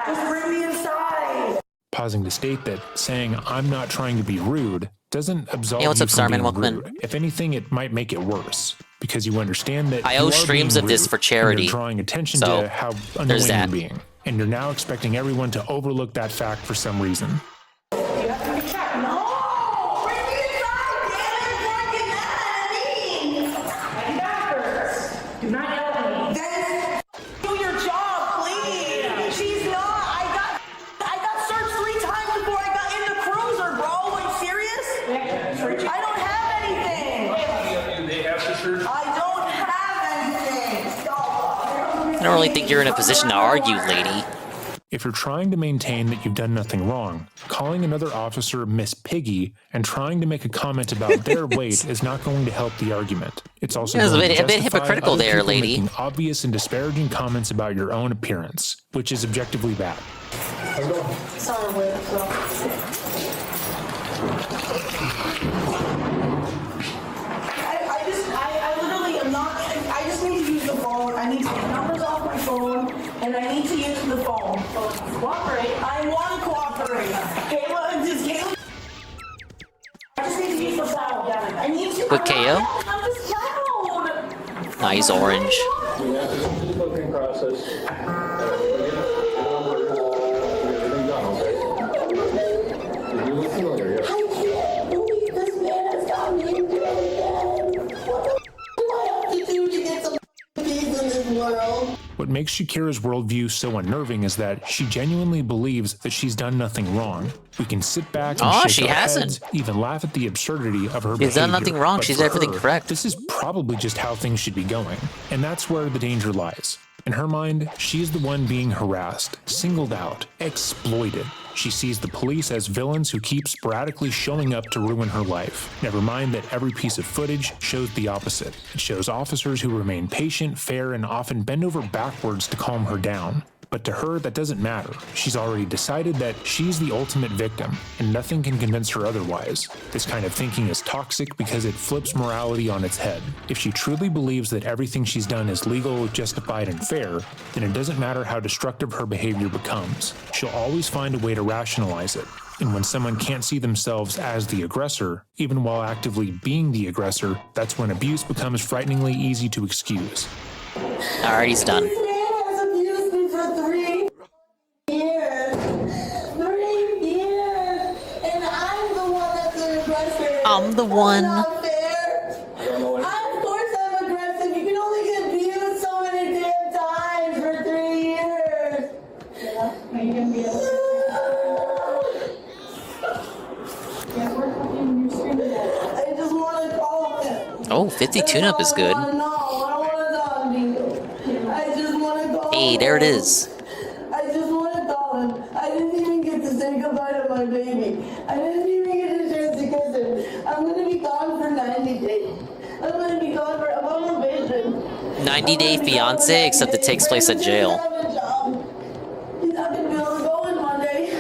Just bring me inside. Pausing to state that saying I'm not trying to be rude doesn't absolve Hey, what's you up, from Starman? being Welcome in. rude. If anything, it might make it worse because you understand that I you owe are streams being of this rude, for and charity, you're drawing attention so to how annoying there's you're that. being, and you're now expecting everyone to overlook that fact for some reason. Do not yell at me. Then do your job, please. She's not. I got searched 3 times before I got in the cruiser, bro. Are you serious? I don't have anything. They have to search. I don't have anything. I don't really think you're in a position to argue, lady. If you're trying to maintain that you've done nothing wrong, calling another officer Miss Piggy and trying to make a comment about their weight is not going to help the argument. It's also It was going to a bit justify hypocritical other there, people lady. making obvious and disparaging comments about your own appearance, which is objectively bad. Sorry, wait. I literally am not. I just need to use the phone. I need to get numbers off my phone, and I need to use the phone. So cooperate. I want to cooperate. Kayla, just Kayla. I just need to use the phone. I need to. Quick KO? I'm just loud. Nah, he's orange. What makes Shakira's worldview so unnerving is that she genuinely believes that she's done nothing wrong. We can sit back and shake she our hasn't. heads, even laugh at the absurdity of her She's done behavior. nothing wrong. But She's for everything her, correct. This is probably just how things should be going. And that's where the danger lies. In her mind, she is the one being harassed, singled out, exploited. She sees the police as villains who keep sporadically showing up to ruin her life. Never mind that every piece of footage shows the opposite. It shows officers who remain patient, fair, and often bend over backwards to calm her down. But to her, that doesn't matter. She's already decided that she's the ultimate victim, and nothing can convince her otherwise. This kind of thinking is toxic because it flips morality on its head. If she truly believes that everything she's done is legal, justified, and fair, then it doesn't matter how destructive her behavior becomes. She'll always find a way to rationalize it. And when someone can't see themselves as the aggressor, even while actively being the aggressor, that's when abuse becomes frighteningly easy to excuse. Alright, he's done. I'm the one. Not fair. Of course I'm aggressive. You can only get abused so many damn times for 3 years. I just want to call him. Oh, 50 tune-up is good. I want to talk to you. I just want to call him. Hey, there it is. I just want to call him. I didn't even get to say goodbye to my baby. I didn't even get a chance to kiss him. I'm going to be gone for 90 days. I'm going to be gone for, I'm on probation. 90-day fiance, except it takes place at jail. He's not going to be able to go in Monday.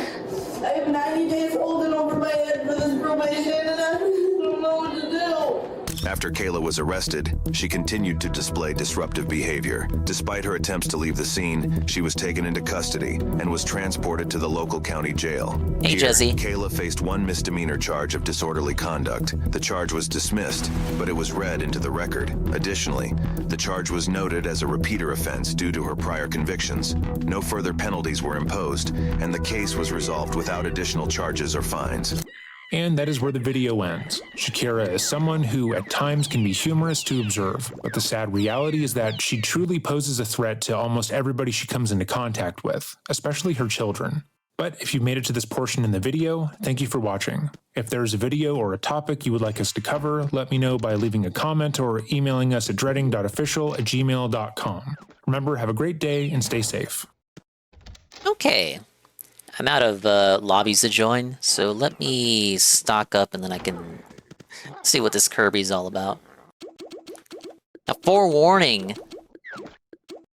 I have 90 days holding over my head for this probation, and I don't know what to do. After Kayla was arrested, she continued to display disruptive behavior. Despite her attempts to leave the scene, she was taken into custody and was transported to the local county jail. Hey, Here, Jesse. Kayla faced one misdemeanor charge of disorderly conduct. The charge was dismissed, but it was read into the record. Additionally, the charge was noted as a repeater offense due to her prior convictions. No further penalties were imposed, and the case was resolved without additional charges or fines. And that is where the video ends. Shakira is someone who at times can be humorous to observe, but the sad reality is that she truly poses a threat to almost everybody she comes into contact with, especially her children. But if you've made it to this portion in the video, thank you for watching. If there's a video or a topic you would like us to cover, let me know by leaving a comment or emailing us at dreading.official@gmail.com. Remember, have a great day and stay safe. Okay. I'm out of lobbies to join, so let me stock up and then I can see what this Kirby's all about. Now, forewarning,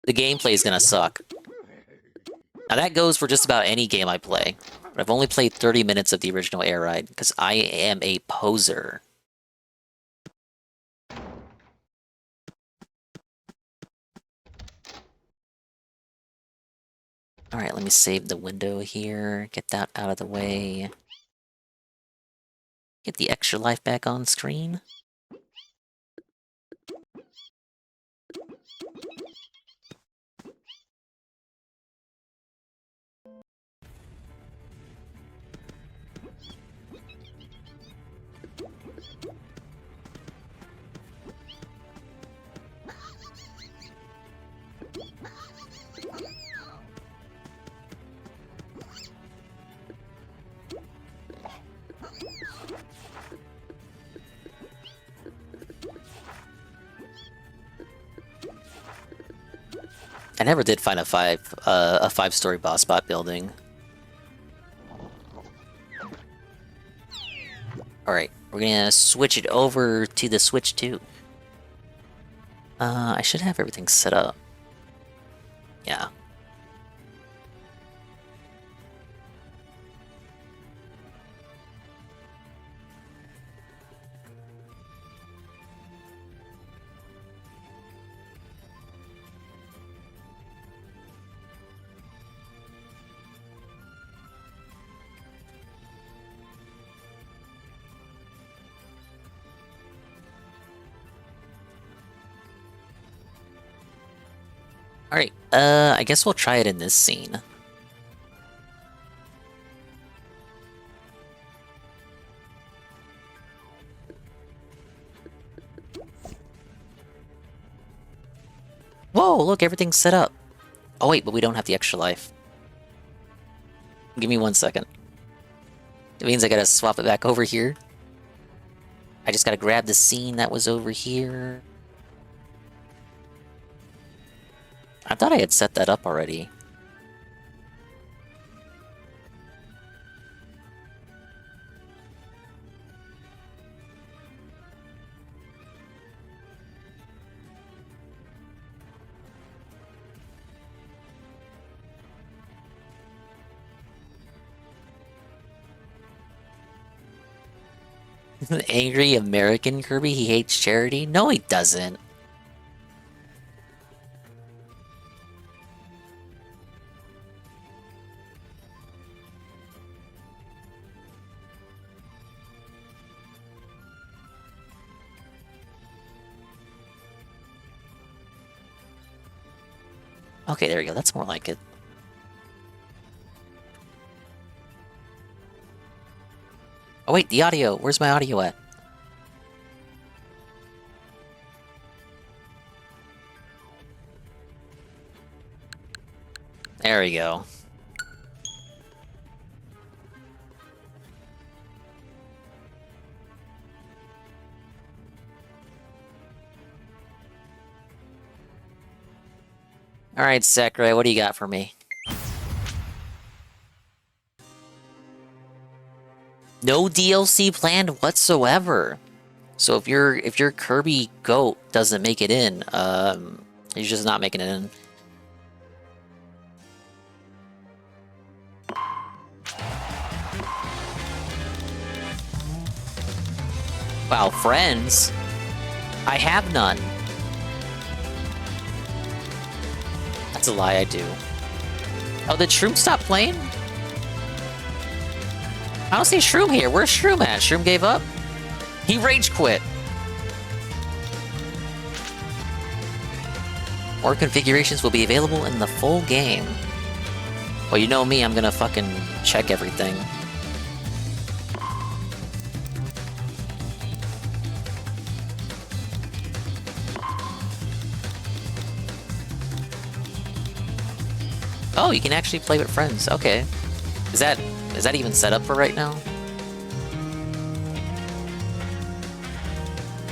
the gameplay is gonna suck. Now that goes for just about any game I play, but I've only played 30 minutes of the original Air Ride, because I am a poser. Alright, let me save the window here, get that out of the way. Get the extra life back on screen. I never did find a five-story boss bot building. Alright, we're gonna switch it over to the Switch 2. I should have everything set up. Yeah. Alright, I guess we'll try it in this scene. Whoa, look, everything's set up. Oh wait, but we don't have the extra life. Give me 1 second. It means I gotta swap it back over here. I just gotta grab the scene that was over here. I thought I had set that up already. Angry American Kirby? He hates charity? No, he doesn't. Okay, there we go. That's more like it. Oh wait, the audio. Where's my audio at? There we go. Alright, Sakurai, what do you got for me? No DLC planned whatsoever. So if your Kirby goat doesn't make it in, he's just not making it in. Wow, friends? I have none. That's a lie, I do. Oh, did Shroom stop playing? I don't see Shroom here. Where's Shroom at? Shroom gave up? He rage quit. More configurations will be available in the full game. Well, you know me, I'm gonna fucking check everything. Oh, you can actually play with friends. Okay. Is that even set up for right now?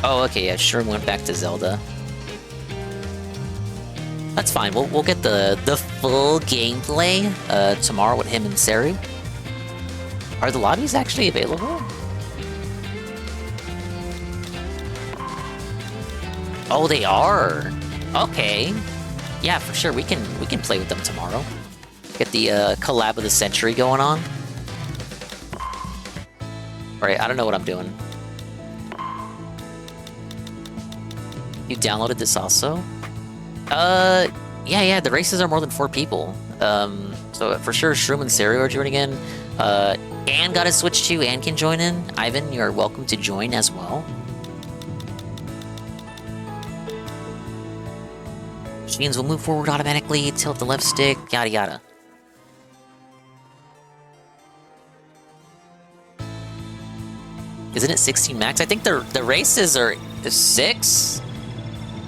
Oh, okay, yeah, Shroom went back to Zelda. That's fine. We'll get the full gameplay tomorrow with him and Seru. Are the lobbies actually available? Oh, they are. Okay. Yeah, for sure. We can play with them tomorrow. Get the collab of the century going on. Alright, I don't know what I'm doing. You downloaded this also? Yeah, the races are more than 4 people. So for sure, Shroom and Seru are joining in. Anne got a Switch too. Anne can join in. Ivan, you're welcome to join as well. Machines will move forward automatically, tilt the left stick, yada yada. Isn't it 16 max? I think the races are 6?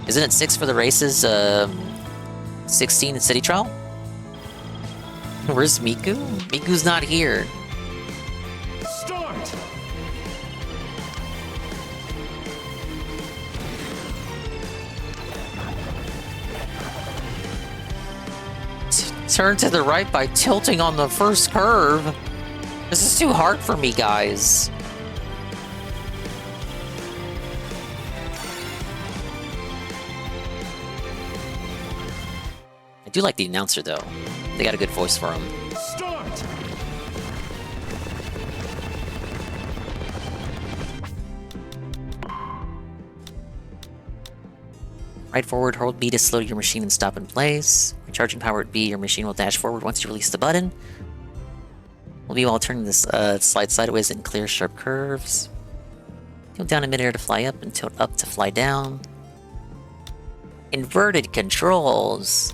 Isn't it 6 for the races? 16 in City Trial? Where's Miku? Miku's not here. Start! Turn to the right by tilting on the first curve. This is too hard for me, guys. I do like the announcer, though. They got a good voice for him. Start! Right forward, hold B to slow your machine and stop in place. Recharging power at B, your machine will dash forward once you release the button. Will be while turning this slide sideways and clear sharp curves. Tilt down in midair to fly up and tilt up to fly down. Inverted controls.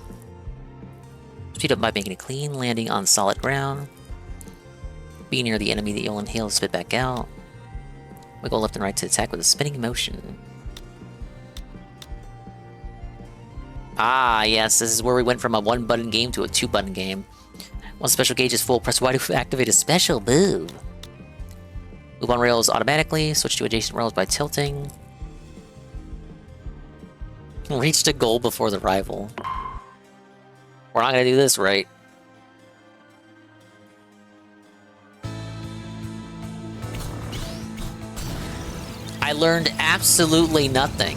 Speed up by making a clean landing on solid ground. Be near the enemy that you'll inhale to spit back out. Wiggle left and right to attack with a spinning motion. Ah, yes, this is where we went from a 1-button game to a 2-button game. Once special gauge is full, press Y to activate a special move. Move on rails automatically, switch to adjacent rails by tilting. Reach the goal before the rival. We're not gonna do this right. I learned absolutely nothing.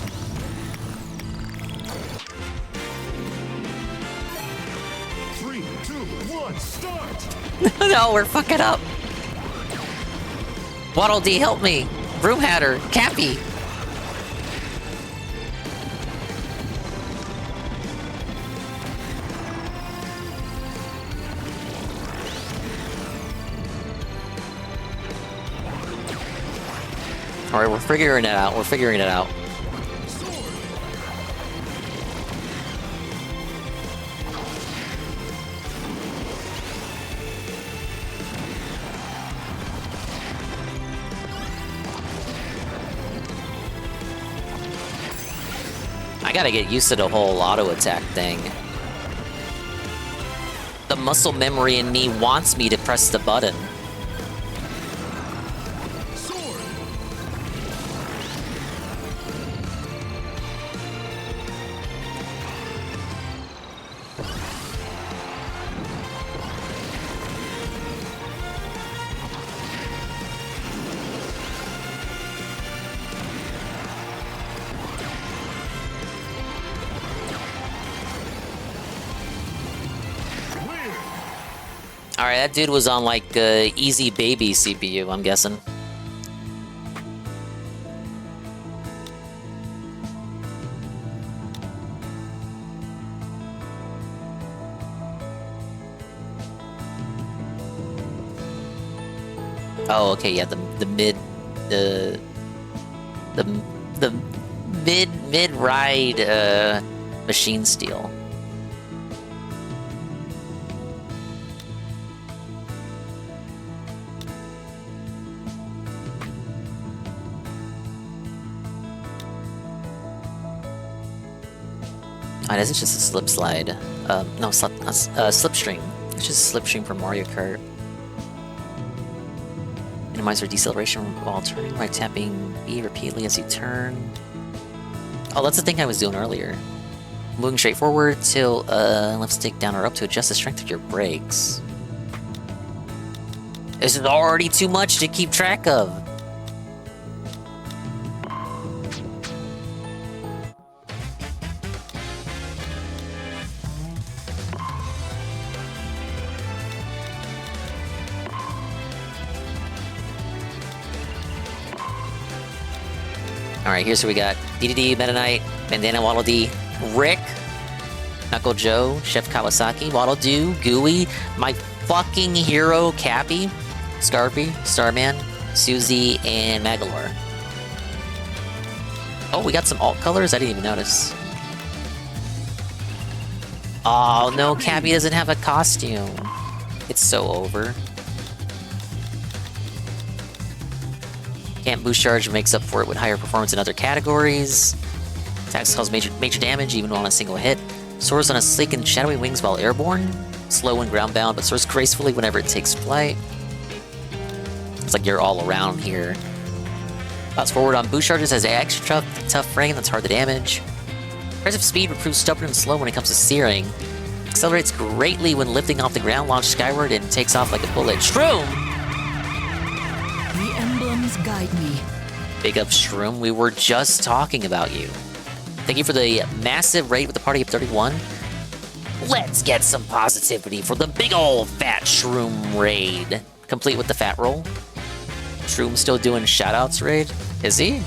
3, 2, 1, start! No, we're fucking up. Waddle Dee, help me. Broom Hatter, Cappy. Alright, we're figuring it out. We're figuring it out. I gotta get used to the whole auto attack thing. the muscle memory in me wants me to press the button. Alright, that dude was on like easy baby CPU, I'm guessing. Oh, okay, yeah, the mid ride machine steel. Oh, this is just a slip slide. No, slipstream. It's just a slipstream from Mario Kart. Minimize your deceleration while turning by tapping B repeatedly as you turn. Oh, that's the thing I was doing earlier. Moving straight forward till left stick down or up to adjust the strength of your brakes. This is already too much to keep track of. Alright, here's what we got. DDD, Meta Knight, Bandana Waddle Dee, Rick, Knuckle Joe, Chef Kawasaki, Waddle Doo, Gooey, my fucking hero, Cappy, Scarpy, Starman, Susie, and Magalore. Oh, we got some alt colors? I didn't even notice. Oh no, Cappy doesn't have a costume. It's so over. Can't boost charge makes up for it with higher performance in other categories. Attacks cause major damage even on a single hit. Soars on a sleek and shadowy wings while airborne. Slow when ground bound, but soars gracefully whenever it takes flight. It's like you're all around here. Bounce forward on boost charges, has an extra tough frame that's hard to damage. Impressive speed but proves stubborn and slow when it comes to steering. Accelerates greatly when lifting off the ground, launched skyward, and takes off like a bullet. Shroom! The emblems guide me. Big up, Shroom. We were just talking about you. Thank you for the massive raid with the party of 31. Let's get some positivity for the big old fat Shroom raid. Complete with the fat roll. Shroom still doing shoutouts raid? Is he?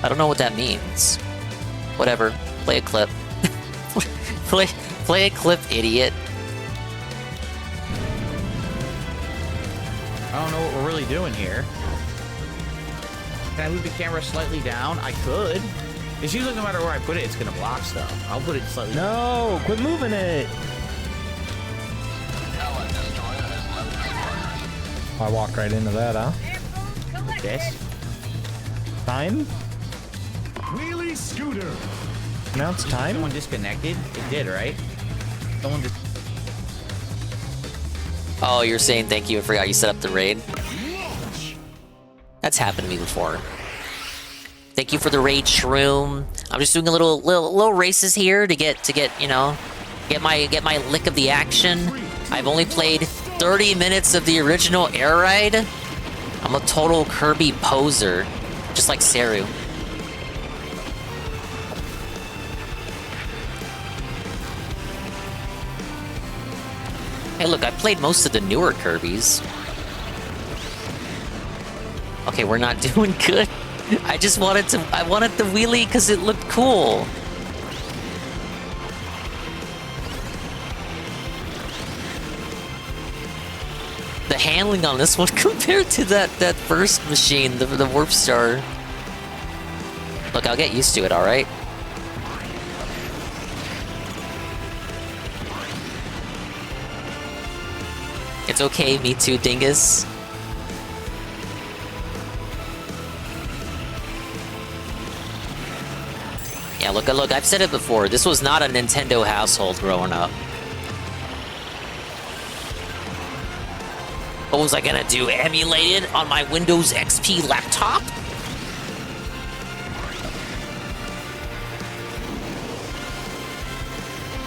I don't know what that means. Whatever. Play a clip. play a clip, idiot. I don't know what we're really doing here. Can I move the camera slightly down? I could. It's usually no matter where I put it, it's gonna block stuff. I'll put it slightly down. No, quit moving it. I walked right into that, huh? Yes. Time? Wheelie scooter. Now it's time? Someone disconnected? It did, right? Someone just... Oh, you're saying thank you. I forgot you set up the raid. That's happened to me before. Thank you for the raid, Shroom. I'm just doing a little races here to get you know, get my lick of the action. I've only played 30 minutes of the original Air Ride. I'm a total Kirby poser, just like Seru. Hey, look, I played most of the newer Kirbys. Okay, we're not doing good. I wanted the wheelie because it looked cool. The handling on this one compared to that first machine, the Warp Star. Look, I'll get used to it, alright? It's okay, me too, dingus. Yeah, look, I've said it before. This was not a Nintendo household growing up. What was I gonna do? Emulate it on my Windows XP laptop?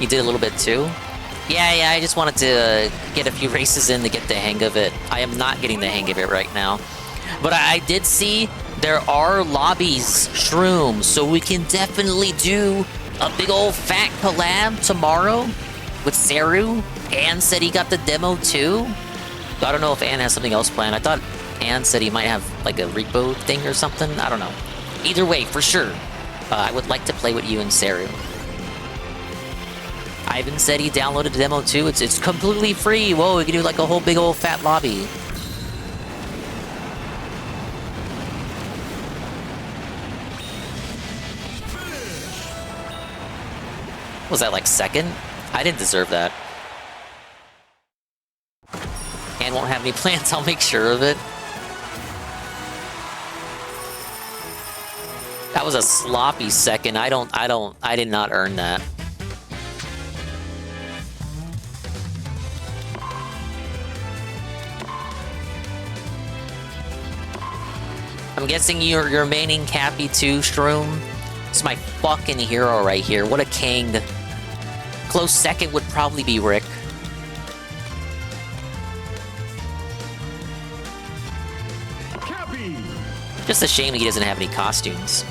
You did a little bit too? Yeah, I just wanted to get a few races in to get the hang of it. I am not getting the hang of it right now. But I did see there are lobbies, Shroom, so we can definitely do a big old fat collab tomorrow with Saru. Ann said he got the demo too. I don't know if Ann has something else planned. I thought Ann said he might have like a repo thing or something. I don't know. Either way, for sure, I would like to play with you and Saru. Ivan said he downloaded the demo too. It's completely free. Whoa, we can do like a whole big old fat lobby. Was that like second? I didn't deserve that. And won't have any plans, I'll make sure of it. That was a sloppy second. I did not earn that. I'm guessing you're remaining Cappy too, Shroom. It's my fucking hero right here. What a king. Close second would probably be Rick. Cappy. Just a shame he doesn't have any costumes.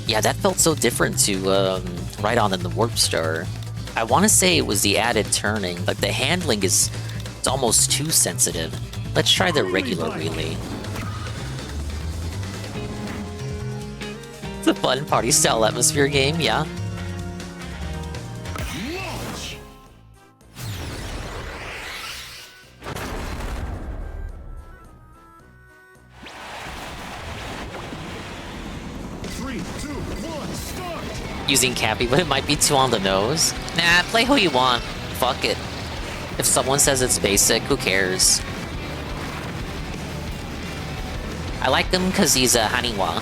Yeah, that felt so different to ride on in the Warp Star. I want to say it was the added turning, but the handling is it's almost too sensitive. Let's try the regular relay. It's a fun party-style atmosphere game, yeah. Using Cappy, but it might be too on the nose. Nah, play who you want. Fuck it. If someone says it's basic, who cares? I like him because he's a Haniwa.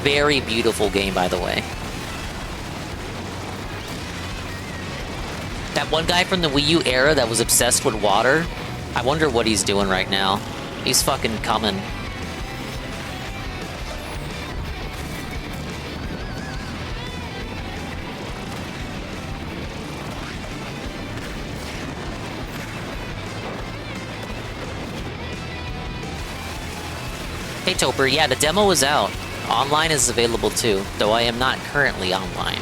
Very beautiful game, by the way. That one guy from the Wii U era that was obsessed with water, I wonder what he's doing right now. He's fucking coming. Hey Toper, yeah, the demo is out. Online is available too, though I am not currently online.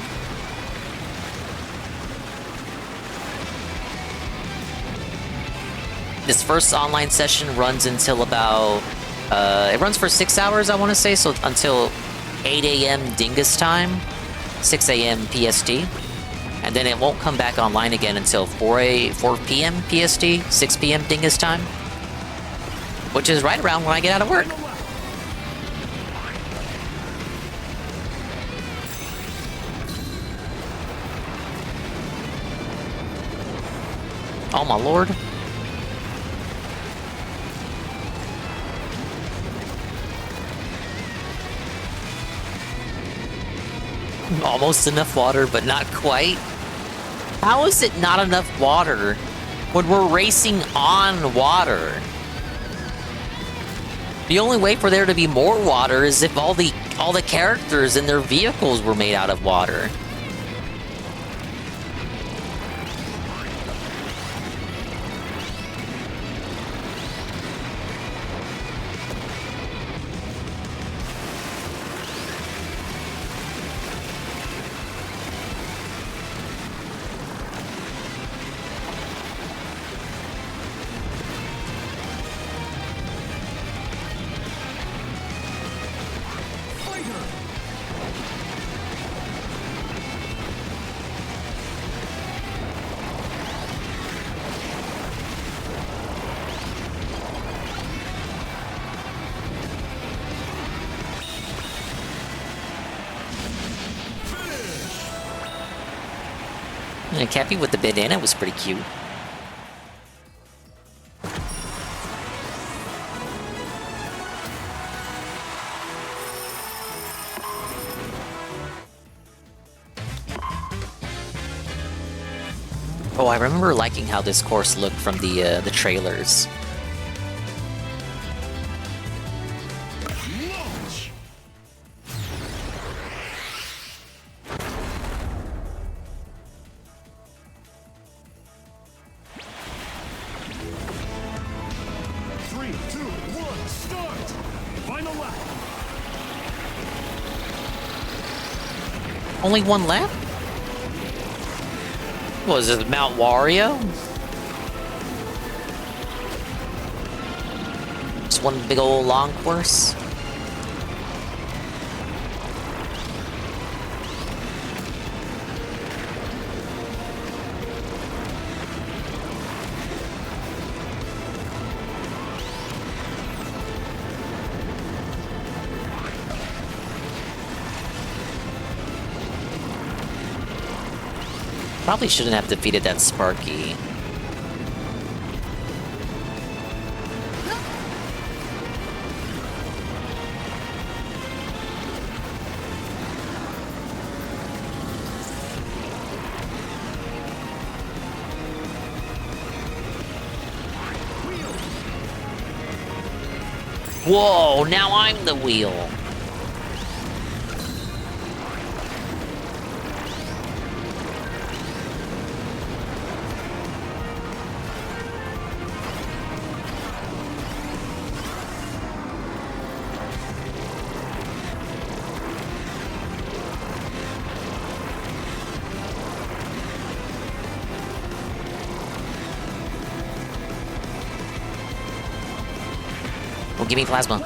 This first online session runs until about... it runs for 6 hours, I want to say, so until 8 a.m. Dingus time, 6 a.m. PST. And then it won't come back online again until 4 p.m. PST, 6 p.m. Dingus time. Which is right around when I get out of work. Oh my lord. Almost enough water, but not quite. How is it not enough water when we're racing on water? The only way for there to be more water is if all the characters and their vehicles were made out of water. And Cappy with the bandana was pretty cute. Oh, I remember liking how this course looked from the trailers. Launch. Three, two, one, start. Final lap. Only one lap? Was it Mount Wario? Just one big old long course? Probably shouldn't have defeated that Sparky. Whoa, now I'm the wheel. Well, give me plasma.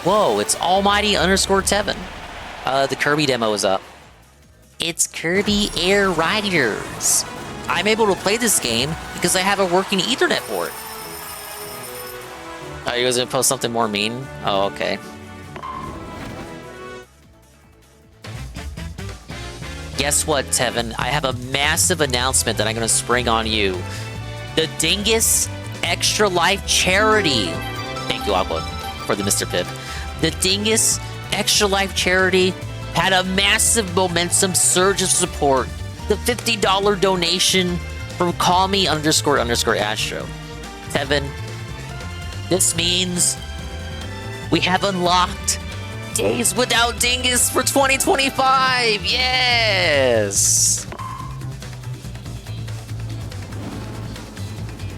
Whoa, it's Almighty _ Tevin. The Kirby demo is up. It's Kirby Air Riders. I'm able to play this game because I have a working Ethernet port. Are you guys gonna post something more mean? Oh, okay. Guess what, Tevin? I have a massive announcement that I'm gonna spring on you. The Dingus Extra Life Charity. Thank you, Aqua, for the Mr. Pip. The Dingus Extra Life Charity had a massive momentum surge of support. The $50 donation from Call Me _ Astro. Tevin, this means we have unlocked Days Without Dingus for 2025. Yes.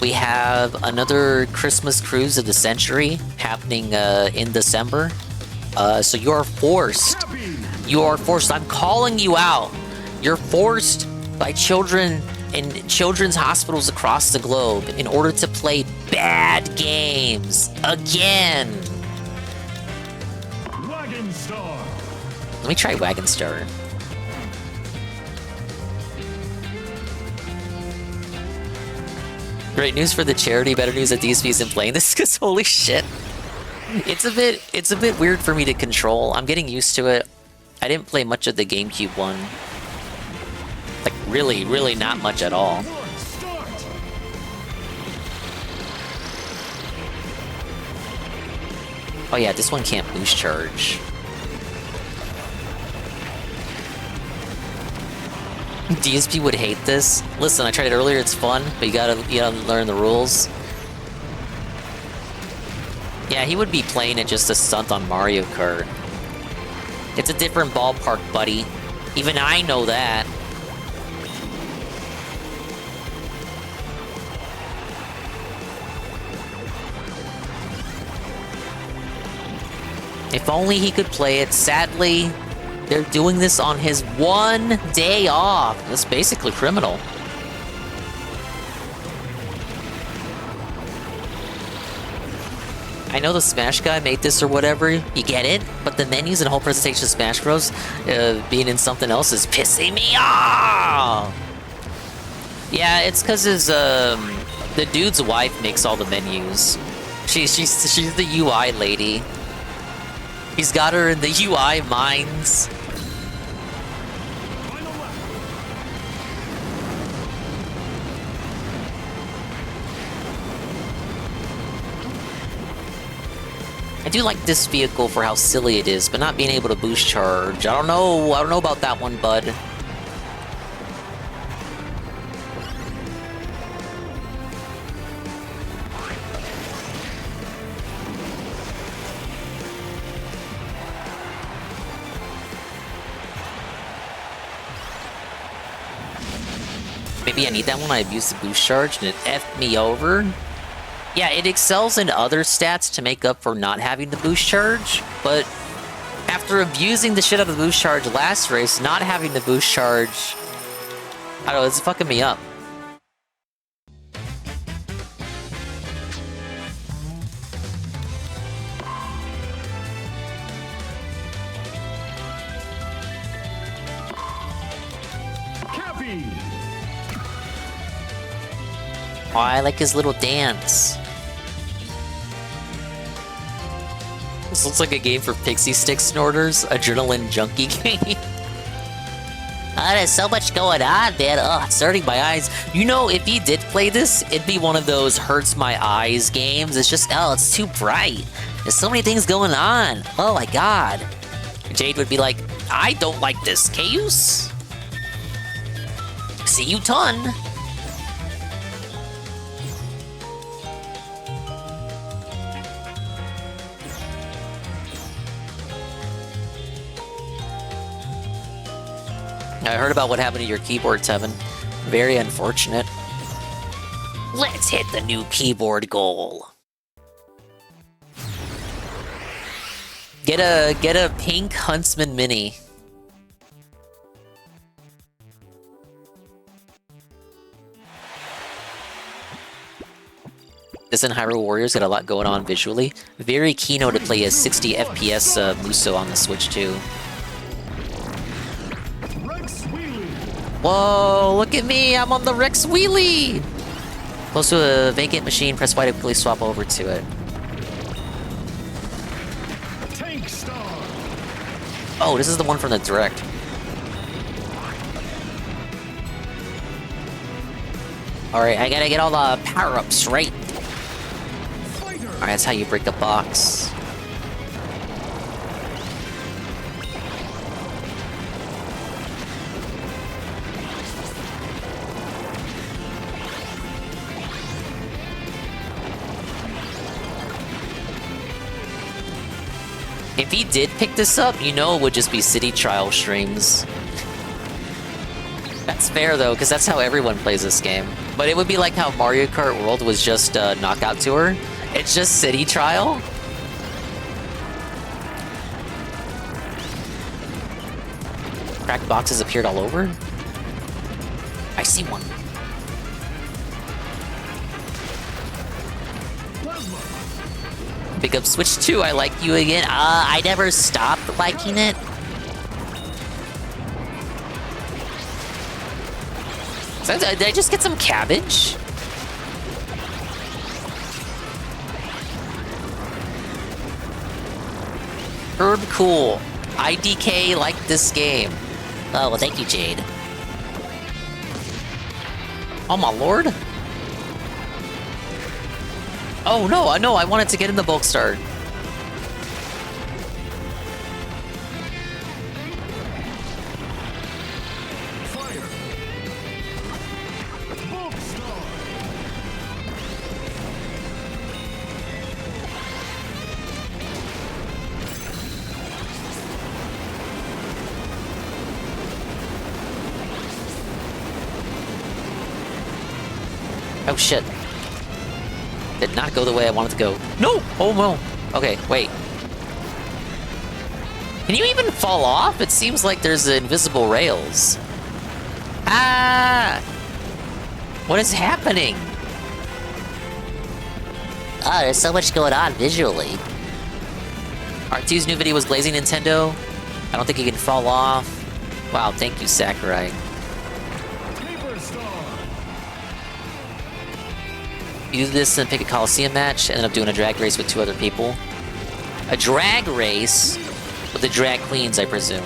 We have another Christmas cruise of the century happening in December. So you are forced. I'm calling you out. You're forced by children in children's hospitals across the globe in order to play bad games again. Wagon Star. Let me try Wagon Star. Great news for the charity, better news that DSP isn't playing this, because holy shit. It's a bit weird for me to control. I'm getting used to it. I didn't play much of the GameCube one. Like, really not much at all. Oh yeah, this one can't boost charge. DSP would hate this. Listen, I tried it earlier, it's fun, but you gotta learn the rules. Yeah, he would be playing it just to stunt on Mario Kart. It's a different ballpark, buddy. Even I know that. If only he could play it. Sadly, they're doing this on his one day off. That's basically criminal. I know the Smash guy made this or whatever, you get it, but the menus and whole presentation of Smash Bros. Being in something else is pissing me off! Yeah, it's because the dude's wife makes all the menus. She's the UI lady. He's got her in the UI mines. I do like this vehicle for how silly it is, but not being able to boost charge. I don't know about that one, bud. Maybe I need that one. I abused the boost charge and it effed me over. Yeah, it excels in other stats to make up for not having the boost charge, but after abusing the shit out of the boost charge last race, not having the boost charge, I don't know, it's fucking me up. Oh, I like his little dance. This looks like a game for pixie stick snorters, adrenaline junkie game. There's so much going on, man. Oh, it's hurting my eyes. You know, if he did play this, it'd be one of those hurts my eyes games. It's just, oh, it's too bright. There's so many things going on. Oh my god. Jade would be like, I don't like this, Cayuse. See you, Ton. I heard about what happened to your keyboard, Tevin. Very unfortunate. Let's hit the new keyboard goal. Get a pink Huntsman Mini. This and Hyrule Warriors got a lot going on visually. Very keynote to play a 60 FPS Muso on the Switch too. Whoa, look at me, I'm on the Rex Wheelie! Close to a vacant machine, press Y to quickly swap over to it. Tank Star. Oh, this is the one from the Direct. Alright, I gotta get all the power-ups right. Alright, that's how you break the box. If he did pick this up, you know it would just be city trial streams. That's fair though, because that's how everyone plays this game. But it would be like how Mario Kart World was just Knockout Tour. It's just city trial. Cracked boxes appeared all over. I see one. Pick up Switch 2, I like you again. I never stopped liking it. So, did I just get some cabbage? Herb cool. IDK like this game. Oh, well thank you, Jade. Oh my lord. Oh no, no, I wanted to get in the bulk start. Oh shit. Did not go the way I wanted to go. No! Oh no! Okay, wait. Can you even fall off? It seems like there's invisible rails. Ah! What is happening? Oh, there's so much going on visually. R2's new video was glazing Nintendo. I don't think he can fall off. Wow, thank you, Sakurai. You do this and pick a Coliseum match, ended up doing a drag race with 2 other people. A drag race with the drag queens, I presume.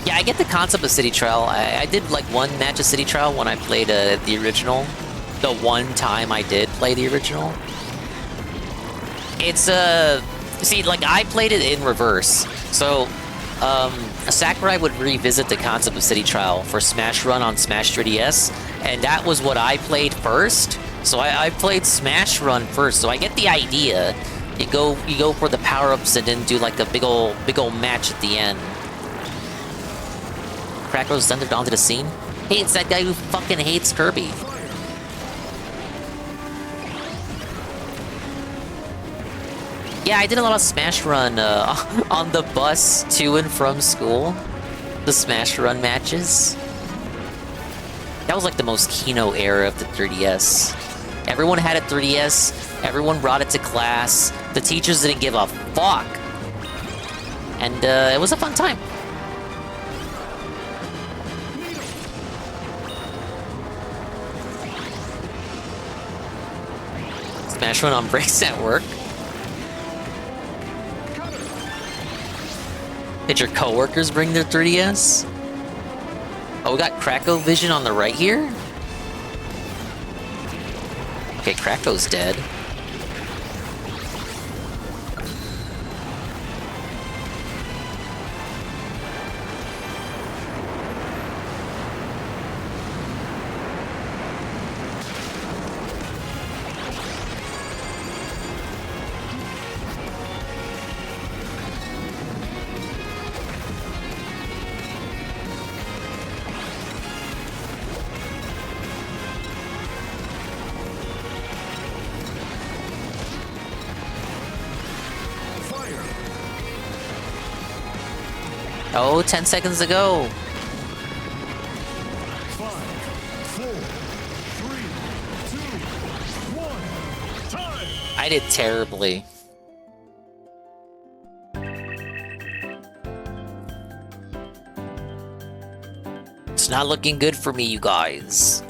Yeah, I get the concept of City Trial. I did like one match of City Trial when I played the original. the one time I did play the original. It's see, like I played it in reverse. So Sakurai would revisit the concept of City Trial for Smash Run on Smash 3DS, and that was what I played first. So I played Smash Run first, so I get the idea. You go for the power-ups and then do like a big ol' match at the end. Krako's thundered onto the scene. Hey, it's that guy who fucking hates Kirby. Yeah, I did a lot of Smash Run on the bus to and from school. The Smash Run matches. That was like the most Kino era of the 3DS. Everyone had a 3DS. Everyone brought it to class. The teachers didn't give a fuck. And it was a fun time. Smash Run on breaks at work. Did your coworkers bring their 3DS? Oh, we got Krako Vision on the right here? Okay, Krako's dead. Oh, 10 seconds to go. 5, 4, 3, 2, 1, time! I did terribly. It's not looking good for me, you guys.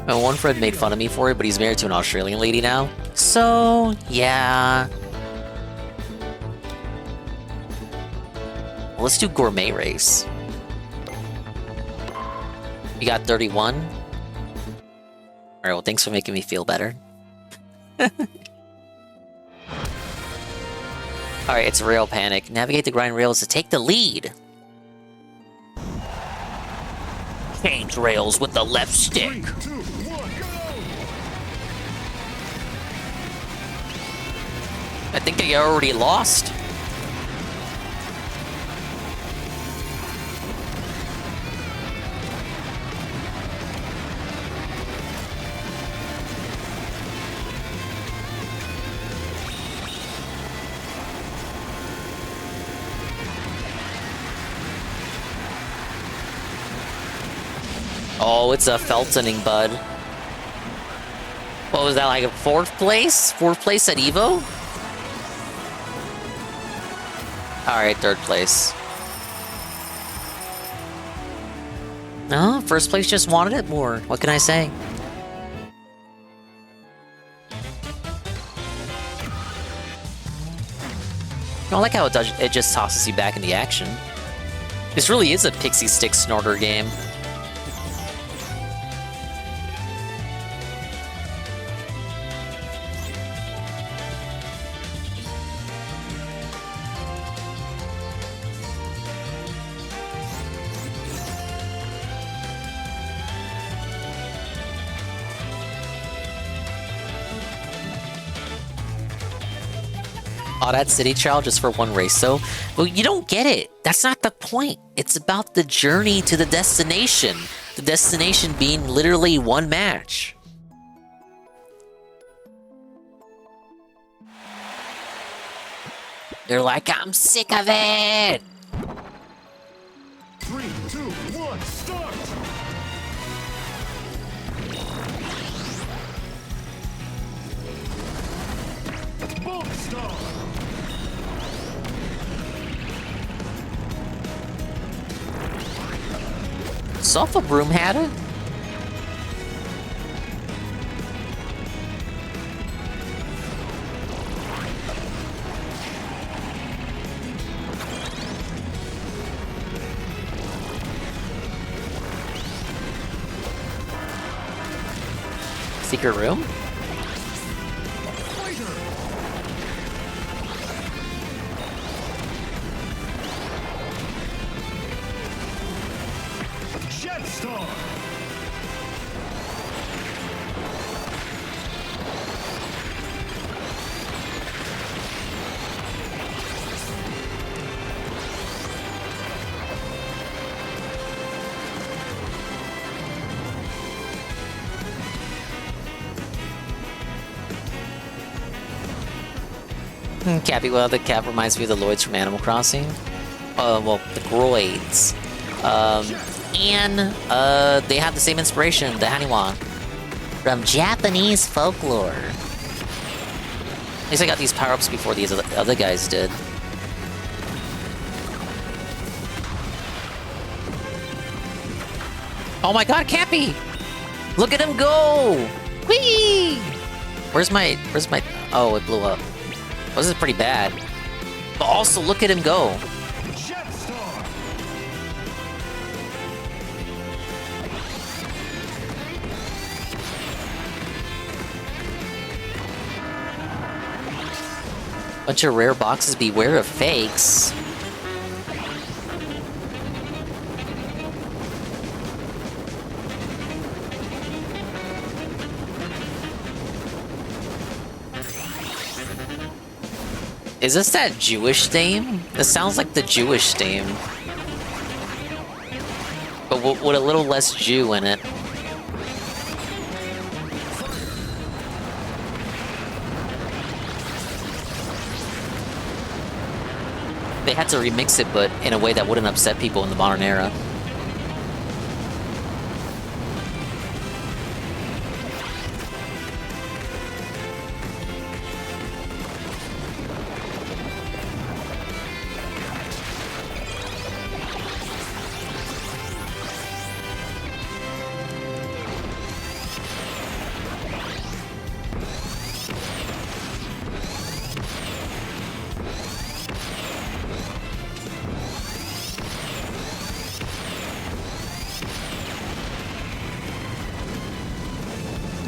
My one friend made fun of me for it, but he's married to an Australian lady now. So, yeah. Let's do Gourmet Race. You got 31? Alright, well, thanks for making me feel better. Alright, it's Rail Panic. Navigate the grind rails to take the lead. Change rails with the left stick. 3, 2, 1, go! I think I already lost. Oh, it's a Feltoning, bud. What was that, like a 4th place? 4th place at Evo? Alright, 3rd place. No, 1st place just wanted it more. What can I say? I like how it just tosses you back into action. This really is a pixie stick snorter game. Oh, that city trial just for one race, though? Well, you don't get it. That's not the point. It's about the journey to the destination. The destination being literally one match. They're like, I'm sick of it! 3, 2, 1, start! Boom star! Sofa Broom had it? Secret room? Jetstar. Cappy, well, the cap reminds me of the Lloyds from Animal Crossing. Well, the Groids. And they have the same inspiration, the Haniwa, from Japanese folklore. At least I got these power-ups before these other guys did. Oh my god, Cappy! Look at him go! Whee! Where's my... Oh, it blew up. This is pretty bad. But also, look at him go. Bunch of rare boxes, beware of fakes. Is this that Jewish theme? This sounds like the Jewish theme. But with a little less Jew in it. They had to remix it, but in a way that wouldn't upset people in the modern era.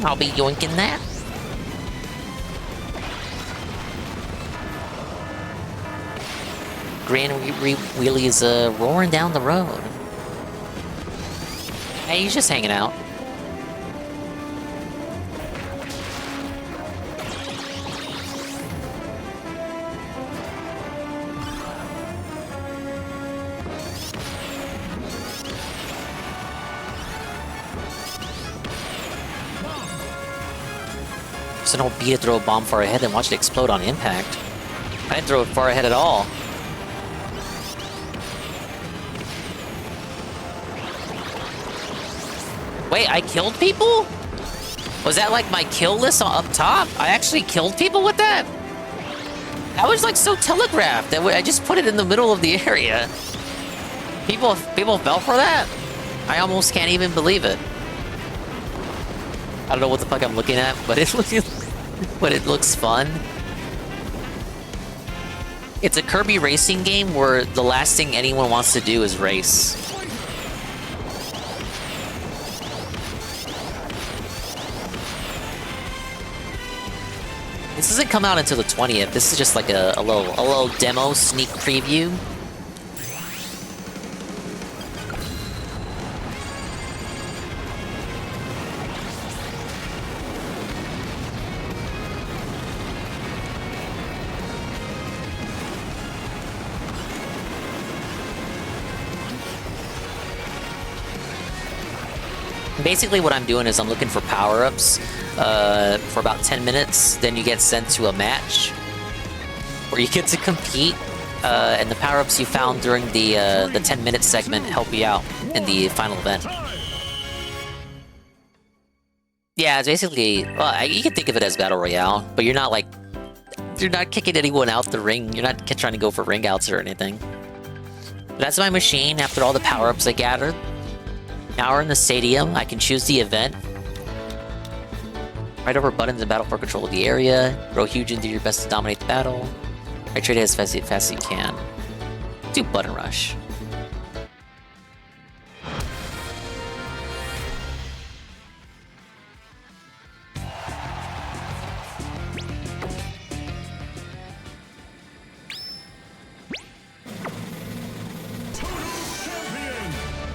I'll be yoinking that. Grand Wheelie is roaring down the road. Hey, he's just hanging out. So don't beat it, throw a bomb far ahead and watch it explode on impact. I didn't throw it far ahead at all. Wait, I killed people? Was that like my kill list up top? I actually killed people with that? That was like so telegraphed that I just put it in the middle of the area. People fell for that? I almost can't even believe it. I don't know what the fuck I'm looking at, but it looks fun. It's a Kirby racing game where the last thing anyone wants to do is race. This doesn't come out until the 20th. This is just like a little demo sneak preview. Basically what I'm doing is I'm looking for power-ups for about 10 minutes, then you get sent to a match where you get to compete, and the power-ups you found during the 10-minute segment help you out in the final event. Yeah, it's basically, well, you can think of it as Battle Royale, but you're not kicking anyone out the ring, you're not trying to go for ring outs or anything. That's my machine after all the power-ups I gathered. Now we're in the stadium. I can choose the event. Right over buttons in battle for control of the area. Grow huge and do your best to dominate the battle. I trade it as fast as you can. Do button rush.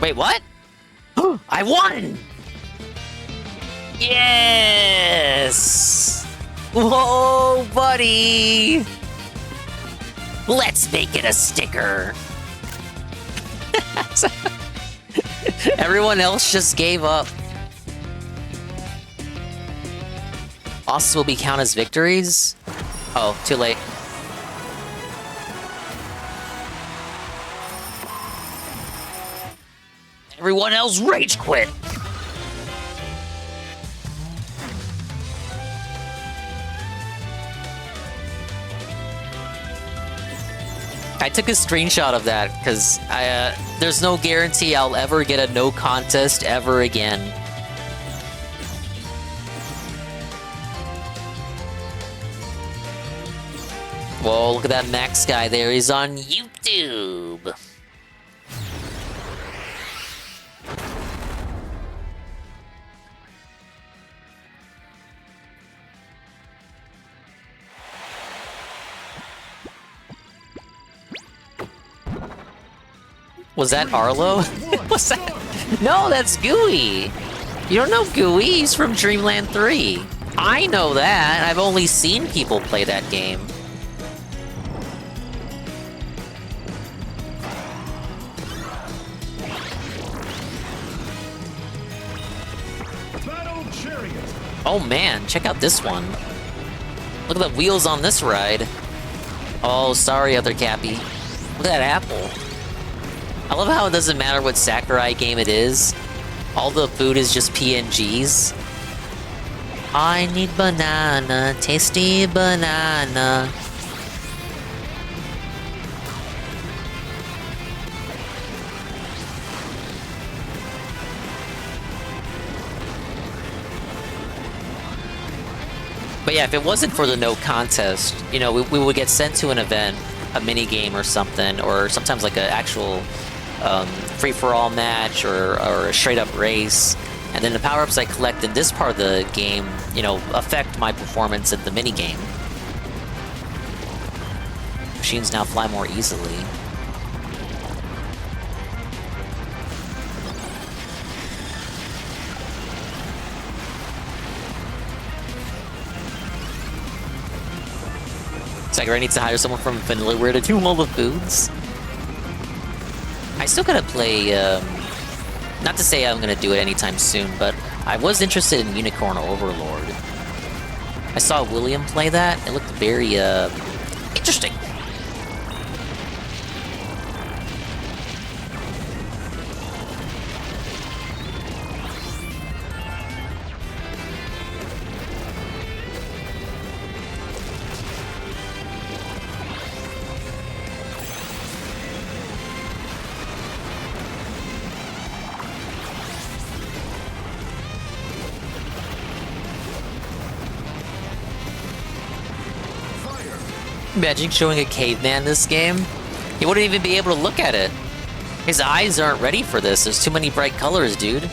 Wait, what? I won! Yes! Whoa, buddy! Let's make it a sticker. Everyone else just gave up. Losses will be counted as victories? Oh, too late. Everyone else rage quit. I took a screenshot of that because there's no guarantee I'll ever get a no contest ever again. Whoa, look at that Max guy there. He's on YouTube. Was that Arlo? What's that? No, that's Gooey. You don't know Gooey? He's from Dreamland 3. I know that. I've only seen people play that game. Oh man, check out this one. Look at the wheels on this ride. Oh, sorry, other Cappy. Look at that apple. I love how it doesn't matter what Sakurai game it is. All the food is just PNGs. I need banana, tasty banana. But yeah, if it wasn't for the no contest, you know, we would get sent to an event, a mini game or something, or sometimes like an actual free-for-all match or a straight-up race. And then the power-ups I collect in this part of the game, you know, affect my performance in the mini game. Machines now fly more easily. Sakurai needs to hire someone from Vanillaware to do all the foods. I still gotta play, not to say I'm gonna do it anytime soon, but I was interested in Unicorn Overlord. I saw William play that. It looked very, interesting. Imagine showing a caveman this game. He wouldn't even be able to look at it. His eyes aren't ready for this. There's too many bright colors, dude.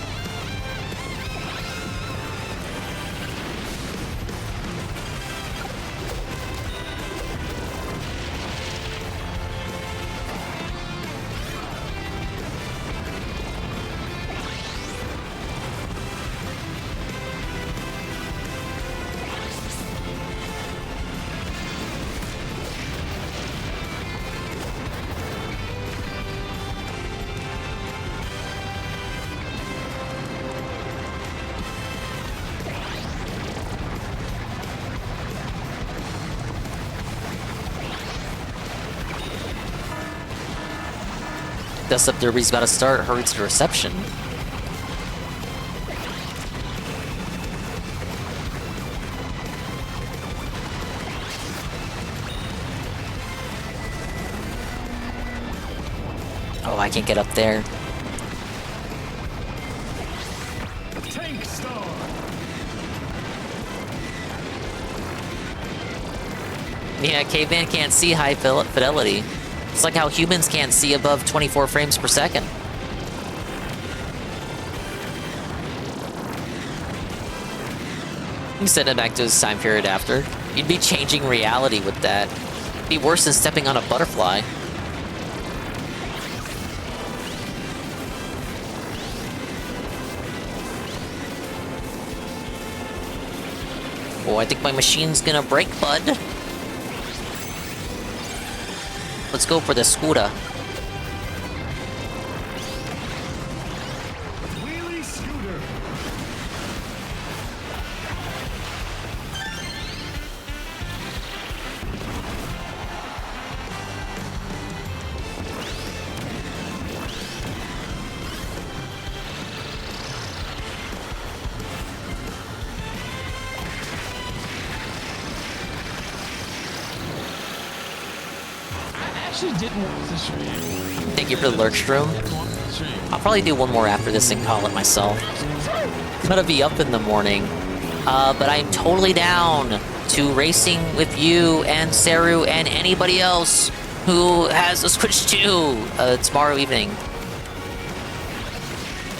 Dust Up Derby's about to start. Hurry to the reception. Oh, I can't get up there. Tank Star. Yeah, caveman can't see high fidelity. It's like how humans can't see above 24 frames per second. You send it back to his time period after. You'd be changing reality with that. It'd be worse than stepping on a butterfly. Oh, I think my machine's gonna break, bud. Let's go for the scooter. Wheelie scooter. Actually didn't watch the stream. Thank you for the lurch room. I'll probably do one more after this and call it myself. I'm gonna be up in the morning, but I'm totally down to racing with you and Saru and anybody else who has a Switch 2 tomorrow evening.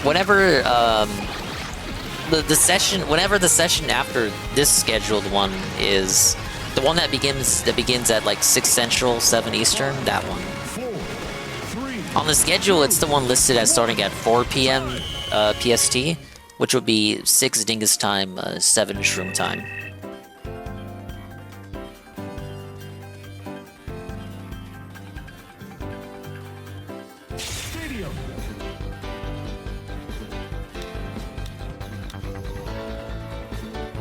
Whenever the session after this scheduled one is. The one that begins at like 6 Central, 7 Eastern, that one. On the schedule, it's the one listed as starting at 4 p.m. PST, which would be 6 Dingus time, 7 Shroom time.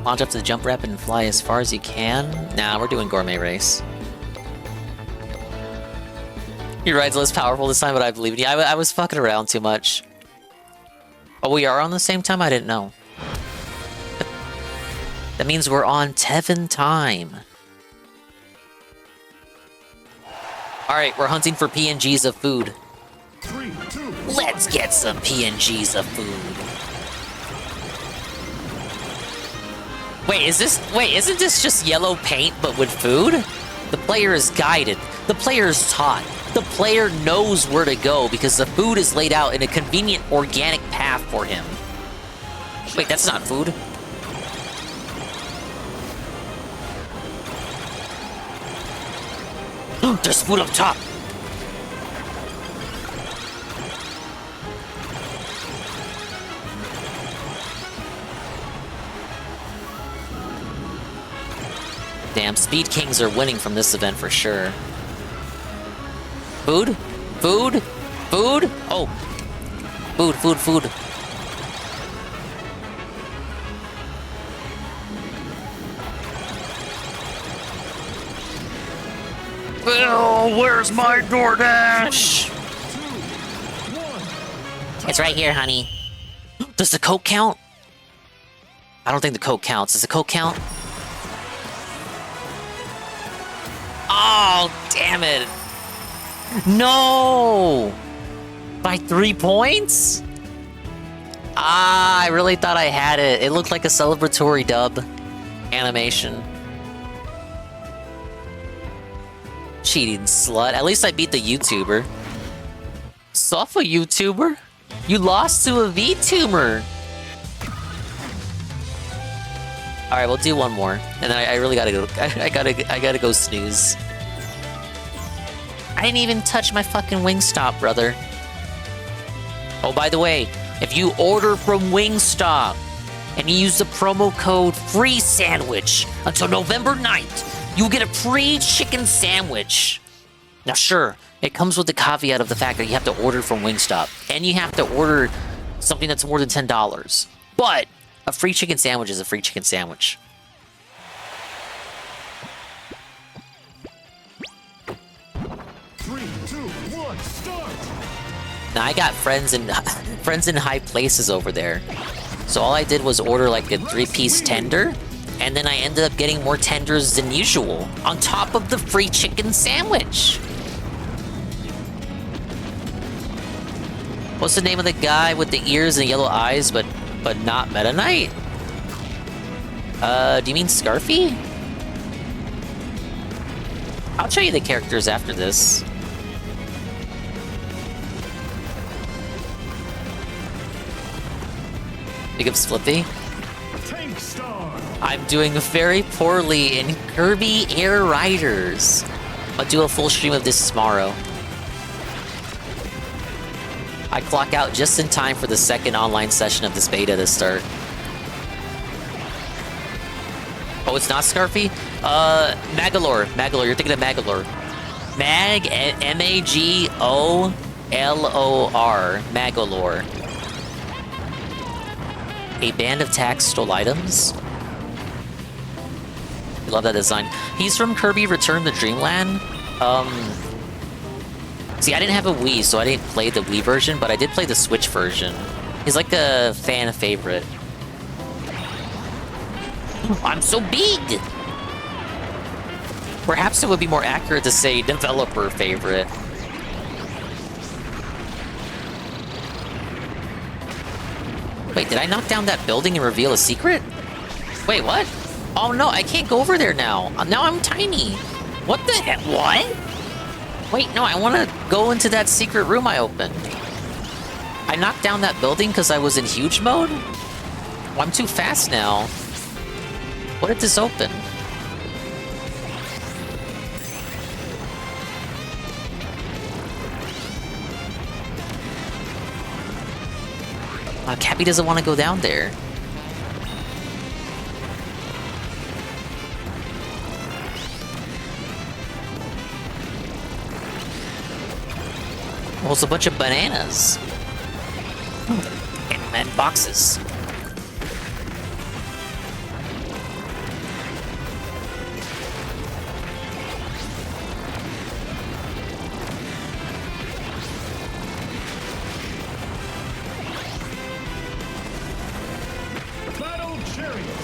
Launch up to the jump wrap and fly as far as you can. Nah, we're doing gourmet race. Your ride's less powerful this time, but I believe in you. I was fucking around too much. Oh, we are on the same time? I didn't know. That means we're on Tevin time. Alright, we're hunting for PNGs of food. 3, 2, Let's get some PNGs of food. Wait, isn't this just yellow paint but with food? The player is guided. The player is taught. The player knows where to go because the food is laid out in a convenient organic path for him. Wait, that's not food. There's food up top. Damn, Speed Kings are winning from this event for sure. Food? Food? Food? Oh. Food, food, food. Oh, where's my DoorDash? It's right here, honey. Does the Coke count? I don't think the Coke counts. Does the Coke count? Oh, damn it. No! By 3 points? Ah, I really thought I had it. It looked like a celebratory dub animation. Cheating slut. At least I beat the YouTuber. Soft a YouTuber? You lost to a VTuber. Alright, we'll do one more. And then I really gotta go. I gotta go snooze. I didn't even touch my fucking Wingstop, brother. Oh, by the way, if you order from Wingstop and you use the promo code FREE SANDWICH until November 9th, you'll get a free chicken sandwich. Now, sure, it comes with the caveat of the fact that you have to order from Wingstop and you have to order something that's more than $10. But a free chicken sandwich is a free chicken sandwich. Now I got friends in high places over there. So all I did was order like a 3-piece tender, and then I ended up getting more tenders than usual, on top of the free chicken sandwich. What's the name of the guy with the ears and yellow eyes, but not Meta Knight? Do you mean Scarfy? I'll show you the characters after this. Big ups, Flippy. I'm doing very poorly in Kirby Air Riders. I'll do a full stream of this tomorrow. I clock out just in time for the second online session of this beta to start. Oh, it's not Scarfy? Magalore. Magalore. You're thinking of Magalore. M-A-G-O-L-O-R. Magalore. A band of tax stole items? I love that design. He's from Kirby Return to Dreamland. See, I didn't have a Wii, so I didn't play the Wii version, but I did play the Switch version. He's like a fan favorite. I'm so big! Perhaps it would be more accurate to say developer favorite. Wait, did I knock down that building and reveal a secret? Wait, what? Oh no, I can't go over there now. Now I'm tiny. What the heck? What? Wait, no, I want to go into that secret room I opened. I knocked down that building because I was in huge mode? Well, I'm too fast now. What did this open? Cappy doesn't want to go down there. Well, it's a bunch of bananas. And boxes. Battle Chariot.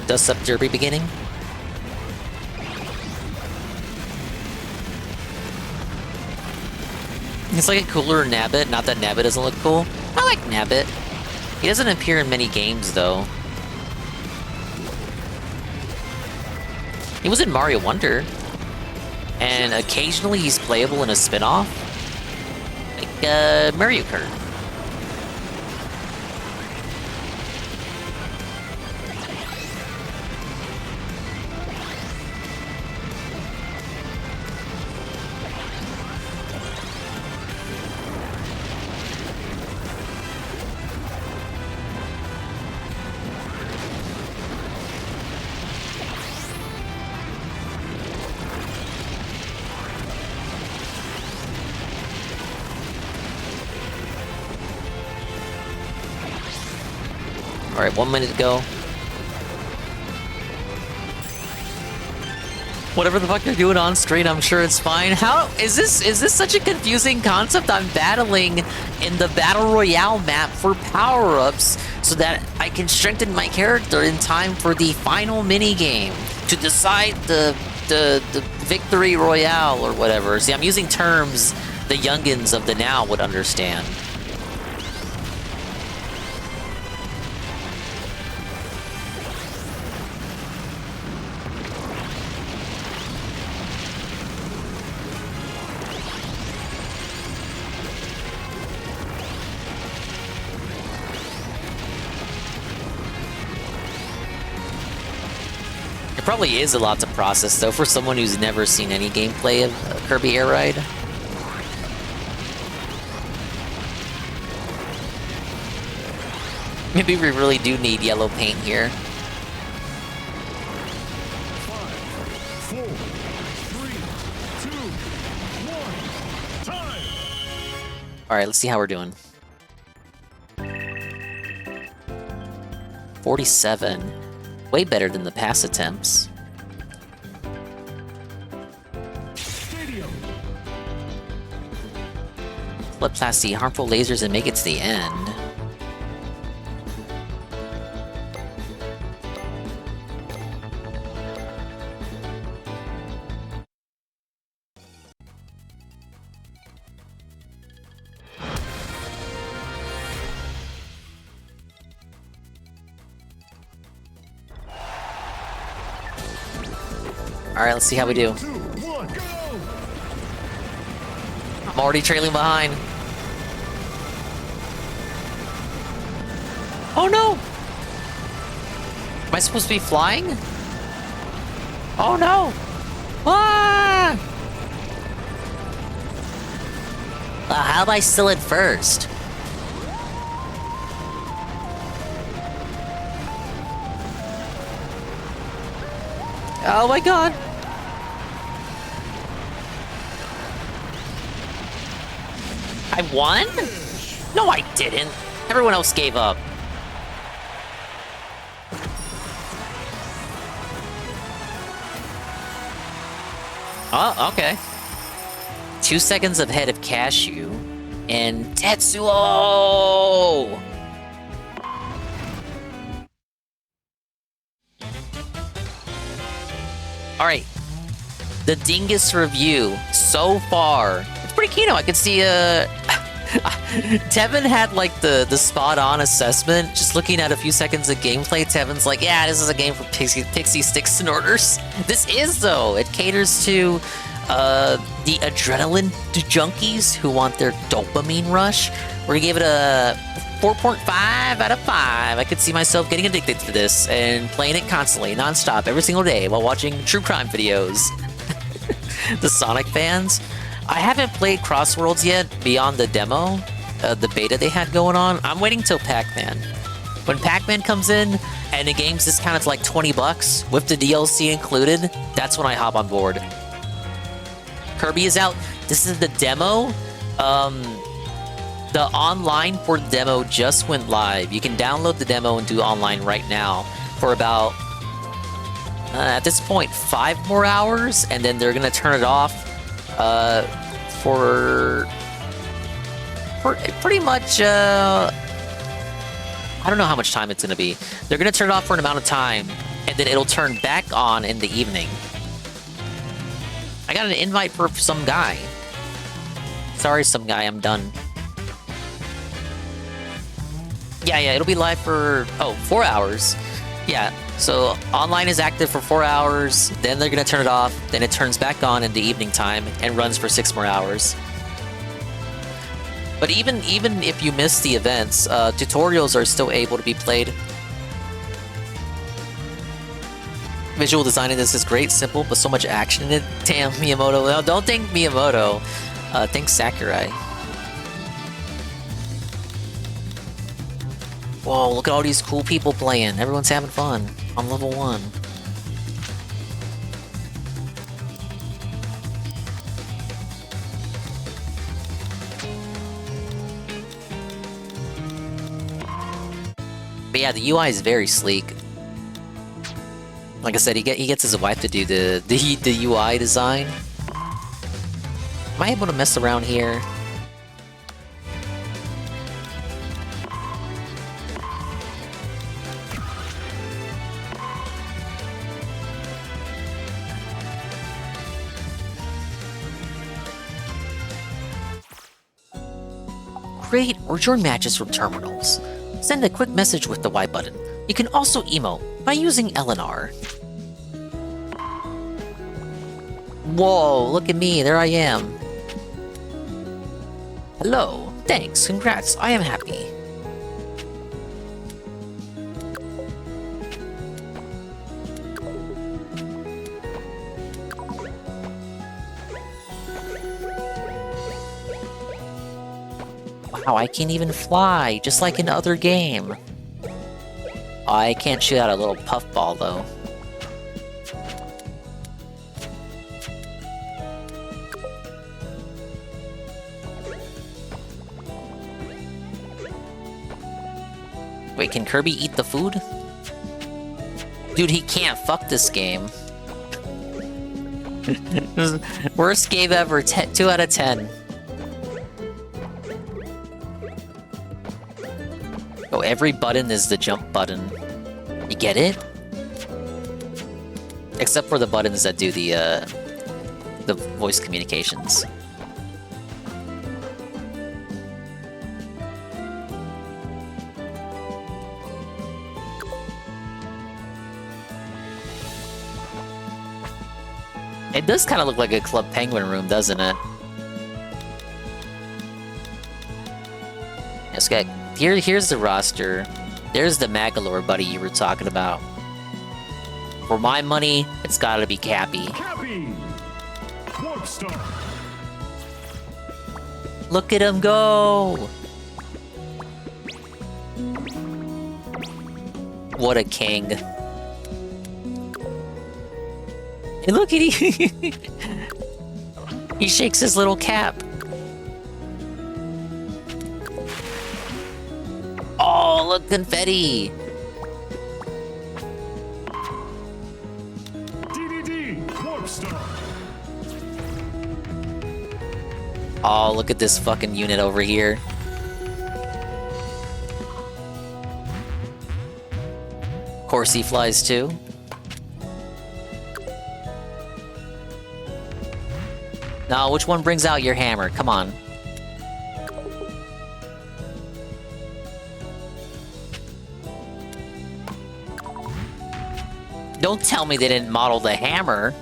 Dust Up Derby beginning. It's like a cooler Nabbit, not that Nabbit doesn't look cool. I like Nabbit. He doesn't appear in many games, though. He was in Mario Wonder. And occasionally he's playable in a spin-off. Like, Mario Kart. Alright, 1 minute to go. Whatever the fuck you're doing on screen, I'm sure it's fine. How is this such a confusing concept? I'm battling in the Battle Royale map for power-ups so that I can strengthen my character in time for the final mini-game to decide the victory royale or whatever. See, I'm using terms the youngins of the now would understand. Probably is a lot to process, though, for someone who's never seen any gameplay of Kirby Air Ride. Maybe we really do need yellow paint here. 5, 4, 3, 2, 1, time! Alright, let's see how we're doing. 47. Way better than the pass attempts. Flip past the harmful lasers and make it to the end. Alright, let's see how we do. 2, 1, go! I'm already trailing behind. Oh no! I supposed to be flying? Oh no! Ah! How am I still in first? Oh my god! I won? No, I didn't. Everyone else gave up. Oh, okay. 2 seconds ahead of Cashew and Tetsuo! Alright. The Dingus review so far. It's pretty keen. I could see Tevin had like the spot on assessment. Just looking at a few seconds of gameplay, Tevin's like, yeah, this is a game for pixie sticks and orders. This is though. It caters to the adrenaline junkies who want their dopamine rush. We're gonna give it a 4.5 out of 5. I could see myself getting addicted to this and playing it constantly, non-stop, every single day while watching true crime videos. The Sonic fans. I haven't played Crossworlds yet beyond the demo, the beta they had going on. I'm waiting till Pac-Man. When Pac-Man comes in and the game's discounted to like $20 with the DLC included, that's when I hop on board. Kirby is out. This is the demo. The online for the demo just went live. You can download the demo and do online right now for about, at this point, 5 more hours, and then they're gonna turn it off for pretty much, I don't know how much time it's gonna be. They're gonna turn it off for an amount of time, and then it'll turn back on in the evening. I got an invite for some guy. Sorry, some guy, I'm done. Yeah, it'll be live for, 4 hours. Yeah, so online is active for 4 hours, then they're gonna turn it off, then it turns back on in the evening time and runs for 6 more hours. But even if you miss the events, tutorials are still able to be played. Visual design in this is great, simple, but so much action in it. Damn, Miyamoto. No, don't thank Miyamoto. Thank Sakurai. Whoa, look at all these cool people playing. Everyone's having fun on level 1. But yeah, the UI is very sleek. Like I said, he gets his wife to do the UI design. Am I able to mess around here? Create or join matches from terminals. Send a quick message with the Y button. You can also emote by using LNR. Whoa, look at me, there I am. Hello, thanks, congrats, I am happy. Wow, I can't even fly, just like in other game. I can't shoot out a little puffball though. Wait, can Kirby eat the food? Dude, he can't. Fuck this game. Worst game ever. 2 out of 10. Oh, every button is the jump button. You get it? Except for the buttons that do the voice communications. It does kind of look like a Club Penguin room, doesn't it? Yes, okay. Here's the roster. There's the Magalore buddy you were talking about. For my money, it's gotta be Cappy. Cappy! Warp Star! Look at him go! What a king. And look at he he shakes his little cap. Oh, look, confetti. DDD! Warp Star! Oh, look at this fucking unit over here. Of course he flies too. Now, which one brings out your hammer? Come on. Don't tell me they didn't model the hammer.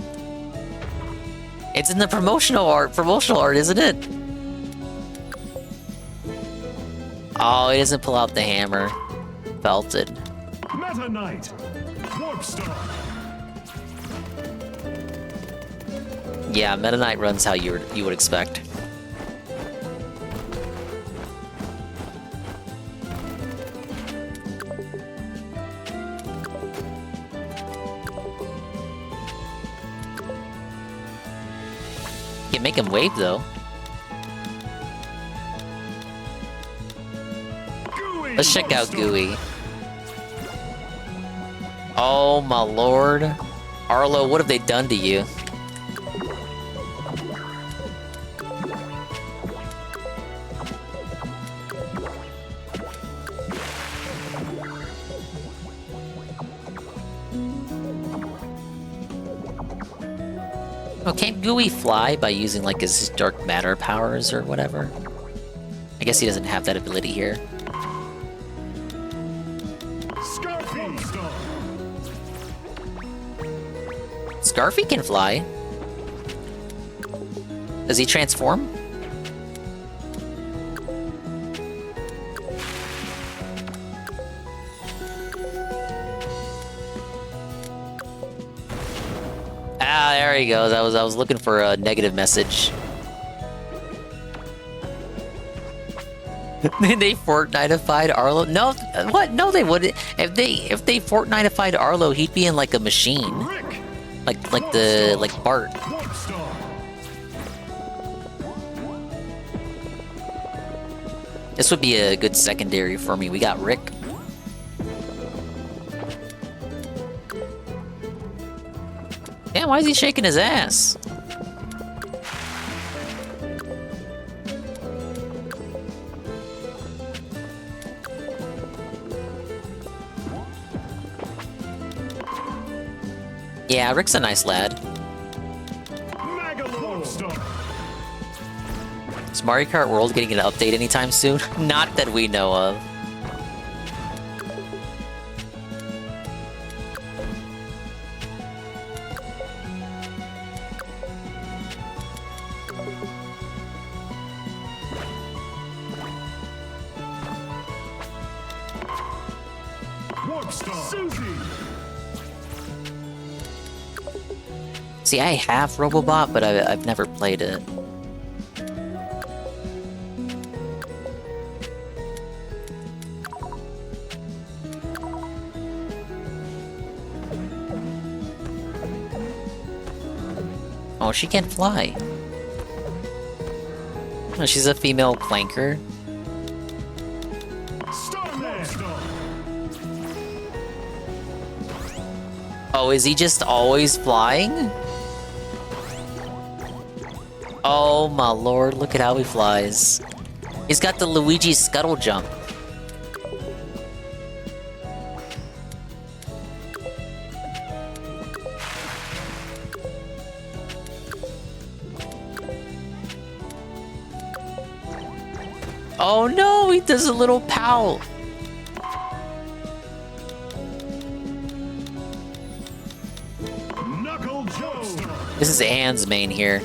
It's in the promotional art, isn't it? Oh, he doesn't pull out the hammer. Belted. Meta Knight! Warp Star! Yeah, Meta Knight runs how you would expect. You can make him wave though. Let's check out Gooey. Oh my lord. Arlo, what have they done to you? Oh, can't Gooey fly by using like his dark matter powers or whatever? I guess he doesn't have that ability here. Scarfy can fly. Does he transform? Ah, there he goes. I was looking for a negative message. They Fortnite-ified Arlo? No, what? No, they wouldn't. If they Fortnite-ified Arlo, he'd be in like a machine, like Bart. This would be a good secondary for me. We got Rick. Damn, why is he shaking his ass? Yeah, Rick's a nice lad. Is Mario Kart World getting an update anytime soon? Not that we know of. See, I have Robobot, but I've never played it. Oh, she can't fly. Oh, she's a female planker. Oh, is he just always flying? Oh my lord, look at how he flies. He's got the Luigi scuttle jump. Oh no, he does a little pout. This is Anne's main here.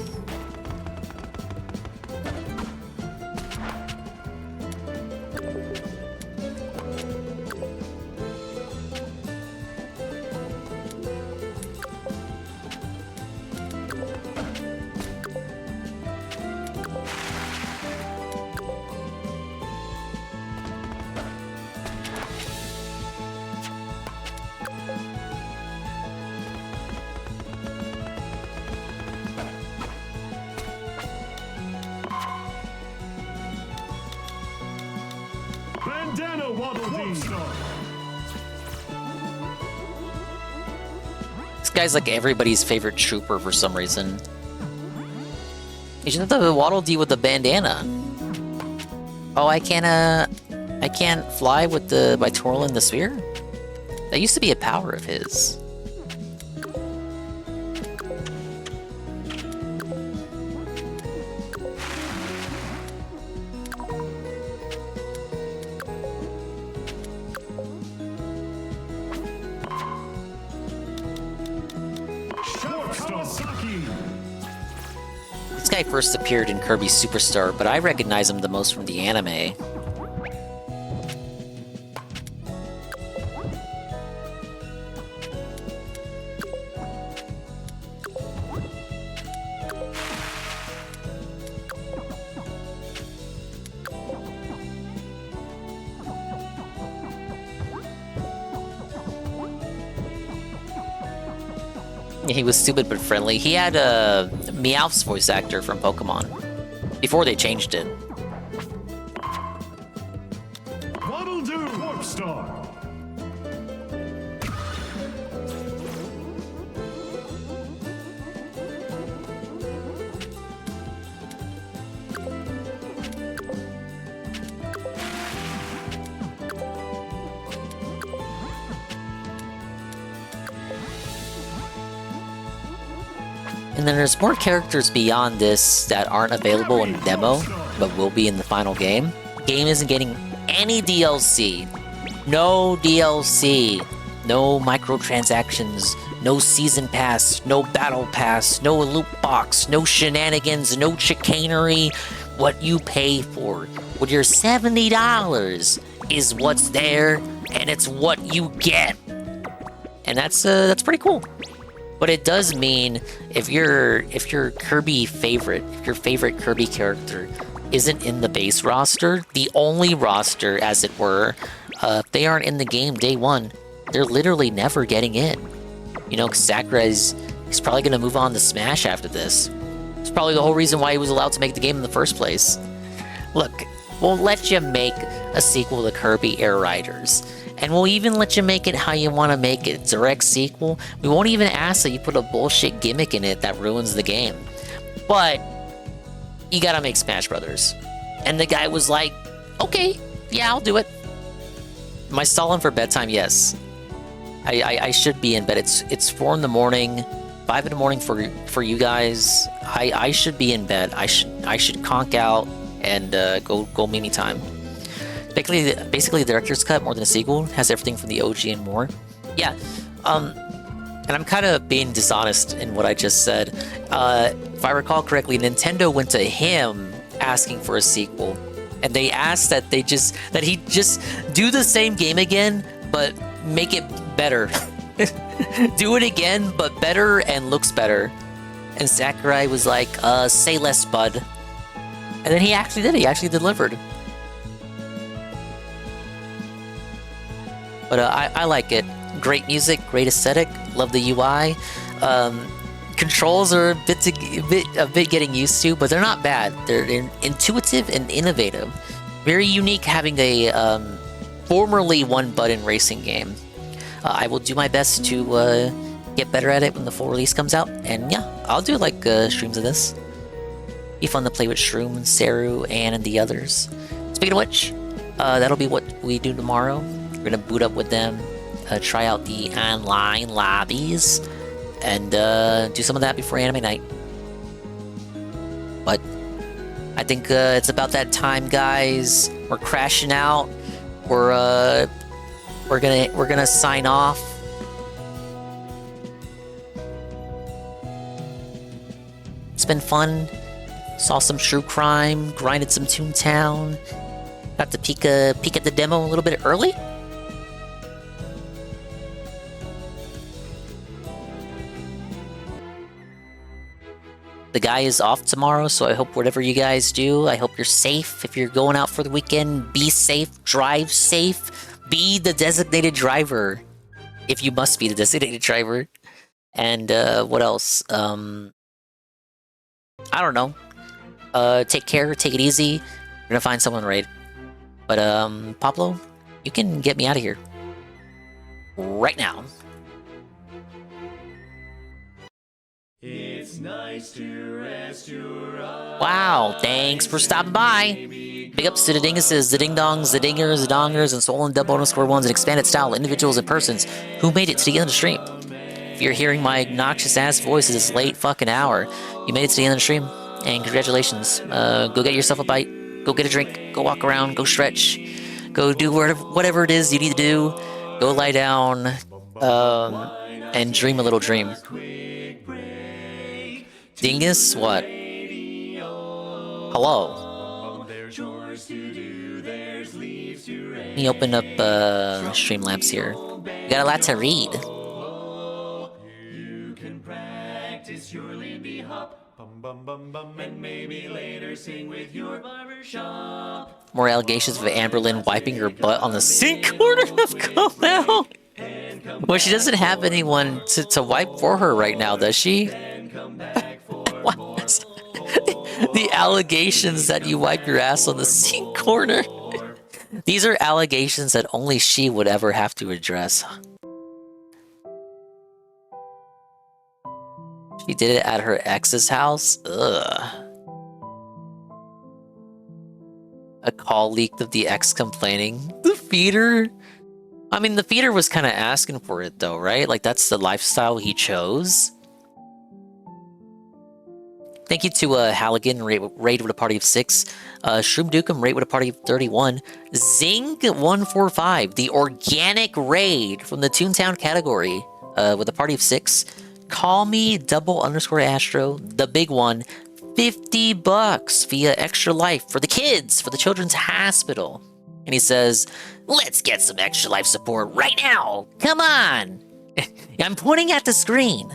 Anna Waddle Dee. This guy's like everybody's favorite trooper for some reason. You should have the Waddle Dee with the bandana. Oh, I can't fly with by twirling the sphere? That used to be a power of his. This guy first appeared in Kirby Superstar, but I recognize him the most from the anime. He was stupid but friendly. He had Meowth's voice actor from Pokemon before they changed it. Waddle Doo Warp Star. And then there's more characters beyond this that aren't available in the demo, but will be in the final game. The game isn't getting any DLC. No DLC. No microtransactions. No season pass. No battle pass. No loot box. No shenanigans. No chicanery. What you pay for with your $70 is what's there, and it's what you get. And that's pretty cool. But it does mean if your Kirby favorite, if your favorite Kirby character isn't in the base roster, the only roster, as it were, if they aren't in the game day one, they're literally never getting in. You know, 'cause Sakurai's he's probably gonna move on to Smash after this. It's probably the whole reason why he was allowed to make the game in the first place. Look, we'll let you make a sequel to Kirby Air Riders. And we'll even let you make it how you want to make it. Direct sequel. We won't even ask that you put a bullshit gimmick in it that ruins the game. But you gotta make Smash Brothers. And the guy was like, okay, yeah, I'll do it. Am I stalling for bedtime? Yes. I should be in bed. It's 4 in the morning, 5 in the morning for you guys. I should be in bed. I should conk out and go Mimi time. Basically, the director's cut more than a sequel has everything from the OG and more. Yeah, and I'm kind of being dishonest in what I just said. If I recall correctly, Nintendo went to him asking for a sequel, and they asked that he just do the same game again, but make it better. Do it again, but better and looks better. And Sakurai was like, "Say less, bud." And then he actually did. He actually delivered. But I like it. Great music, great aesthetic. Love the UI. Controls are a bit getting used to, but they're not bad. They're intuitive and innovative. Very unique having a formerly one-button racing game. I will do my best to get better at it when the full release comes out. And yeah, I'll do like streams of this. Be fun to play with Shroom, Saru, Ann, and the others. Speaking of which, that'll be what we do tomorrow. We're gonna boot up with them, try out the online lobbies, and do some of that before anime night. But I think it's about that time, guys. We're crashing out. We're gonna sign off. It's been fun. Saw some true crime, grinded some Toontown. Got to peek at the demo a little bit early. The guy is off tomorrow, so I hope whatever you guys do, I hope you're safe. If you're going out for the weekend, be safe, drive safe, be the designated driver. If you must be the designated driver. And what else? I don't know. Take care, take it easy. You're gonna find someone right. But Pablo, You can get me out of here. Right now. It's nice to rest your eyes. Wow, thanks for stopping by. Big ups to the dinguses, the ding-dongs, the dingers, the dongers, and swollen double underscore ones and expanded style individuals and persons who made it to the end of the stream. If you're hearing my obnoxious ass voice at this late fucking hour, you made it to the end of the stream, and congratulations. Go get yourself a bite, go get a drink, go walk around, go stretch, go do whatever it is you need to do. Go lie down, and dream a little dream. Dingus, what? Hello. Let me open up Streamlabs here. We got a lot to read. You can practice your Lindy hop. Bum bum bum bum, and maybe later sing with your barbershop. More allegations of Amberlynn wiping her butt on the sink corner have come out. Well, she doesn't have anyone to wipe for her right now, does she? What? The allegations that you wipe your ass on the sink corner. These are allegations that only she would ever have to address. She did it at her ex's house? Ugh. A call leaked of the ex complaining. The feeder? I mean, the feeder was kind of asking for it though, right? Like, that's the lifestyle he chose. Thank you to Halligan, raid with a party of 6. Shroom Dukem, raid with a party of 31. Zing145, the organic raid from the Toontown category with a party of 6. Call me double underscore Astro, the big one. $50 via Extra Life for the kids, for the Children's Hospital. And he says, let's get some Extra Life support right now. Come on. I'm pointing at the screen.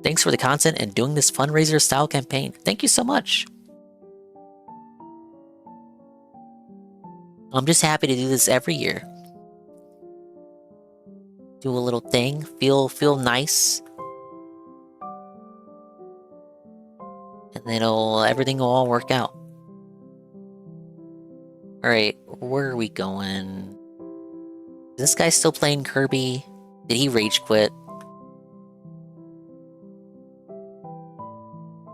Thanks for the content and doing this fundraiser style campaign. Thank you so much. I'm just happy to do this every year. Do a little thing, feel nice. And then everything will all work out. Alright, where are we going? Is this guy still playing Kirby? Did he rage quit?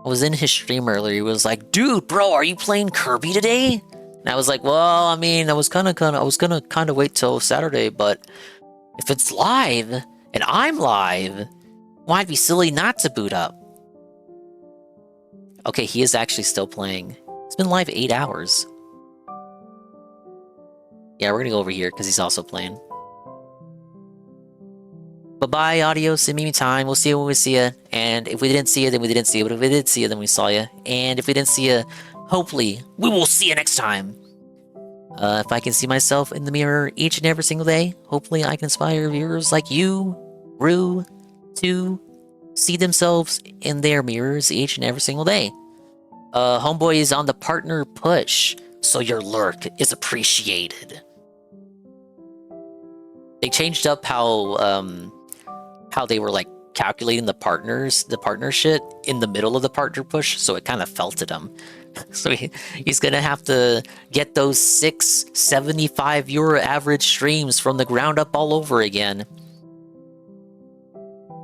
I was in his stream earlier. He was like, dude, bro, are you playing Kirby today? And I was like, well, I mean, I was gonna wait till Saturday, but if it's live and I'm live, well, I'd be silly not to boot up. Okay, he is actually still playing. It's been live 8 hours. Yeah, we're gonna go over here because he's also playing. Bye-bye, Adios, and Mimi time. We'll see you when we see you. And if we didn't see you, then we didn't see you. But if we did see you, then we saw you. And if we didn't see you, hopefully, we will see you next time. If I can see myself in the mirror each and every single day, hopefully I can inspire viewers like you, Rue, to see themselves in their mirrors each and every single day. Homeboy is on the partner push, so your lurk is appreciated. They changed up how they were like calculating the partner shit in the middle of the partner push, so it kind of felt at him. So he's gonna have to get those 675 euro average streams from the ground up all over again.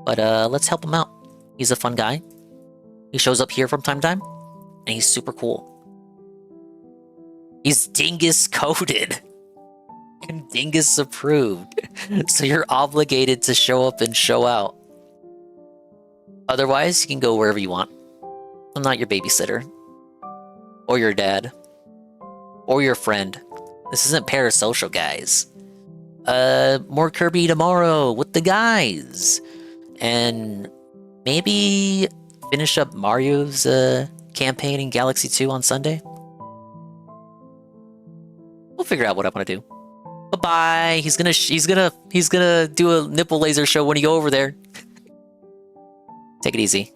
But let's help him out. He's a fun guy. He shows up here from time to time, and he's super cool. He's Dingus coded. And Dingus approved. So you're obligated to show up and show out. Otherwise, you can go wherever you want. I'm not your babysitter. Or your dad. Or your friend. This isn't parasocial, guys. More Kirby tomorrow with the guys. And maybe finish up Mario's campaign in Galaxy 2 on Sunday. We'll figure out what I want to do. Bye-bye. He's gonna do a nipple laser show when you go over there. Take it easy.